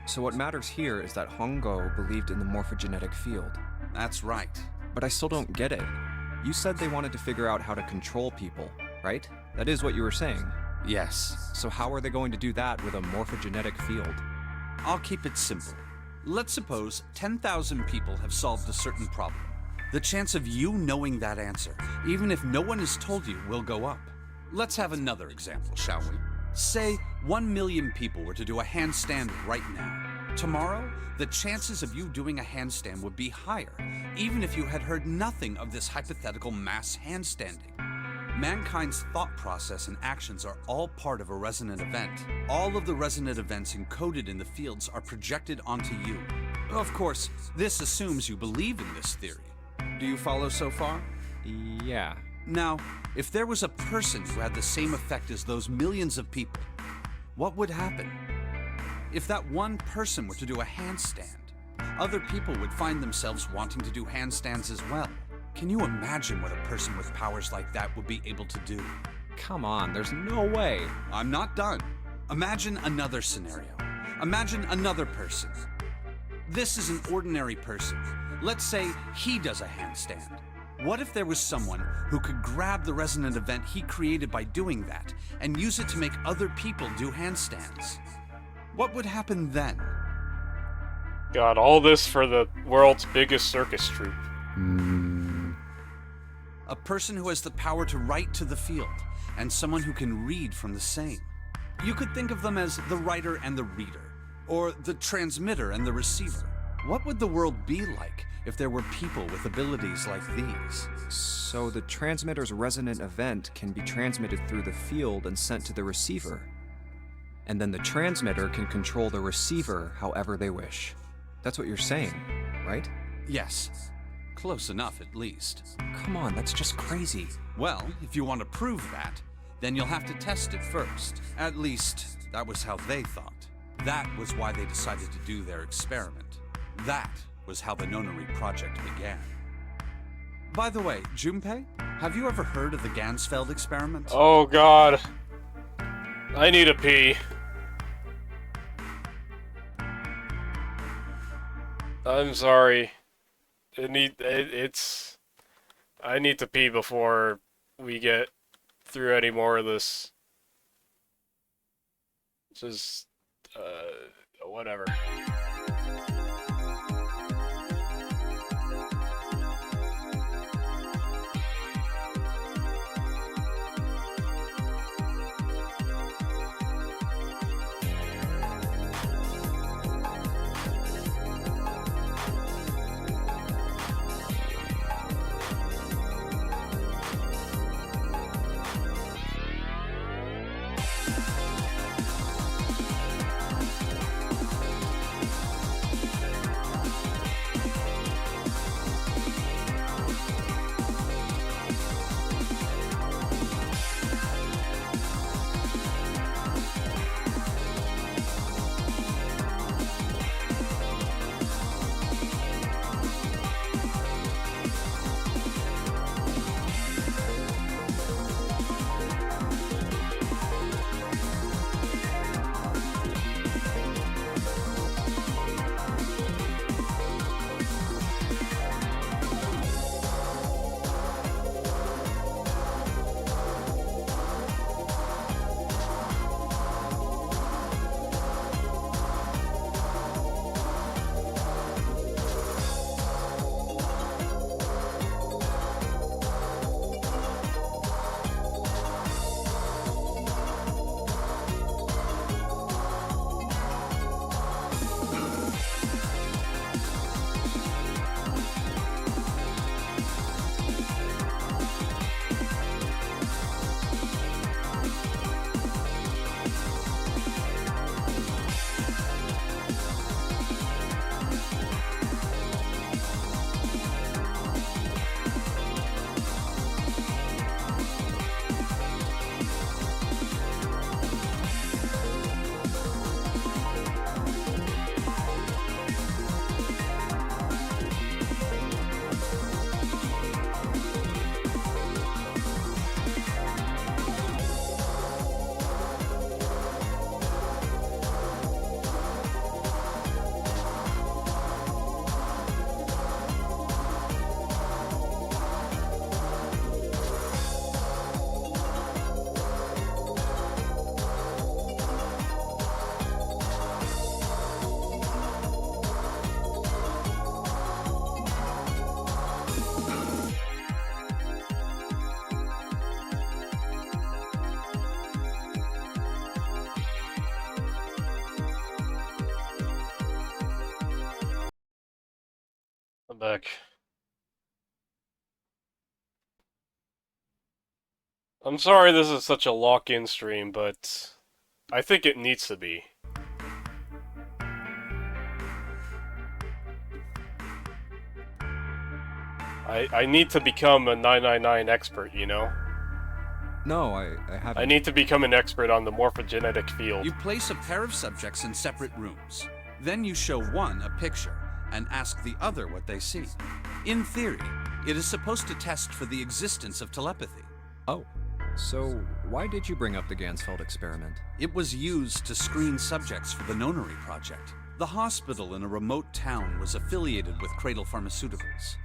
So what matters here is that Hongo believed in the morphogenetic field. That's right. But I still don't get it. You said they wanted to figure out how to control people, right? That is what you were saying. Yes. So how are they going to do that with a morphogenetic field? I'll keep it simple. Let's suppose 10,000 people have solved a certain problem. The chance of you knowing that answer, even if no one has told you, will go up. Let's have another example, shall we? Say 1 million people were to do a handstand right now. Tomorrow, the chances of you doing a handstand would be higher, even if you had heard nothing of this hypothetical mass handstanding. Mankind's thought process and actions are all part of a resonant event. All of the resonant events encoded in the fields are projected onto you. Of course, this assumes you believe in this theory. Do you follow so far? Yeah. Now, if there was a person who had the same effect as those millions of people, what would happen? If that one person were to do a handstand, other people would find themselves wanting to do handstands as well. Can you imagine what a person with powers like that would be able to do? Come on, there's no way. I'm not done. Imagine another scenario. Imagine another person. This is an ordinary person. Let's say he does a handstand. What if there was someone who could grab the resonant event he created by doing that and use it to make other people do handstands? What would happen then? God, all this for the world's biggest circus troupe. A person who has the power to write to the field, and someone who can read from the same. You could think of them as the writer and the reader, or the transmitter and the receiver. What would the world be like if there were people with abilities like these? So the transmitter's resonant event can be transmitted through the field and sent to the receiver. And then the transmitter can control the receiver however they wish. That's what you're saying, right? Yes. Close enough, at least. Come on, that's just crazy. Well, if you want to prove that, then you'll have to test it first. At least, that was how they thought. That was why they decided to do their experiment. That was how the Nonori Project began. By the way, Junpei, have you ever heard of the Gansfeld experiment? Oh god. I need a pee. I'm sorry. I need to pee before we get through any more of this. Just, whatever. I'm back. I'm sorry this is such a lock-in stream, but I think it needs to be. I need to become a 999 expert, you know? No, I haven't. I need to become an expert on the morphogenetic field. You place a pair of subjects in separate rooms. Then you show one a picture and ask the other what they see. In theory, it is supposed to test for the existence of telepathy. Oh, so why did you bring up the Gansfeld experiment? It was used to screen subjects for the Nonary Project. The hospital in a remote town was affiliated with Cradle Pharmaceuticals.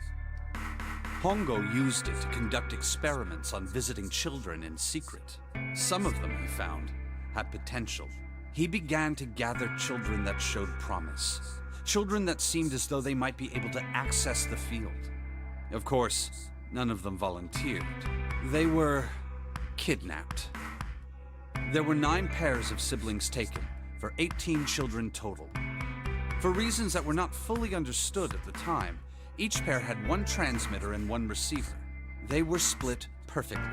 Hongo used it to conduct experiments on visiting children in secret. Some of them, he found, had potential. He began to gather children that showed promise. Children that seemed as though they might be able to access the field. Of course, none of them volunteered. They were kidnapped. There were 9 pairs of siblings taken, for 18 children total. For reasons that were not fully understood at the time, each pair had 1 transmitter and 1 receiver. They were split perfectly.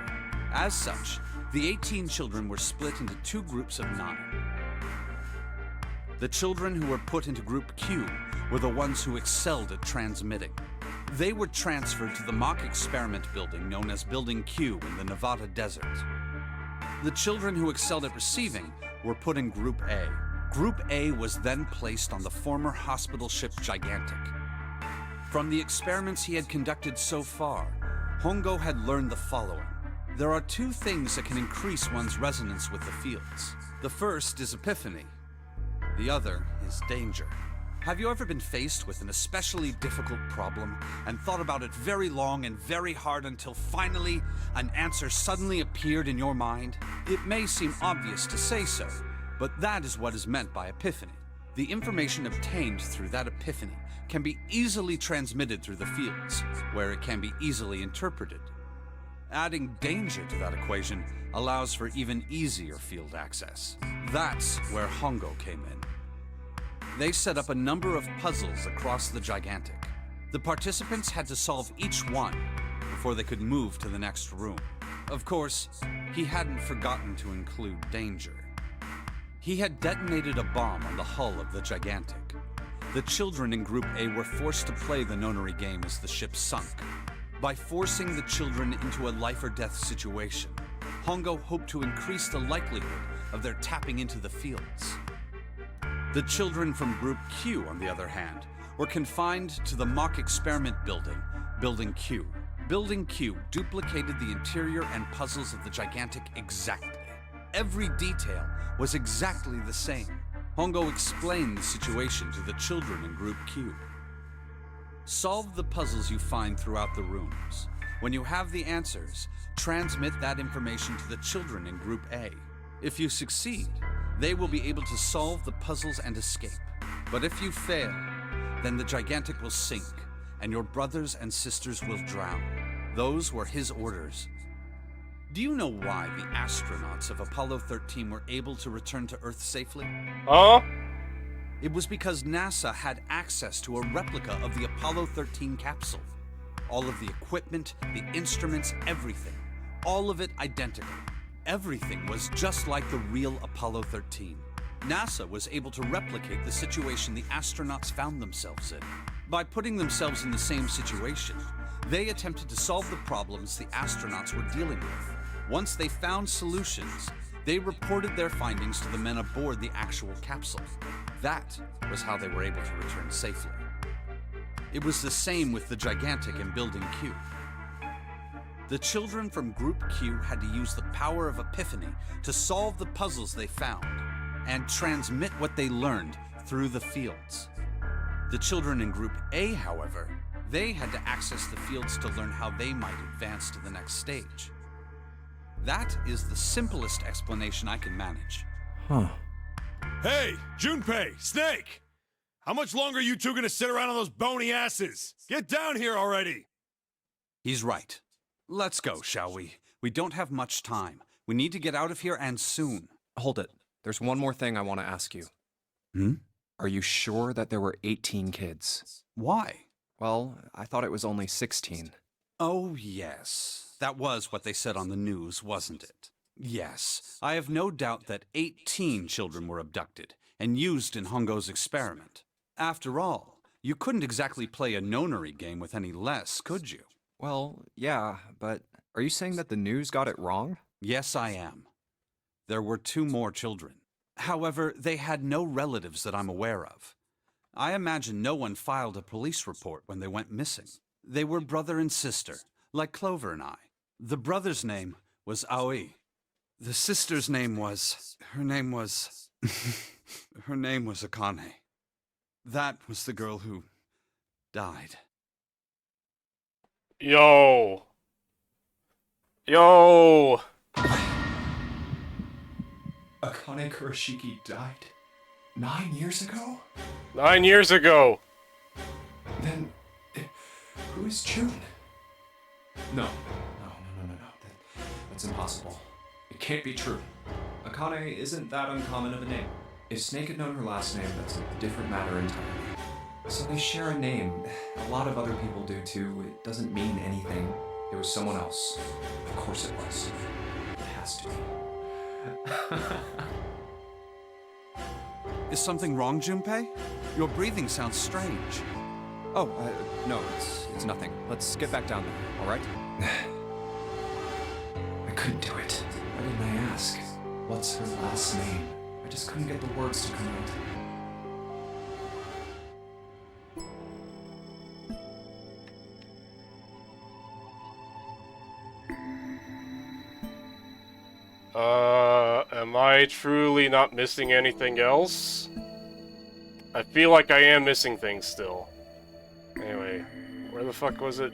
As such, the 18 children were split into 2 groups of 9. The children who were put into Group Q were the ones who excelled at transmitting. They were transferred to the mock experiment building known as Building Q in the Nevada desert. The children who excelled at receiving were put in Group A. Group A was then placed on the former hospital ship Gigantic. From the experiments he had conducted so far, Hongo had learned the following. There are 2 things that can increase one's resonance with the fields. The first is epiphany. The other is danger. Have you ever been faced with an especially difficult problem and thought about it very long and very hard until finally an answer suddenly appeared in your mind? It may seem obvious to say so, but that is what is meant by epiphany. The information obtained through that epiphany can be easily transmitted through the fields, where it can be easily interpreted. Adding danger to that equation allows for even easier field access. That's where Hongo came in. They set up a number of puzzles across the Gigantic. The participants had to solve each one before they could move to the next room. Of course, he hadn't forgotten to include danger. He had detonated a bomb on the hull of the Gigantic. The children in Group A were forced to play the nonary game as the ship sunk. By forcing the children into a life-or-death situation, Hongo hoped to increase the likelihood of their tapping into the fields. The children from Group Q, on the other hand, were confined to the mock experiment building, Building Q. Building Q duplicated the interior and puzzles of the Gigantic exactly. Every detail was exactly the same. Hongo explained the situation to the children in Group Q. Solve the puzzles you find throughout the rooms. When you have the answers, transmit that information to the children in Group A. If you succeed, they will be able to solve the puzzles and escape. But if you fail, then the Gigantic will sink, and your brothers and sisters will drown. Those were his orders. Do you know why the astronauts of Apollo 13 were able to return to Earth safely? It was because NASA had access to a replica of the Apollo 13 capsule. All of the equipment, the instruments, everything. All of it identical. Everything was just like the real Apollo 13. NASA was able to replicate the situation the astronauts found themselves in. By putting themselves in the same situation, they attempted to solve the problems the astronauts were dealing with. Once they found solutions, they reported their findings to the men aboard the actual capsule. That was how they were able to return safely. It was the same with the Gigantic in Building Q. The children from Group Q had to use the power of epiphany to solve the puzzles they found and transmit what they learned through the fields. The children in Group A, however, they had to access the fields to learn how they might advance to the next stage. That is the simplest explanation I can manage. Hey, Junpei, Snake! How much longer are you two gonna sit around on those bony asses? Get down here already! He's right. Let's go, shall we? We don't have much time. We need to get out of here, and soon. Hold it. There's one more thing I want to ask you. Hmm? Are you sure that there were 18 kids? Why? Well, I thought it was only 16. Oh, yes. That was what they said on the news, wasn't it? Yes. I have no doubt that 18 children were abducted and used in Hongo's experiment. After all, you couldn't exactly play a nonary game with any less, could you? Well, yeah, but are you saying that the news got it wrong? Yes, I am. There were 2 more children. However, they had no relatives that I'm aware of. I imagine no one filed a police report when they went missing. They were brother and sister, like Clover and I. The brother's name was Aoi. The sister's name was... Her name was Akane. That was the girl who died. Yo! Akane Kurashiki died 9 years ago? 9 years ago! Then, who is June? No. That's impossible. It can't be true. Akane isn't that uncommon of a name. If Snake had known her last name, that's a different matter entirely. So they share a name. A lot of other people do too. It doesn't mean anything. It was someone else. Of course it was. It has to be. Is something wrong, Junpei? Your breathing sounds strange. Oh, no, it's nothing. Let's get back down there, all right? I couldn't do it. Why didn't I ask? What's her last name? I just couldn't get the words to come out. Am I truly not missing anything else? I feel like I am missing things still. Anyway, where the fuck was it?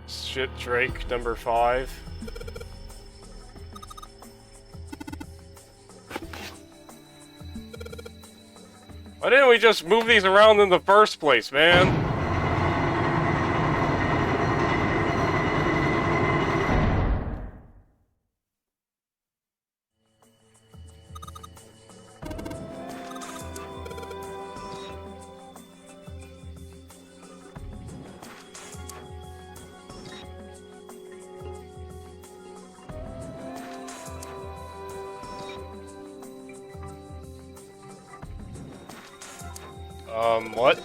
Shit, Drake, number 5. Why didn't we just move these around in the first place, man? What?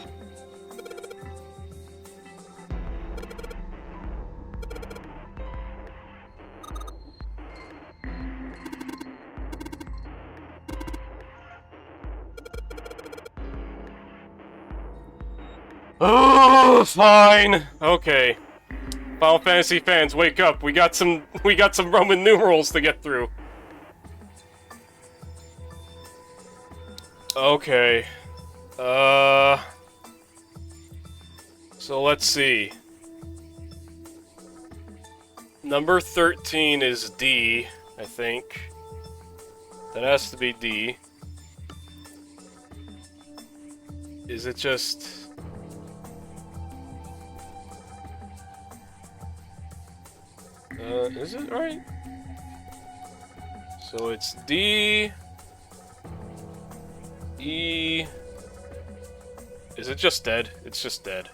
Oh, fine. Okay. Final Fantasy fans, wake up. We got some Roman numerals to get through. Okay. So let's see. Number 13 is D, I think. That has to be D. Is it just... is it right? So it's D... E... Is it just dead? It's just dead.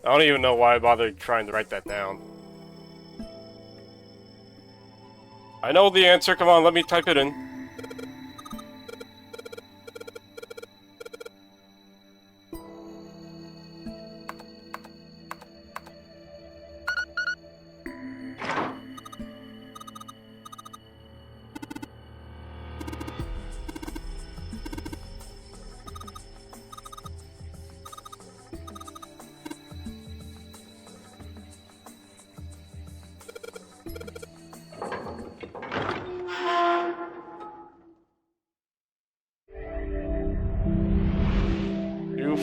I don't even know why I bothered trying to write that down. I know the answer, come on, let me type it in.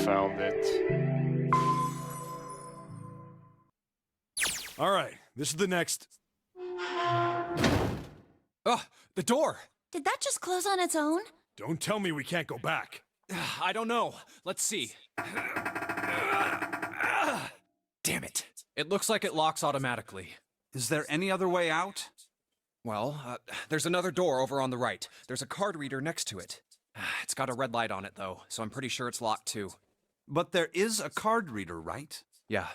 Found it. All right, this is the next. Oh, the door! Did that just close on its own? Don't tell me we can't go back. I don't know. Let's see. Damn it. It looks like it locks automatically. Is there any other way out? Well, there's another door over on the right. There's a card reader next to it. It's got a red light on it, though, so I'm pretty sure it's locked, too. But there is a card reader, right? Yeah.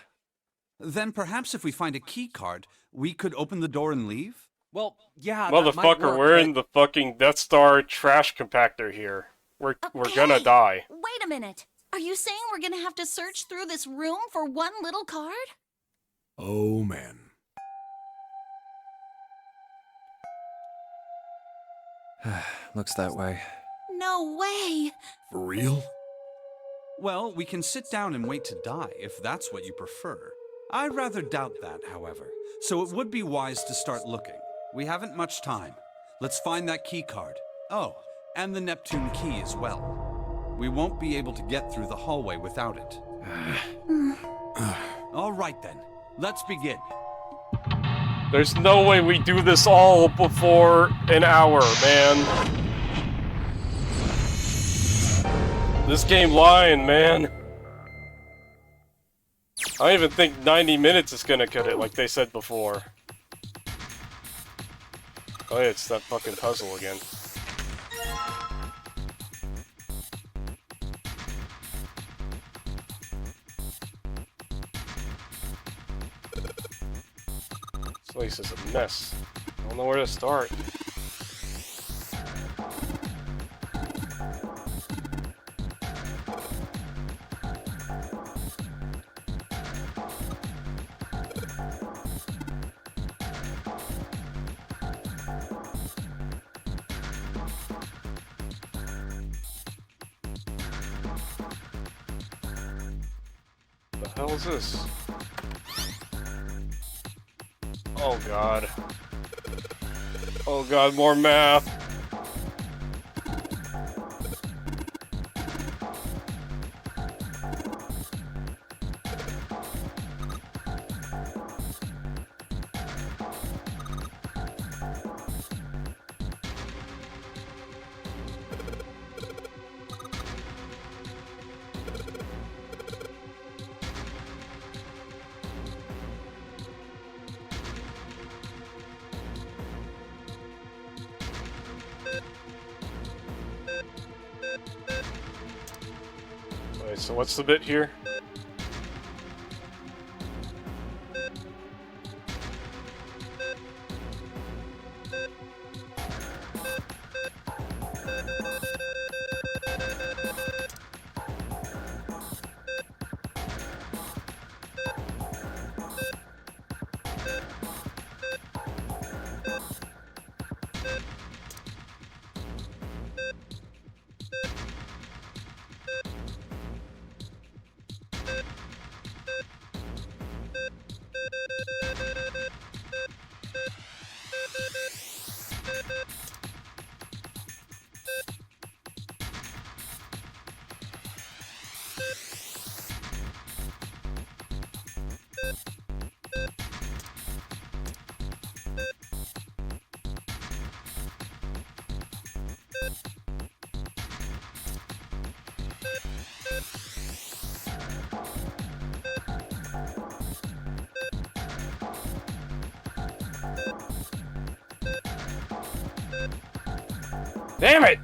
Then perhaps if we find a key card, we could open the door and leave? Well, yeah, motherfucker, we're in the fucking Death Star trash compactor here. We're gonna die. Wait a minute. Are you saying we're gonna have to search through this room for one little card? Oh, man. Looks that way. No way. For real? Well, we can sit down and wait to die, if that's what you prefer. I rather doubt that, however, so it would be wise to start looking. We haven't much time. Let's find that key card. Oh, and the Neptune key as well. We won't be able to get through the hallway without it. All right then, let's begin. There's no way we do this all before an hour, man. This game lying, man. I don't even think 90 minutes is gonna cut it, like they said before. Oh yeah, it's that fucking puzzle again. This place is a mess. I don't know where to start. What the hell is this? Oh god. Oh god, more math. Wait, so what's the bit here? Damn it!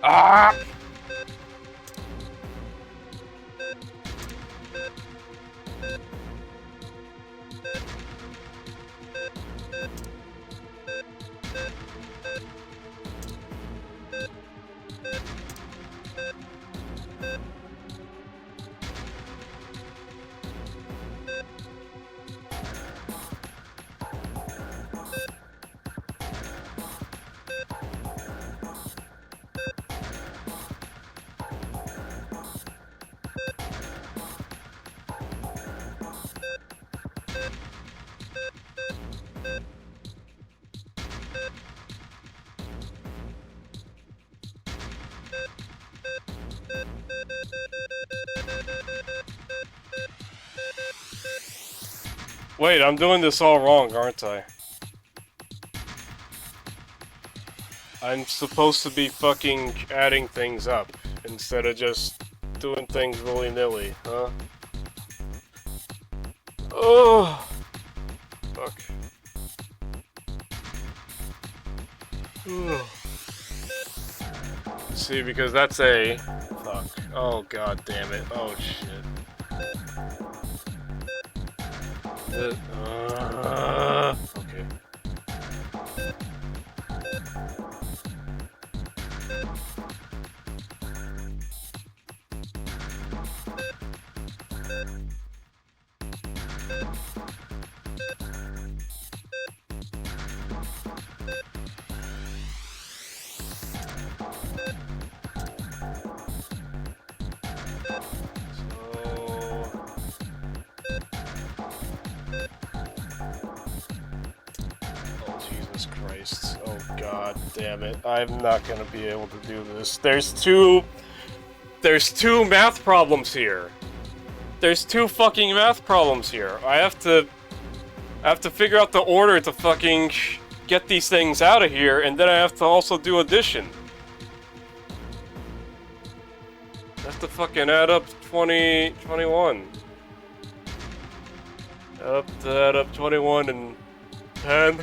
Ah! Wait, I'm doing this all wrong, aren't I? I'm supposed to be fucking adding things up instead of just doing things willy-nilly, huh? Oh, fuck. See, because that's a... Fuck. Oh, god damn it. Oh, shit. Okay. Christ. Oh god damn it. I'm not gonna be able to do this. There's two math problems here. There's two fucking math problems here. I have to figure out the order to fucking get these things out of here, and then I have to also do addition. I have to fucking add up 20, 21. Add up 21 and 10.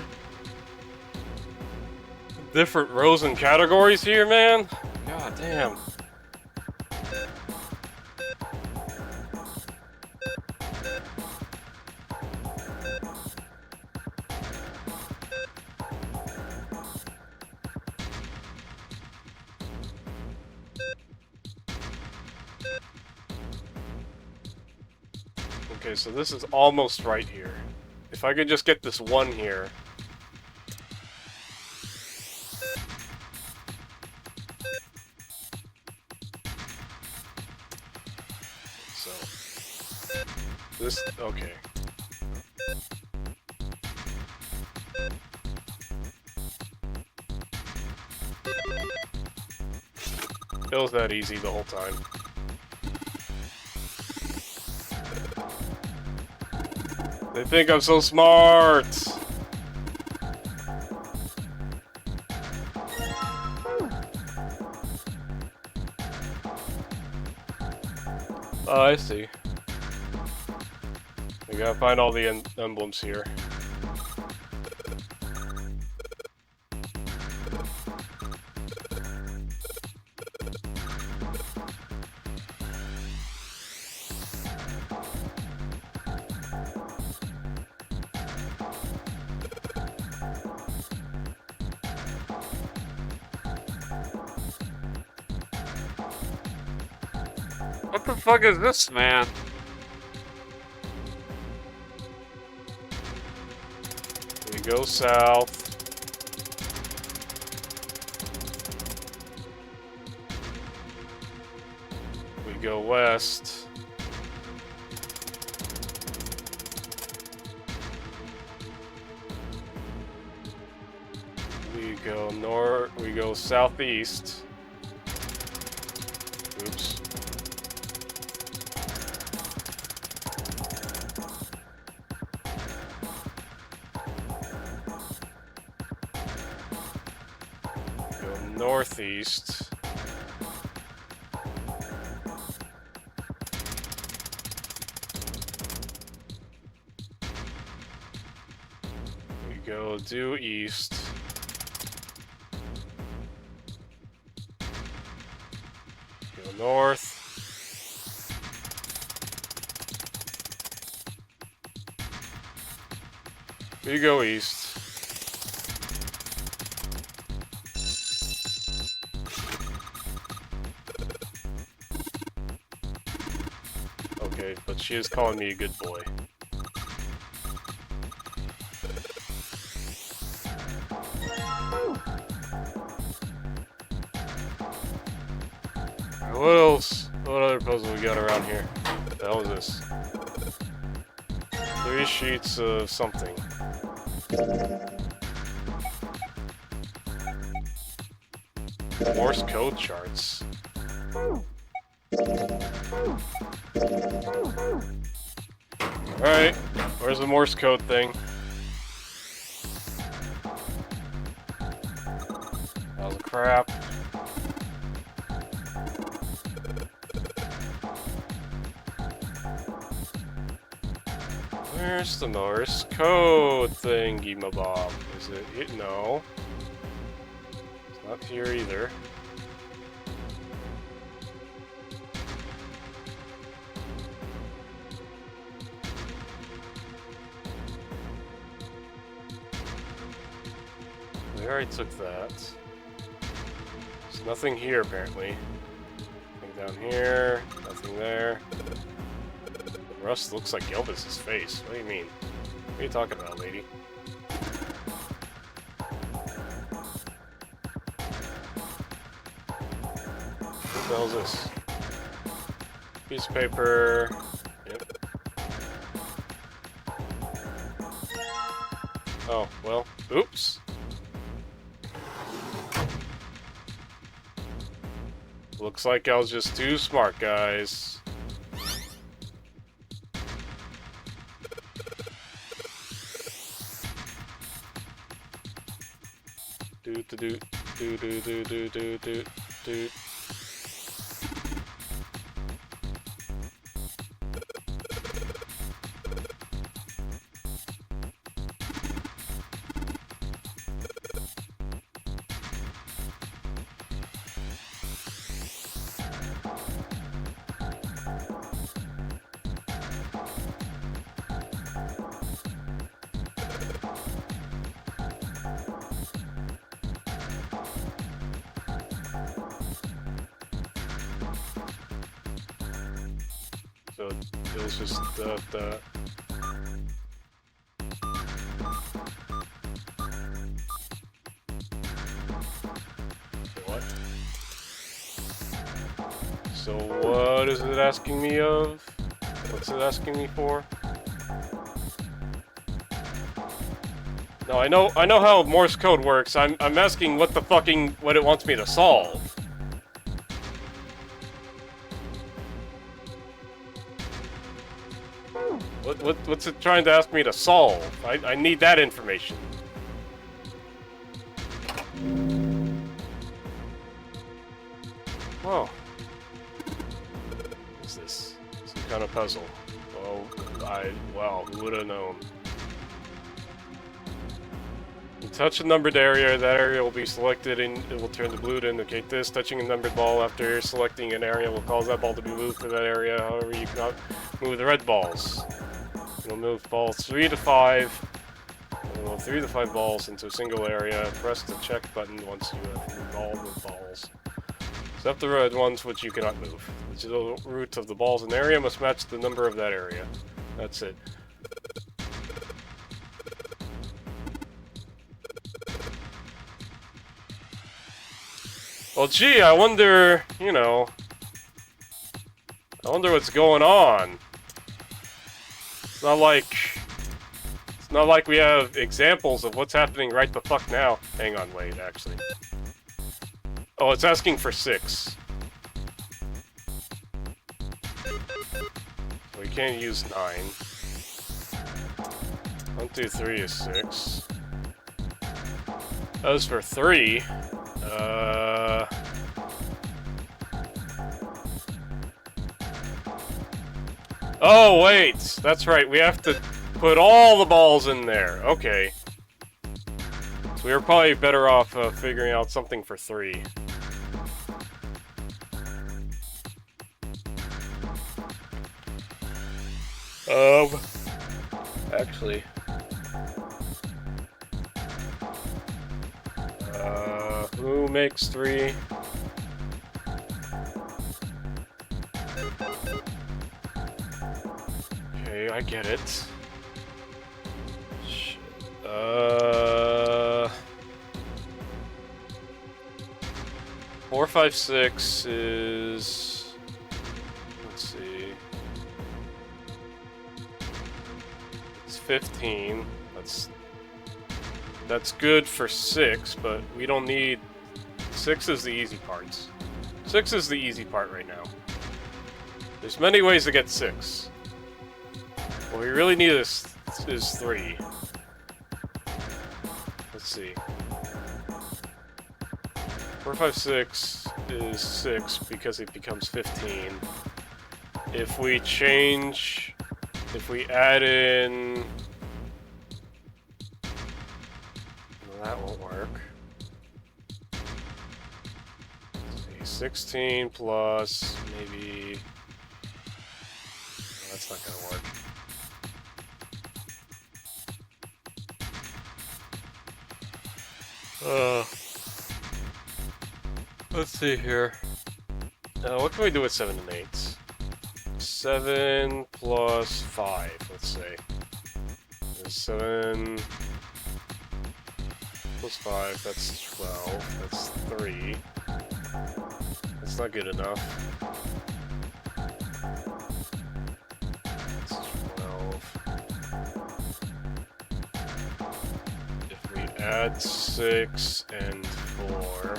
Different rows and categories here, man. God damn. Okay, so this is almost right here. If I could just get this one here. So, this, okay. It was that easy the whole time. They think I'm so smart! Oh, I see. We gotta find all the emblems here. What the fuck is this, man? We go south. We go west. We go north. We go southeast. Oops. Northeast. We go due east. Go north. We go east. Okay, but she is calling me a good boy. Alright, what else? What other puzzle we got around here? What the hell is this? 3 sheets of something. Morse code charts. Alright, where's the Morse code thing? That was crap. Where's the Morse code thingy mabob? Is it? No. It's not here either. We already took that. There's nothing here, apparently. Nothing down here, nothing there. Rust looks like Elvis's face. What do you mean? What are you talking about, lady? What the hell is this? Piece of paper. Yep. Oh, well, oops. Looks like I was just too smart, guys. Do do do do do do do do do do. So it was just the what? So what is it asking me of? What's it asking me for? No, I know how Morse code works. I'm asking what it wants me to solve. what's it trying to ask me to solve? I need that information. Oh. What's this? Some kind of puzzle. Oh, wow, who would have known? You touch a numbered area, that area will be selected and it will turn to blue to indicate this. Touching a numbered ball after selecting an area will cause that ball to be moved to that area. However, you cannot move the red balls. You'll move balls 3 to 5. You'll move 3 to 5 balls into a single area. Press the check button once you have moved all the balls. Except the red ones, which you cannot move. The root of the balls in the area must match the number of that area. That's it. Well, gee, I wonder, you know... I wonder what's going on. It's not like we have examples of what's happening right the fuck now. Hang on, wait, actually. Oh, it's asking for 6. We can't use 9. 1, 2, 3 is 6. As for 3, oh, wait! That's right, we have to put all the balls in there. Okay. So we were probably better off figuring out something for 3. Actually... who makes 3? Okay, I get it. 4, 5, 6 is... Let's see... It's 15. That's good for 6, but we don't need... 6 is the easy parts. 6 is the easy part right now. There's many ways to get 6. What we really need is 3. Let's see. 4, 5, 6 is 6 because it becomes 15. If we add in... Well, that won't work. Let's see, 16 plus maybe... No, that's not gonna work. Let's see here. What can we do with 7 and 8? 7 plus 5, let's say. 7 plus 5, that's 12. That's 3. That's not good enough. That's 12. If we add 6 and 4...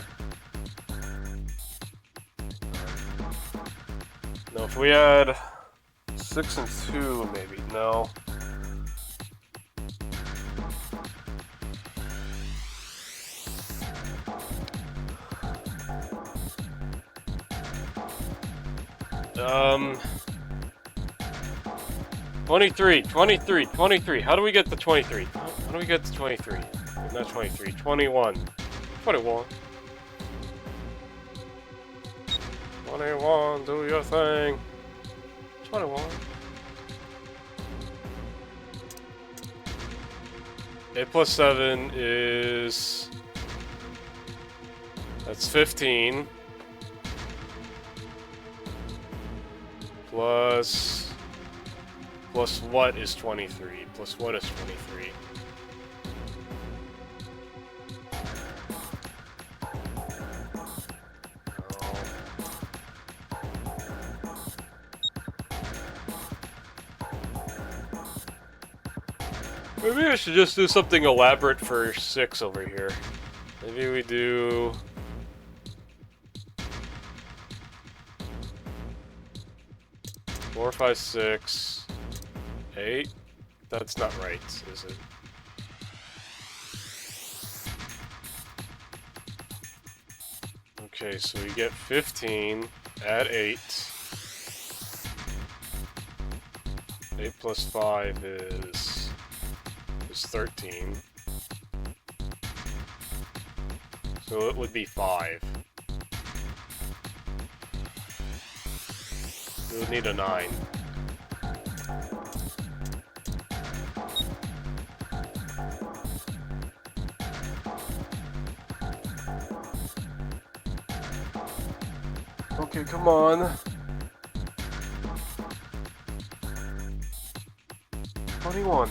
No, if we add 6 and 2, maybe. No. Um... 23. How do we get to 23? How do we get to 23? Not 23. 21. 21. 21, do your thing. 21. 8 plus 7 is... That's 15. Plus what is 23? Plus what is 23? Maybe I should just do something elaborate for 6 over here. Maybe we do... Four, 5, 6. 8. That's not right, is it? Okay, so we get 15, add 8. 8 plus 5 is 13. So it would be 5. We would need a 9. Okay, come on. 21.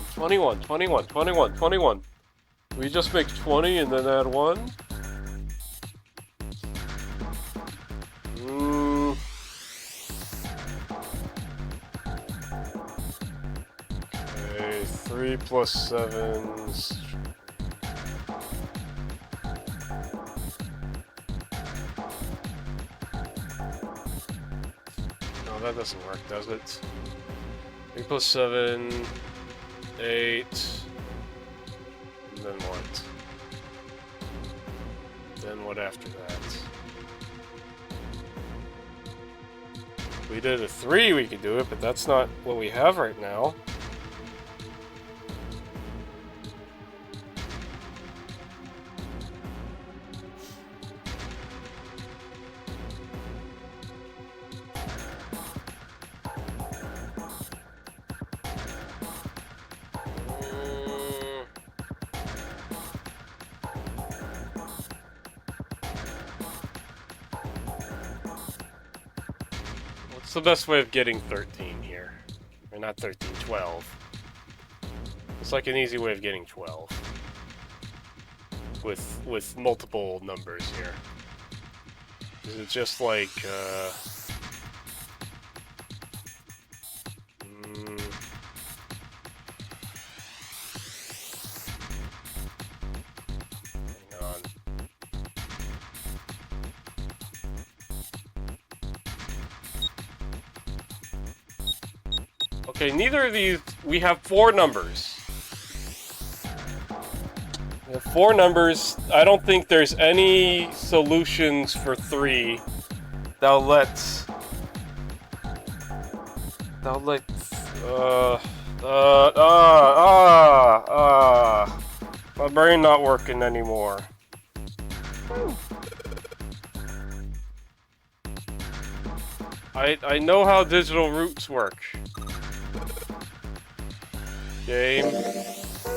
We just make 20 and then add 1? Okay, 3 plus 7's... No, that doesn't work, does it? 3 plus 7... 8... And then what? Then what after that? If we did a 3, we could do it, but that's not what we have right now. What's the best way of getting 13 here? Or not 13, 12. It's like an easy way of getting 12. With multiple numbers here. Is it just like, hang on. Okay, neither of these, we have 4 numbers. We have 4 numbers. I don't think there's any solutions for 3 that'll let my brain not working anymore. I know how digital roots work. Game.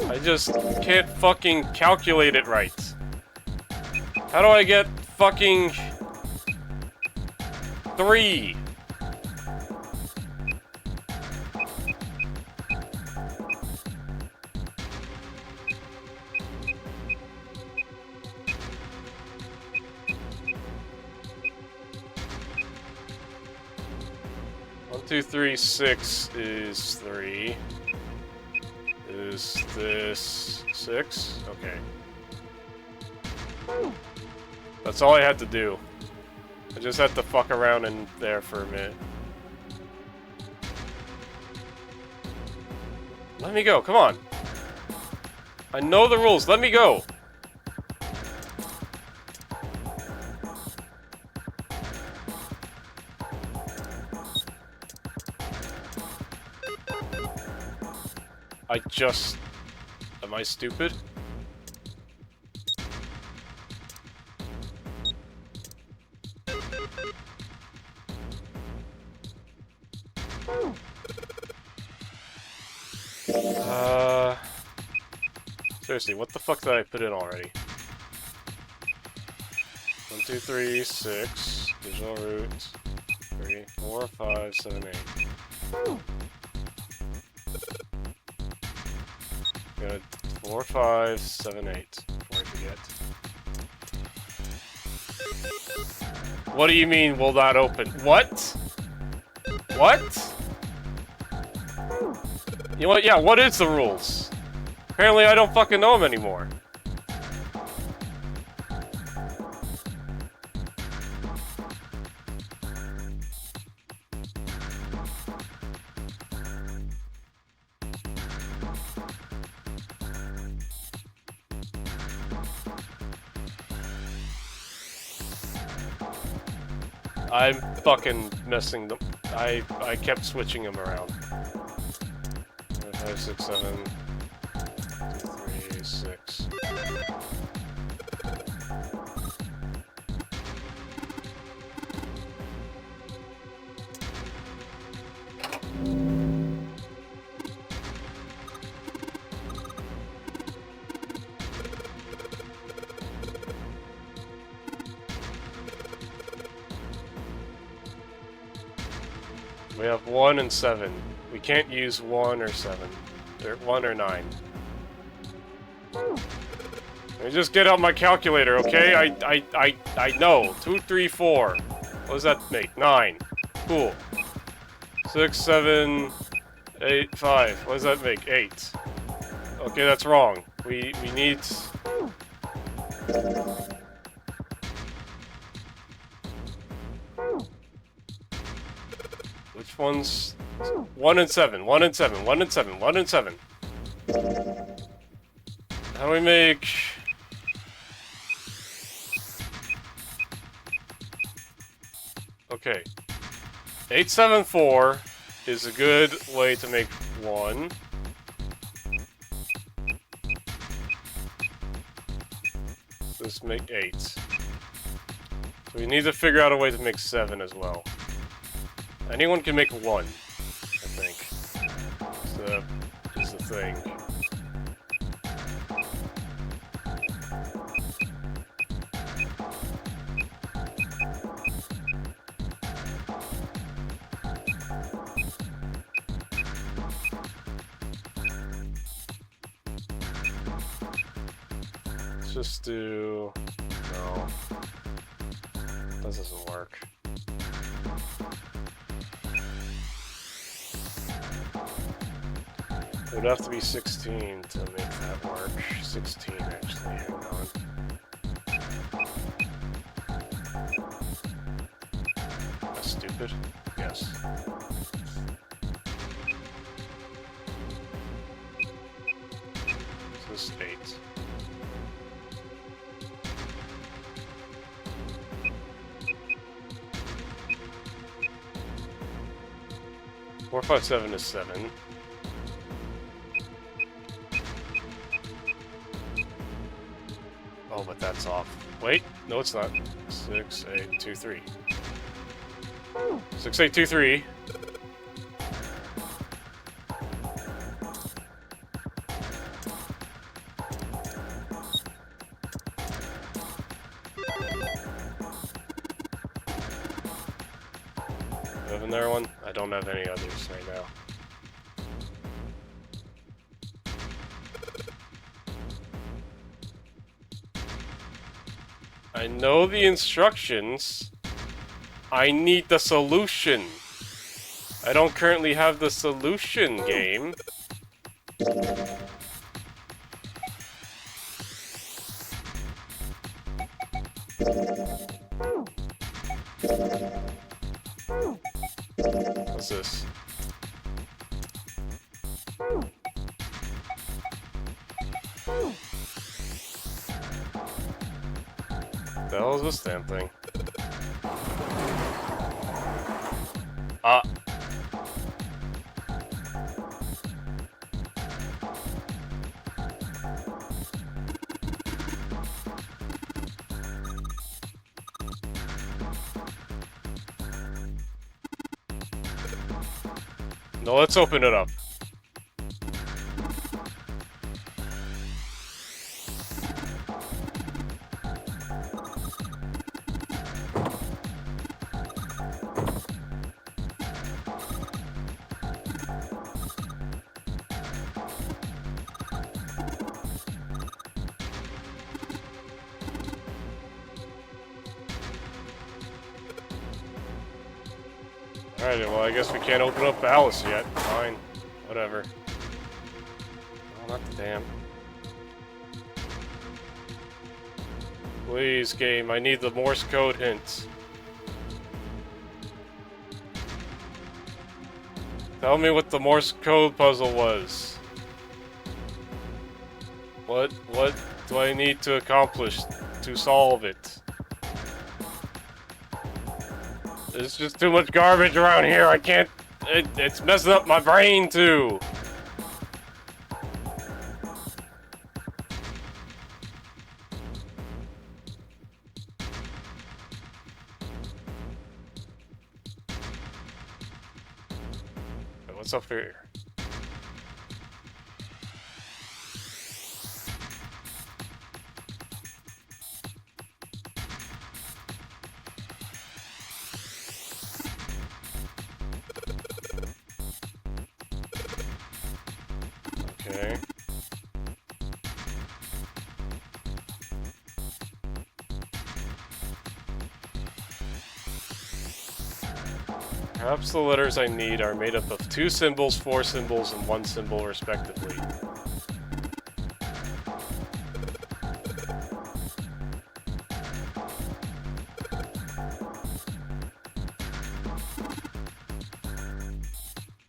I just can't fucking calculate it right. How do I get fucking 3? One, 2, 3, 6 is 3. Is this 6? Okay. That's all I had to do. I just had to fuck around in there for a minute. Let me go, come on. I know the rules, let me go. Am I stupid? Seriously, what the fuck did I put in already? 1, 2, 3, 6. Digital roots. 3, 4, 5, 7, 8. Good. 4, 5, 7, 8. Before I forget. What do you mean will not open? What? What? You know what? Yeah, what is the rules? Apparently I don't fucking know them anymore. I'm fucking messing them. I kept switching them around. 5, 6, 7, 2, 3, 6. We have 1 and 7. We can't use 1 or 7. Or 1 or 9. Let me just get out my calculator, okay? I know. 2, 3, 4. What does that make? 9. Cool. 6, 7, 8, 5. What does that make? 8. Okay, that's wrong. We need... Which ones? 1 and 7. 1 and 7. 1 and 7. 1 and 7. How do we make... Okay. 8, 7, 4 is a good way to make 1. Let's make 8. So we need to figure out a way to make 7 as well. Anyone can make 1, I think. So that is the thing. Let's just do... No. That doesn't work. It would have to be 16 to make that work. 16, actually. Hang on. That's stupid? Yes. So this is 8. Four, 5, 7 is 7. Oh, but that's off. Wait, no it's not. 6, 8, 2, 3. 6, 8, 2, 3. Have another one? I don't have any others right now. I know the instructions. I need the solution. I don't currently have the solution, game. What's this? The hell is this damn thing? No, let's open it up. Alright, well, I guess we can't open up Alice yet. Fine. Whatever. Oh, not the damn. Please, game, I need the Morse code hint. Tell me what the Morse code puzzle was. What do I need to accomplish to solve it? There's just too much garbage around here. I can't... It's messing up my brain, too. What's up here? Okay. Perhaps the letters I need are made up of 2 symbols, 4 symbols, and 1 symbol, respectively.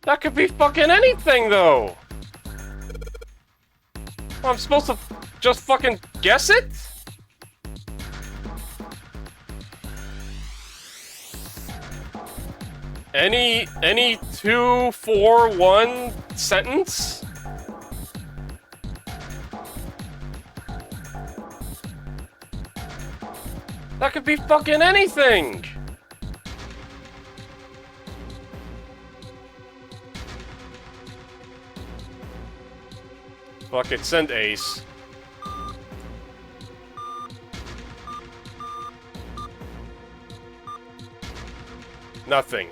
That could be fucking anything, though! I'm supposed to just fucking guess it? Any 2, 4, 1 sentence? That could be fucking anything! Fuck it, send Ace. Nothing.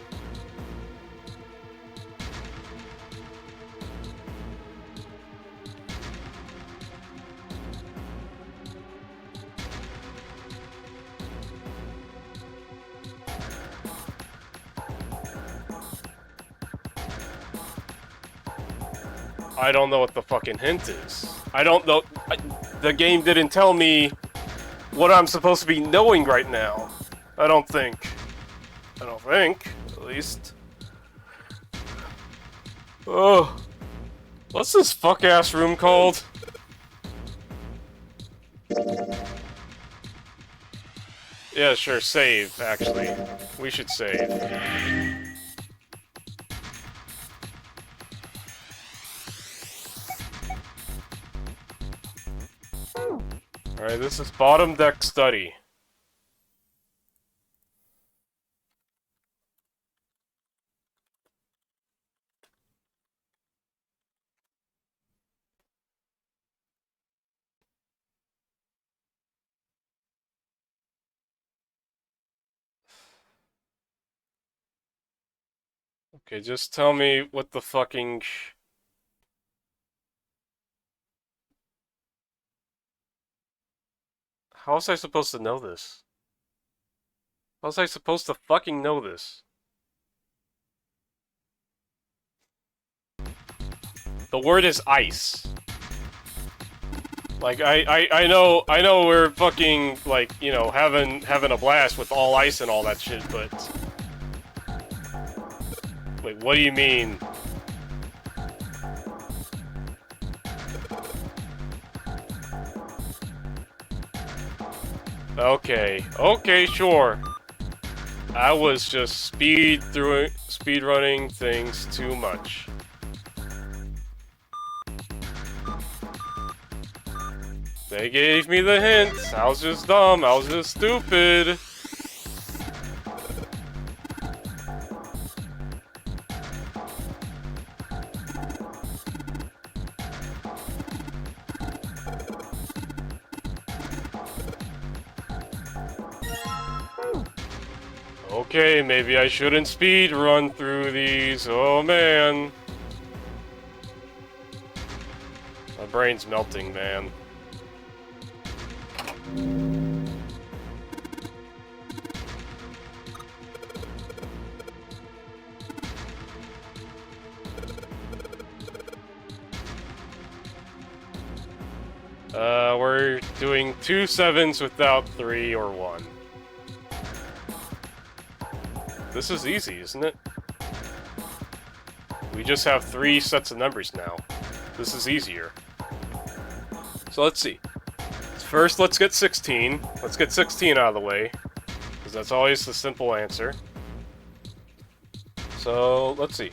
I don't know what the fucking hint is. I don't know. The game didn't tell me what I'm supposed to be knowing right now. I don't think, at least. Oh. What's this fuck-ass room called? Yeah, sure, save, actually. We should save. Alright, this is bottom deck study. Okay, just tell me what the fucking... How was I supposed to know this? How was I supposed to fucking know this? The word is ice. Like, I know we're fucking, like, you know, having a blast with all ice and all that shit, but... Wait, what do you mean? Okay, sure. I was just speed running things too much. They gave me the hint. I was just dumb. I was just stupid. Okay, maybe I shouldn't speed run through these. Oh man. My brain's melting, man. We're doing 2 7s without 3 or 1. This is easy, isn't it? We just have 3 sets of numbers now. This is easier. So let's see. First, let's get 16. Let's get 16 out of the way, because that's always the simple answer. So, let's see.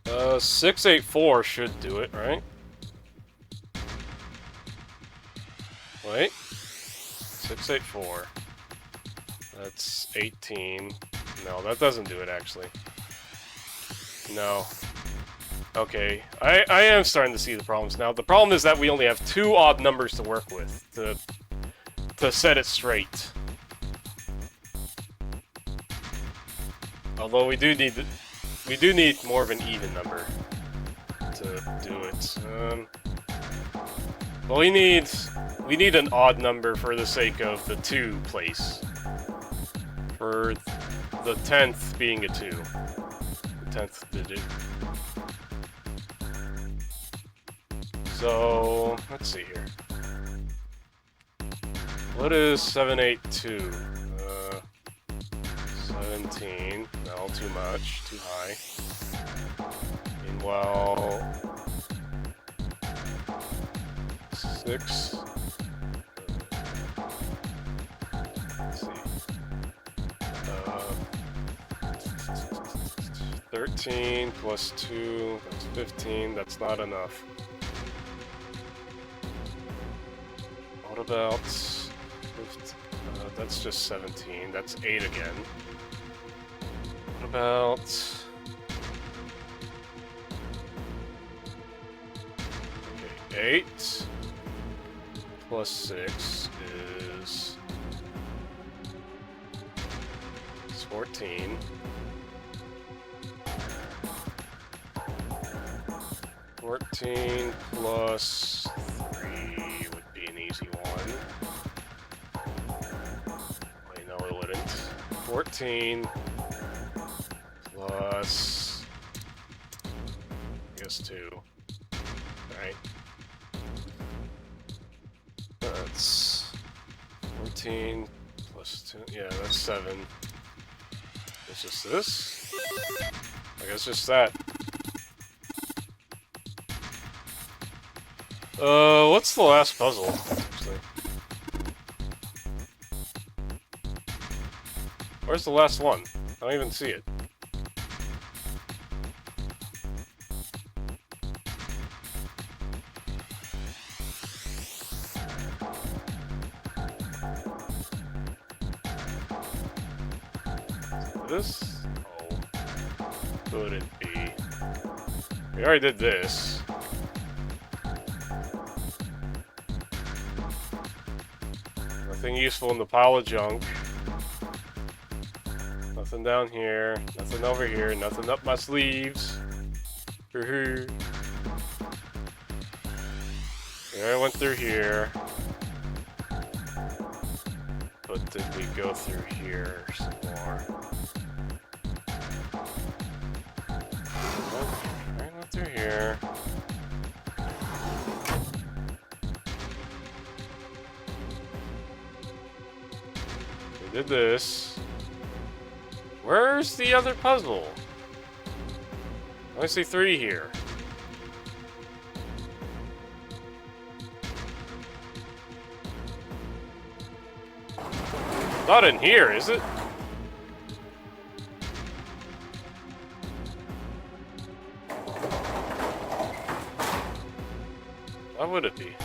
684 should do it, right? Wait. 684. That's 18. No, that doesn't do it, actually. No. Okay. I am starting to see the problems now. The problem is that we only have 2 odd numbers to work with to set it straight. Although we do need more of an even number to do it. Well, we need an odd number for the sake of the 2 place. For the 10th being a 2. The 10th digit. So, let's see here. What is 782? 17. No, too much. Too high. Meanwhile... 6. Let's see. 13 plus 2, that's 15. That's not enough. What about 15? That's just 17. That's 8 again. What about... Okay, 8 plus 6 is 14. 14 plus 3 would be an easy one. Wait, no, it wouldn't. 14 plus, I guess 2. Right. That's 14 plus 2. Yeah, that's 7. It's just this. I guess just that. What's the last puzzle, actually? Where's the last one? I don't even see it. This? Oh. Could it be? We already did this. Nothing useful in the pile of junk. Nothing down here. Nothing over here. Nothing up my sleeves. Here I went through here. But did we go through here some more? I went through here. We did this. Where's the other puzzle? I only see 3 here. Not in here, is it? Why would it be?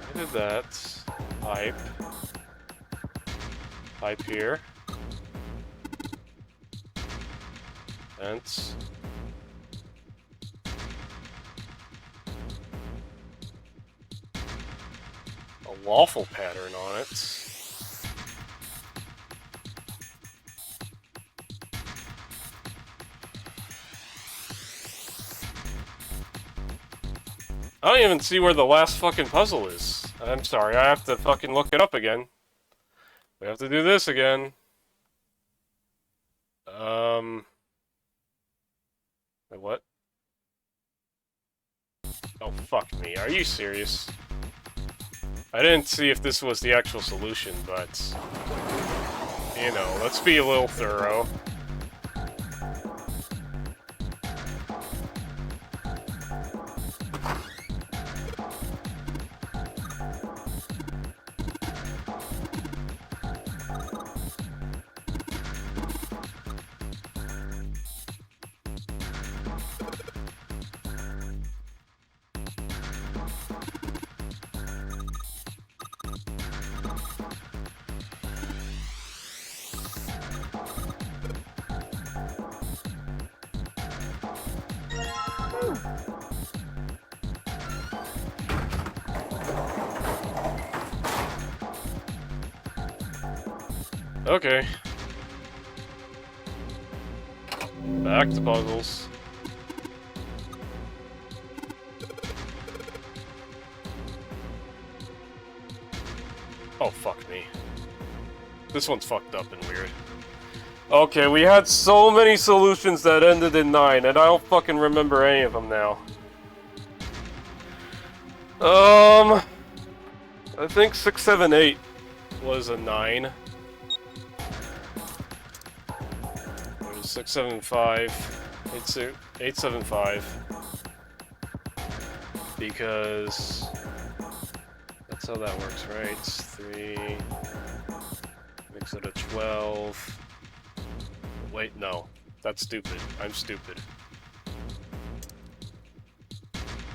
I did that. Pipe. Pipe here. Vents. A waffle pattern on it. I don't even see where the last fucking puzzle is. I'm sorry, I have to fucking look it up again. We have to do this again. Wait, what? Oh, fuck me. Are you serious? I didn't see if this was the actual solution, but... You know, let's be a little thorough. Okay. Back to puzzles. Oh, fuck me. This one's fucked up and weird. Okay, we had so many solutions that ended in 9, and I don't fucking remember any of them now. I think 6, 7, 8 was a 9. 6, 7, 5. 8, 7, 5. Because that's how that works, right? It's 3. Makes it a 12. Wait, no. That's stupid. I'm stupid.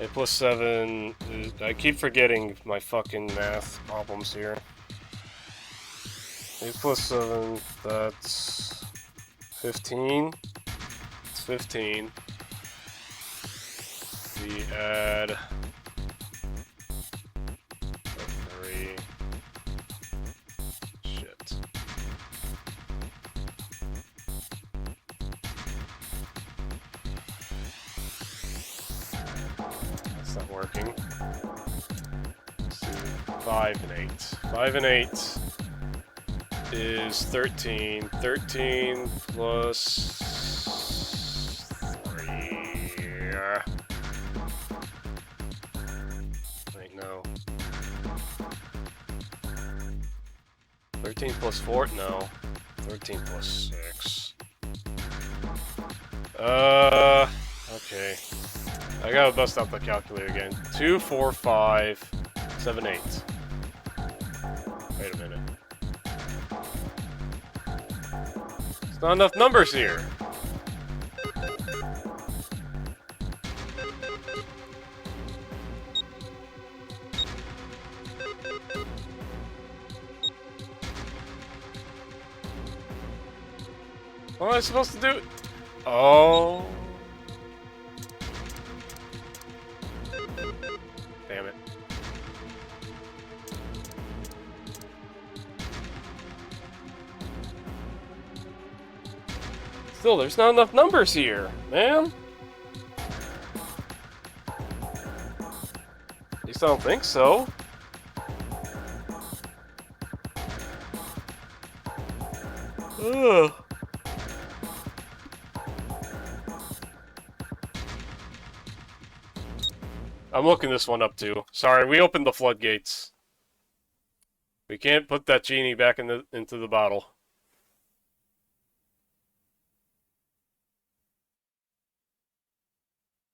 8 plus 7. I keep forgetting my fucking math problems here. 8 plus 7. That's 15. It's 15. We add 3. Shit. That's not working. Let's do 5 and 8. 5 and 8 is 13. 13 plus 3. Wait, no. 13 plus 4? No. 13 plus 6. Okay. I gotta bust out the calculator again. 2, 4, 5, 7, 8. Wait a minute. There's not enough numbers here. What am I supposed to do? Oh. Damn it. Still, there's not enough numbers here, man. At least I don't think so. Ugh. I'm looking this one up too. Sorry, we opened the floodgates. We can't put that genie back into the bottle.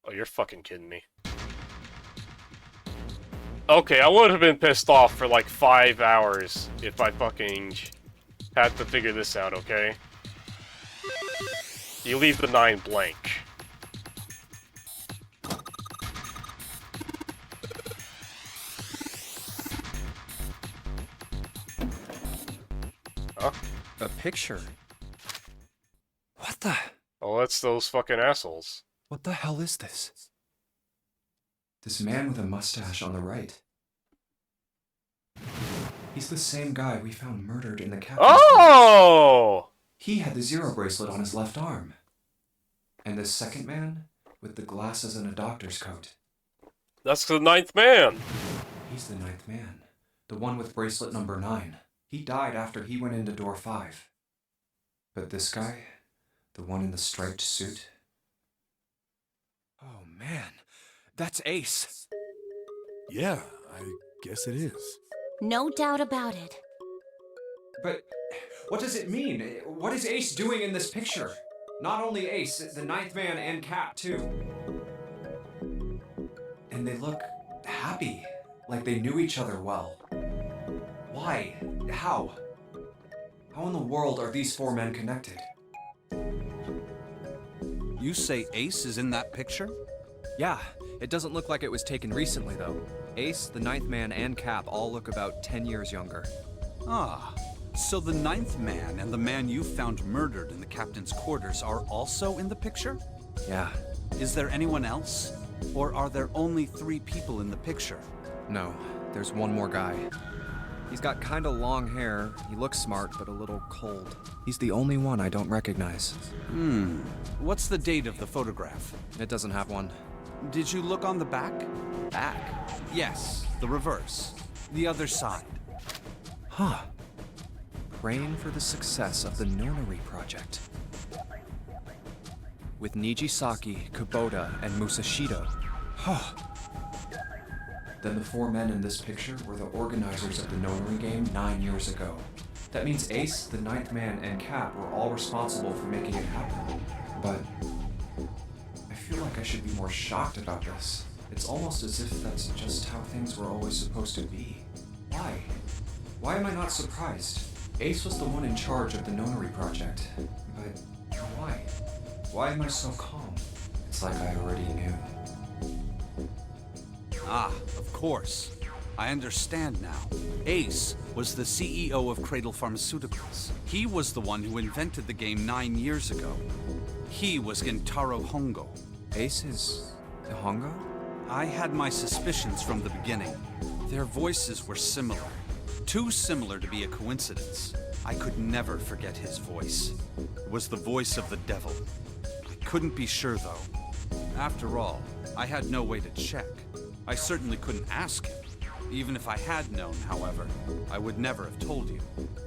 Oh, you're fucking kidding me. Okay, I would have been pissed off for like 5 hours if I fucking had to figure this out, okay? You leave the 9 blank. Huh? A picture? What the? Oh, that's those fucking assholes. What the hell is this? This man with a mustache on the right. He's the same guy we found murdered in the captain's Oh! He had the Zero bracelet on his left arm. And the second man with the glasses and a doctor's coat. That's the 9th man. He's the 9th man. The one with bracelet number 9. He died after he went into door 5. But this guy, the one in the striped suit. Oh man, that's Ace. Yeah, I guess it is. No doubt about it. But what does it mean? What is Ace doing in this picture? Not only Ace, the 9th man and Cap too. And they look happy, like they knew each other well. Why? How? How in the world are these 4 men connected? You say Ace is in that picture? Yeah, it doesn't look like it was taken recently though. Ace, the 9th man, and Cap all look about 10 years younger. Ah, so the 9th man and the man you found murdered in the captain's quarters are also in the picture? Yeah. Is there anyone else? Or are there only 3 people in the picture? No, there's one more guy. He's got kinda long hair. He looks smart, but a little cold. He's the only one I don't recognize. What's the date of the photograph? It doesn't have one. Did you look on the back? Back? Yes, the reverse. The other side. Huh. Praying for the success of the Nonary project. With Nijisaki, Kubota, and Musashido. Huh. Then the 4 men in this picture were the organizers of the Nonary game 9 years ago. That means Ace, the 9th man, and Cap were all responsible for making it happen. But I feel like I should be more shocked about this. It's almost as if that's just how things were always supposed to be. Why? Why am I not surprised? Ace was the one in charge of the Nonary project. But why? Why am I so calm? It's like I already knew. Ah, of course. I understand now. Ace was the CEO of Cradle Pharmaceuticals. He was the one who invented the game 9 years ago. He was Gentaro Hongo. Ace is Hongo? I had my suspicions from the beginning. Their voices were similar. Too similar to be a coincidence. I could never forget his voice. It was the voice of the devil. I couldn't be sure, though. After all, I had no way to check. I certainly couldn't ask him. Even if I had known, however, I would never have told you.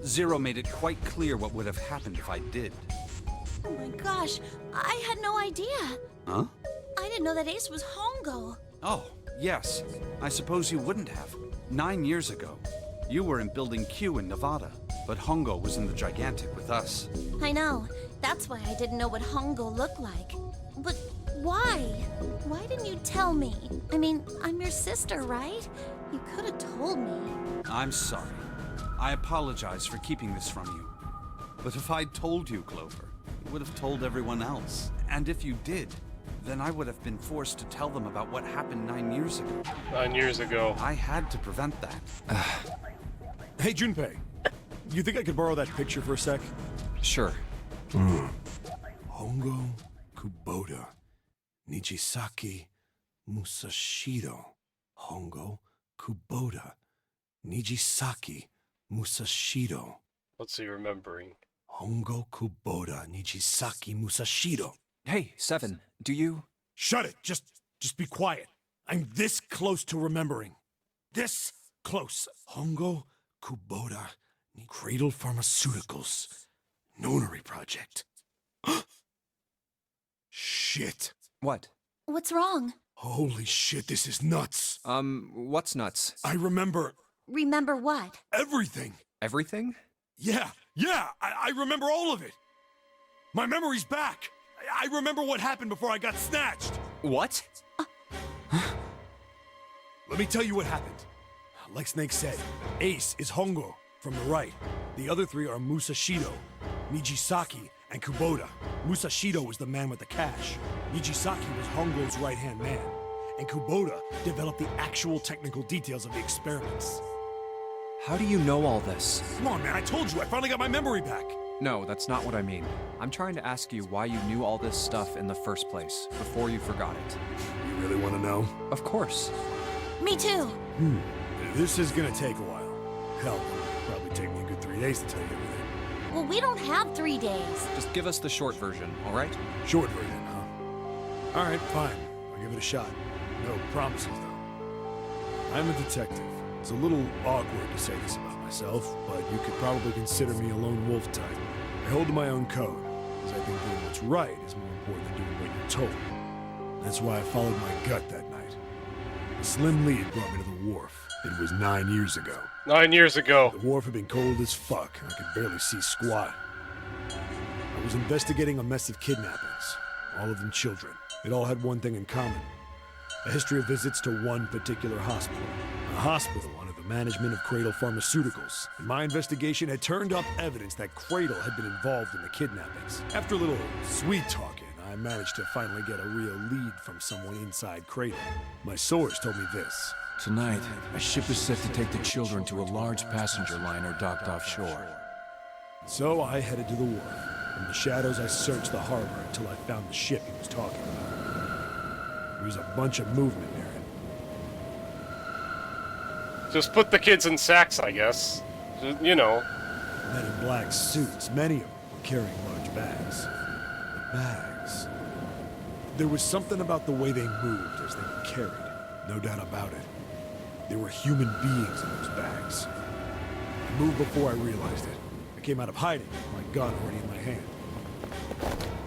Zero made it quite clear what would have happened if I did. Oh my gosh, I had no idea. Huh? I didn't know that Ace was Hongo. Oh, yes. I suppose you wouldn't have. 9 years ago, you were in Building Q in Nevada, but Hongo was in the Gigantic with us. I know. That's why I didn't know what Hongo looked like. But why? Why didn't you tell me? I mean, I'm your sister, right? You could have told me. I'm sorry. I apologize for keeping this from you. But if I'd told you, Clover, you would have told everyone else. And if you did, then I would have been forced to tell them about what happened 9 years ago. 9 years ago. I had to prevent that. Hey, Junpei. You think I could borrow that picture for a sec? Sure. Hongo, Kubota, Nijisaki, Musashido. Hongo, Kubota, Nijisaki, Musashido. What's he remembering? Hongo, Kubota, Nijisaki, Musashido. Hey, Seven, do you... Shut it! Just be quiet. I'm this close to remembering. This close. Hongo, Kubota, Cradle Pharmaceuticals. Nonary project. Shit. What? What's wrong? Holy shit, this is nuts. What's nuts? I remember... Remember what? Everything. Everything? Yeah, I remember all of it. My memory's back. I remember what happened before I got snatched. What? Let me tell you what happened. Like Snake said, Ace is Hongo from the right. The other 3 are Musashido, Nijisaki, and Kubota. Musashido was the man with the cash. Nijisaki was Hongo's right-hand man. And Kubota developed the actual technical details of the experiments. How do you know all this? Come on, man, I told you, I finally got my memory back. No, that's not what I mean. I'm trying to ask you why you knew all this stuff in the first place, before you forgot it. You really want to know? Of course. Me too. This is gonna take a while. Hell, it'll probably take me a good 3 days to tell you everything. Well, we don't have 3 days. Just give us the short version, all right? Short version, huh? All right, fine. I'll give it a shot. No promises, though. I'm a detective. It's a little awkward to say this about myself, but you could probably consider me a lone wolf type. I hold to my own code, because I think doing what's right is more important than doing what you're told. That's why I followed my gut that night. A slim lead brought me to the wharf. It was 9 years ago. 9 years ago. The wharf had been cold as fuck, and I could barely see squat. I was investigating a mess of kidnappings, all of them children. It all had one thing in common. A history of visits to one particular hospital. A hospital under the management of Cradle Pharmaceuticals. And my investigation had turned up evidence that Cradle had been involved in the kidnappings. After a little sweet talking, I managed to finally get a real lead from someone inside Cradle. My source told me this. Tonight, a ship is set to take the children to a large passenger liner docked offshore. So I headed to the wharf. In the shadows, I searched the harbor until I found the ship he was talking about. There was a bunch of movement there. Just put the kids in sacks, I guess. You know. Men in black suits, many of them were carrying large bags. The bags. There was something about the way they moved as they were carried. No doubt about it. There were human beings in those bags. I moved before I realized it. I came out of hiding with my gun already in my hand.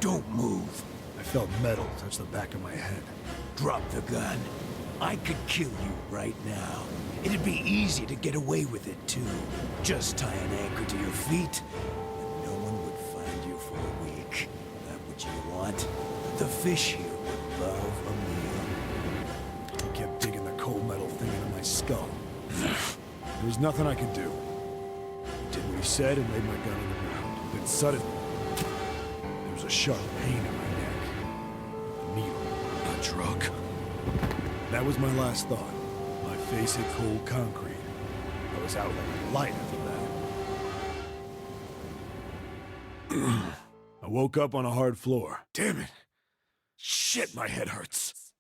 Don't move. I felt metal touch the back of my head. Drop the gun. I could kill you right now. It'd be easy to get away with it, too. Just tie an anchor to your feet, and no one would find you for a week. That what you want? The fish here would love a meal. I kept digging the cold metal thing into my skull. There was nothing I could do. I did what he said and laid my gun on the ground. Then suddenly, there was a sharp pain in my neck. A needle. A drug. That was my last thought. My face hit cold concrete. I was out like a light after that. I woke up on a hard floor. Damn it! Shit, my head hurts.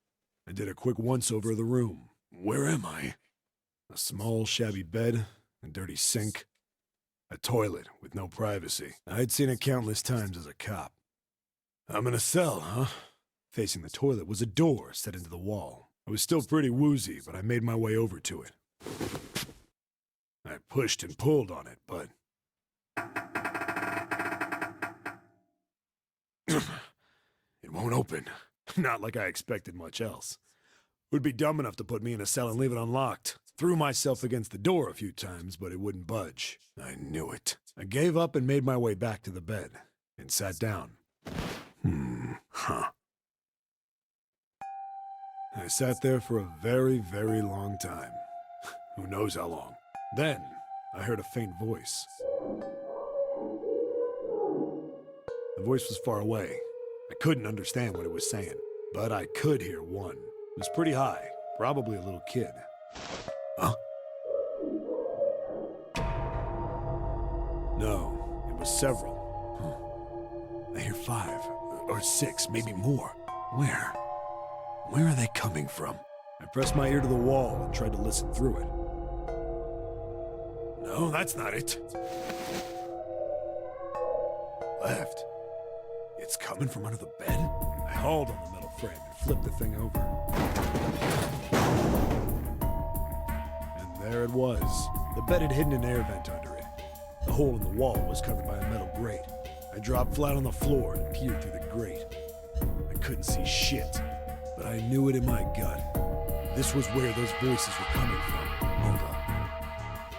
I did a quick once-over of the room. Where am I? A small, shabby bed, a dirty sink, a toilet with no privacy. I'd seen it countless times as a cop. I'm in a cell, huh? Facing the toilet was a door set into the wall. I was still pretty woozy, but I made my way over to it. I pushed and pulled on it, but... it won't open. Not like I expected much else. Would be dumb enough to put me in a cell and leave it unlocked. Threw myself against the door a few times, but it wouldn't budge. I knew it. I gave up and made my way back to the bed, and sat down. I sat there for a very, very long time. Who knows how long. Then, I heard a faint voice. The voice was far away. I couldn't understand what it was saying, but I could hear one. It was pretty high, probably a little kid. Huh? No, it was several. I hear 5, or 6, maybe more. Where? Where are they coming from? I pressed my ear to the wall and tried to listen through it. No, that's not it. Left. It's coming from under the bed? I hauled on the metal frame and flipped the thing over. And there it was. The bed had hidden an air vent under it. The hole in the wall was covered by a metal grate. I dropped flat on the floor and peered through the grate. I couldn't see shit, but I knew it in my gut. This was where those voices were coming from. Hold on.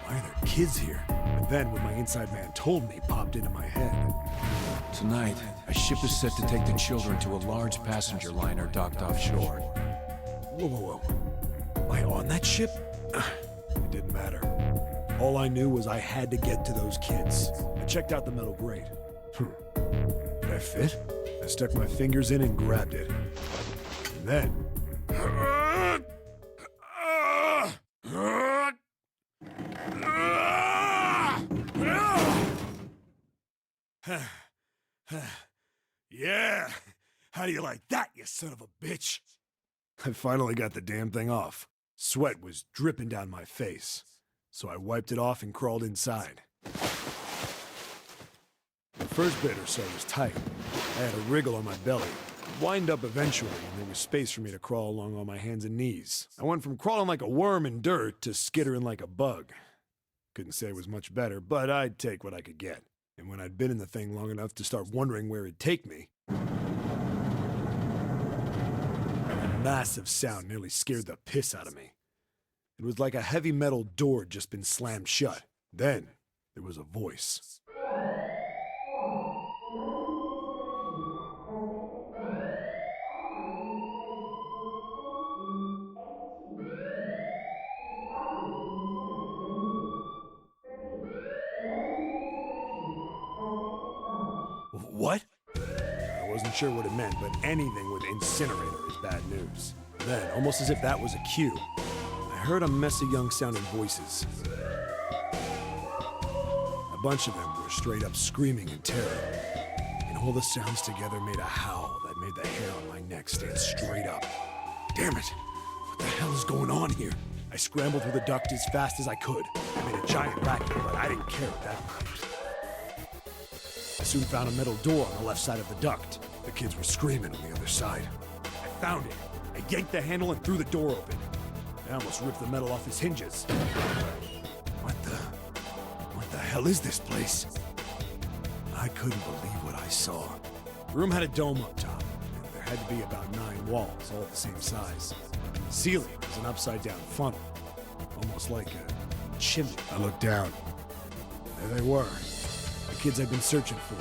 Why are there kids here? And then what my inside man told me popped into my head. Tonight, a ship is set to take the children to a large passenger liner docked offshore. Whoa, whoa, whoa. Am I on that ship? It didn't matter. All I knew was I had to get to those kids. I checked out the metal grate. Did I fit? I stuck my fingers in and grabbed it. And then... Yeah! How do you like that, you son of a bitch? I finally got the damn thing off. Sweat was dripping down my face, so I wiped it off and crawled inside. The first bit or so was tight. I had a wriggle on my belly, wind up eventually, and there was space for me to crawl along on my hands and knees. I went from crawling like a worm in dirt to skittering like a bug. Couldn't say it was much better, but I'd take what I could get. And when I'd been in the thing long enough to start wondering where it'd take me, a massive sound nearly scared the piss out of me. It was like a heavy metal door had just been slammed shut. Then, there was a voice. What? I wasn't sure what it meant, but anything with incinerator is bad news. Then, almost as if that was a cue, I heard a mess of young-sounding voices. A bunch of them were straight up screaming in terror. And all the sounds together made a howl that made the hair on my neck stand straight up. Damn it! What the hell is going on here? I scrambled through the duct as fast as I could. I made a giant racket, but I didn't care at that point. I soon found a metal door on the left side of the duct. The kids were screaming on the other side. I found it. I yanked the handle and threw the door open. I almost ripped the metal off its hinges. What the hell is this place? I couldn't believe what I saw. The room had a dome up top, and there had to be about 9 walls, all the same size. And the ceiling was an upside-down funnel, almost like a chimney. I looked down. There they were, the kids I'd been searching for.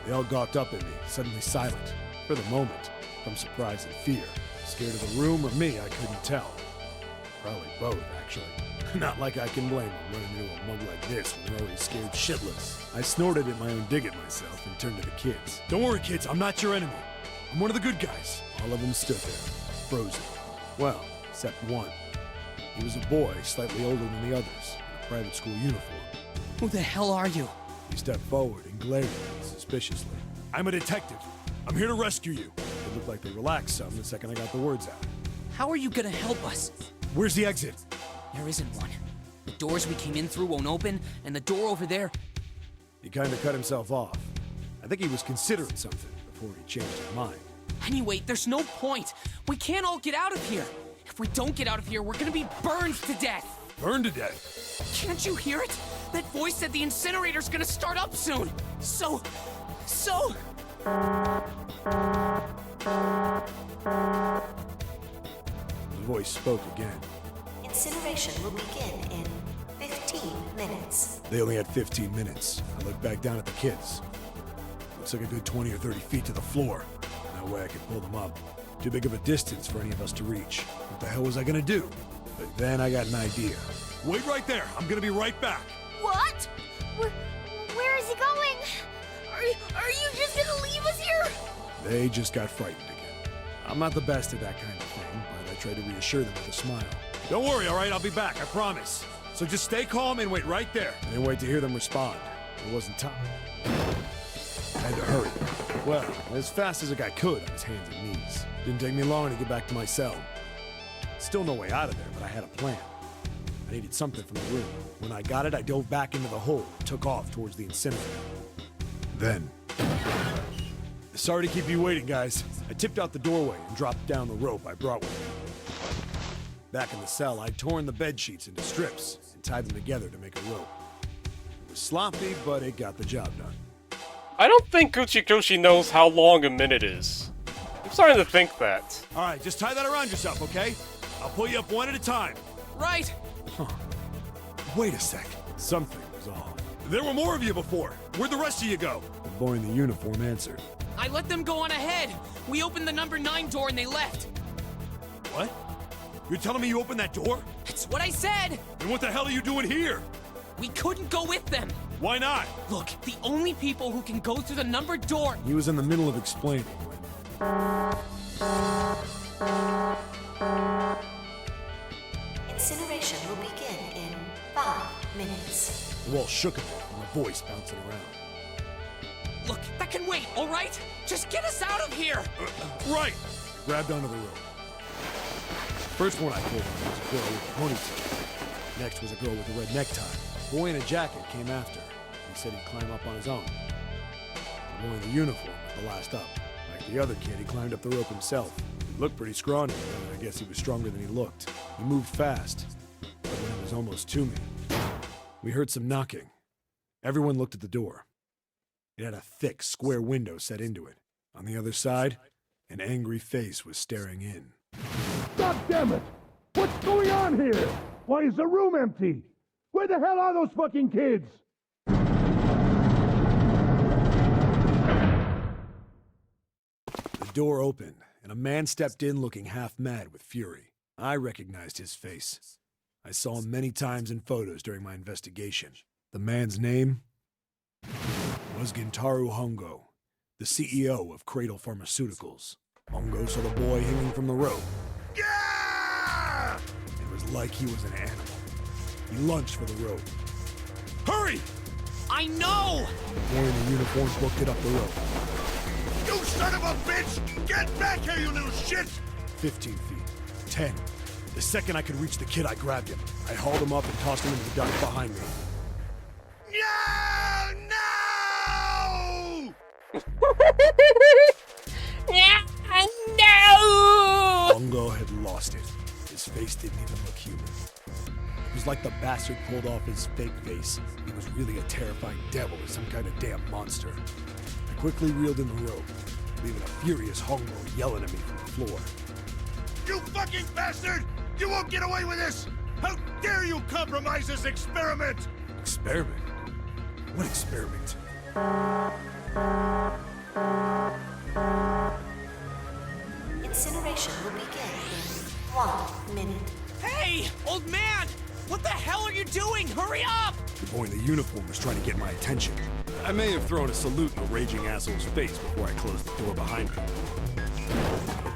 They all gawked up at me, suddenly silent. For the moment, from surprise and fear. Scared of the room or me, I couldn't tell. Probably both, actually. Not like I can blame them running into a mug like this when they're already scared shitless. I snorted at my own dig at myself and turned to the kids. Don't worry, kids, I'm not your enemy. I'm one of the good guys. All of them stood there, frozen. Well, except one. He was a boy, slightly older than the others, in a private school uniform. Who the hell are you? He stepped forward and glared at me suspiciously. I'm a detective. I'm here to rescue you. It looked like they relaxed some the second I got the words out. How are you gonna help us? Where's the exit? There isn't one. The doors we came in through won't open, and the door over there... He kinda cut himself off. I think he was considering something before he changed his mind. Anyway, there's no point. We can't all get out of here. If we don't get out of here, we're gonna be burned to death. Burned to death? Can't you hear it? That voice said the incinerator's gonna start up soon. So... The voice spoke again. Incineration will begin in 15 minutes. They only had 15 minutes. I looked back down at the kids. Looks like a good 20 or 30 feet to the floor. No way I could pull them up. Too big of a distance for any of us to reach. What the hell was I gonna do? But then I got an idea. Wait right there. I'm gonna be right back. What? Where is he going? Are you just gonna leave us here? They just got frightened again. I'm not the best at that kind of thing, but I tried to reassure them with a smile. Don't worry, all right? I'll be back, I promise. So just stay calm and wait right there. I didn't wait to hear them respond. It wasn't time. I had to hurry. Well, as fast as a guy could on his hands and knees. Didn't take me long to get back to my cell. Still no way out of there, but I had a plan. I needed something from the room. When I got it, I dove back into the hole and took off towards the incinerator. Then... Sorry to keep you waiting, guys. I tipped out the doorway and dropped down the rope I brought with me. Back in the cell, I'd torn the bed sheets into strips and tied them together to make a rope. It was sloppy, but it got the job done. I don't think Uchikoshi knows how long a minute is. I'm starting to think that. All right, just tie that around yourself, okay? I'll pull you up one at a time. Right. Huh. Wait a sec. Something was off. There were more of you before. Where'd the rest of you go? The boy in the uniform answered. I let them go on ahead. We opened the number 9 door and they left. What? You're telling me you opened that door? That's what I said! Then what the hell are you doing here? We couldn't go with them. Why not? Look, the only people who can go through the numbered door... He was in the middle of explaining when... Incineration will begin in 5 minutes. The wall shook a bit and the voice bouncing around. Look, that can wait, all right? Just get us out of here! Right! I grabbed onto the rope. First one I pulled on was a girl with a ponytail. Next was a girl with a red necktie. A boy in a jacket came after her. He said he'd climb up on his own. The boy in the uniform was the last up. Like the other kid, he climbed up the rope himself. He looked pretty scrawny, but I guess he was stronger than he looked. He moved fast, but when he was almost to me, we heard some knocking. Everyone looked at the door. It had a thick, square window set into it. On the other side, an angry face was staring in. God damn it! What's going on here? Why is the room empty? Where the hell are those fucking kids? The door opened, and a man stepped in looking half mad with fury. I recognized his face. I saw him many times in photos during my investigation. The man's name was Gintaro Hongo, the CEO of Cradle Pharmaceuticals. Hongo saw the boy hanging from the rope. Yeah! It was like he was an animal. He lunged for the rope. Hurry! I know! The boy in the uniform booked it up the rope. You son of a bitch! Get back here, you little shit! 15 feet. 10. The second I could reach the kid, I grabbed him. I hauled him up and tossed him into the duct behind me. No! Hongo had lost it. His face didn't even look human. It was like the bastard pulled off his fake face. He was really a terrifying devil or some kind of damn monster. I quickly reeled in the rope, leaving a furious Hongo yelling at me from the floor. You fucking bastard! You won't get away with this! How dare you compromise this experiment! Experiment? What experiment? Incineration will begin in 1 minute. Hey, old man! What the hell are you doing? Hurry up! The boy in the uniform was trying to get my attention. I may have thrown a salute in the raging asshole's face before I closed the door behind me. I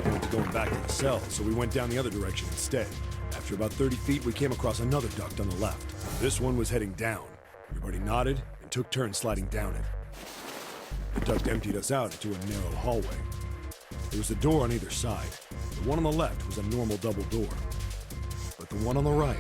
wanted to go back to the cell, so we went down the other direction instead. After about 30 feet, we came across another duct on the left. This one was heading down. Everybody nodded and took turns sliding down it. The duct emptied us out into a narrow hallway. There was a door on either side. The one on the left was a normal double door. But the one on the right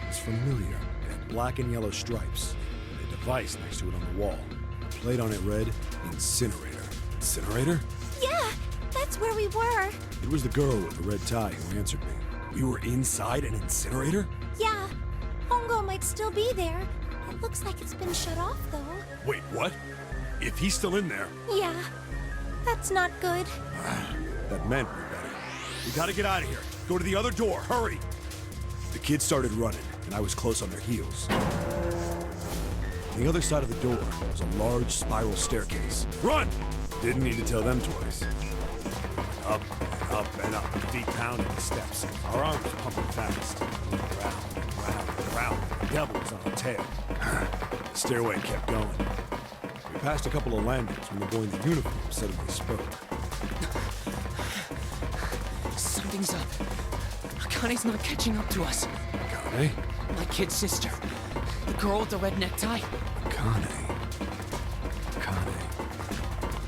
was familiar. It had black and yellow stripes, and a device next to it on the wall. The plate on it read, Incinerator. Incinerator? Yeah, that's where we were. It was the girl with the red tie who answered me. We were inside an incinerator? Yeah, Hongo might still be there. It looks like it's been shut off, though. Wait, what? If he's still in there... Yeah, that's not good. That meant we better. We gotta get out of here. Go to the other door, hurry! The kids started running, and I was close on their heels. On the other side of the door was a large spiral staircase. Run! Didn't need to tell them twice. Up and up and up, feet pounding the steps. Our arms pumping fast. Round and round and round. The devil was on our tail. The stairway kept going. We passed a couple of landings when the boy in the uniform suddenly spoke. Something's up. Akane's not catching up to us. Akane? My kid's sister. The girl with the red necktie. Akane.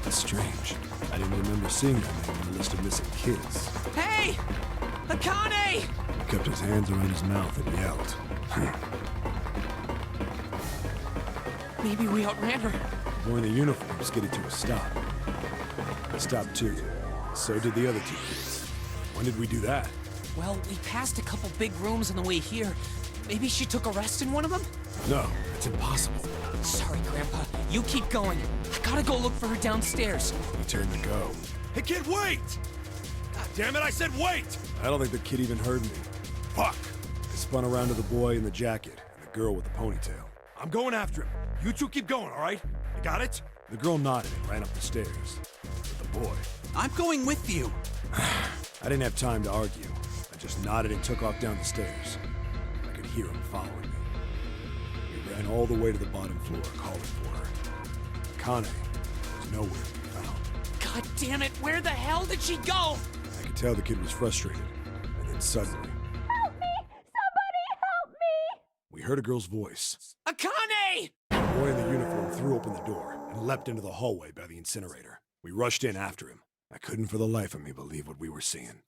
That's strange. I didn't remember seeing that name on the list of missing kids. Hey! Akane! He kept his hands around his mouth and yelled. Maybe we outran her. The boy in the uniform skidded to a stop. I stopped too. So did the other two kids. When did we do that? Well, we passed a couple big rooms on the way here. Maybe she took a rest in one of them? No, that's impossible. Sorry, Grandpa. You keep going. I gotta go look for her downstairs. He turned to go. Hey, kid, wait! God damn it, I said wait! I don't think the kid even heard me. Fuck! I spun around to the boy in the jacket and the girl with the ponytail. I'm going after him. You two keep going, all right? You got it? The girl nodded and ran up the stairs. But the boy... I'm going with you. I didn't have time to argue. I just nodded and took off down the stairs. I could hear him following me. We ran all the way to the bottom floor, calling for her. Akane was nowhere to be found. God damn it, where the hell did she go? I could tell the kid was frustrated. And then suddenly... Help me! Somebody help me! We heard a girl's voice. Akane! The boy in the uniform threw open the door and leapt into the hallway by the incinerator. We rushed in after him. I couldn't for the life of me believe what we were seeing.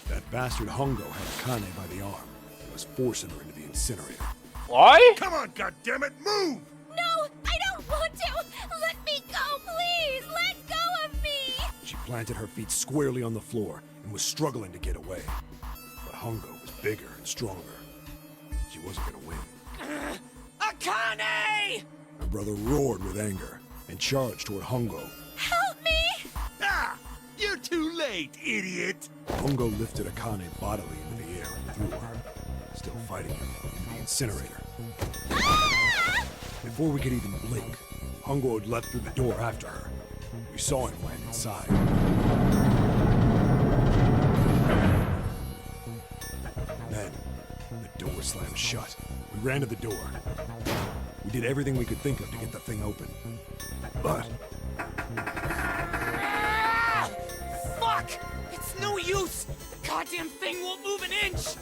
That bastard Hongo had Akane by the arm and was forcing her into the incinerator. Why? Come on, goddammit, move! No, I don't want to! Let me go, please! Let go of me! She planted her feet squarely on the floor and was struggling to get away. But Hongo was bigger and stronger. She wasn't gonna win. Akane! My brother roared with anger and charged toward Hongo. Help me! Ah! You're too late, idiot! Hongo lifted Akane bodily into the air and threw her, still fighting him, in the incinerator. Ah! Before we could even blink, Hongo had leapt through the door after her. We saw him land inside. Then, the door slammed shut. We ran to the door. We did everything we could think of to get the thing open. But... Fuck! It's no use! The goddamn thing won't move an inch!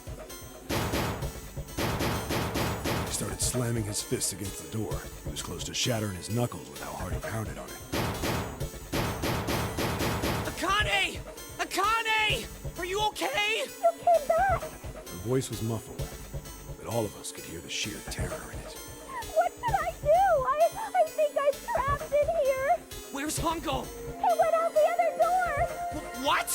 He started slamming his fists against the door. He was close to shattering his knuckles with how hard he pounded on it. Akane! Akane! Are you okay? You came back! voice was muffled, but all of us could hear the sheer terror in it. What should I do? I think I'm trapped in here. Where's Hongo? He went out the other door. What?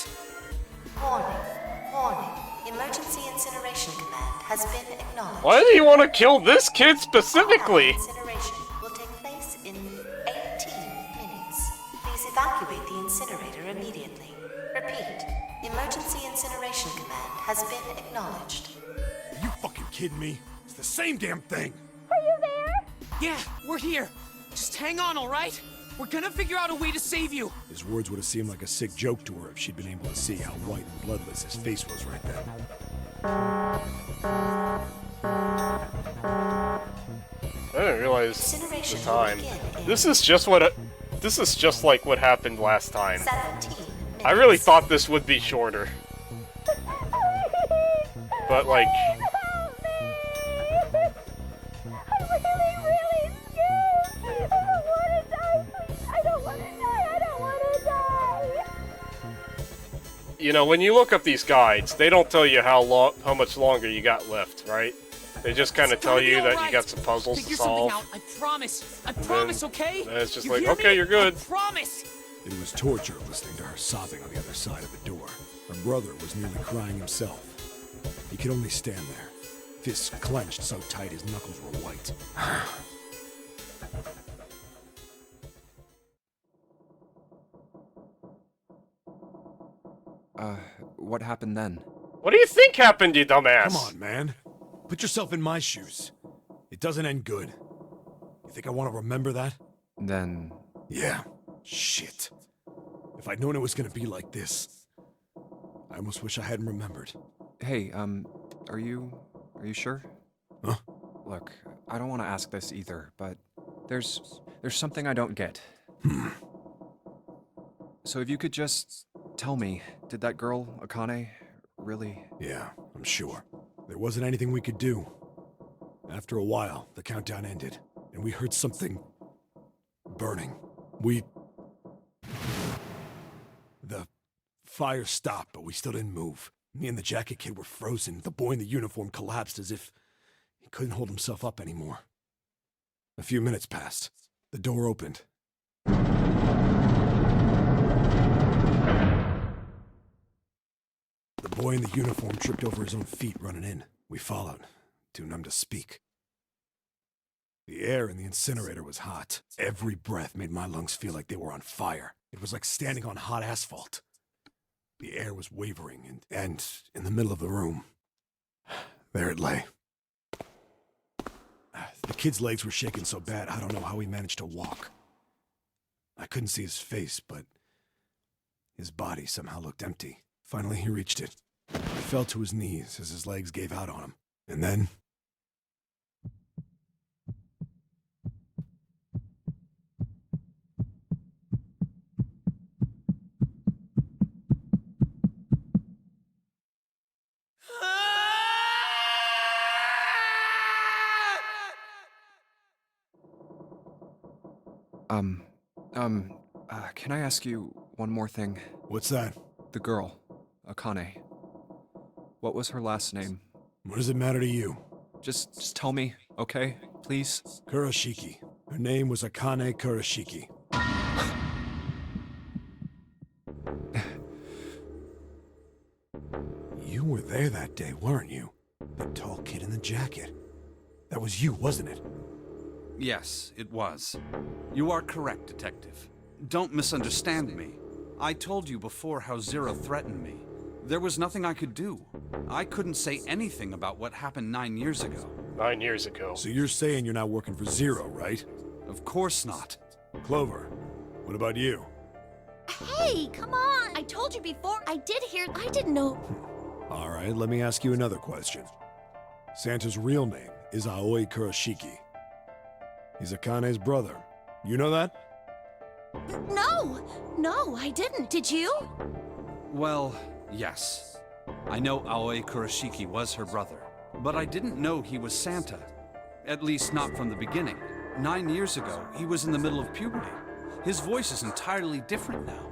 Warning. Emergency incineration command has been acknowledged. Why do you want to kill this kid specifically? Incineration will take place in 18 minutes. Please evacuate the incinerator immediately. Repeat. Emergency incineration command has been acknowledged. Are you fucking kidding me? It's the same damn thing. Are you there? Yeah, we're here. Just hang on, all right? We're gonna figure out a way to save you. His words would have seemed like a sick joke to her if she'd been able to see how white and bloodless his face was right then. I didn't realize the time. This is just like what happened last time. I really thought this would be shorter. But like... You know, when you look up these guides, they don't tell you how much longer you got left, right? They just kind of tell you that you got some puzzles to solve. I promise, okay? And it's just like, okay, you're good. Promise. It was torture listening to her sobbing on the other side of the door. Her brother was nearly crying himself. He could only stand there, fists clenched so tight his knuckles were white. What happened then? What do you think happened, you dumbass? Come on, man. Put yourself in my shoes. It doesn't end good. You think I want to remember that? Then... Yeah. Shit. If I'd known it was gonna be like this, I almost wish I hadn't remembered. Hey, are you sure? Huh? Look, I don't want to ask this either, but there's something I don't get. So if you could just tell me, did that girl, Akane, really... Yeah, I'm sure. There wasn't anything we could do. After a while, the countdown ended, and we heard something... burning. The fire stopped, but we still didn't move. Me and the jacket kid were frozen. The boy in the uniform collapsed as if he couldn't hold himself up anymore. A few minutes passed. The door opened. The boy in the uniform tripped over his own feet running in. We followed, too numb to speak. The air in the incinerator was hot. Every breath made my lungs feel like they were on fire. It was like standing on hot asphalt. The air was wavering, and in the middle of the room, there it lay. The kid's legs were shaking so bad, I don't know how he managed to walk. I couldn't see his face, but his body somehow looked empty. Finally, he reached it. He fell to his knees as his legs gave out on him. And then... Can I ask you one more thing? What's that? The girl, Akane. What was her last name? What does it matter to you? Just tell me, okay? Please? Kurashiki. Her name was Akane Kurashiki. You were there that day, weren't you? The tall kid in the jacket. That was you, wasn't it? Yes, it was. You are correct, Detective. Don't misunderstand me. I told you before how Zero threatened me. There was nothing I could do. I couldn't say anything about what happened 9 years ago. 9 years ago. So you're saying you're not working for Zero, right? Of course not. Clover, what about you? Hey, come on! I told you before, I didn't know... All right, let me ask you another question. Santa's real name is Aoi Kurashiki. He's Akane's brother. You know that? No, I didn't. Did you? Well, yes. I know Aoi Kurashiki was her brother, but I didn't know he was Santa. At least not from the beginning. 9 years ago, he was in the middle of puberty. His voice is entirely different now.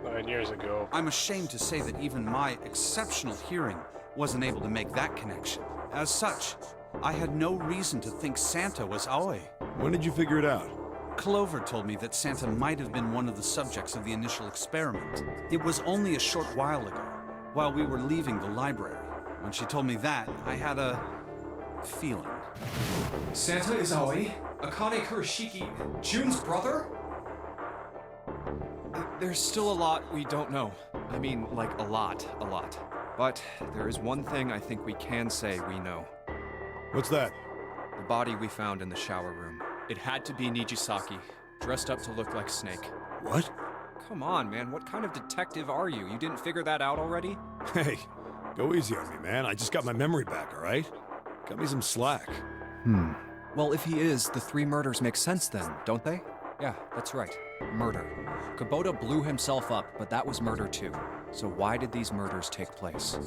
9 years ago. I'm ashamed to say that even my exceptional hearing wasn't able to make that connection. As such, I had no reason to think Santa was Aoi. When did you figure it out? Clover told me that Santa might have been one of the subjects of the initial experiment. It was only a short while ago, while we were leaving the library. When she told me that, I had a feeling. Santa is Aoi? Akane Kurashiki, June's brother? There's still a lot we don't know. I mean, like a lot. But there is one thing I think we can say we know. What's that? The body we found in the shower room. It had to be Nijisaki, dressed up to look like Snake. What? Come on, man, what kind of detective are you? You didn't figure that out already? Hey, go easy on me, man. I just got my memory back, all right? Cut me some slack. Well, if he is, the 3 murders make sense then, don't they? Yeah, that's right. Murder. Kubota blew himself up, but that was murder too. So why did these murders take place?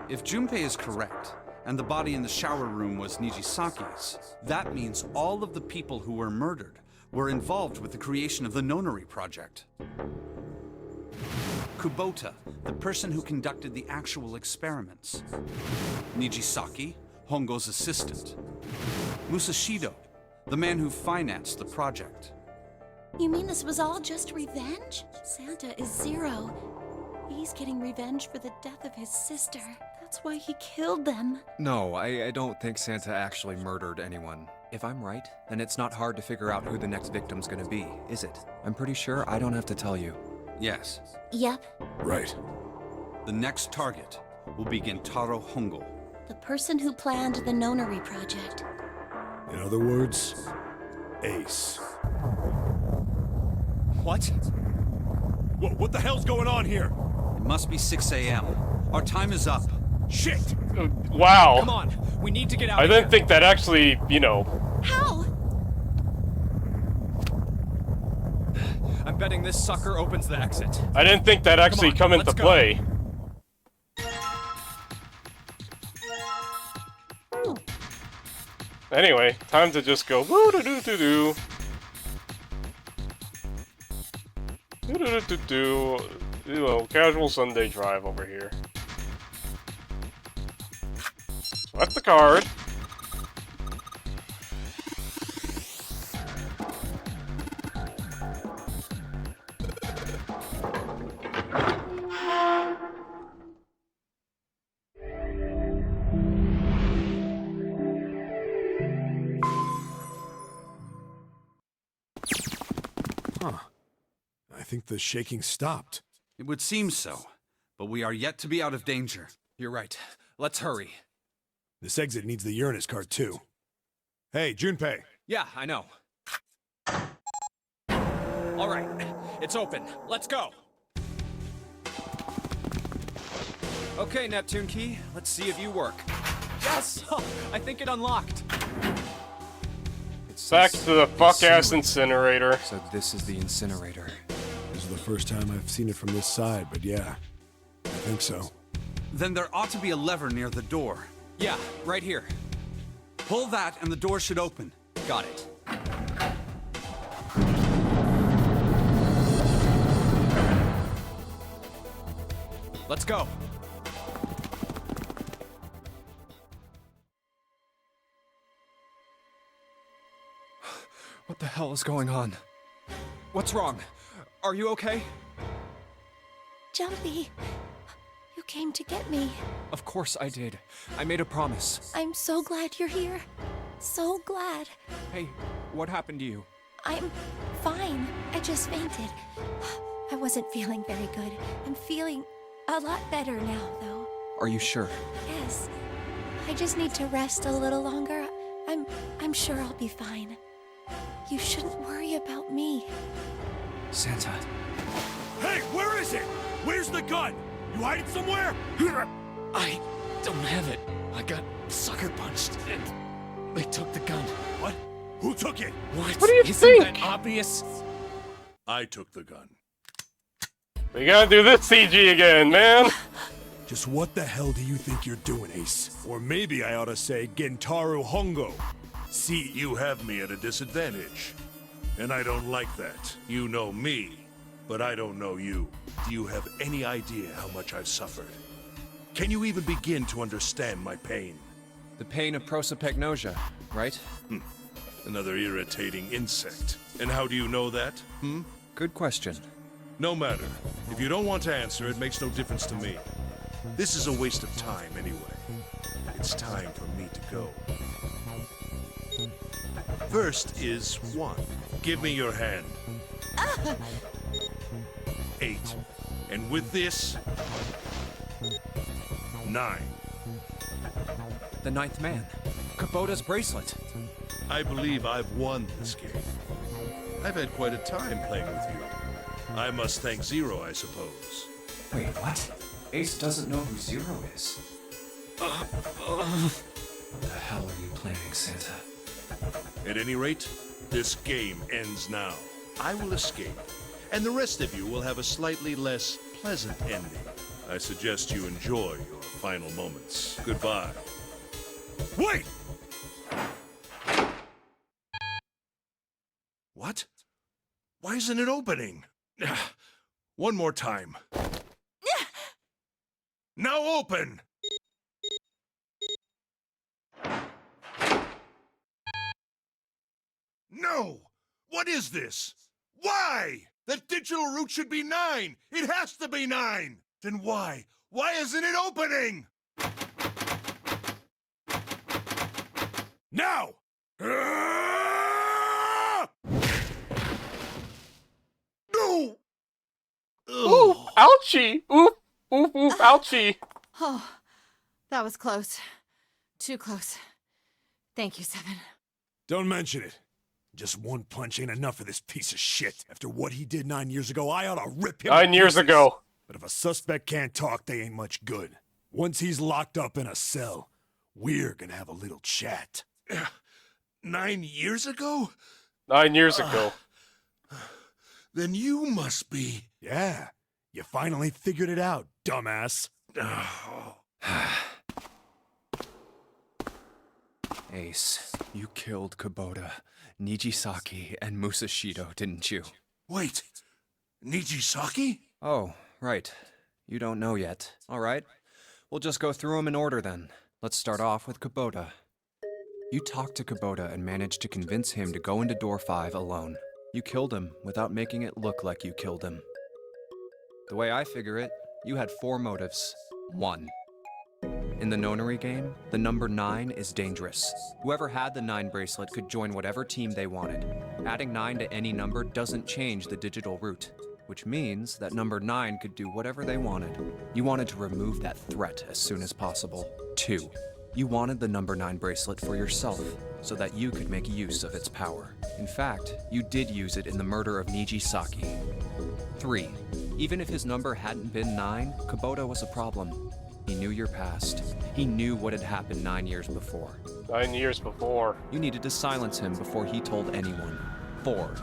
If Junpei is correct, and the body in the shower room was Nijisaki's, that means all of the people who were murdered were involved with the creation of the Nonary Project. Kubota, the person who conducted the actual experiments. Nijisaki, Hongo's assistant. Musashido, the man who financed the project. You mean this was all just revenge? Santa is Zero. He's getting revenge for the death of his sister. That's why he killed them. No, I don't think Santa actually murdered anyone. If I'm right, then it's not hard to figure out who the next victim's gonna be, is it? I'm pretty sure I don't have to tell you. Yes. Yep. Right. The next target will be Gentaro Hongo. The person who planned the Nonary Project. In other words, Ace. What? What the hell's going on here? It must be 6 a.m. Our time is up. Shit! Wow. Come on, we need to get out I of didn't here. think that actually, you know... How? I'm betting this sucker opens the exit. I didn't think that actually come into let's go. play. Anyway, time to just go woo-doo-doo-doo-doo. Do-do-do-do-do. You know, casual Sunday drive over here. Swipe the card. Huh. I think the shaking stopped. It would seem so, but we are yet to be out of danger. You're right. Let's hurry. This exit needs the Uranus card, too. Hey, Junpei. Yeah, I know. All right, it's open. Let's go. Okay, Neptune Key, let's see if you work. Yes! I think it unlocked. Back to the fuck-ass incinerator. So this is the incinerator. This is the first time I've seen it from this side, but yeah, I think so. Then there ought to be a lever near the door. Yeah, right here. Pull that and the door should open. Got it. Let's go. What the hell is going on? What's wrong? Are you okay? Jumpy, you came to get me. Of course I did. I made a promise. I'm so glad you're here. So glad. Hey, what happened to you? I'm fine. I just fainted. I wasn't feeling very good. I'm feeling a lot better now, though. Are you sure? Yes. I just need to rest a little longer. I'm sure I'll be fine. You shouldn't worry about me. Santa. Hey, where is it? Where's the gun? You hide it somewhere? I don't have it. I got sucker punched and they took the gun. What? Who took it? What? What do you Isn't think? that obvious? I took the gun. We gotta do this CG again, man. Just what the hell do you think you're doing, Ace? Or maybe I ought to say Gentaro Hongo. See, you have me at a disadvantage. And I don't like that. You know me, but I don't know you. Do you have any idea how much I've suffered? Can you even begin to understand my pain? The pain of prosopagnosia, right? Another irritating insect. And how do you know that? Good question. No matter. If you don't want to answer, it makes no difference to me. This is a waste of time anyway. It's time for me to go. First is 1. Give me your hand. 8. And with this, 9. The 9th man. Kubota's bracelet. I believe I've won this game. I've had quite a time playing with you. I must thank Zero, I suppose. Wait, what? Ace doesn't know who Zero is. What the hell are you planning, Santa? At any rate, this game ends now. I will escape, and the rest of you will have a slightly less pleasant ending. I suggest you enjoy your final moments. Goodbye. Wait! What? Why isn't it opening? One more time. Now open! No! What is this? Why? That digital route should be 9! It has to be 9! Then why? Why isn't it opening? Now! No! Ooh, ouchie! Oof, oof, oof, ouchie! Oh, that was close. Too close. Thank you, Seven. Don't mention it. Just one punch ain't enough for this piece of shit. After what he did 9 years ago, I ought to rip him to 9 years pieces. ago. But if a suspect can't talk, they ain't much good. Once he's locked up in a cell, we're gonna have a little chat. 9 years ago? 9 years ago. Then you must be... Yeah, you finally figured it out, dumbass. Ace, you killed Kubota, Nijisaki, and Musashido, didn't you? Wait, Nijisaki? Oh, right. You don't know yet. All right. We'll just go through them in order then. Let's start off with Kubota. You talked to Kubota and managed to convince him to go into door 5 alone. You killed him without making it look like you killed him. The way I figure it, you had 4 motives. 1. In the nonary game, the number 9 is dangerous. Whoever had the 9 bracelet could join whatever team they wanted. Adding 9 to any number doesn't change the digital route, which means that number 9 could do whatever they wanted. You wanted to remove that threat as soon as possible. 2. You wanted the number 9 bracelet for yourself, so that you could make use of its power. In fact, you did use it in the murder of Nijisaki. 3. Even if his number hadn't been 9, Kubota was a problem. He knew your past. He knew what had happened 9 years before. 9 years before. You needed to silence him before he told anyone. 4.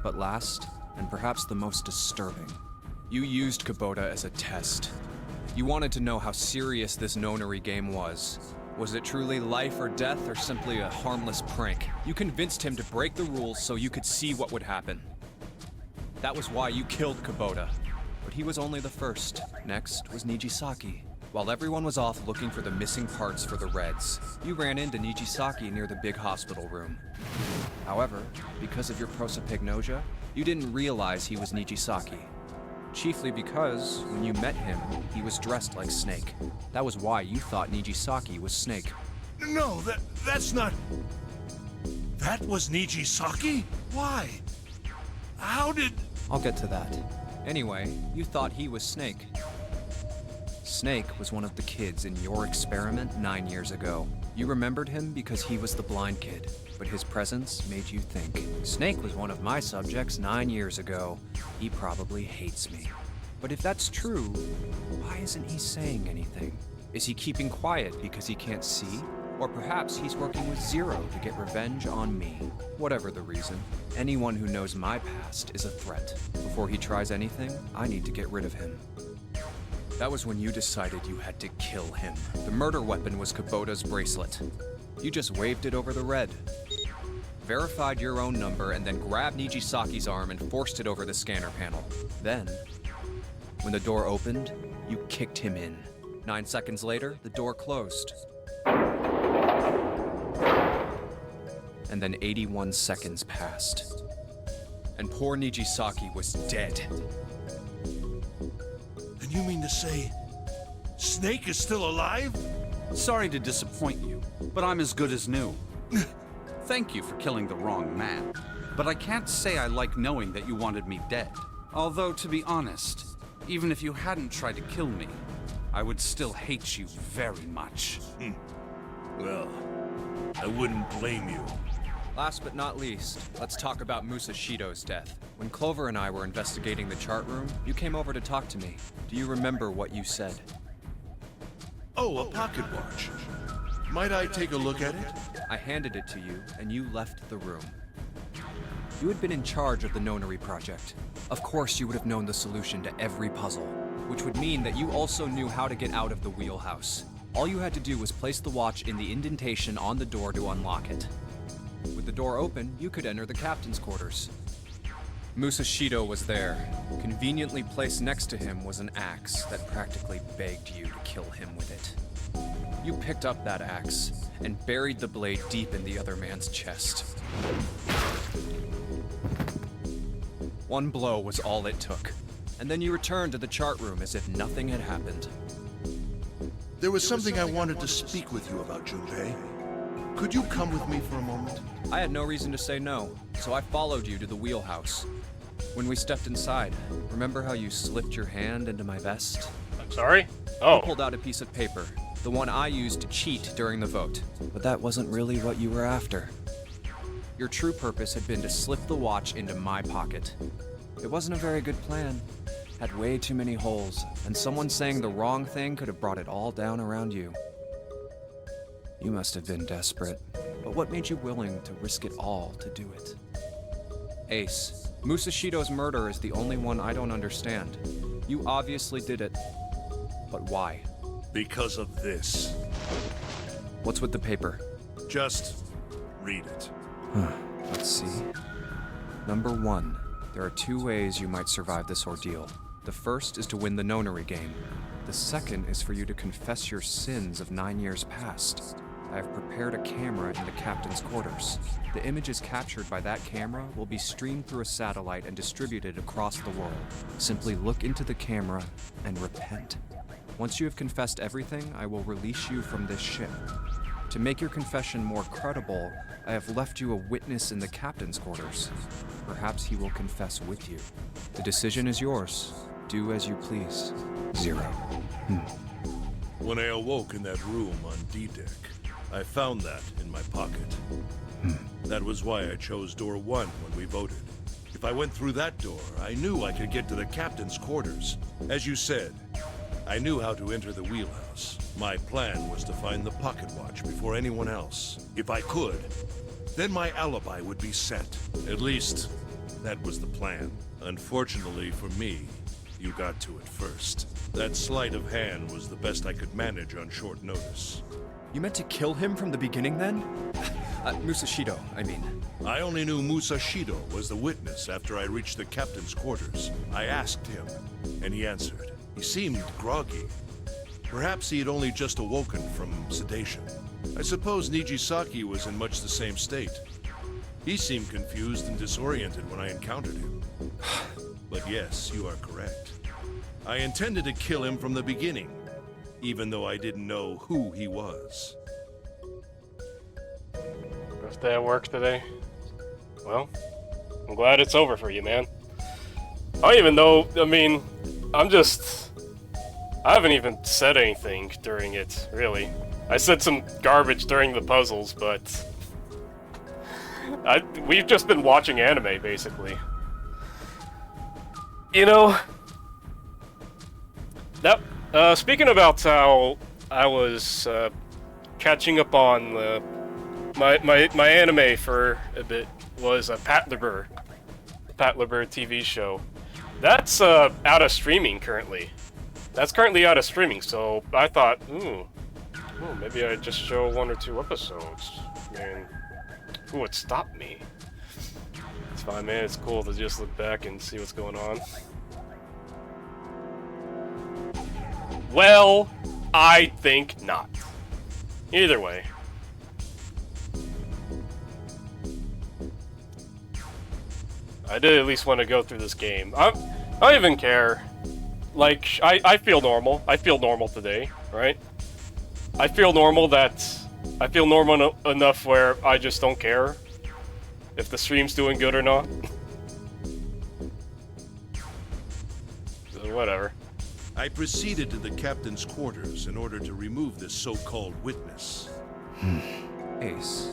But last, and perhaps the most disturbing, you used Kubota as a test. You wanted to know how serious this nonary game was. Was it truly life or death, or simply a harmless prank? You convinced him to break the rules so you could see what would happen. That was why you killed Kubota. But he was only the first. Next was Nijisaki. While everyone was off looking for the missing parts for the Reds, you ran into Nijisaki near the big hospital room. However, because of your prosopagnosia, you didn't realize he was Nijisaki. Chiefly because, when you met him, he was dressed like Snake. That was why you thought Nijisaki was Snake. No, that's not... That was Nijisaki? Why? How did... I'll get to that. Anyway, you thought he was Snake. Snake was one of the kids in your experiment 9 years ago. You remembered him because he was the blind kid, but his presence made you think. Snake was one of my subjects 9 years ago. He probably hates me. But if that's true, why isn't he saying anything? Is he keeping quiet because he can't see? Or perhaps he's working with Zero to get revenge on me. Whatever the reason, anyone who knows my past is a threat. Before he tries anything, I need to get rid of him. That was when you decided you had to kill him. The murder weapon was Kubota's bracelet. You just waved it over the red. Verified your own number and then grabbed Nijisaki's arm and forced it over the scanner panel. Then, when the door opened, you kicked him in. 9 seconds later, the door closed. And then 81 seconds passed. And poor Nijisaki was dead. And you mean to say Snake is still alive? Sorry to disappoint you, but I'm as good as new. Thank you for killing the wrong man. But I can't say I like knowing that you wanted me dead. Although, to be honest, even if you hadn't tried to kill me, I would still hate you very much. Well, I wouldn't blame you. Last but not least, let's talk about Musashido's death. When Clover and I were investigating the chart room, you came over to talk to me. Do you remember what you said? Oh, a pocket watch. Might I take a look at it? I handed it to you, and you left the room. You had been in charge of the Nonary project. Of course you would have known the solution to every puzzle, which would mean that you also knew how to get out of the wheelhouse. All you had to do was place the watch in the indentation on the door to unlock it. With the door open, you could enter the captain's quarters. Musashido was there. Conveniently placed next to him was an axe that practically begged you to kill him with it. You picked up that axe and buried the blade deep in the other man's chest. One blow was all it took, and then you returned to the chart room as if nothing had happened. There was something I wanted to speak with you about, Junpei. Could you come with me for a moment? I had no reason to say no, so I followed you to the wheelhouse. When we stepped inside, remember how you slipped your hand into my vest? I'm sorry? Oh. You pulled out a piece of paper, the one I used to cheat during the vote. But that wasn't really what you were after. Your true purpose had been to slip the watch into my pocket. It wasn't a very good plan. Had way too many holes, and someone saying the wrong thing could have brought it all down around you. You must have been desperate, but what made you willing to risk it all to do it? Ace, Musashido's murder is the only one I don't understand. You obviously did it, but why? Because of this. What's with the paper? Just read it. Let's see. Number 1, there are 2 ways you might survive this ordeal. The first is to win the Nonary game. The second is for you to confess your sins of 9 years past. I have prepared a camera in the captain's quarters. The images captured by that camera will be streamed through a satellite and distributed across the world. Simply look into the camera and repent. Once you have confessed everything, I will release you from this ship. To make your confession more credible, I have left you a witness in the captain's quarters. Perhaps he will confess with you. The decision is yours. Do as you please. 0. When I awoke in that room on D-Deck, I found that in my pocket. That was why I chose door 1 when we voted. If I went through that door, I knew I could get to the captain's quarters. As you said, I knew how to enter the wheelhouse. My plan was to find the pocket watch before anyone else. If I could, then my alibi would be set. At least, that was the plan. Unfortunately for me, you got to it first. That sleight of hand was the best I could manage on short notice. You meant to kill him from the beginning then? Musashido, I mean. I only knew Musashido was the witness after I reached the captain's quarters. I asked him, and he answered. He seemed groggy. Perhaps he had only just awoken from sedation. I suppose Nijisaki was in much the same state. He seemed confused and disoriented when I encountered him. But yes, you are correct. I intended to kill him from the beginning, even though I didn't know who he was. First day at work today. Well, I'm glad it's over for you, man. I don't even know, I mean, I haven't even said anything during it, really. I said some garbage during the puzzles, but we've just been watching anime, basically. You know, that, speaking about how I was catching up on my anime for a bit was a Patlabor TV show. That's out of streaming currently. That's currently out of streaming, so I thought, maybe I'd just show 1 or 2 episodes. Man, who would stop me? It's fine, man. It's cool to just look back and see what's going on. Well, I think not. Either way. I did at least want to go through this game. I don't even care. Like, I feel normal. I feel normal today, right? I feel normal enough where I just don't care if the stream's doing good or not. So whatever. I proceeded to the captain's quarters in order to remove this so-called witness. Ace,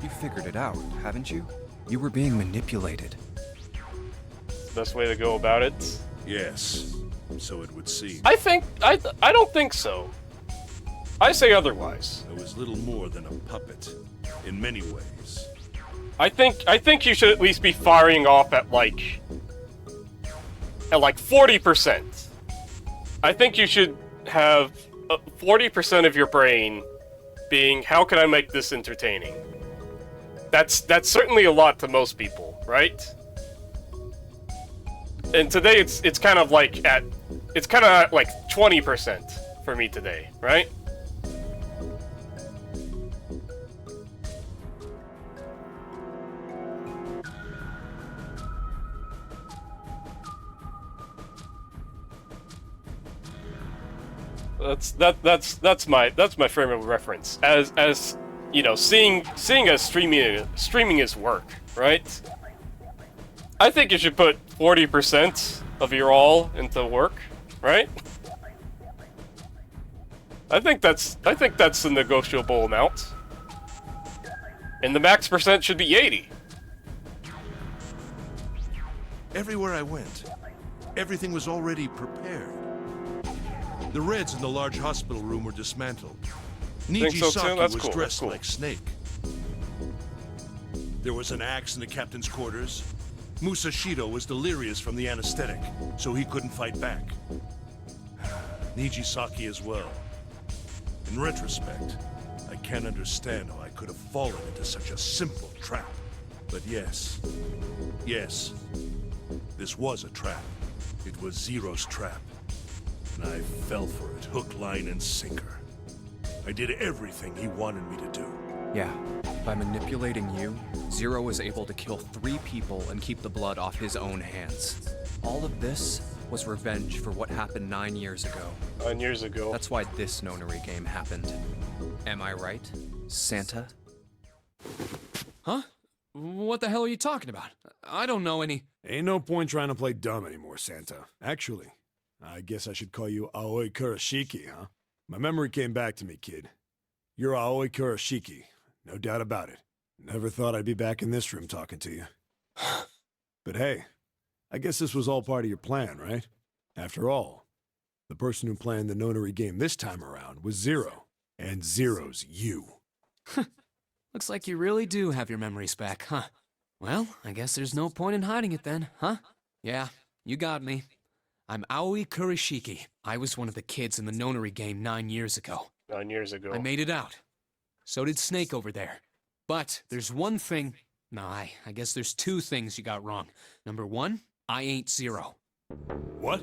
you figured it out, haven't you? You were being manipulated. Best way to go about it? Yes, so it would seem. I don't think so. I say otherwise. I was little more than a puppet, in many ways. I think you should at least be firing off at like 40%. I think you should have 40% of your brain being, how can I make this entertaining? That's certainly a lot to most people, right? And today it's kind of like at 20% for me today, right? That's my frame of reference as you know, seeing as streaming is work, right? I think you should put 40% of your all into work, right? I think that's a negotiable amount. And the max percent should be 80. Everywhere I went, everything was already prepared. The Reds in the large hospital room were dismantled. Nijisaki was dressed like Snake. There was an axe in the captain's quarters. Musashido was delirious from the anesthetic, so he couldn't fight back. Nijisaki as well. In retrospect, I can't understand how I could have fallen into such a simple trap. But yes, this was a trap. It was Zero's trap. And I fell for it, hook, line, and sinker. I did everything he wanted me to do. Yeah, by manipulating you, Zero was able to kill 3 people and keep the blood off his own hands. All of this was revenge for what happened 9 years ago. 9 years ago. That's why this nonary game happened. Am I right, Santa? Huh? What the hell are you talking about? I don't know any... Ain't no point trying to play dumb anymore, Santa. Actually, I guess I should call you Aoi Kurashiki, huh? My memory came back to me, kid. You're Aoi Kurashiki, no doubt about it. Never thought I'd be back in this room talking to you. But hey, I guess this was all part of your plan, right? After all, the person who planned the nonary game this time around was Zero, and Zero's you. Looks like you really do have your memories back, huh? Well, I guess there's no point in hiding it then, huh? Yeah, you got me. I'm Aoi Kurashiki. I was one of the kids in the nonary game 9 years ago. 9 years ago. I made it out. So did Snake over there. But there's one thing... No, I guess there's 2 things you got wrong. Number 1, I ain't Zero. What?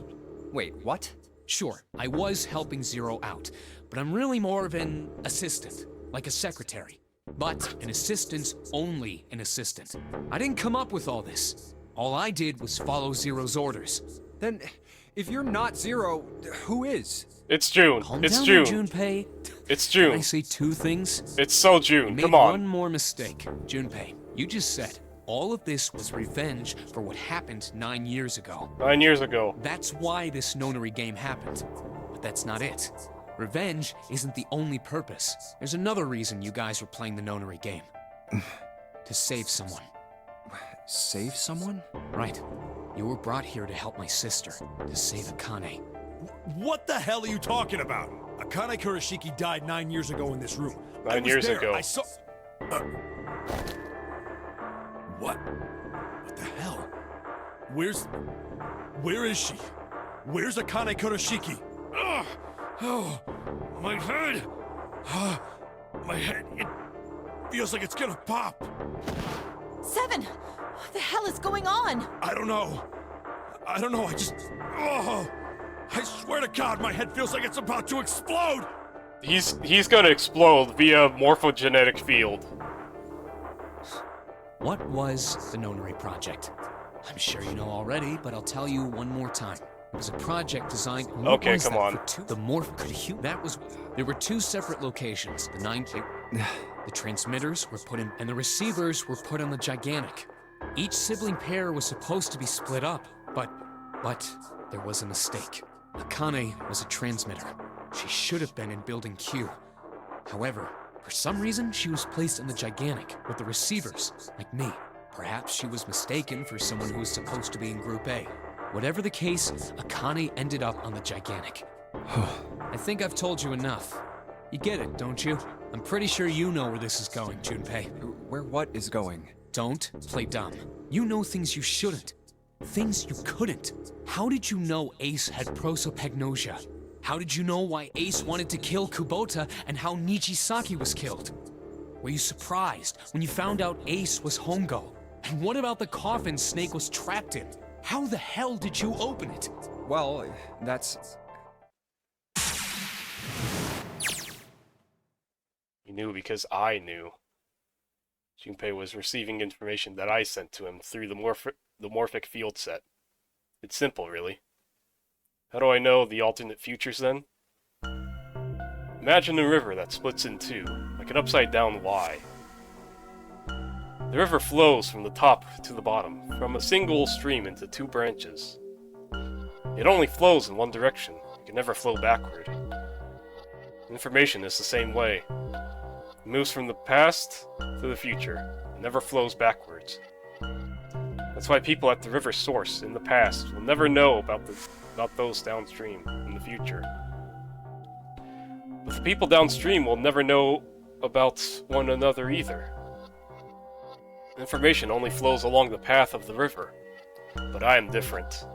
Wait, what? Sure, I was helping Zero out, but I'm really more of an assistant, like a secretary. But an assistant's only an assistant. I didn't come up with all this. All I did was follow Zero's orders. Then, if you're not Zero, who is? It's June. Calm it's down June. There, Junpei. It's June. Can I say 2 things? It's so June. You Come made on. one more mistake. Junpei, you just said all of this was revenge for what happened 9 years ago. 9 years ago. That's why this nonary game happened. But that's not it. Revenge isn't the only purpose. There's another reason you guys were playing the nonary game. To save someone. Save someone? Right. You were brought here to help my sister, to save Akane. What the hell are you talking about? Akane Kurashiki died 9 years ago in this room. 9 years ago. I saw... What? What the hell? Where is she? Where's Akane Kurashiki? Ugh! Oh, my head! My head, it feels like it's gonna pop! 7! What the hell is going on? I don't know, I just... Oh! I swear to God, my head feels like it's about to explode! He's gonna explode via morphogenetic field. What was the Nonary Project? I'm sure you know already, but I'll tell you one more time. It was a project designed. Okay, come on. The morph could you? That was. There were two separate locations. The transmitters were put in, and the receivers were put on the Gigantic. Each sibling pair was supposed to be split up, but there was a mistake. Akane was a transmitter. She should have been in Building Q. However, for some reason, she was placed in the Gigantic with the receivers, like me. Perhaps she was mistaken for someone who was supposed to be in Group A. Whatever the case, Akane ended up on the Gigantic. I think I've told you enough. You get it, don't you? I'm pretty sure you know where this is going, Junpei. Where what is going? Don't play dumb. You know things you shouldn't. Things you couldn't. How did you know Ace had prosopagnosia? How did you know why Ace wanted to kill Kubota and how Nijisaki was killed? Were you surprised when you found out Ace was Hongo? And what about the coffin Snake was trapped in? How the hell did you open it? Well, that's... He knew because I knew. Junpei was receiving information that I sent to him through the morphic field set. It's simple, really. How do I know the alternate futures, then? Imagine a river that splits in two, like an upside-down Y. The river flows from the top to the bottom, from a single stream into two branches. It only flows in one direction. It can never flow backward. Information is the same way. It moves from the past to the future. It never flows backwards. That's why people at the river's source in the past will never know about those downstream in the future. But the people downstream will never know about one another either. Information only flows along the path of the river. But I am different.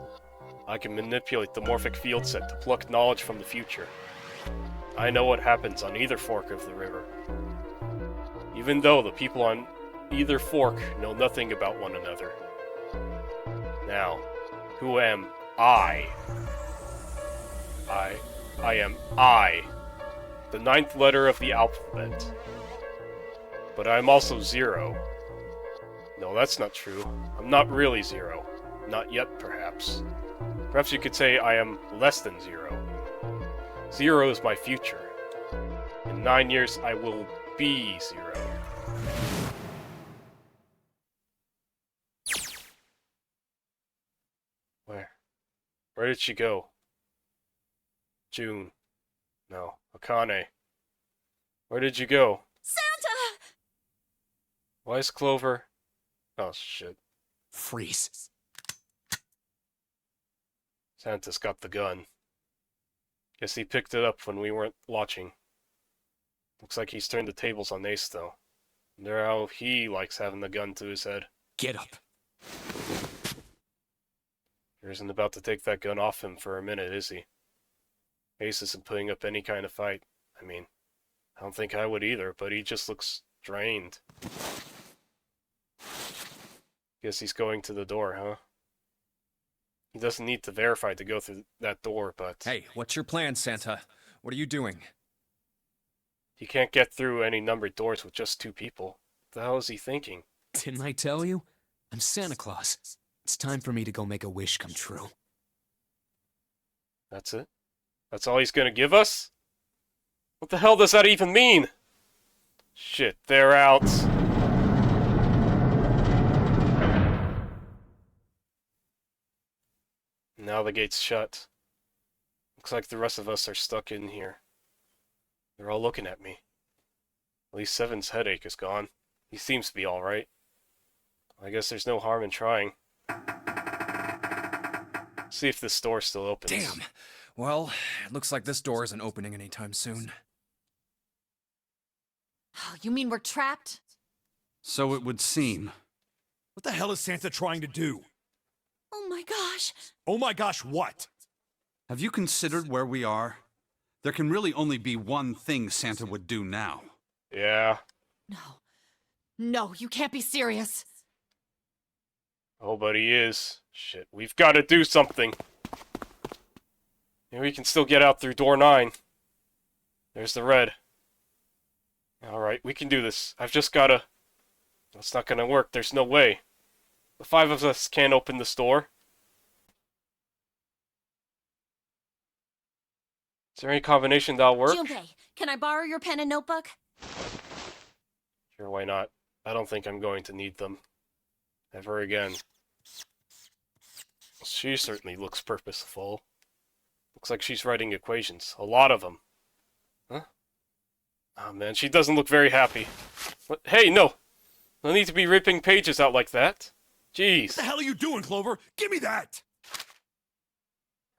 I can manipulate the morphic field set to pluck knowledge from the future. I know what happens on either fork of the river. Even though the people on either fork know nothing about one another. Now, who am I? I am I, the 9th letter of the alphabet. But I am also Zero. No, that's not true. I'm not really Zero. Not yet, perhaps. Perhaps you could say I am less than Zero. Zero is my future. In 9 years, I will be Zero. Where did she go? June. No. Akane. Where did you go? Santa! Why is Clover... Oh, shit. Freeze. Santa's got the gun. Guess he picked it up when we weren't watching. Looks like he's turned the tables on Ace, though. Wonder how he likes having the gun to his head. Get up. He isn't about to take that gun off him for a minute, is he? Ace isn't putting up any kind of fight. I mean, I don't think I would either, but he just looks drained. Guess he's going to the door, huh? He doesn't need to verify to go through that door, but... Hey, what's your plan, Santa? What are you doing? He can't get through any numbered doors with just 2 people. What the hell is he thinking? Didn't I tell you? I'm Santa Claus. It's time for me to go make a wish come true. That's it? That's all he's gonna give us? What the hell does that even mean? Shit, they're out. Now the gate's shut. Looks like the rest of us are stuck in here. They're all looking at me. At least Seven's headache is gone. He seems to be alright. I guess there's no harm in trying. See if this door still opens. Damn! Well, it looks like this door isn't opening anytime soon. Oh, you mean we're trapped? So it would seem. What the hell is Santa trying to do? Oh my gosh! Oh my gosh, what? Have you considered where we are? There can really only be one thing Santa would do now. Yeah. No. No, you can't be serious. Oh, but he is. Shit, we've got to do something. Maybe we can still get out through door 9. There's the red. Alright, we can do this. I've just gotta... That's not gonna work. There's no way. The 5 of us can't open this door. Is there any combination that'll work? Junpei, can I borrow your pen and notebook? Sure, why not? I don't think I'm going to need them. Ever again. She certainly looks purposeful. Looks like she's writing equations. A lot of them. Huh? Oh man, she doesn't look very happy. What? Hey, no! No need to be ripping pages out like that. Jeez. What the hell are you doing, Clover? Give me that!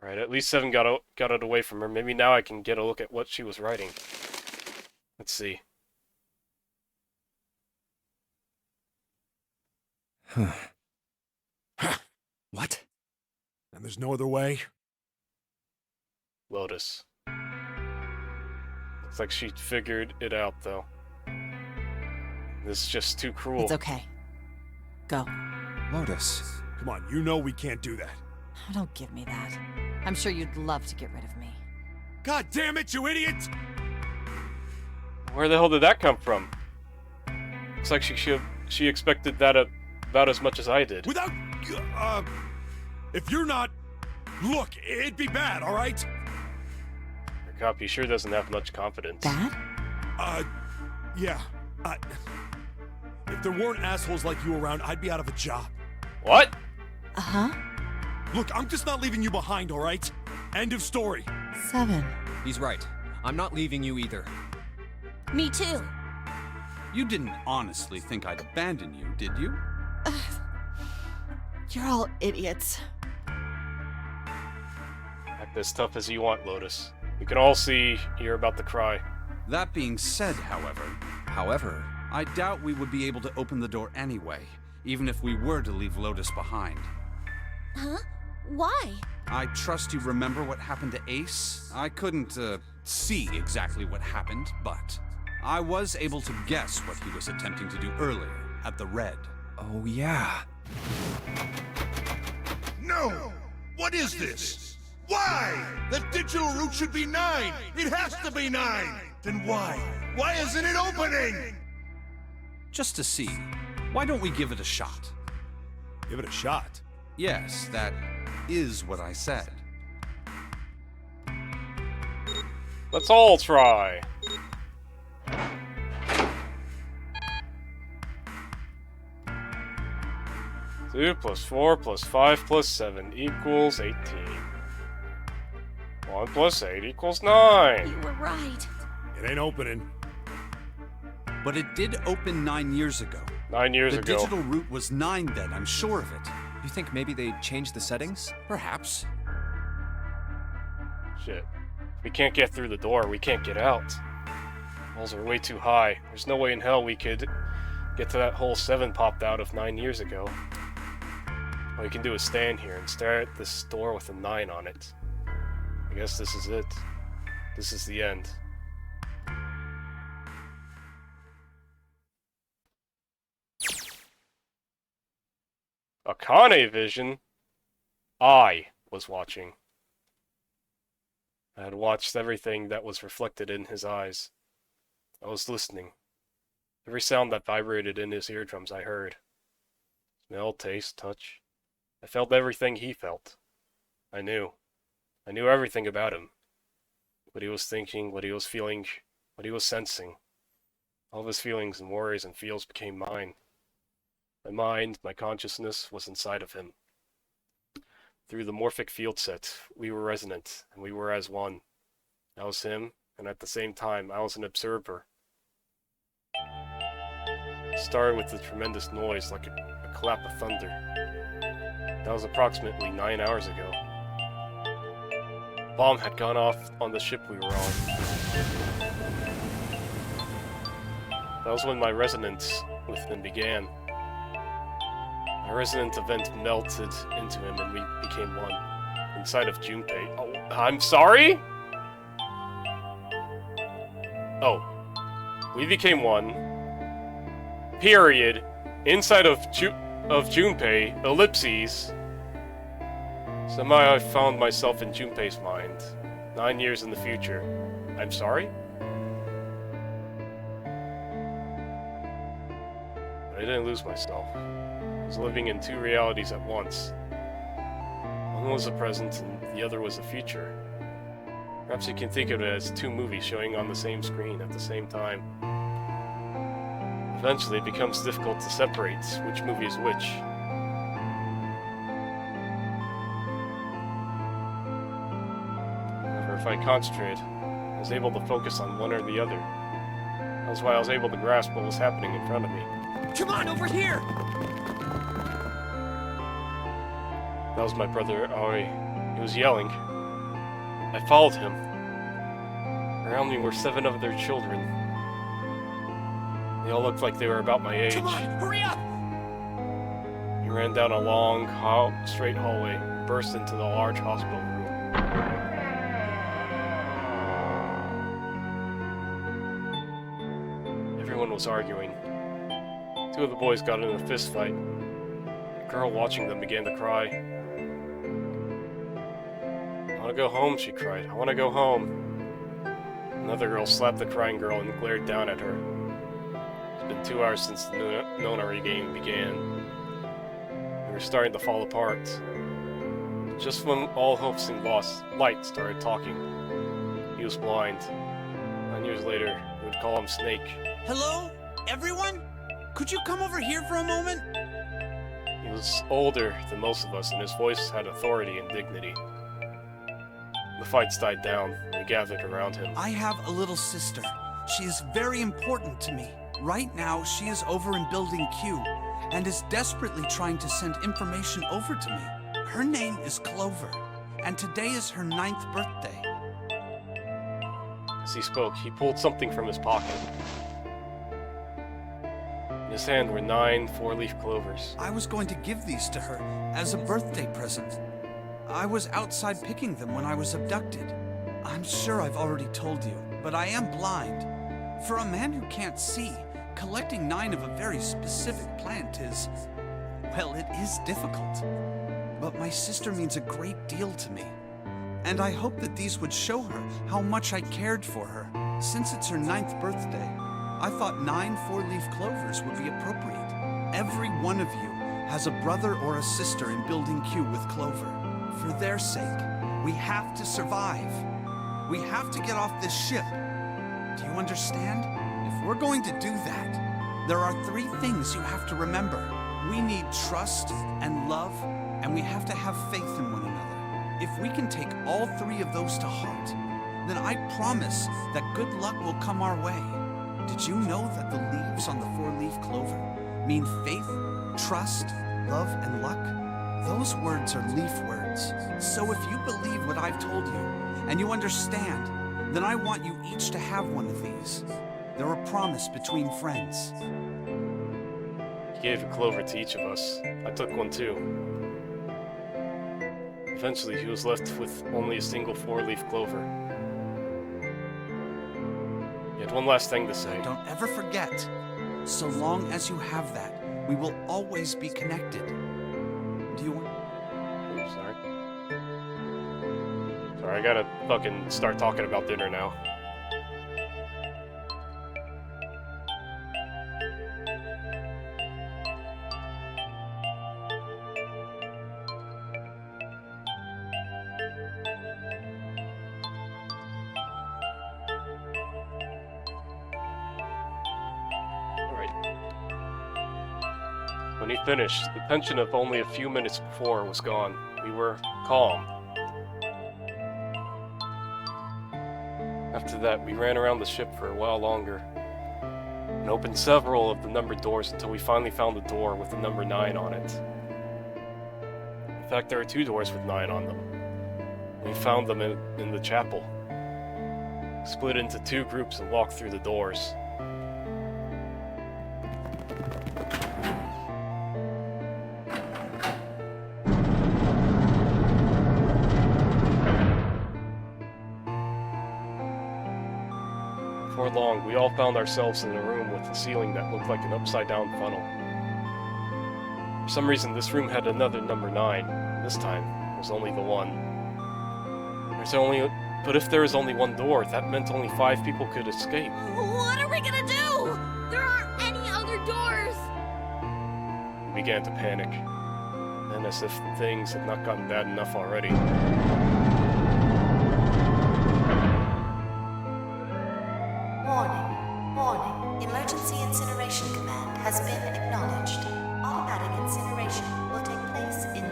Right, at least 7 got it away from her. Maybe now I can get a look at what she was writing. Let's see. What? And there's no other way? Lotus. Looks like she figured it out, though. This is just too cruel. It's okay. Go. Lotus. Come on, you know we can't do that. Oh, don't give me that. I'm sure you'd love to get rid of me. God damn it, you idiot! Where the hell did that come from? Looks like she expected that about as much as I did. Without... if you're not... Look, it'd be bad, alright? Your copy sure doesn't have much confidence. Bad? Yeah. If there weren't assholes like you around, I'd be out of a job. What? Uh-huh. Look, I'm just not leaving you behind, alright? End of story. 7. He's right. I'm not leaving you either. Me too. You didn't honestly think I'd abandon you, did you? You're all idiots. Act as tough as you want, Lotus. We can all see you're about to cry. That being said, however, I doubt we would be able to open the door anyway, even if we were to leave Lotus behind. Huh? Why? I trust you remember what happened to Ace? I couldn't, see exactly what happened, but I was able to guess what he was attempting to do earlier at the Red. Oh, yeah. No! What is this? Why? The digital route should be 9! It has to be 9! Then why? Why isn't it opening? Just to see. Why don't we give it a shot? Give it a shot? Yes, that is what I said. Let's all try. Two plus 4 plus 5 plus 7 equals 18. 1 plus 8 equals 9. You were right. It ain't opening. But it did open 9 years ago. 9 years the ago. The digital route was 9 then, I'm sure of it. You think maybe they changed the settings? Perhaps. Shit. We can't get through the door. We can't get out. Walls are way too high. There's no way in hell we could get to that hole 7 popped out of 9 years ago. All we can do is stand here and stare at this door with a 9 on it. I guess this is it. This is the end. Akane vision? I was watching. I had watched everything that was reflected in his eyes. I was listening. Every sound that vibrated in his eardrums I heard. Smell, taste, touch. I felt everything he felt. I knew. I knew everything about him. What he was thinking, what he was feeling, what he was sensing. All of his feelings and worries and feels became mine. My mind, my consciousness was inside of him. Through the morphic field set, we were resonant, and we were as one. I was him, and at the same time, I was an observer. It started with a tremendous noise, like a clap of thunder. That was approximately 9 hours ago. A bomb had gone off on the ship we were on. That was when my resonance with him began. My resonant event melted into him and we became one. Inside of Junpei. Oh, I'm sorry? Oh. We became one. Period. Inside of Junpei, ellipses. Somehow I found myself in Junpei's mind. 9 years in the future. I'm sorry? But I didn't lose myself. I was living in two realities at once. One was the present and the other was the future. Perhaps you can think of it as two movies showing on the same screen at the same time. Eventually, it becomes difficult to separate which movie is which. However, if I concentrated, I was able to focus on one or the other. That's why I was able to grasp what was happening in front of me. Come on, over here! That was my brother, Aoi. He was yelling. I followed him. Around me were 7 of their children. They all looked like they were about my age. Come on, hurry up! He ran down a long, straight hallway and burst into the large hospital room. Everyone was arguing. 2 of the boys got in a fist fight. A girl watching them began to cry. I want to go home, she cried. I want to go home. Another girl slapped the crying girl and glared down at her. It's been 2 hours since the Nonary game began. We were starting to fall apart. Just when all hope seemed lost, Light started talking. He was blind. 9 years later, we would call him Snake. Hello? Everyone? Could you come over here for a moment? He was older than most of us, and his voice had authority and dignity. The fights died down, and we gathered around him. I have a little sister. She is very important to me. Right now, she is over in Building Q, and is desperately trying to send information over to me. Her name is Clover, and today is her 9th birthday. As he spoke, he pulled something from his pocket. In his hand were 9 four-leaf clovers. I was going to give these to her as a birthday present. I was outside picking them when I was abducted. I'm sure I've already told you, but I am blind. For a man who can't see, collecting 9 of a very specific plant is... well, it is difficult. But my sister means a great deal to me. And I hope that these would show her how much I cared for her. Since it's her 9th birthday, I thought 9 four-leaf clovers would be appropriate. Every one of you has a brother or a sister in Building Q with Clover. For their sake, we have to survive. We have to get off this ship. Do you understand? If we're going to do that, there are 3 things you have to remember. We need trust and love, and we have to have faith in one another. If we can take all 3 of those to heart, then I promise that good luck will come our way. Did you know that the leaves on the 4-leaf clover mean faith, trust, love, and luck? Those words are leaf words. So if you believe what I've told you, and you understand, then I want you each to have one of these. They're a promise between friends. He gave a clover to each of us. I took one too. Eventually, he was left with only a single 4-leaf clover. He had one last thing to say. Don't ever forget, so long as you have that, we will always be connected. Do you want... Oops, sorry. Sorry, I gotta fucking start talking about dinner now. When he finished, the tension of only a few minutes before was gone. We were calm. After that, we ran around the ship for a while longer and opened several of the numbered doors until we finally found the door with the number 9 on it. In fact, there are 2 doors with 9 on them. We found them in the chapel. We split into 2 groups and walked through the doors. Before long, we all found ourselves in a room with a ceiling that looked like an upside-down funnel. For some reason, this room had another number 9. This time, it was only the one. But if there is only one door, that meant only 5 people could escape. What are we gonna do? There aren't any other doors. We began to panic. And as if things had not gotten bad enough already. Warning. Emergency incineration command has been acknowledged. Automatic incineration will take place in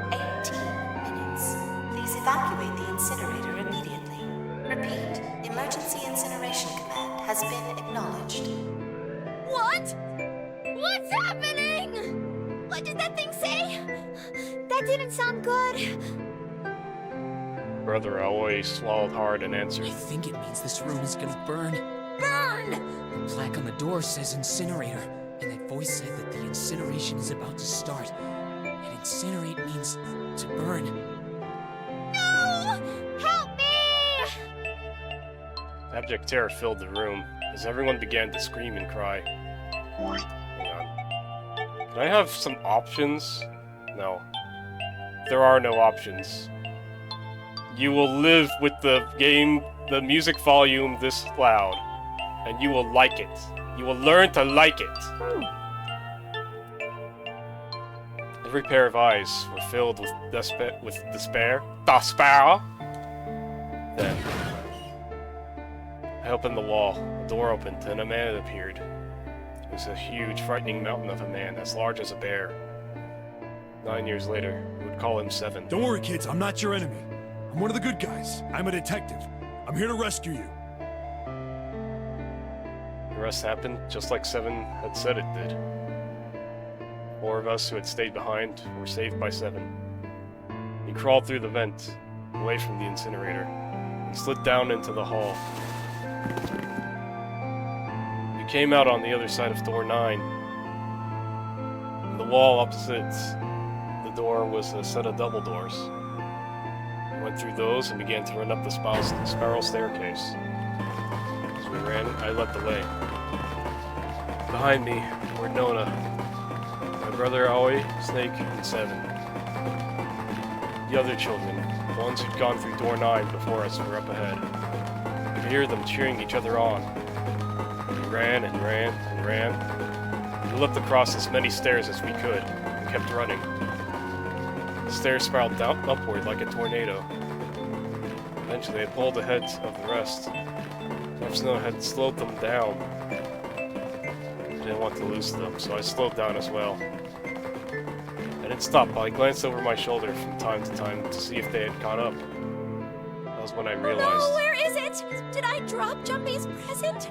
18 minutes. Please evacuate the incinerator immediately. Repeat. Emergency incineration command has been acknowledged. What? What's happening? What did that thing say? That didn't sound good. Brother Aoi swallowed hard and answered. I think it means this room is gonna burn. Burn! The plaque on the door says incinerator, and that voice said that the incineration is about to start. And incinerate means to burn. No! Help me! Abject terror filled the room as everyone began to scream and cry. Hang on. Can I have some options? No. There are no options. You will live with the music volume this loud, and you will like it. You will learn to like it. Every pair of eyes were filled with despair. Then, I opened the wall, the door opened, and a man appeared. It was a huge, frightening mountain of a man, as large as a bear. 9 years later, we would call him 7. Don't worry, kids. I'm not your enemy. I'm one of the good guys. I'm a detective. I'm here to rescue you. The rest happened just like 7 had said it did. 4 of us who had stayed behind were saved by 7. He crawled through the vent, away from the incinerator, and slid down into the hall. He came out on the other side of door 9. In the wall opposite the door was a set of double doors. We went through those and began to run up the spiral staircase. As we ran, I led the way. Behind me were Nona, my brother Aoi, Snake, and 7. The other children, the ones who'd gone through door 9 before us, were up ahead. I could hear them cheering each other on. We ran and ran and ran. We leapt across as many stairs as we could and kept running. The stairs spiraled down upward like a tornado. Eventually, I pulled ahead of the rest. Rough Snow had slowed them down. I didn't want to lose them, so I slowed down as well. I didn't stop, but I glanced over my shoulder from time to time to see if they had caught up. That was when I realized. Oh, where is it? Did I drop Jumpy's present?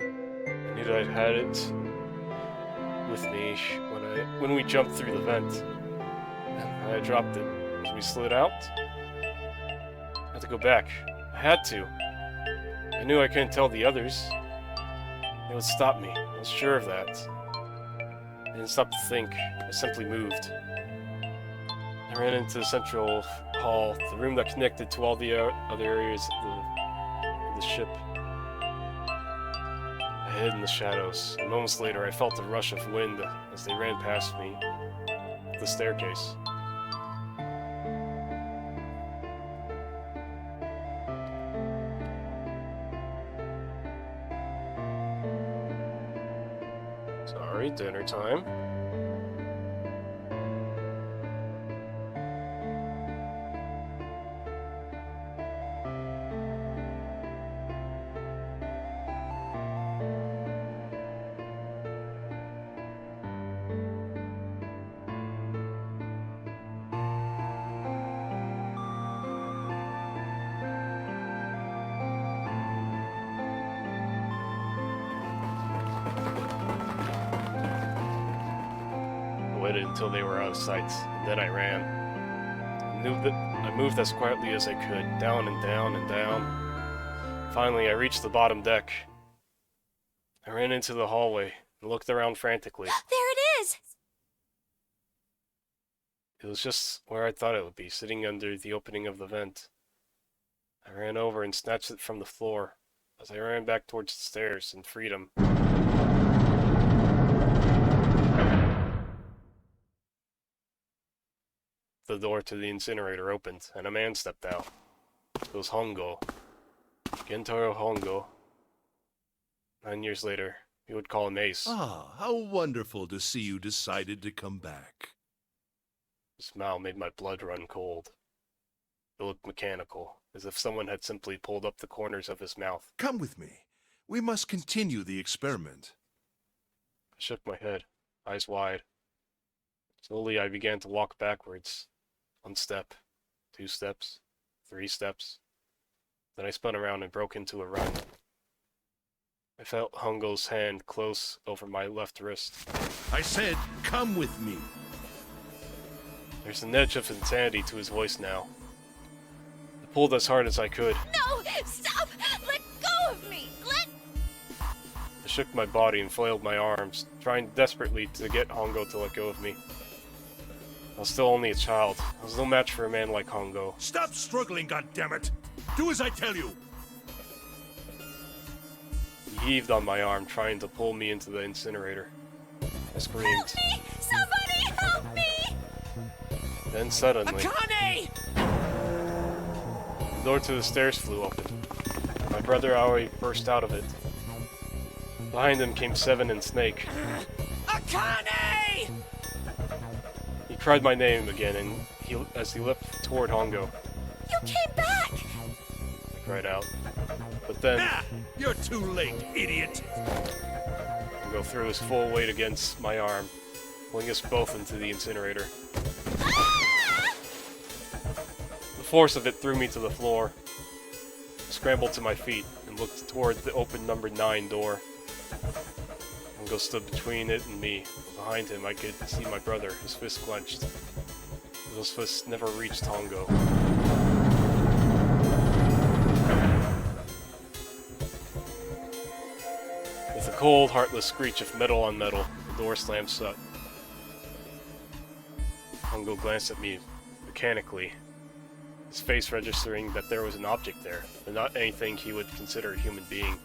I knew that I'd had it with me when we jumped through the vent. And I dropped it. As we slid out, I had to go back. I had to. I knew I couldn't tell the others. They would stop me. I was sure of that. I didn't stop to think. I simply moved. I ran into the central hall, the room that connected to all the other areas of the ship. I hid in the shadows, and moments later I felt a rush of wind as they ran past me up the staircase. Sorry, dinner time. Until they were out of sight, and then I ran. I moved as quietly as I could, down and down and down. Finally, I reached the bottom deck. I ran into the hallway and looked around frantically. There it is! It was just where I thought it would be, sitting under the opening of the vent. I ran over and snatched it from the floor as I ran back towards the stairs in freedom. The door to the incinerator opened, and a man stepped out. It was Hongo. Gentaro Hongo. 9 years later, he would call him Ace. Ah, how wonderful to see you decided to come back. His smile made my blood run cold. It looked mechanical, as if someone had simply pulled up the corners of his mouth. Come with me. We must continue the experiment. I shook my head, eyes wide. Slowly I began to walk backwards. 1 step, 2 steps, 3 steps. Then I spun around and broke into a run. I felt Hongo's hand close over my left wrist. I said, come with me. There's an edge of insanity to his voice now. I pulled as hard as I could. No! Stop! Let go of me! I shook my body and flailed my arms, trying desperately to get Hongo to let go of me. I was still only a child. I was no match for a man like Hongo. Stop struggling, goddammit! Do as I tell you! He heaved on my arm, trying to pull me into the incinerator. I screamed. Help me! Somebody help me! Then suddenly, Akane! the door to the stairs flew open. My brother Aoi burst out of it. Behind him came Seven and Snake. Akane! He cried my name again, and as he leapt toward Hongo. You came back! I cried out. But then... Ah, you're too late, idiot! Hongo threw his full weight against my arm, pulling us both into the incinerator. The force of it threw me to the floor. I scrambled to my feet and looked toward the open number 9 door. Hongo stood between it and me. Behind him, I could see my brother, his fist clenched. Those fists never reached Hongo. With a cold, heartless screech of metal on metal, the door slammed shut. Hongo glanced at me mechanically, his face registering that there was an object there, but not anything he would consider a human being.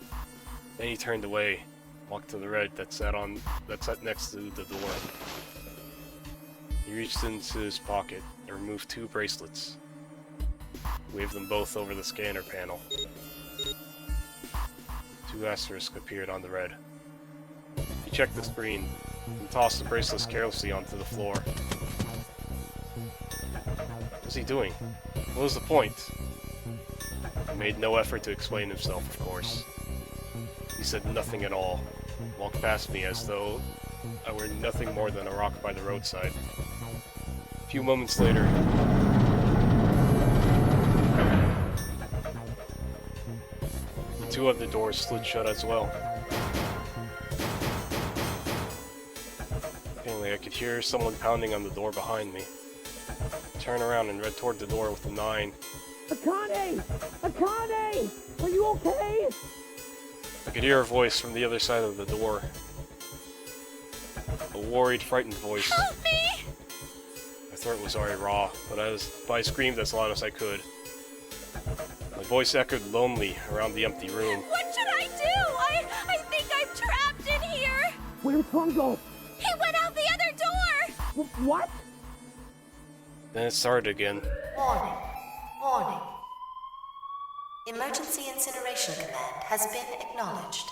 Then he turned away, walked to the red that sat next to the door. He reached into his pocket and removed 2 bracelets. He waved them both over the scanner panel. 2 asterisks appeared on the red. He checked the screen and tossed the bracelets carelessly onto the floor. What was he doing? What was the point? He made no effort to explain himself, of course. He said nothing at all, walked past me as though I were nothing more than a rock by the roadside. A few moments later, the 2 of the doors slid shut as well. Apparently I could hear someone pounding on the door behind me. I turned around and read toward the door with the 9. Akane! Akane! Are you okay? I could hear a voice from the other side of the door. A worried, frightened voice. Help me! My throat was already raw, but I screamed as loud as I could. My voice echoed lonely around the empty room. What should I do? I think I'm trapped in here! Where's Hongo? He went out the other door! What? Then it started again. Warning. Warning. Emergency Incineration Command has been acknowledged.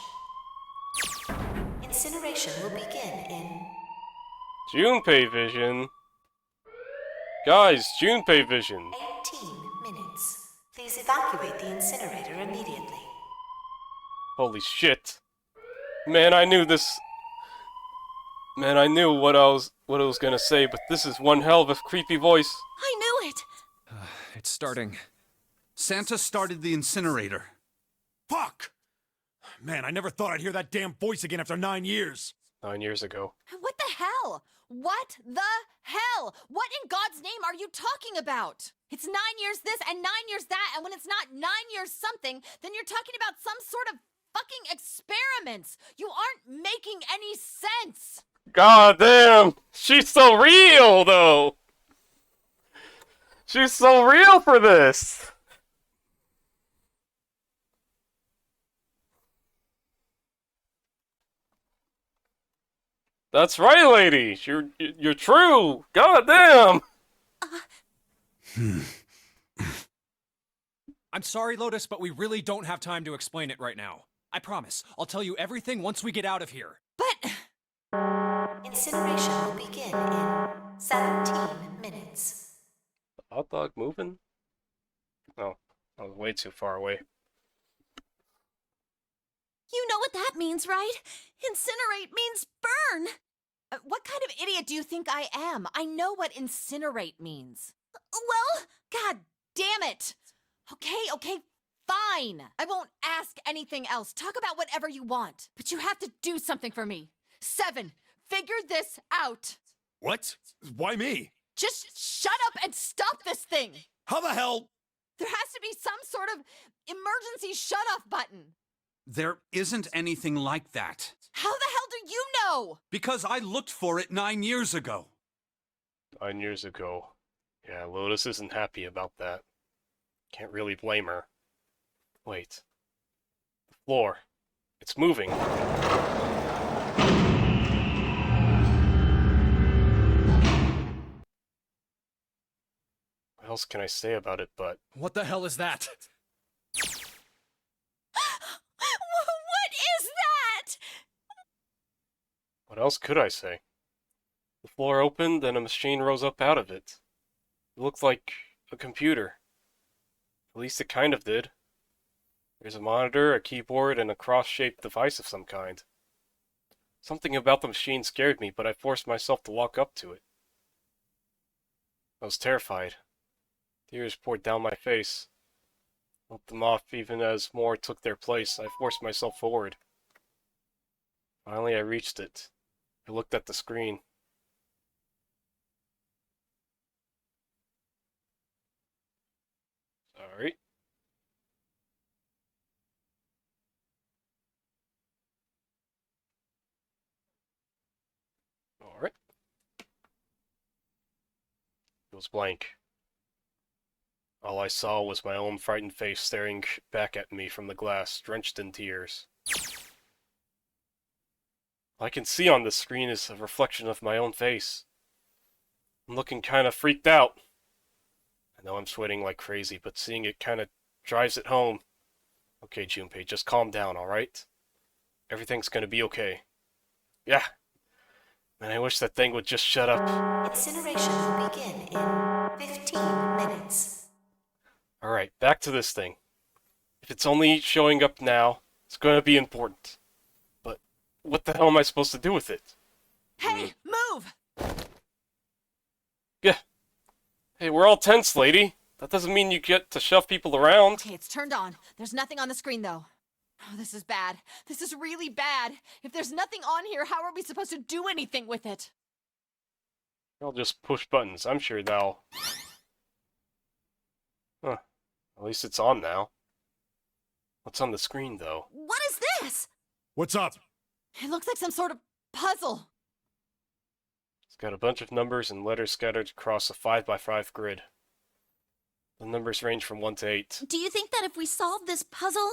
Incineration will begin in... Junpei Vision! Guys, Junpei Vision! 18 minutes. Please evacuate the incinerator immediately. Holy shit. Man, I knew this... Man, I knew what I was gonna say, but this is one hell of a creepy voice. I knew it! It's starting. Santa started the incinerator. Fuck! Man, I never thought I'd hear that damn voice again after 9 years. 9 years ago. What the hell? What the hell? What in God's name are you talking about? It's 9 years this and 9 years that, and when it's not 9 years something, then you're talking about some sort of fucking experiments. You aren't making any sense. God damn! She's so real, though! She's so real for this! That's right, lady! You're true! God damn! I'm sorry, Lotus, but we really don't have time to explain it right now. I promise. I'll tell you everything once we get out of here. But... Incineration will begin in 17 minutes. Hot dog moving? Oh, I was way too far away. You know what that means, right? Incinerate means burn! What kind of idiot do you think I am? I know what incinerate means. Well, god damn it! Okay, fine. I won't ask anything else. Talk about whatever you want. But you have to do something for me. 7, figure this out. What? Why me? Just shut up and stop this thing! How the hell? There has to be some sort of emergency shut-off button. There isn't anything like that. How the hell do you know? Because I looked for it 9 years ago. 9 years ago. Yeah, Lotus isn't happy about that. Can't really blame her. Wait. The floor. It's moving. What else can I say about it but... What the hell is that? What is that? What else could I say? The floor opened and a machine rose up out of it. It looked like a computer. At least it kind of did. There's a monitor, a keyboard, and a cross-shaped device of some kind. Something about the machine scared me, but I forced myself to walk up to it. I was terrified. Tears poured down my face. I wiped them off even as more took their place. I forced myself forward. Finally, I reached it. I looked at the screen. Sorry. Alright. It was blank. All I saw was my own frightened face staring back at me from the glass, drenched in tears. All I can see on the screen is a reflection of my own face. I'm looking kinda freaked out. I know I'm sweating like crazy, but seeing it kinda drives it home. Okay, Junpei, just calm down, alright? Everything's gonna be okay. Yeah. Man, I wish that thing would just shut up. Incineration will begin in 15 minutes. Alright, back to this thing. If it's only showing up now, it's going to be important. But what the hell am I supposed to do with it? Hey, move! Yeah. Hey, we're all tense, lady. That doesn't mean you get to shove people around. Okay, it's turned on. There's nothing on the screen, though. Oh, this is bad. This is really bad. If there's nothing on here, how are we supposed to do anything with it? I'll just push buttons. I'm sure they'll... Huh. At least it's on now. What's on the screen, though? What is this? What's up? It looks like some sort of puzzle. It's got a bunch of numbers and letters scattered across a 5x5 grid. The numbers range from 1 to 8. Do you think that if we solve this puzzle,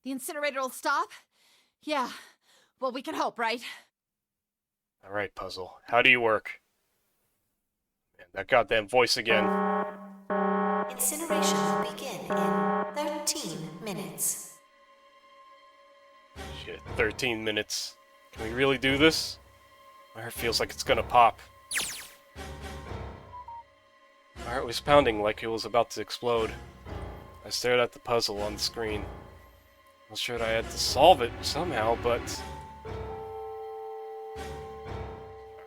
the incinerator will stop? Yeah. Well, we can hope, right? Alright, puzzle. How do you work? Man, that goddamn voice again. Incineration will begin in 13 minutes. Shit, 13 minutes. Can we really do this? My heart feels like it's gonna pop. My heart was pounding like it was about to explode. I stared at the puzzle on the screen. I was sure I had to solve it somehow, but...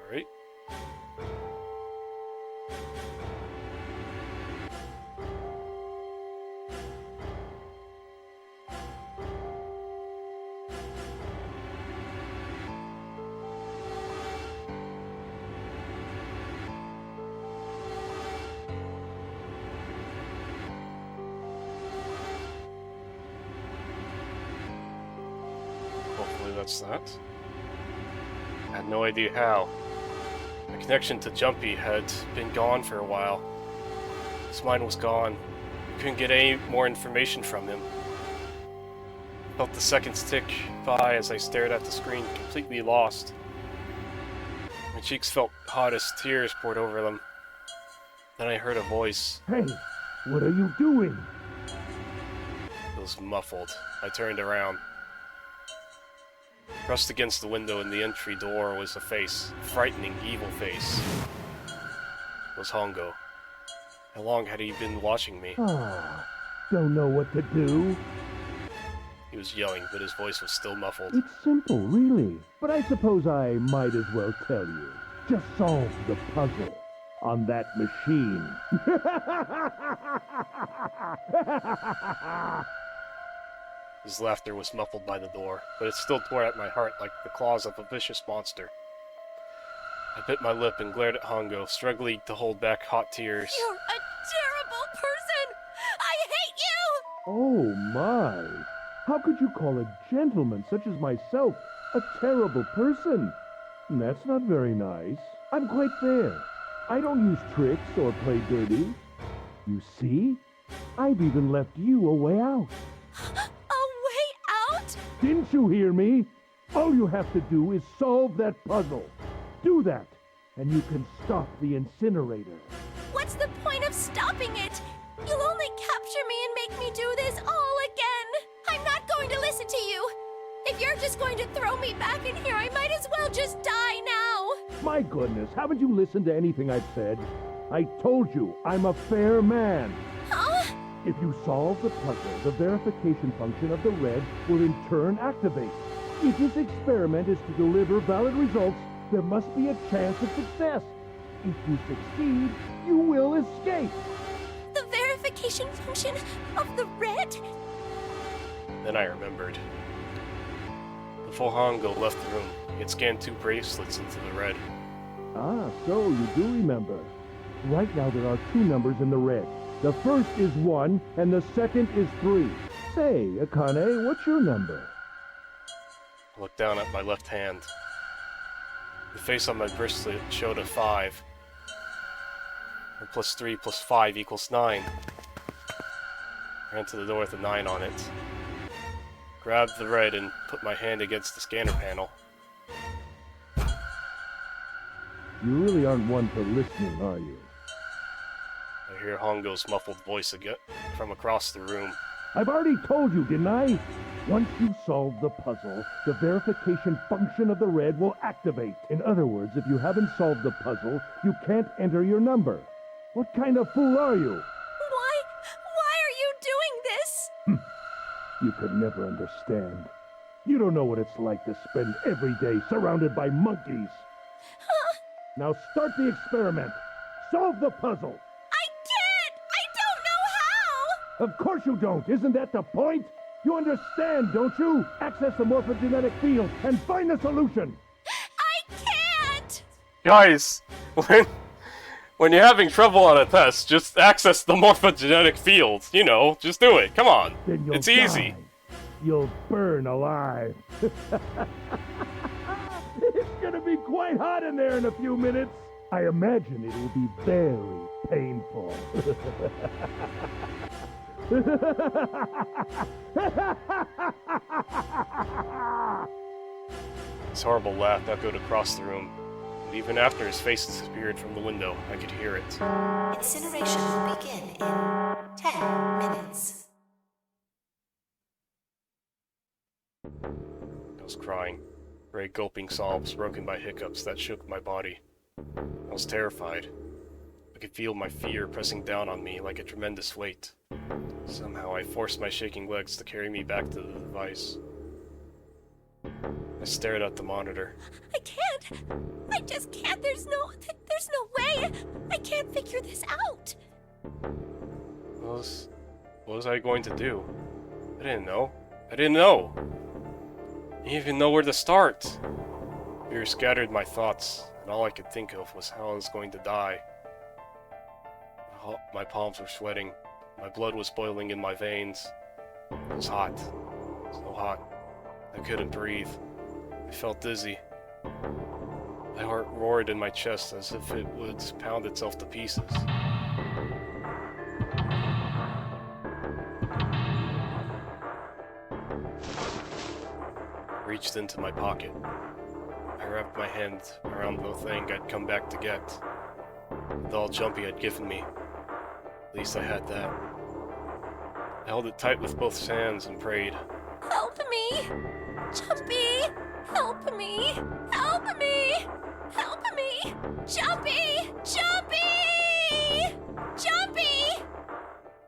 Alright. Hopefully that's that. I had no idea how. My connection to Jumpy had been gone for a while. His mind was gone. I couldn't get any more information from him. I felt the seconds tick by as I stared at the screen, completely lost. My cheeks felt hot as tears poured over them. Then I heard a voice. Hey, what are you doing? It was muffled. I turned around. Pressed against the window in the entry door was a face. A frightening, evil face. It was Hongo. How long had he been watching me? Ah, don't know what to do? He was yelling, but his voice was still muffled. It's simple, really. But I suppose I might as well tell you. Just solve the puzzle on that machine. His laughter was muffled by the door, but it still tore at my heart like the claws of a vicious monster. I bit my lip and glared at Hongo, struggling to hold back hot tears. You're a terrible person! I hate you! Oh my! How could you call a gentleman such as myself a terrible person? That's not very nice. I'm quite fair. I don't use tricks or play dirty. You see? I've even left you a way out. A way out? Didn't you hear me? All you have to do is solve that puzzle. Do that, and you can stop the incinerator. What's the point of stopping it? You'll only capture me and make me do this all again. I'm not going to listen to you. If you're just going to throw me back in here, I might as well just die now. My goodness, haven't you listened to anything I've said? I told you, I'm a fair man. Huh? If you solve the puzzle, the verification function of the red will in turn activate. If this experiment is to deliver valid results, there must be a chance of success. If you succeed, you will escape. The verification function of the red? Then I remembered. Before Hongo left the room, he had scanned 2 bracelets into the red. Ah, so you do remember. Right now there are 2 numbers in the red. The first is 1, and the second is 3. Say, Akane, what's your number? I looked down at my left hand. The face on my bracelet showed a 5. And plus 3 plus 5 equals 9. I ran to the door with a 9 on it. Grabbed the red and put my hand against the scanner panel. You really aren't one for listening, are you? I hear Hongo's muffled voice again from across the room. I've already told you, didn't I? Once you solve the puzzle, the verification function of the red will activate. In other words, if you haven't solved the puzzle, you can't enter your number. What kind of fool are you? Why are you doing this? You could never understand. You don't know what it's like to spend every day surrounded by monkeys. Now start the experiment. Solve the puzzle. I can't! I don't know how! Of course you don't. Isn't that the point? You understand, don't you? Access the morphogenetic field and find the solution. I can't! Guys, when you're having trouble on a test, just access the morphogenetic field. You know, just do it. Come on. Then you'll It's easy. die. You'll burn alive. It's gonna be quite hot in there in a few minutes. I imagine it will be very painful. His horrible laugh echoed across the room. And even after his face disappeared from the window, I could hear it. Incineration will begin in 10 minutes. I was crying, great gulping sobs broken by hiccups that shook my body. I was terrified. I could feel my fear pressing down on me like a tremendous weight. Somehow I forced my shaking legs to carry me back to the device. I stared at the monitor. I can't! I just can't! There's no way! I can't figure this out! What was I going to do? I didn't know. I didn't know! I didn't even know where to start. Fear scattered my thoughts, and all I could think of was how I was going to die. My palms were sweating. My blood was boiling in my veins. It was hot. So hot. I couldn't breathe. I felt dizzy. My heart roared in my chest as if it would pound itself to pieces. I reached into my pocket. I wrapped my hand around the thing I'd come back to get. The doll Jumpy had given me. At least I had that. held it tight with both hands and prayed. Help me! Jumpy! Help me! Help me! Help me! Jumpy! Jumpy! Jumpy!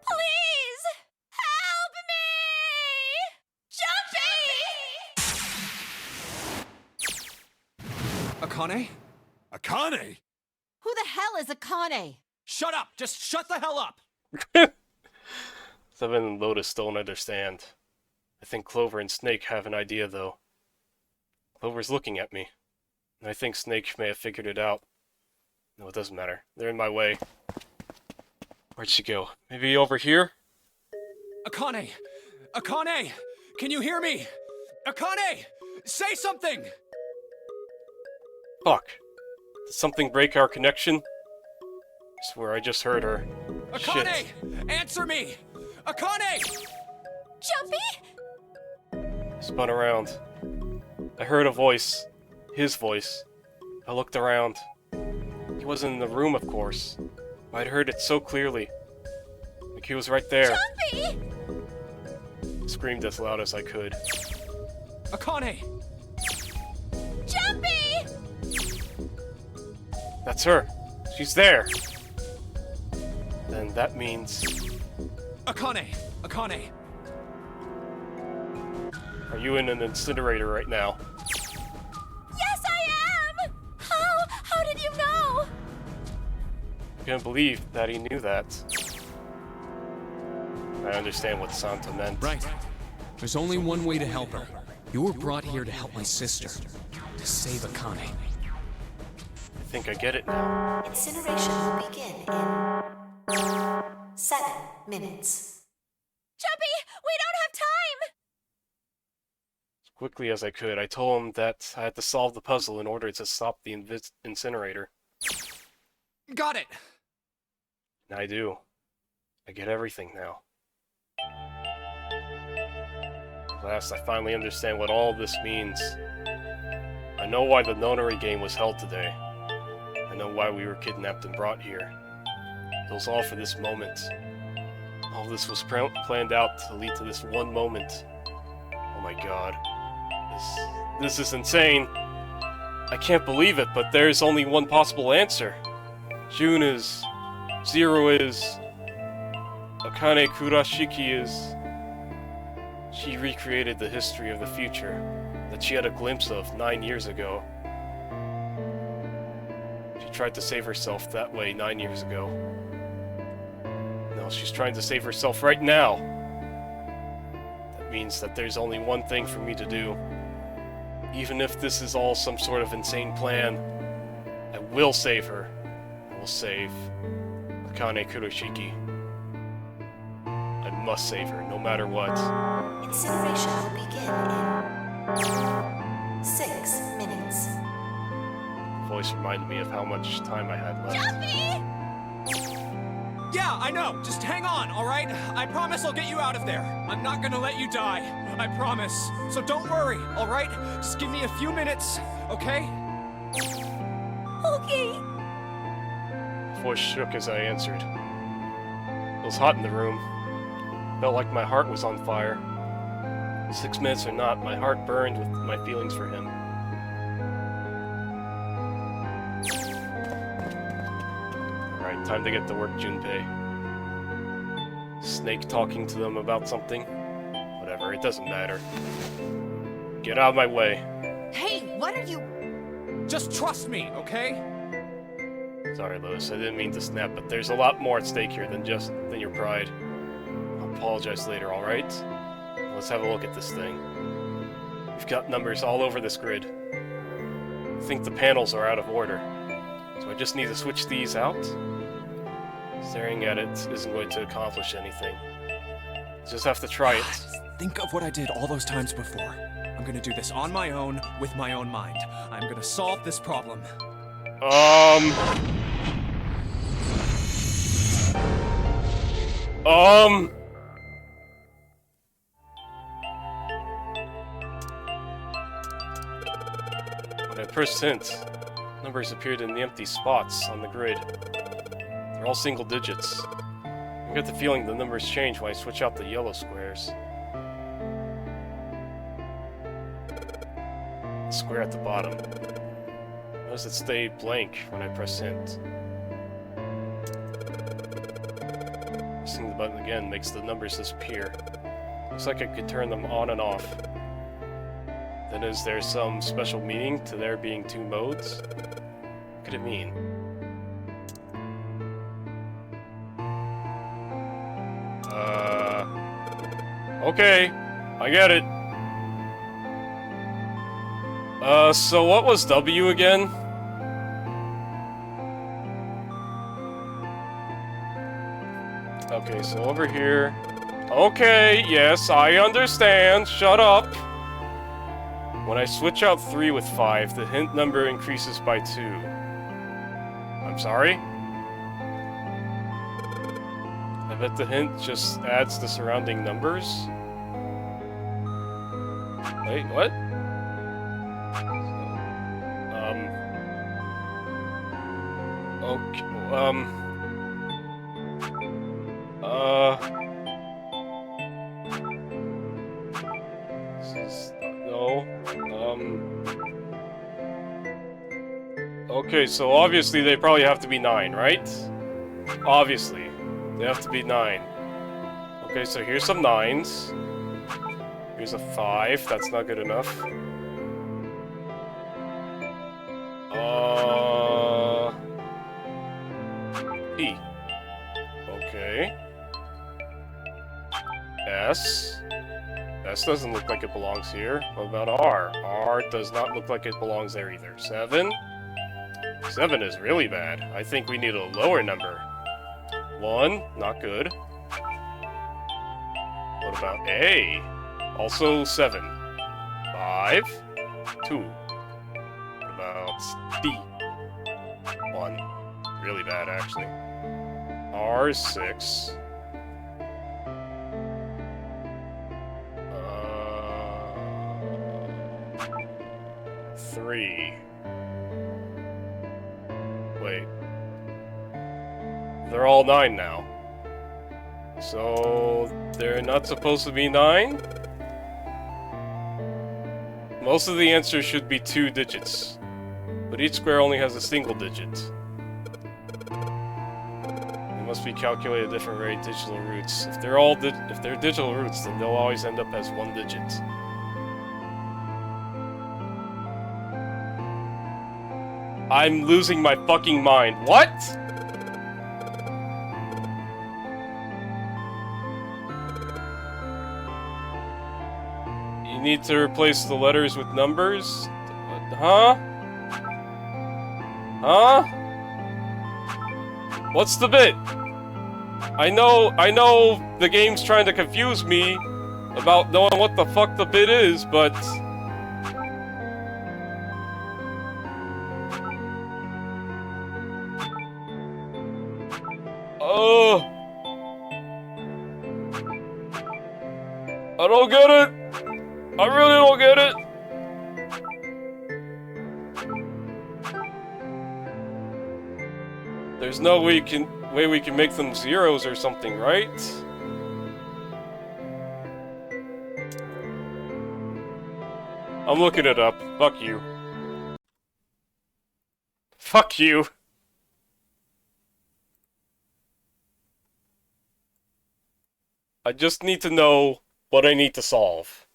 Please! Help me! Jumpy! Akane? Akane? Who the hell is Akane? Shut up! Just shut the hell up! Seven and Lotus don't understand. I think Clover and Snake have an idea, though. Clover's looking at me. And I think Snake may have figured it out. No, it doesn't matter. They're in my way. Where'd she go? Maybe over here? Akane! Akane! Can you hear me? Akane! Say something! Fuck. Did something break our connection? I swear I just heard her. Akane! Shit. Answer me! Akane! Jumpy? I spun around. I heard a voice. His voice. I looked around. He wasn't in the room, of course. I'd heard it so clearly. Like he was right there. Jumpy! I screamed as loud as I could. Akane! Jumpy! That's her. She's there. Then that means... Akane! Akane! Are you in an incinerator right now? Yes, I am! How did you know? I can't believe that he knew that. I understand what Santa meant. Right. There's only one way to help her. You were brought here to help my sister. To save Akane. I think I get it now. Incineration will begin in 7 minutes. Jumpy, we don't have time! As quickly as I could, I told him that I had to solve the puzzle in order to stop the incinerator. Got it! And I do. I get everything now. At last, I finally understand what all this means. I know why the nonary game was held today. I know why we were kidnapped and brought here. It was all for this moment. All this was planned out to lead to this one moment. Oh my god. This is insane. I can't believe it, but there's only one possible answer. June is... Zero is... Akane Kurashiki is... She recreated the history of the future that she had a glimpse of 9 years ago. She tried to save herself that way 9 years ago. No, she's trying to save herself right now. That means that there's only one thing for me to do. Even if this is all some sort of insane plan, I will save her. I will save Akane Kurashiki. I must save her, no matter what. Incineration will begin in 6 minutes. The voice reminded me of how much time I had left. Jumpy! Yeah, I know! Just hang on, alright? I promise I'll get you out of there. I'm not gonna let you die. I promise. So don't worry, alright? Just give me a few minutes, okay? Okay. The voice shook as I answered. It was hot in the room. Felt like my heart was on fire. 6 minutes or not, my heart burned with my feelings for him. Alright, time to get to work, Junpei. Snake talking to them about something? Whatever, it doesn't matter. Get out of my way. Hey, what are you... Just trust me, okay? Sorry, Lotus, I didn't mean to snap, but there's a lot more at stake here than your pride. I'll apologize later, alright? Let's have a look at this thing. We've got numbers all over this grid. I think the panels are out of order. So I just need to switch these out? Staring at it isn't going to accomplish anything. Just have to try it. Think of what I did all those times before. I'm gonna do this on my own, with my own mind. I'm gonna solve this problem. When I pressed hint, numbers appeared in the empty spots on the grid. They're all single digits. I get the feeling the numbers change when I switch out the yellow squares. The square at the bottom. Notice it stayed blank when I press hint. Pressing the button again makes the numbers disappear. Looks like I could turn them on and off. Then is there some special meaning to there being two modes? What could it mean? Okay, I get it. So what was W again? Okay, so over here. Okay, yes, I understand. Shut up. When I switch out 3 with 5, the hint number increases by 2. I'm sorry? I bet the hint just adds the surrounding numbers. Wait, what? Okay, okay, so obviously they probably have to be 9, right? Obviously. They have to be 9. Okay, so here's some 9s. Here's a 5. That's not good enough. P. Okay. S. S doesn't look like it belongs here. What about R? R does not look like it belongs there either. 7. 7 is really bad. I think we need a lower number. 1, not good. What about A? Also 7. 5. 2. What about D? 1. Really bad, actually. R 6. 3. Wait. They're all 9 now. So they're not supposed to be 9? Most of the answers should be 2 digits. But each square only has a single digit. They must be calculated at different rate digital roots. If they're digital roots, then they'll always end up as 1 digit. I'm losing my fucking mind. What? You need to replace the letters with numbers? Huh? Huh? What's the bit? I know the game's trying to confuse me about knowing what the fuck the bit is, but... I don't get it! I really don't get it! There's no way we can make them zeros or something, right? I'm looking it up. Fuck you. Fuck you. I just need to know what I need to solve.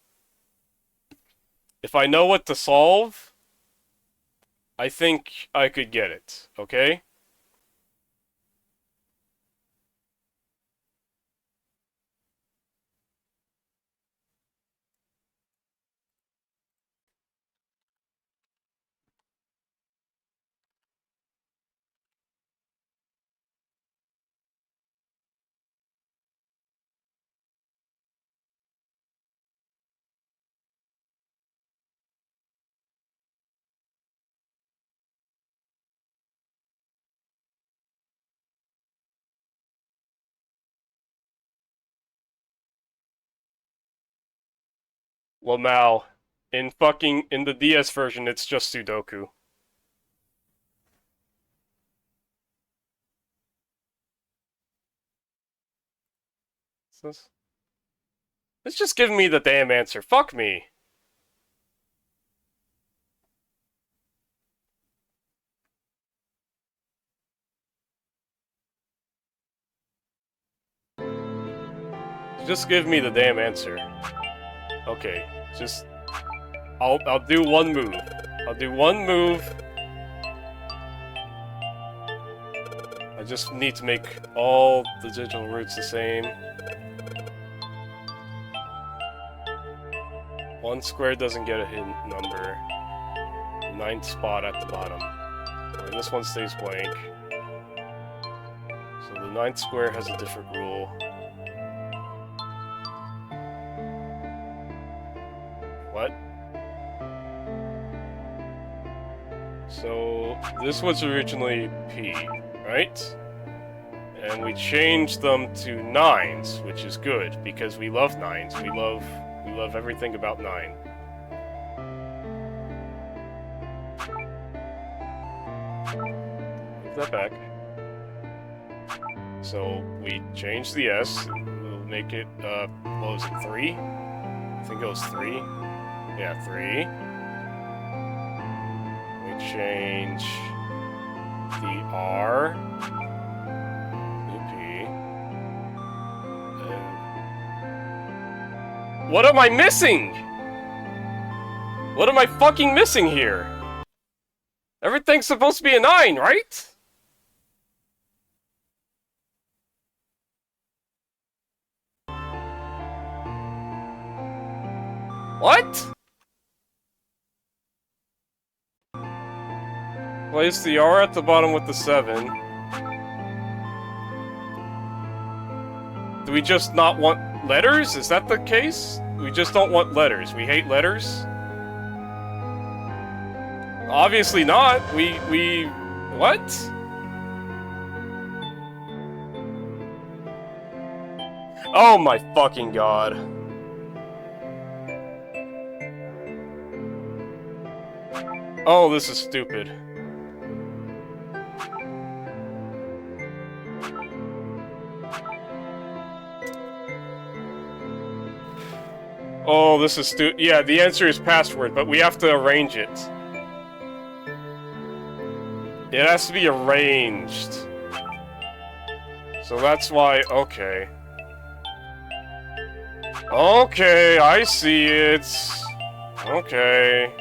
If I know what to solve, I think I could get it, okay? Well now, in the DS version, it's just Sudoku. What's this? It's just giving me the damn answer. Fuck me. Just give me the damn answer. Okay, just... I'll do one move. I'll do one move. I just need to make all the digital roots the same. One square doesn't get a hidden number. 9th spot at the bottom. And this one stays blank. So the 9th square has a different rule. What? So this was originally P, right? And we changed them to 9s, which is good because we love 9s. We love everything about 9. Move that back. So we changed the S. We'll make it what was it, 3? I think it was 3. Yeah, 3. We change the R. New P. What am I missing? What am I fucking missing here? Everything's supposed to be a 9, right? What? Place the R at the bottom with the 7. Do we just not want letters? Is that the case? We just don't want letters. We hate letters? Obviously not. We... What? Oh my fucking god. Oh, this is stupid. Oh, this is yeah, the answer is password, but we have to arrange it. It has to be arranged. So that's why, okay. Okay, I see it. Okay.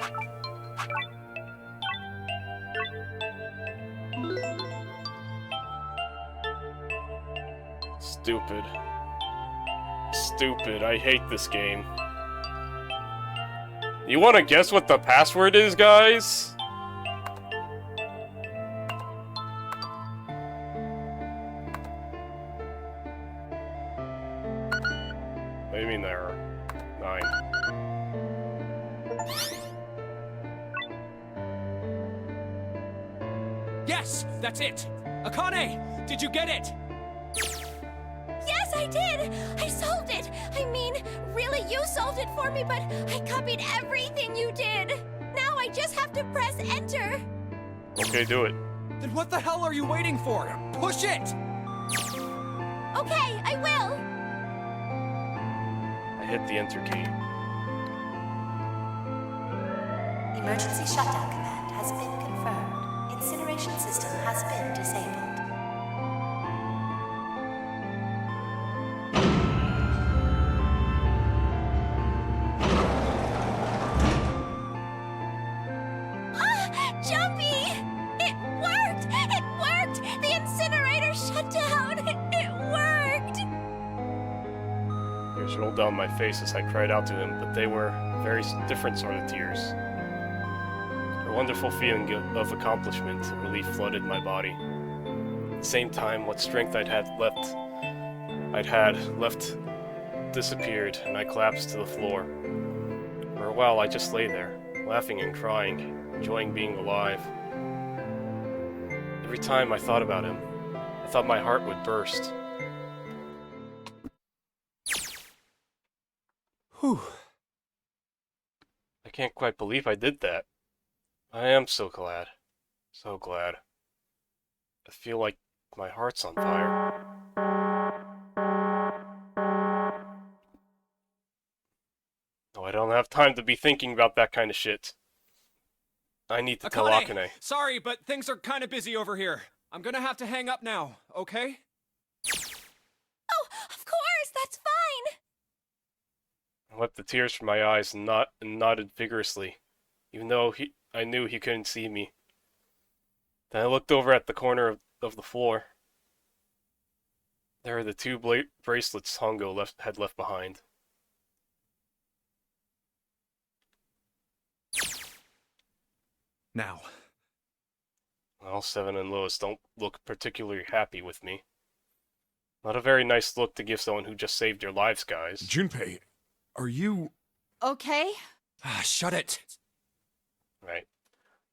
Stupid. Stupid. I hate this game. You want to guess what the password is, guys? What do you mean there? 9. Yes, that's it. Akane, did you get it? Yes, I did! I solved it! I mean, really, you solved it for me, but I copied everything you did! Now I just have to press enter! Okay, do it. Then what the hell are you waiting for? Push it! Okay, I will! I hit the enter key. Emergency shutdown command has been confirmed. Incineration system has been disabled. Jumpy! It worked! It worked! The incinerator shut down! It worked! Tears rolled down my face as I cried out to him, but they were very different sort of tears. A wonderful feeling of accomplishment and relief flooded my body. At the same time, what strength I'd had left disappeared, and I collapsed to the floor. For a while, I just lay there, laughing and crying, enjoying being alive. Every time I thought about him, I thought my heart would burst. Whew. I can't quite believe I did that. I am so glad. So glad. I feel like my heart's on fire. don't have time to be thinking about that kind of shit. I need to tell Akane. Sorry, but things are kind of busy over here. I'm gonna have to hang up now, okay? Oh, of course, that's fine. I wiped the tears from my eyes and nodded vigorously, even though I knew he couldn't see me. Then I looked over at the corner of the floor. There are the two bracelets Hongo had left behind. Now. Well, Seven and Lois don't look particularly happy with me. Not a very nice look to give someone who just saved your lives, guys. Junpei, are you... Okay? Shut it. Right.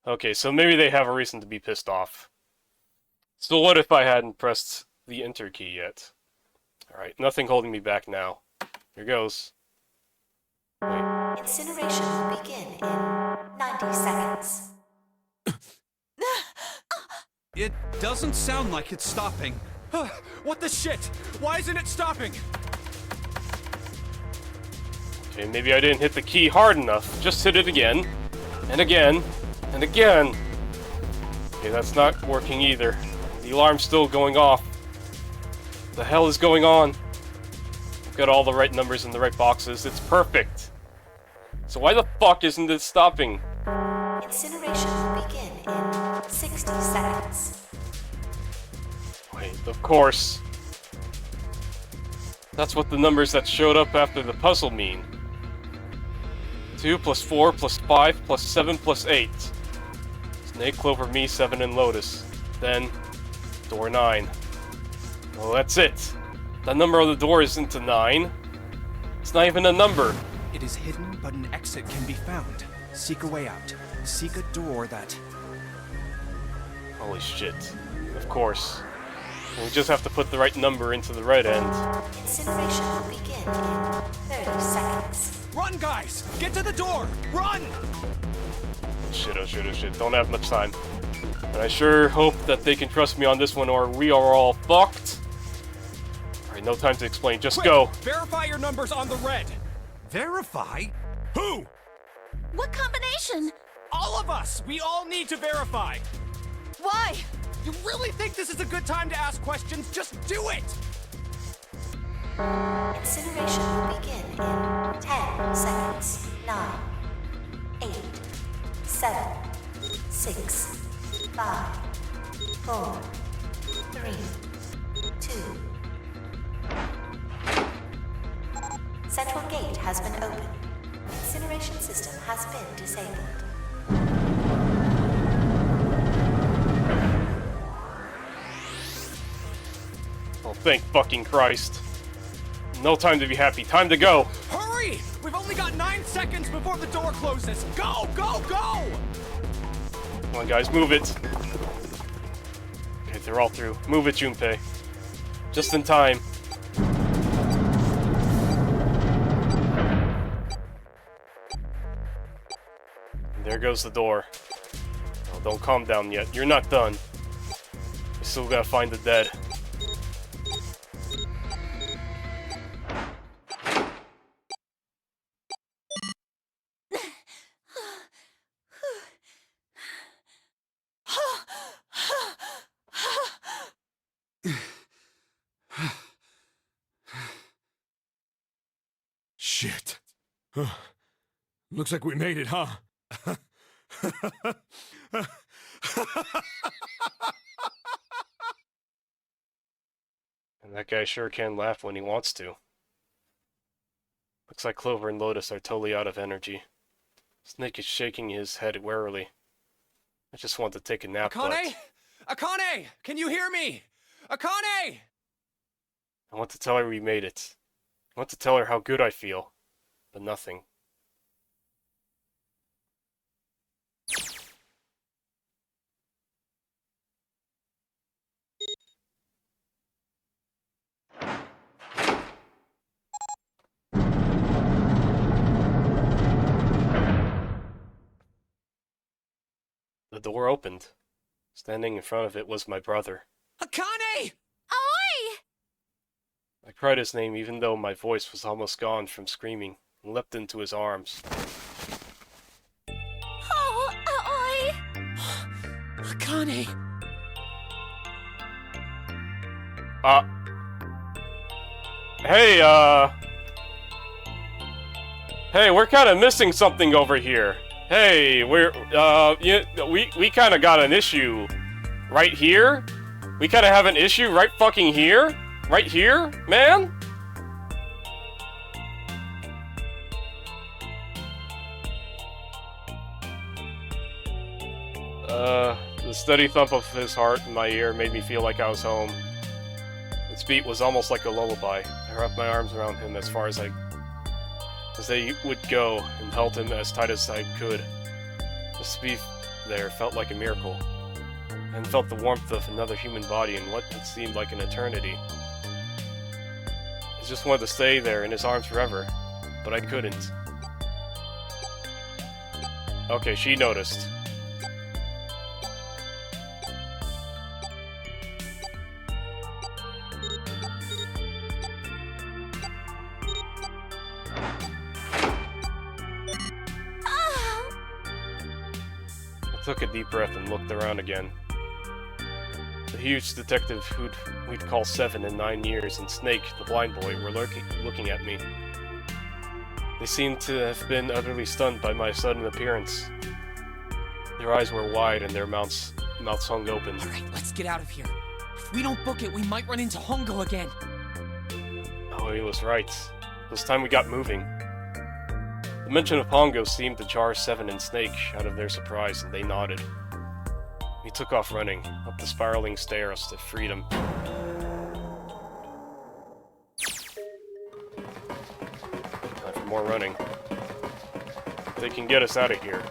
Okay, so maybe they have a reason to be pissed off. So what if I hadn't pressed the enter key yet? Alright, nothing holding me back now. Here goes. Wait. Incineration will begin in 90 seconds. It doesn't sound like it's stopping. What the shit? Why isn't it stopping? Okay, maybe I didn't hit the key hard enough. Just hit it again. And again. And again. Okay, that's not working either. The alarm's still going off. The hell is going on? I've got all the right numbers in the right boxes. It's perfect. So why the fuck isn't it stopping? Incineration will begin in 60 seconds. Wait, of course. That's what the numbers that showed up after the puzzle mean. 2 plus 4 plus 5 plus 7 plus 8. Snake, Clover, me, 7, and Lotus. Then, door 9. Well, that's it. The number on the door isn't a 9. It's not even a number. It is hidden, but an exit can be found. Seek a way out. Seek a door that... Holy shit. Of course. We just have to put the right number into the right end. Incineration will begin in 30 seconds. Run, guys! Get to the door! Run! Shit, oh shit, oh shit. Don't have much time. And I sure hope that they can trust me on this one or we are all fucked. Alright, no time to explain. Just Quick, go. Verify your numbers on the red. Verify? Who? What combination? All of us! We all need to verify! Why? You really think this is a good time to ask questions? Just do it! Incineration will begin in 10 seconds. 9, 8, 7, 6, 5, 4, 3, 2. Central gate has been opened. Incineration system has been disabled. Oh, thank fucking Christ. No time to be happy. Time to go. Hurry! We've only got 9 seconds before the door closes. Go, go, go! Come on, guys, move it. Okay, they're all through. Move it, Junpei. Just in time. And there goes the door. Oh, don't calm down yet. You're not done. We still gotta find the dead. Shit. Looks like we made it, huh? And that guy sure can laugh when he wants to. Looks like Clover and Lotus are totally out of energy. Snake is shaking his head warily. I just want to take a nap, Akane? Akane! Can you hear me? Akane! I want to tell her we made it. I want to tell her how good I feel. But nothing. The door opened. Standing in front of it was my brother. Akane! Oi! I cried his name even though my voice was almost gone from screaming. and leapt into his arms. Oh, Aoi! Akane! Hey, we're kind of missing something over here. Hey, we kind of got an issue right here. We kind of have an issue right fucking here. Right here, man. The steady thump of his heart in my ear made me feel like I was home. Its beat was almost like a lullaby. I wrapped my arms around him as far as they would go and held him as tight as I could. Just to be there felt like a miracle, and felt the warmth of another human body in what it seemed like an eternity. I just wanted to stay there in his arms forever, but I couldn't. Okay, she noticed. I took a deep breath and looked around again. The huge detective we'd call 7 in 9 years, and Snake, the blind boy, were looking at me. They seemed to have been utterly stunned by my sudden appearance. Their eyes were wide and their mouths hung open. Alright, let's get out of here. If we don't book it, we might run into Hongo again. Oh, he was right. It was time we got moving. The mention of Hongo seemed to jar 7 and Snake out of their surprise, and they nodded. We took off running, up the spiraling stairs to freedom. Time for more running. They can get us out of here.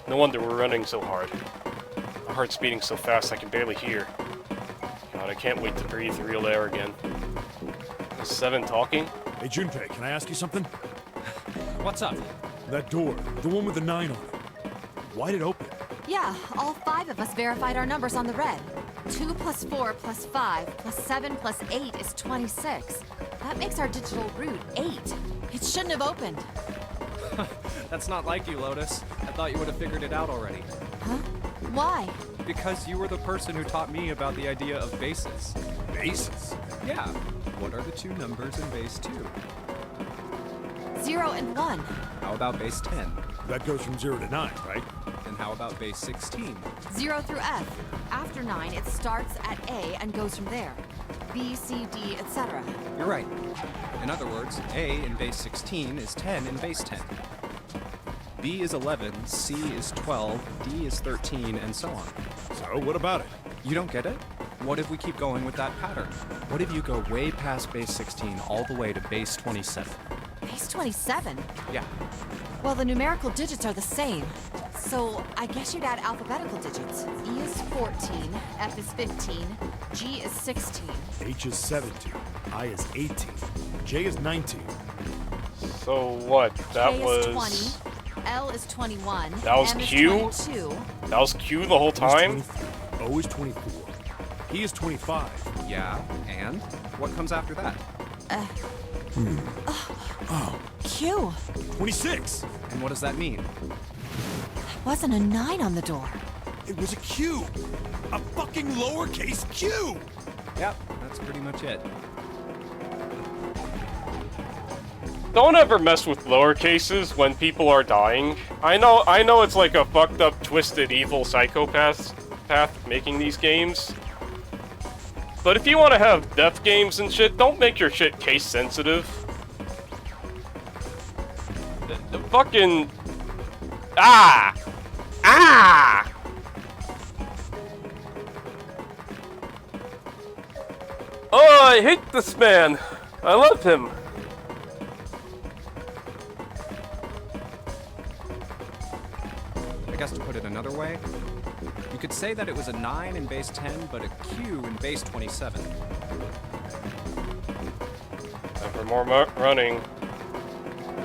No wonder we're running so hard. My heart's beating so fast I can barely hear. God, I can't wait to breathe the real air again. Is 7 talking? Hey, Junpei, can I ask you something? What's up? That door, the one with the 9 on it. Why'd it open? Yeah, all 5 of us verified our numbers on the red. 2 plus 4 plus 5 plus 7 plus 8 is 26. That makes our digital route 8. It shouldn't have opened. That's not like you, Lotus. I thought you would have figured it out already. Huh? Why? Because you were the person who taught me about the idea of bases. Bases? Yeah. What are the 2 numbers in base 2? 0 and 1. How about base 10? That goes from 0 to 9, right? And how about base 16? 0 through F. After 9, it starts at A and goes from there. B, C, D, etc. You're right. In other words, A in base 16 is 10 in base 10. B is 11, C is 12, D is 13, and so on. So, what about it? You don't get it? What if we keep going with that pattern? What if you go way past base 16 all the way to base 27? Base 27? Yeah. Well, the numerical digits are the same. So, I guess you'd add alphabetical digits. E is 14, F is 15, G is 16. H is 17, I is 18, J is 19. So what? That K was... is 20, L is 21, That was M Q? is 22. That was Q the whole time? O is 24. P is 25. Yeah, and? What comes after that? Q. 26. And what does that mean? Wasn't a 9 on the door. It was a Q. A fucking lowercase Q. Yep, that's pretty much it. Don't ever mess with lowercases when people are dying. I know it's like a fucked up, twisted, evil psychopath making these games. But if you want to have death games and shit, don't make your shit case sensitive. The fucking... Ah! Ah! Oh, I hate this man. I love him. I guess to put it another way, you could say that it was a 9 in base 10, but a Q in base 27. Time for more running.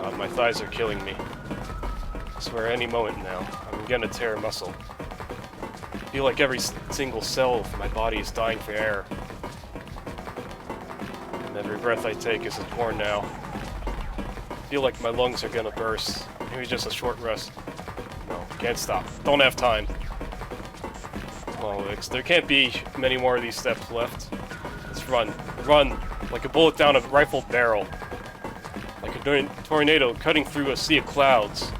God, my thighs are killing me. I swear any moment now, I'm gonna tear a muscle. I feel like every single cell of my body is dying for air. And every breath I take is a torn now. feel like my lungs are gonna burst. Maybe just a short rest. No, can't stop. Don't have time. Come on, Wix. There can't be many more of these steps left. Let's run. Run! Like a bullet down a rifled barrel. Like a tornado cutting through a sea of clouds.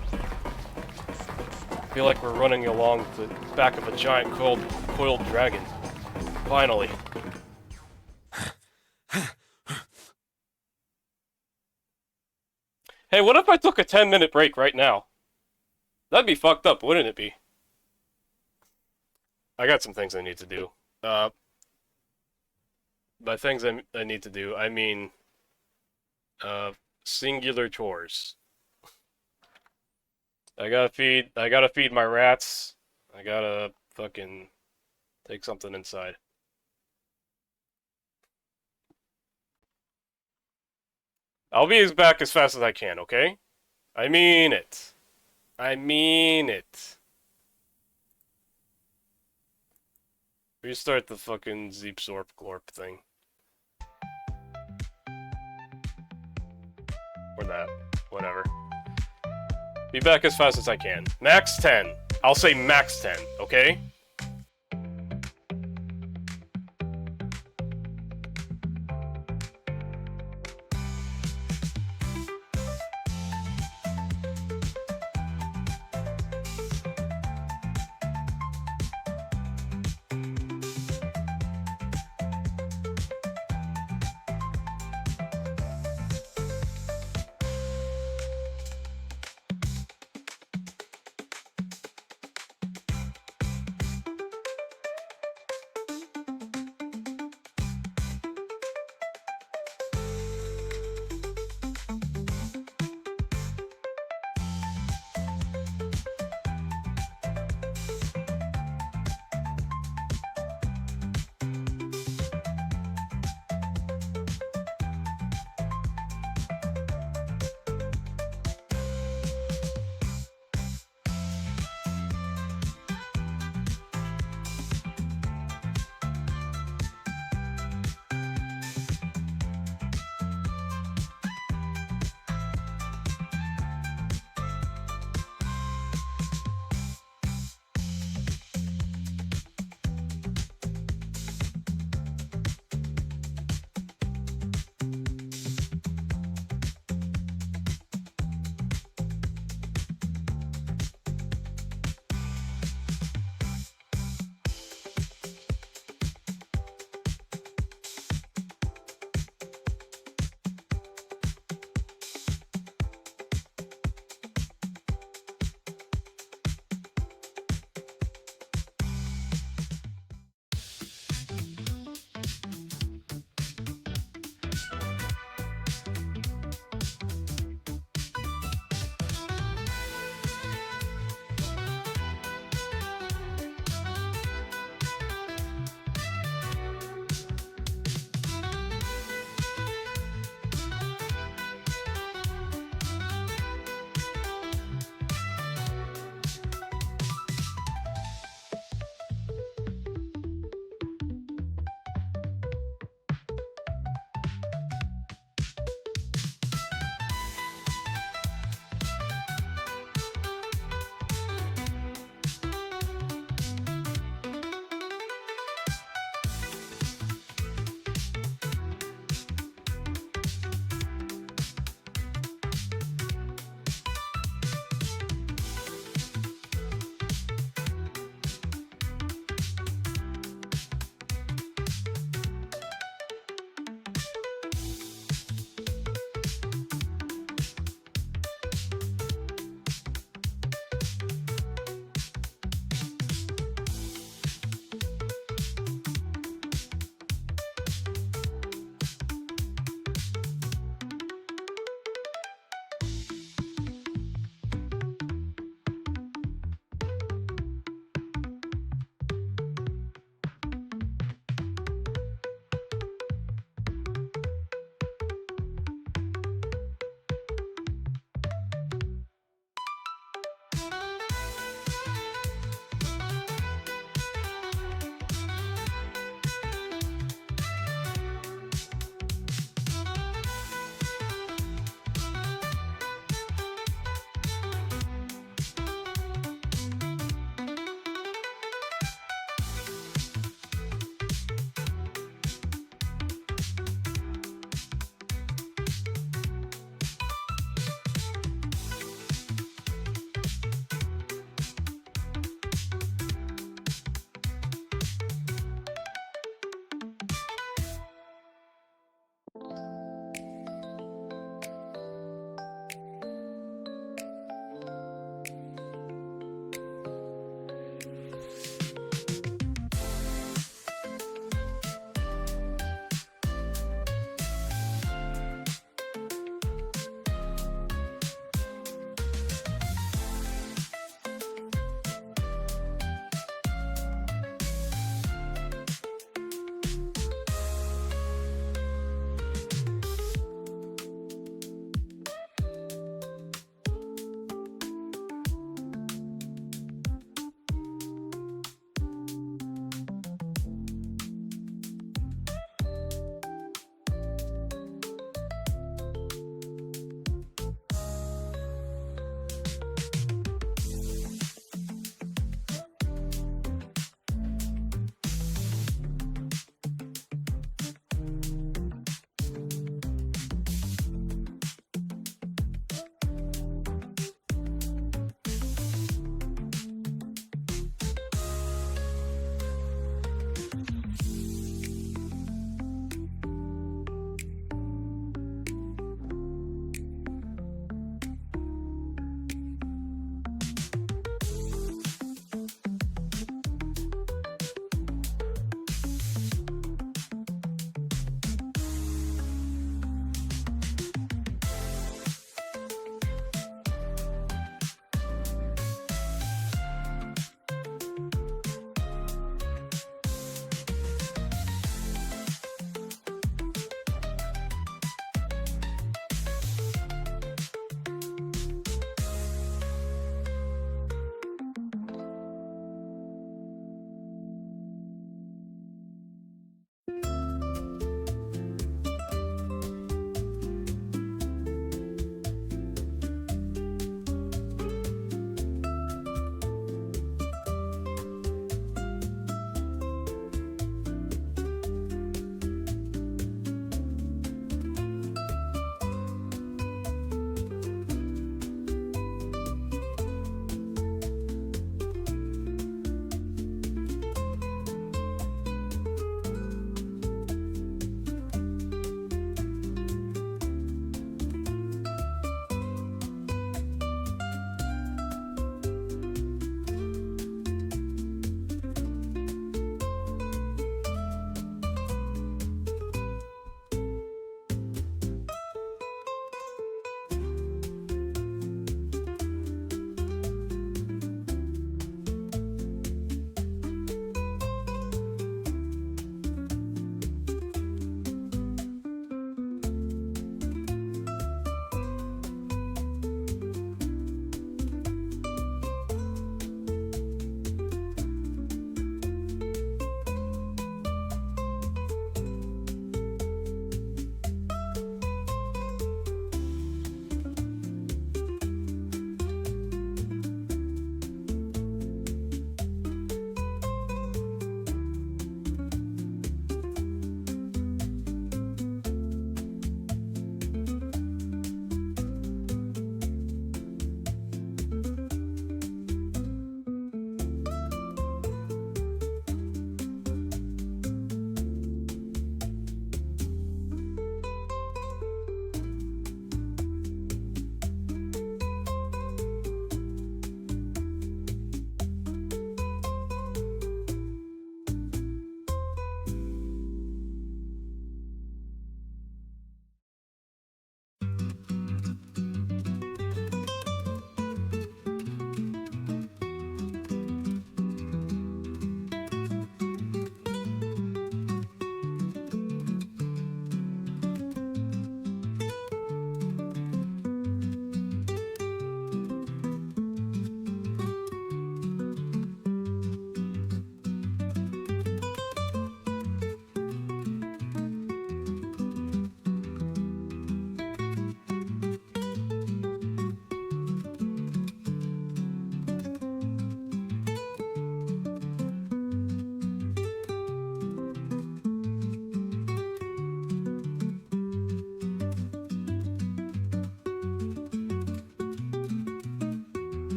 I feel like we're running along the back of a giant coiled dragon. Finally. Hey, what if I took a 10-minute break right now? That'd be fucked up, wouldn't it be? I got some things I need to do. By things I need to do, I mean... singular chores. I gotta feed my rats. I gotta fucking take something inside. I'll be back as fast as I can, okay? I mean it. I mean it. Restart the fucking Zeep Zorp Glorp thing. Or that. Whatever. Be back as fast as I can. Max 10. I'll say max 10, okay?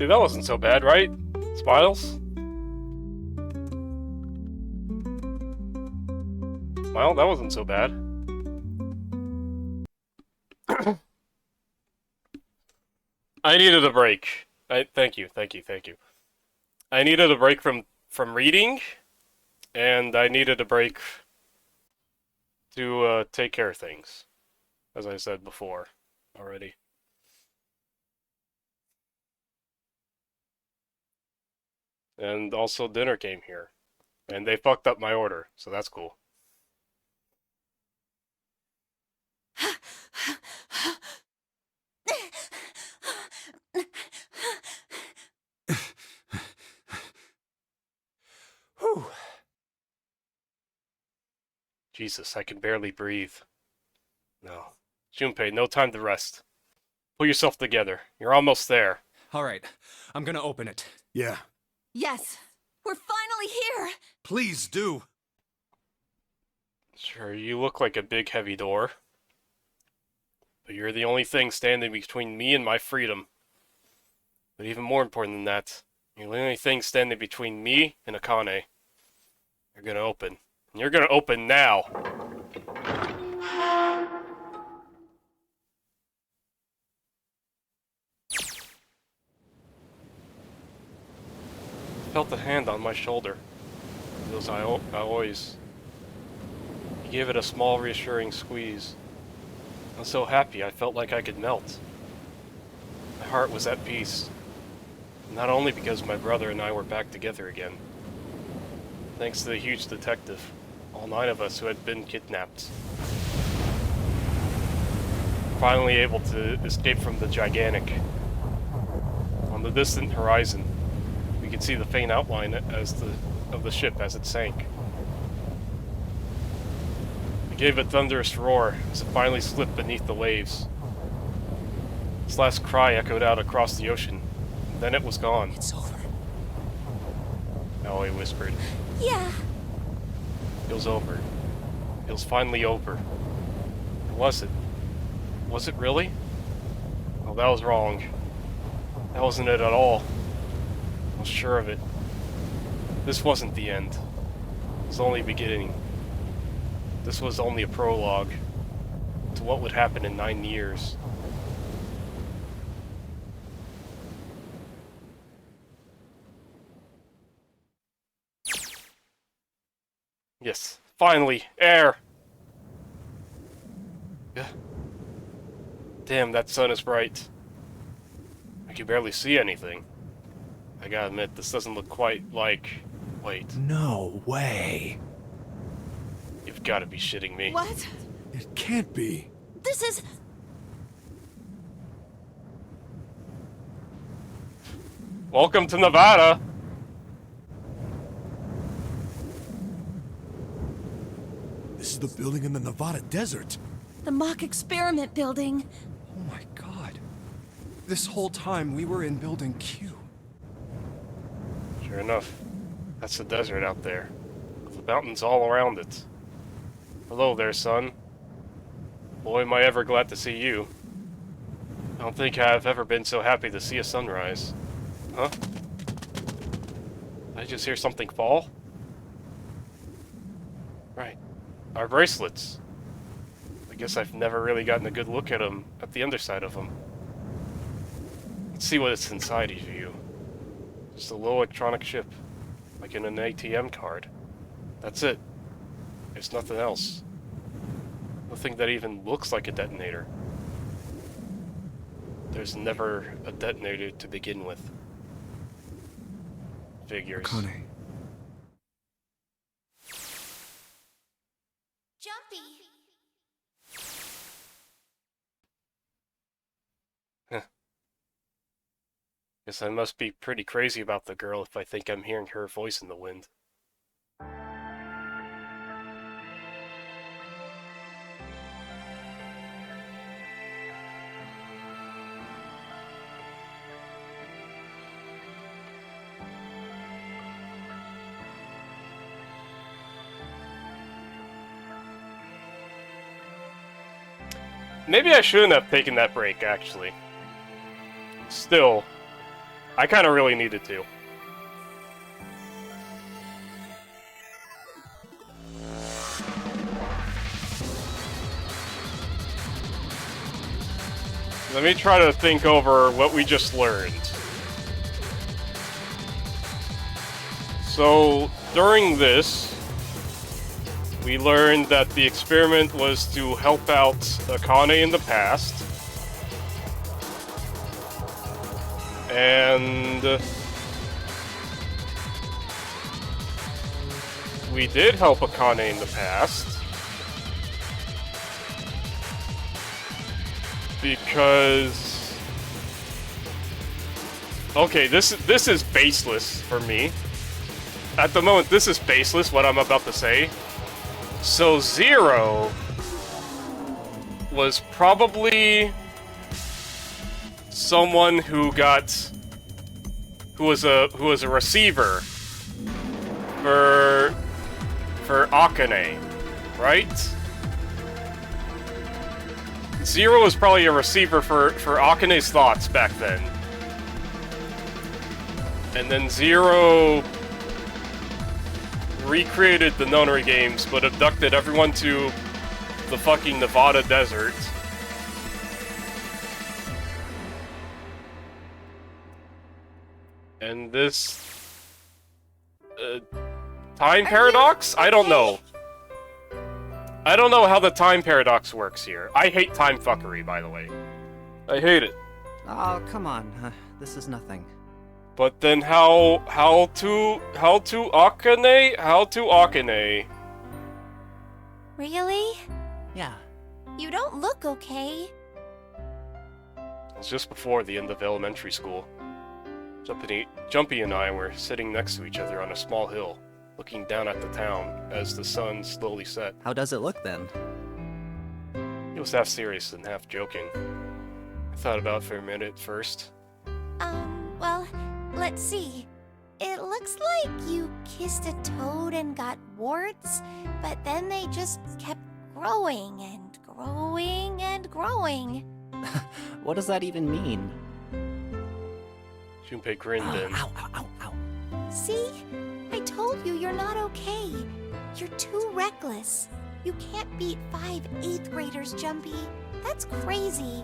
See, that wasn't so bad, right? Smiles? Well, that wasn't so bad. I needed a break. Thank you. I needed a break from reading, and I needed a break to take care of things, as I said before already. And also dinner came here, and they fucked up my order, so that's cool. Whew. Jesus, I can barely breathe. No. Junpei, no time to rest. Pull yourself together. You're almost there. Alright, I'm gonna open it. Yeah. Yes, we're finally here! Please do. Sure, you look like a big heavy door. But you're the only thing standing between me and my freedom. But even more important than that, you're the only thing standing between me and Akane. You're gonna open. And you're gonna open now! I felt a hand on my shoulder. It was Aoi's. He gave it a small, reassuring squeeze. I was so happy I felt like I could melt. My heart was at peace. Not only because my brother and I were back together again. Thanks to the huge detective, all 9 of us who had been kidnapped. Finally able to escape from the gigantic. On the distant horizon, we could see the faint outline of the ship as it sank. It gave a thunderous roar as it finally slipped beneath the waves. Its last cry echoed out across the ocean. Then it was gone. It's over. Aoi whispered. Yeah. It was over. It was finally over. Or was it? Was it really? Oh, that was wrong. That wasn't it at all. I was sure of it. This wasn't the end. It was only beginning. This was only a prologue to what would happen in 9 years. Yes, finally, air! Yeah. Damn, that sun is bright. I can barely see anything. I gotta admit, this doesn't look quite like... Wait. No way. You've gotta be shitting me. What? It can't be. This is... Welcome to Nevada! This is the building in the Nevada desert. the mock experiment building. Oh my god. This whole time we were in Building Q. Sure enough, that's the desert out there, with the mountains all around it. Hello there, son. Boy, am I ever glad to see you. I don't think I've ever been so happy to see a sunrise. Huh? Did I just hear something fall? Right. Our bracelets. I guess I've never really gotten a good look at them, at the underside of them. Let's see what it's inside of you. Just a little electronic chip, like in an ATM card. That's it. There's nothing else. Nothing that even looks like a detonator. There's never a detonator to begin with. Figures. Akane. Jumpy. Guess I must be pretty crazy about the girl if I think I'm hearing her voice in the wind. Maybe I shouldn't have taken that break, actually. Still, I kind of really needed to. Let me try to think over what we just learned. So, during this, we learned that the experiment was to help out Akane in the past. And we did help Akane in the past. Because... okay, this is baseless for me. At the moment, this is baseless, what I'm about to say. So Zero was probably someone who was a receiver for Akane, right? Zero was probably a receiver for Akane's thoughts back then. And then Zero recreated the Nonary games, but abducted everyone to the fucking Nevada desert. And this... time paradox? I don't know. I don't know how the time paradox works here. I hate time fuckery, by the way. I hate it. Oh, come on. This is nothing. But then how to Akane? Really? Yeah. You don't look okay. It was just before the end of elementary school. Jumpy and I were sitting next to each other on a small hill, looking down at the town as the sun slowly set. How does it look then? He was half serious and half joking. I thought about it for a minute first. Well, let's see. It looks like you kissed a toad and got warts, but then they just kept growing and growing and growing. What does that even mean? Junpei grinned and... Ow. See? I told you you're not okay. You're too reckless. You can't beat 5 8th graders, Jumpy. That's crazy.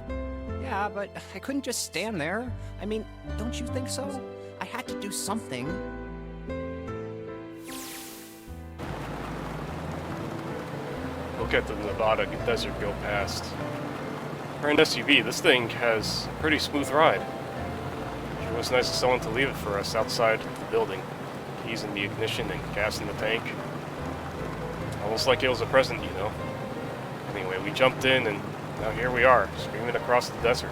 Yeah, but I couldn't just stand there. I mean, don't you think so? I had to do something. Look at the Nevada desert go past. For an SUV, this thing has a pretty smooth ride. Sure was nice of someone to leave it for us outside the building. Keys in the ignition and gas in the tank. Almost like it was a present, you know. Anyway, we jumped in and now here we are, screaming across the desert.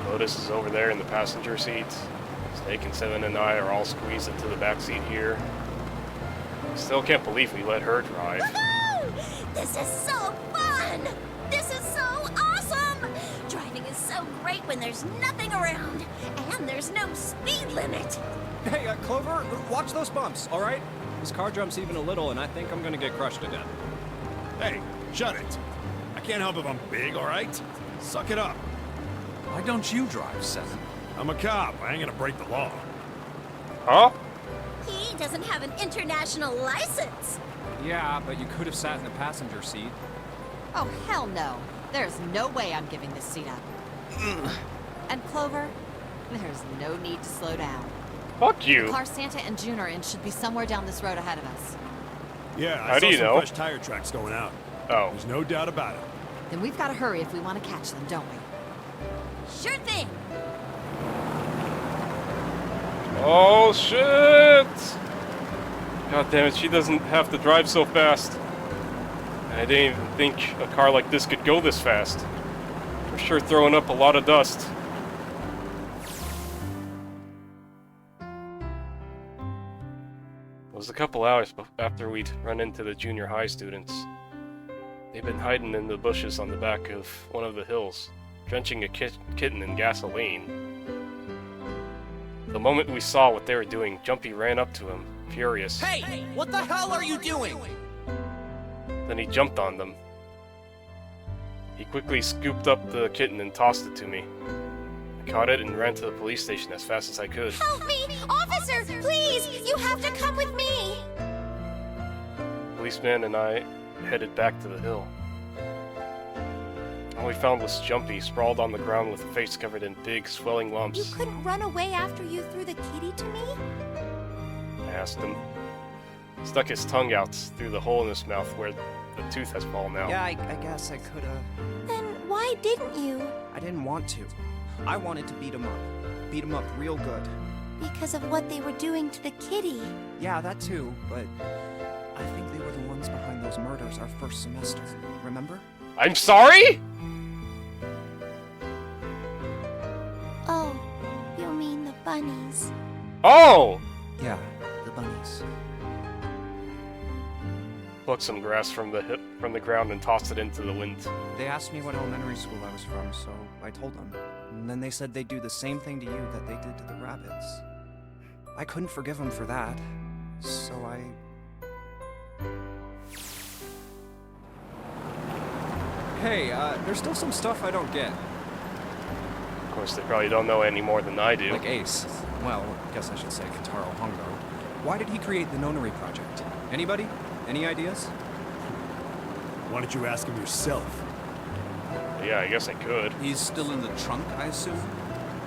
Lotus is over there in the passenger seat. Snake and Seven and I are all squeezed into the back seat here. Still can't believe we let her drive. Woohoo! This is so fun! This is so awesome! Driving is so great when there's nothing around, and there's no speed limit. Hey, Clover, watch those bumps, all right? This car jumps even a little, and I think I'm gonna get crushed to death. Hey, shut it. I can't help if I'm big, all right? Suck it up. Why don't you drive, Seven? I'm a cop. I ain't gonna break the law. Huh? He doesn't have an international license. Yeah, but you could have sat in the passenger seat. Oh, hell no. There's no way I'm giving this seat up. And Clover, there's no need to slow down. Fuck you. The car Santa and June are in should be somewhere down this road ahead of us. Yeah, How I do saw you some know? fresh tire tracks going out. Oh. There's no doubt about it. Then we've got to hurry if we want to catch them, don't we? Sure thing. Oh shit! God damn it, she doesn't have to drive so fast. I didn't even think a car like this could go this fast. For sure throwing up a lot of dust. It was a couple hours after we'd run into the junior high students. They'd been hiding in the bushes on the back of one of the hills, drenching a kitten in gasoline. The moment we saw what they were doing, Jumpy ran up to him, furious. Hey! What the hell are you doing? Then he jumped on them. He quickly scooped up the kitten and tossed it to me. I caught it and ran to the police station as fast as I could. Help me! Officer, please! You have to come with me! Policeman and I headed back to the hill. All we found was Jumpy, sprawled on the ground with a face covered in big, swelling You lumps. couldn't run away after you threw the kitty to me? I asked him. Stuck his tongue out through the hole in his mouth where the tooth has fallen out. Yeah, I guess I could've. Then why didn't you? I didn't want to. I wanted to beat him up. Beat him up real good. Because of what they were doing to the kitty. Yeah, that too, but I think they were the ones behind those murders our first semester. Remember? I'm sorry? Oh, you mean the bunnies. Oh! Yeah, the bunnies. Plucked some grass from the ground and tossed it into the wind. They asked me what elementary school I was from, so I told them. And then they said they'd do the same thing to you that they did to the rabbits. I couldn't forgive them for that, so I... Hey, there's still some stuff I don't get. Of course, they probably don't know any more than I do. Like Ace. Well, I guess I should say Kentaro Hongo. Why did he create the Nonary Project? Anybody? Any ideas? Why don't you ask him yourself? Yeah, I guess I could. He's still in the trunk, I assume?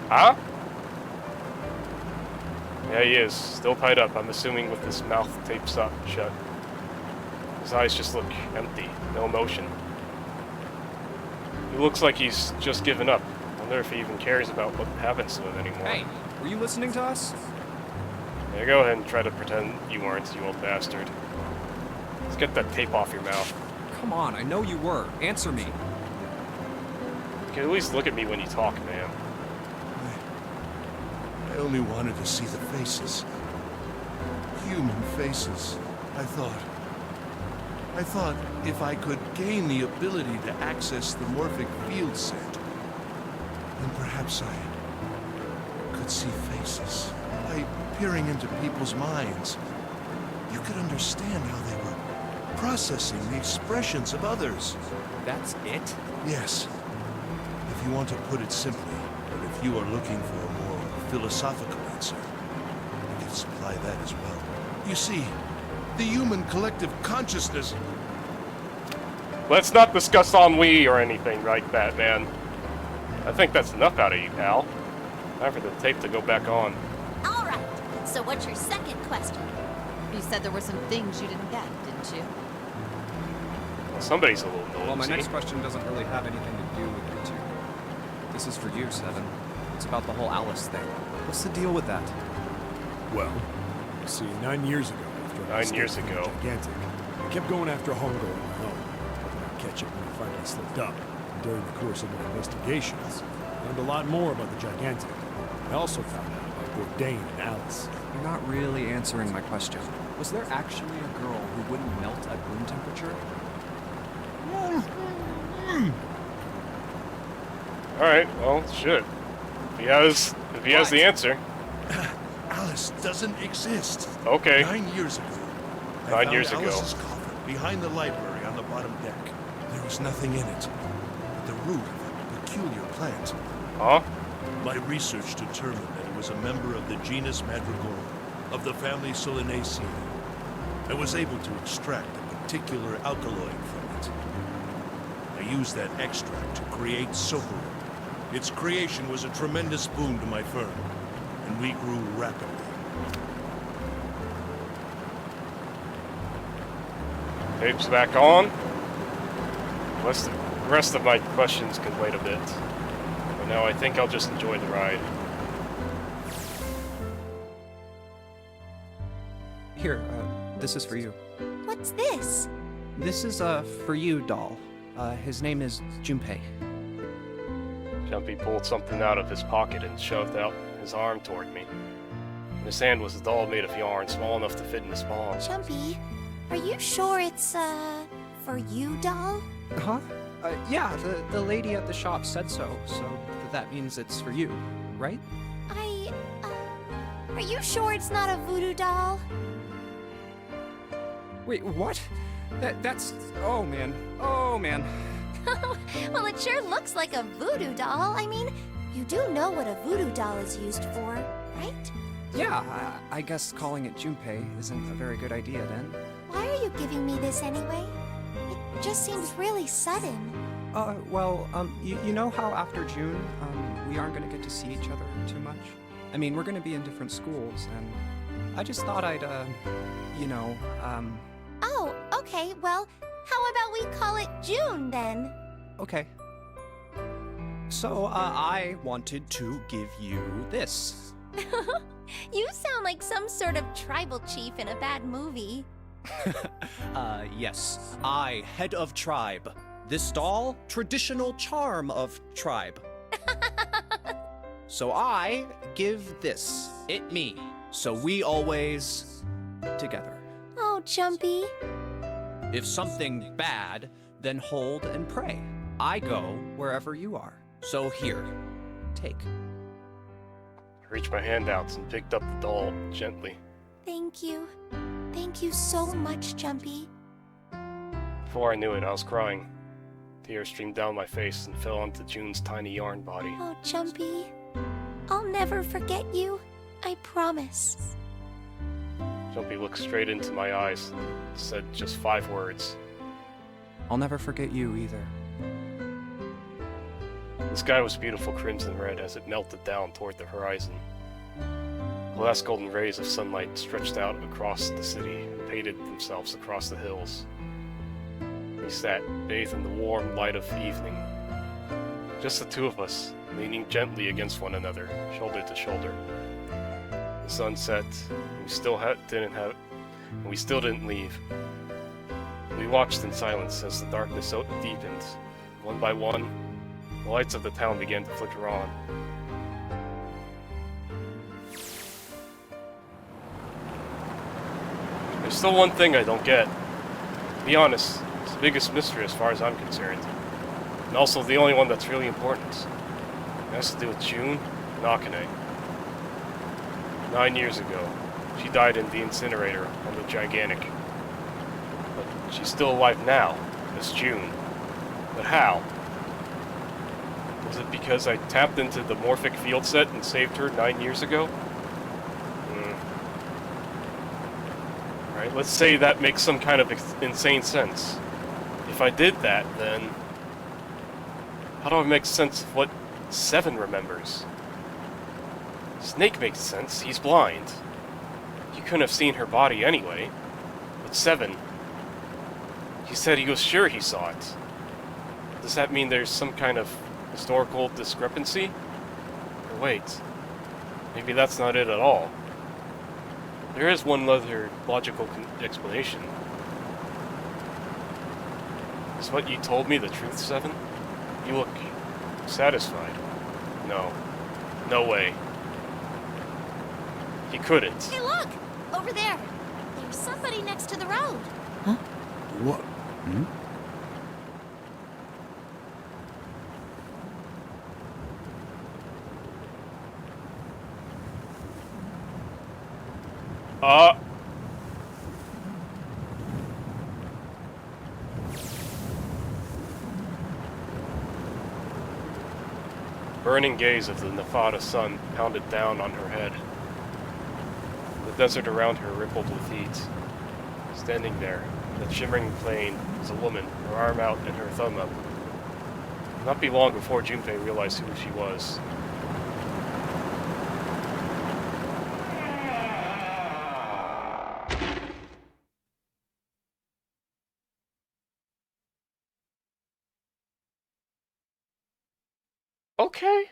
Huh? Yeah, he is. Still tied up, I'm assuming with his mouth taped shut. His eyes just look empty. No emotion. He looks like he's just given up. Wonder if he even cares about what happens to him anymore. Hey, were you listening to us? Yeah, go ahead and try to pretend you weren't, you old bastard. Let's get that tape off your mouth. Come on, I know you were. Answer me. You can at least look at me when you talk, man. I only wanted to see the faces. Human faces. I thought if I could gain the ability to access the morphic field set, then perhaps I could see faces. By peering into people's minds, you could understand how they were processing the expressions of others. That's it? Yes. If you want to put it simply, but if you are looking for a more philosophical answer, I can supply that as well. You see, the human collective consciousness... Let's not discuss ennui or anything like that, man. I think that's enough out of you, pal. Time for the tape to go back on. All right. So what's your second question? You said there were some things you didn't get, didn't you? Well, somebody's a little nosy. Well, my next question doesn't really have anything to do with you two. This is for you, Seven. It's about the whole Alice thing. What's the deal with that? Well, you see, 9 years ago, after I 9 years escaped from ago. Gigantic, I kept going after Hongo on my own, hoping I'd catch him when he finally slipped up. And during the course of my investigations, I learned a lot more about the Gigantic. I also found out about Bourdain and Alice. You're not really answering my question. Was there actually a girl who wouldn't melt at room temperature? Alright, well, shit. If he has the answer. Alice doesn't exist. Okay. 9 years ago. I 9 found years ago. Alice's coffin behind the library on the bottom deck. There was nothing in it but the root of a peculiar plant. Huh? My research determined that it was a member of the genus Madrigal, of the family Solanaceae. I was able to extract a particular alkaloid from it. I used that extract to create Sohoru. Its creation was a tremendous boon to my firm, and we grew rapidly. Tape's back on. The rest of my questions can wait a bit. But now I think I'll just enjoy the ride. Here, this is for you. What's this? This is, for you, doll. His name is Junpei. Jumpy pulled something out of his pocket and shoved out his arm toward me. In his hand was a doll made of yarn, small enough to fit in his palm. Jumpy, are you sure it's, for you, doll? Huh? Yeah, the lady at the shop said so that means it's for you, right? Are you sure it's not a voodoo doll? Wait, what? That's... Oh, man. Oh, man. Well, it sure looks like a voodoo doll. I mean, You do know what a voodoo doll is used for, right? Yeah, I guess calling it Junpei isn't a very good idea then. Why are you giving me this anyway? It just seems really sudden. You know how after June, we aren't gonna get to see each other too much? I mean, we're gonna be in different schools, and I just thought I'd, Oh, okay, well, how about we call it June then? Okay. So, I wanted to give you this. You sound like some sort of tribal chief in a bad movie. Yes. I, head of tribe. This doll, traditional charm of tribe. So I give this, it me. So we always together. Oh, Jumpy. If something bad, then hold and pray. I go wherever you are. So here, take. I reached my hand out and picked up the doll gently. Thank you. Thank you so much, Jumpy. Before I knew it, I was crying. Tears streamed down my face and fell onto June's tiny yarn body. Oh, Jumpy. I'll never forget you. I promise. Jumpy looked straight into my eyes and said just 5 words. I'll never forget you either. The sky was beautiful crimson red as it melted down toward the horizon. The last golden rays of sunlight stretched out across the city and painted themselves across the hills. We sat, bathed in the warm light of evening. Just the two of us, leaning gently against one another, shoulder to shoulder. The sun set, and we still didn't leave. We watched in silence as the darkness deepened. One by one, the lights of the town began to flicker on. There's still one thing I don't get. To be honest, it's the biggest mystery as far as I'm concerned. And also the only one that's really important. It has to do with June Nakane. 9 years ago, she died in the incinerator on the Gigantic. But she's still alive now, as June. But how? Was it because I tapped into the Morphic field set and saved her 9 years ago? Alright, let's say that makes some kind of insane sense. If I did that, then how do I make sense of what Seven remembers? Snake makes sense, he's blind. He couldn't have seen her body anyway. But Seven, he said he was sure he saw it. Does that mean there's some kind of historical discrepancy? Or wait, maybe that's not it at all. There is one other logical explanation. Is what you told me the truth, Seven? You look satisfied. No. No way. He couldn't. Hey, look! Over there! There's somebody next to the road. What? Hmm? Burning gaze of the Nevada sun pounded down on her head. The desert around her rippled with heat. Standing there, in that shimmering plain, was a woman, her arm out and her thumb up. It would not be long before Junpei realized who she was. Okay.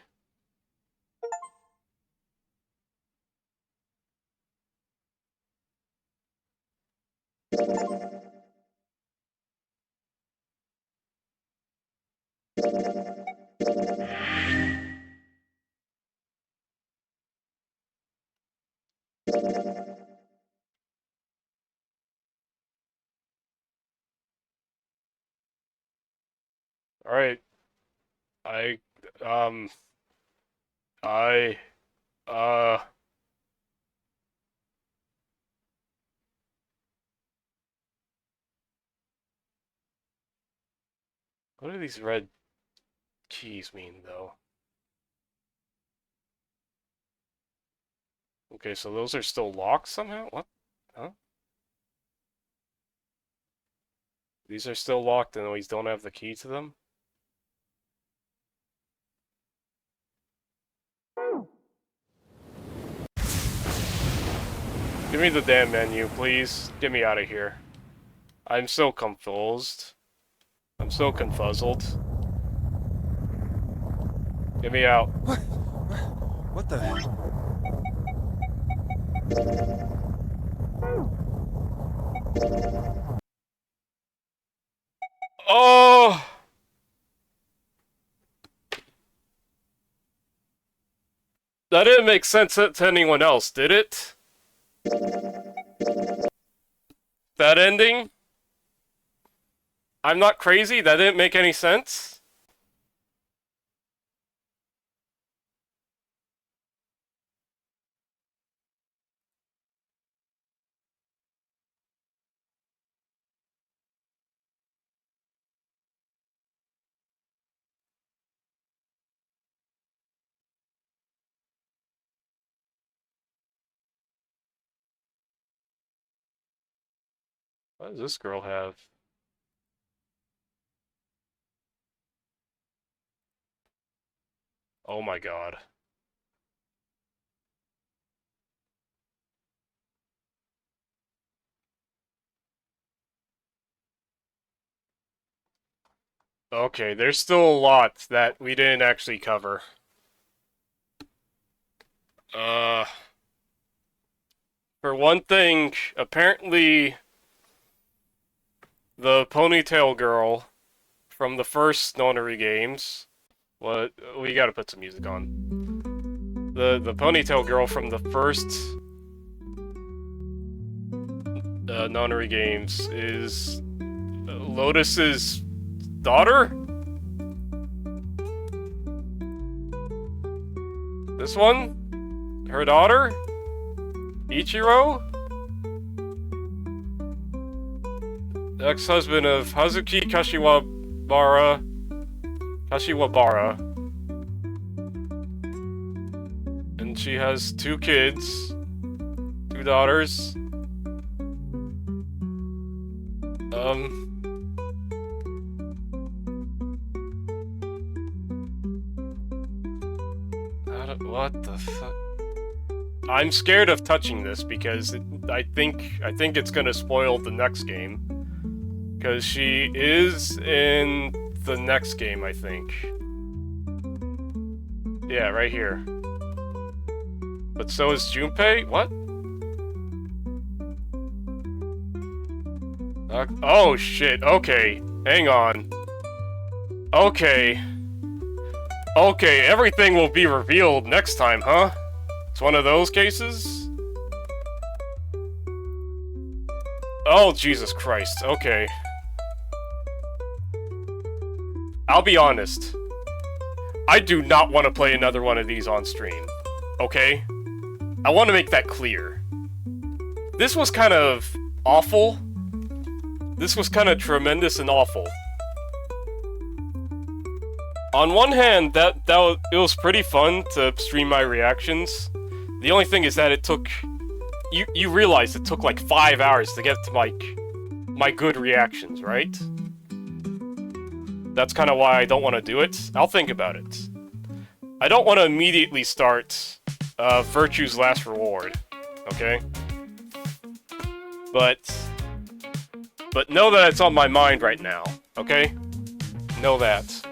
All right. What do these red keys mean, though? Okay, so those are still locked somehow? What? Huh? These are still locked and we don't have the key to them? Give me the damn menu, please. Get me out of here. I'm so confused. I'm so confuzzled. Get me out. What the? Oh! That didn't make sense to anyone else, did it? That ending? I'm not crazy? That didn't make any sense? What does this girl have? Oh my god. Okay, there's still a lot that we didn't actually cover. For one thing, apparently the ponytail girl from the first Nonary games, what, we gotta put some music on. The ponytail girl from the first Nonary games is Lotus's daughter? This one? Her daughter? Ichiro? The ex-husband of Hazuki Kashiwabara. And she has 2 kids. 2 daughters. What the fuck? I'm scared of touching this because I think it's gonna spoil the next game. Because she is in the next game, I think. Yeah, right here. But so is Junpei? What? Oh shit, okay. Hang on. Okay. Okay, everything will be revealed next time, huh? It's one of those cases? Oh, Jesus Christ, okay. I'll be honest. I do not want to play another one of these on stream. Okay? I want to make that clear. This was kind of awful. This was kind of tremendous and awful. On one hand, it was pretty fun to stream my reactions. The only thing is that it took... You realize it took like 5 hours to get to my good reactions, right? That's kind of why I don't want to do it. I'll think about it. I don't want to immediately start Virtue's Last Reward, okay? But know that it's on my mind right now, okay? Know that.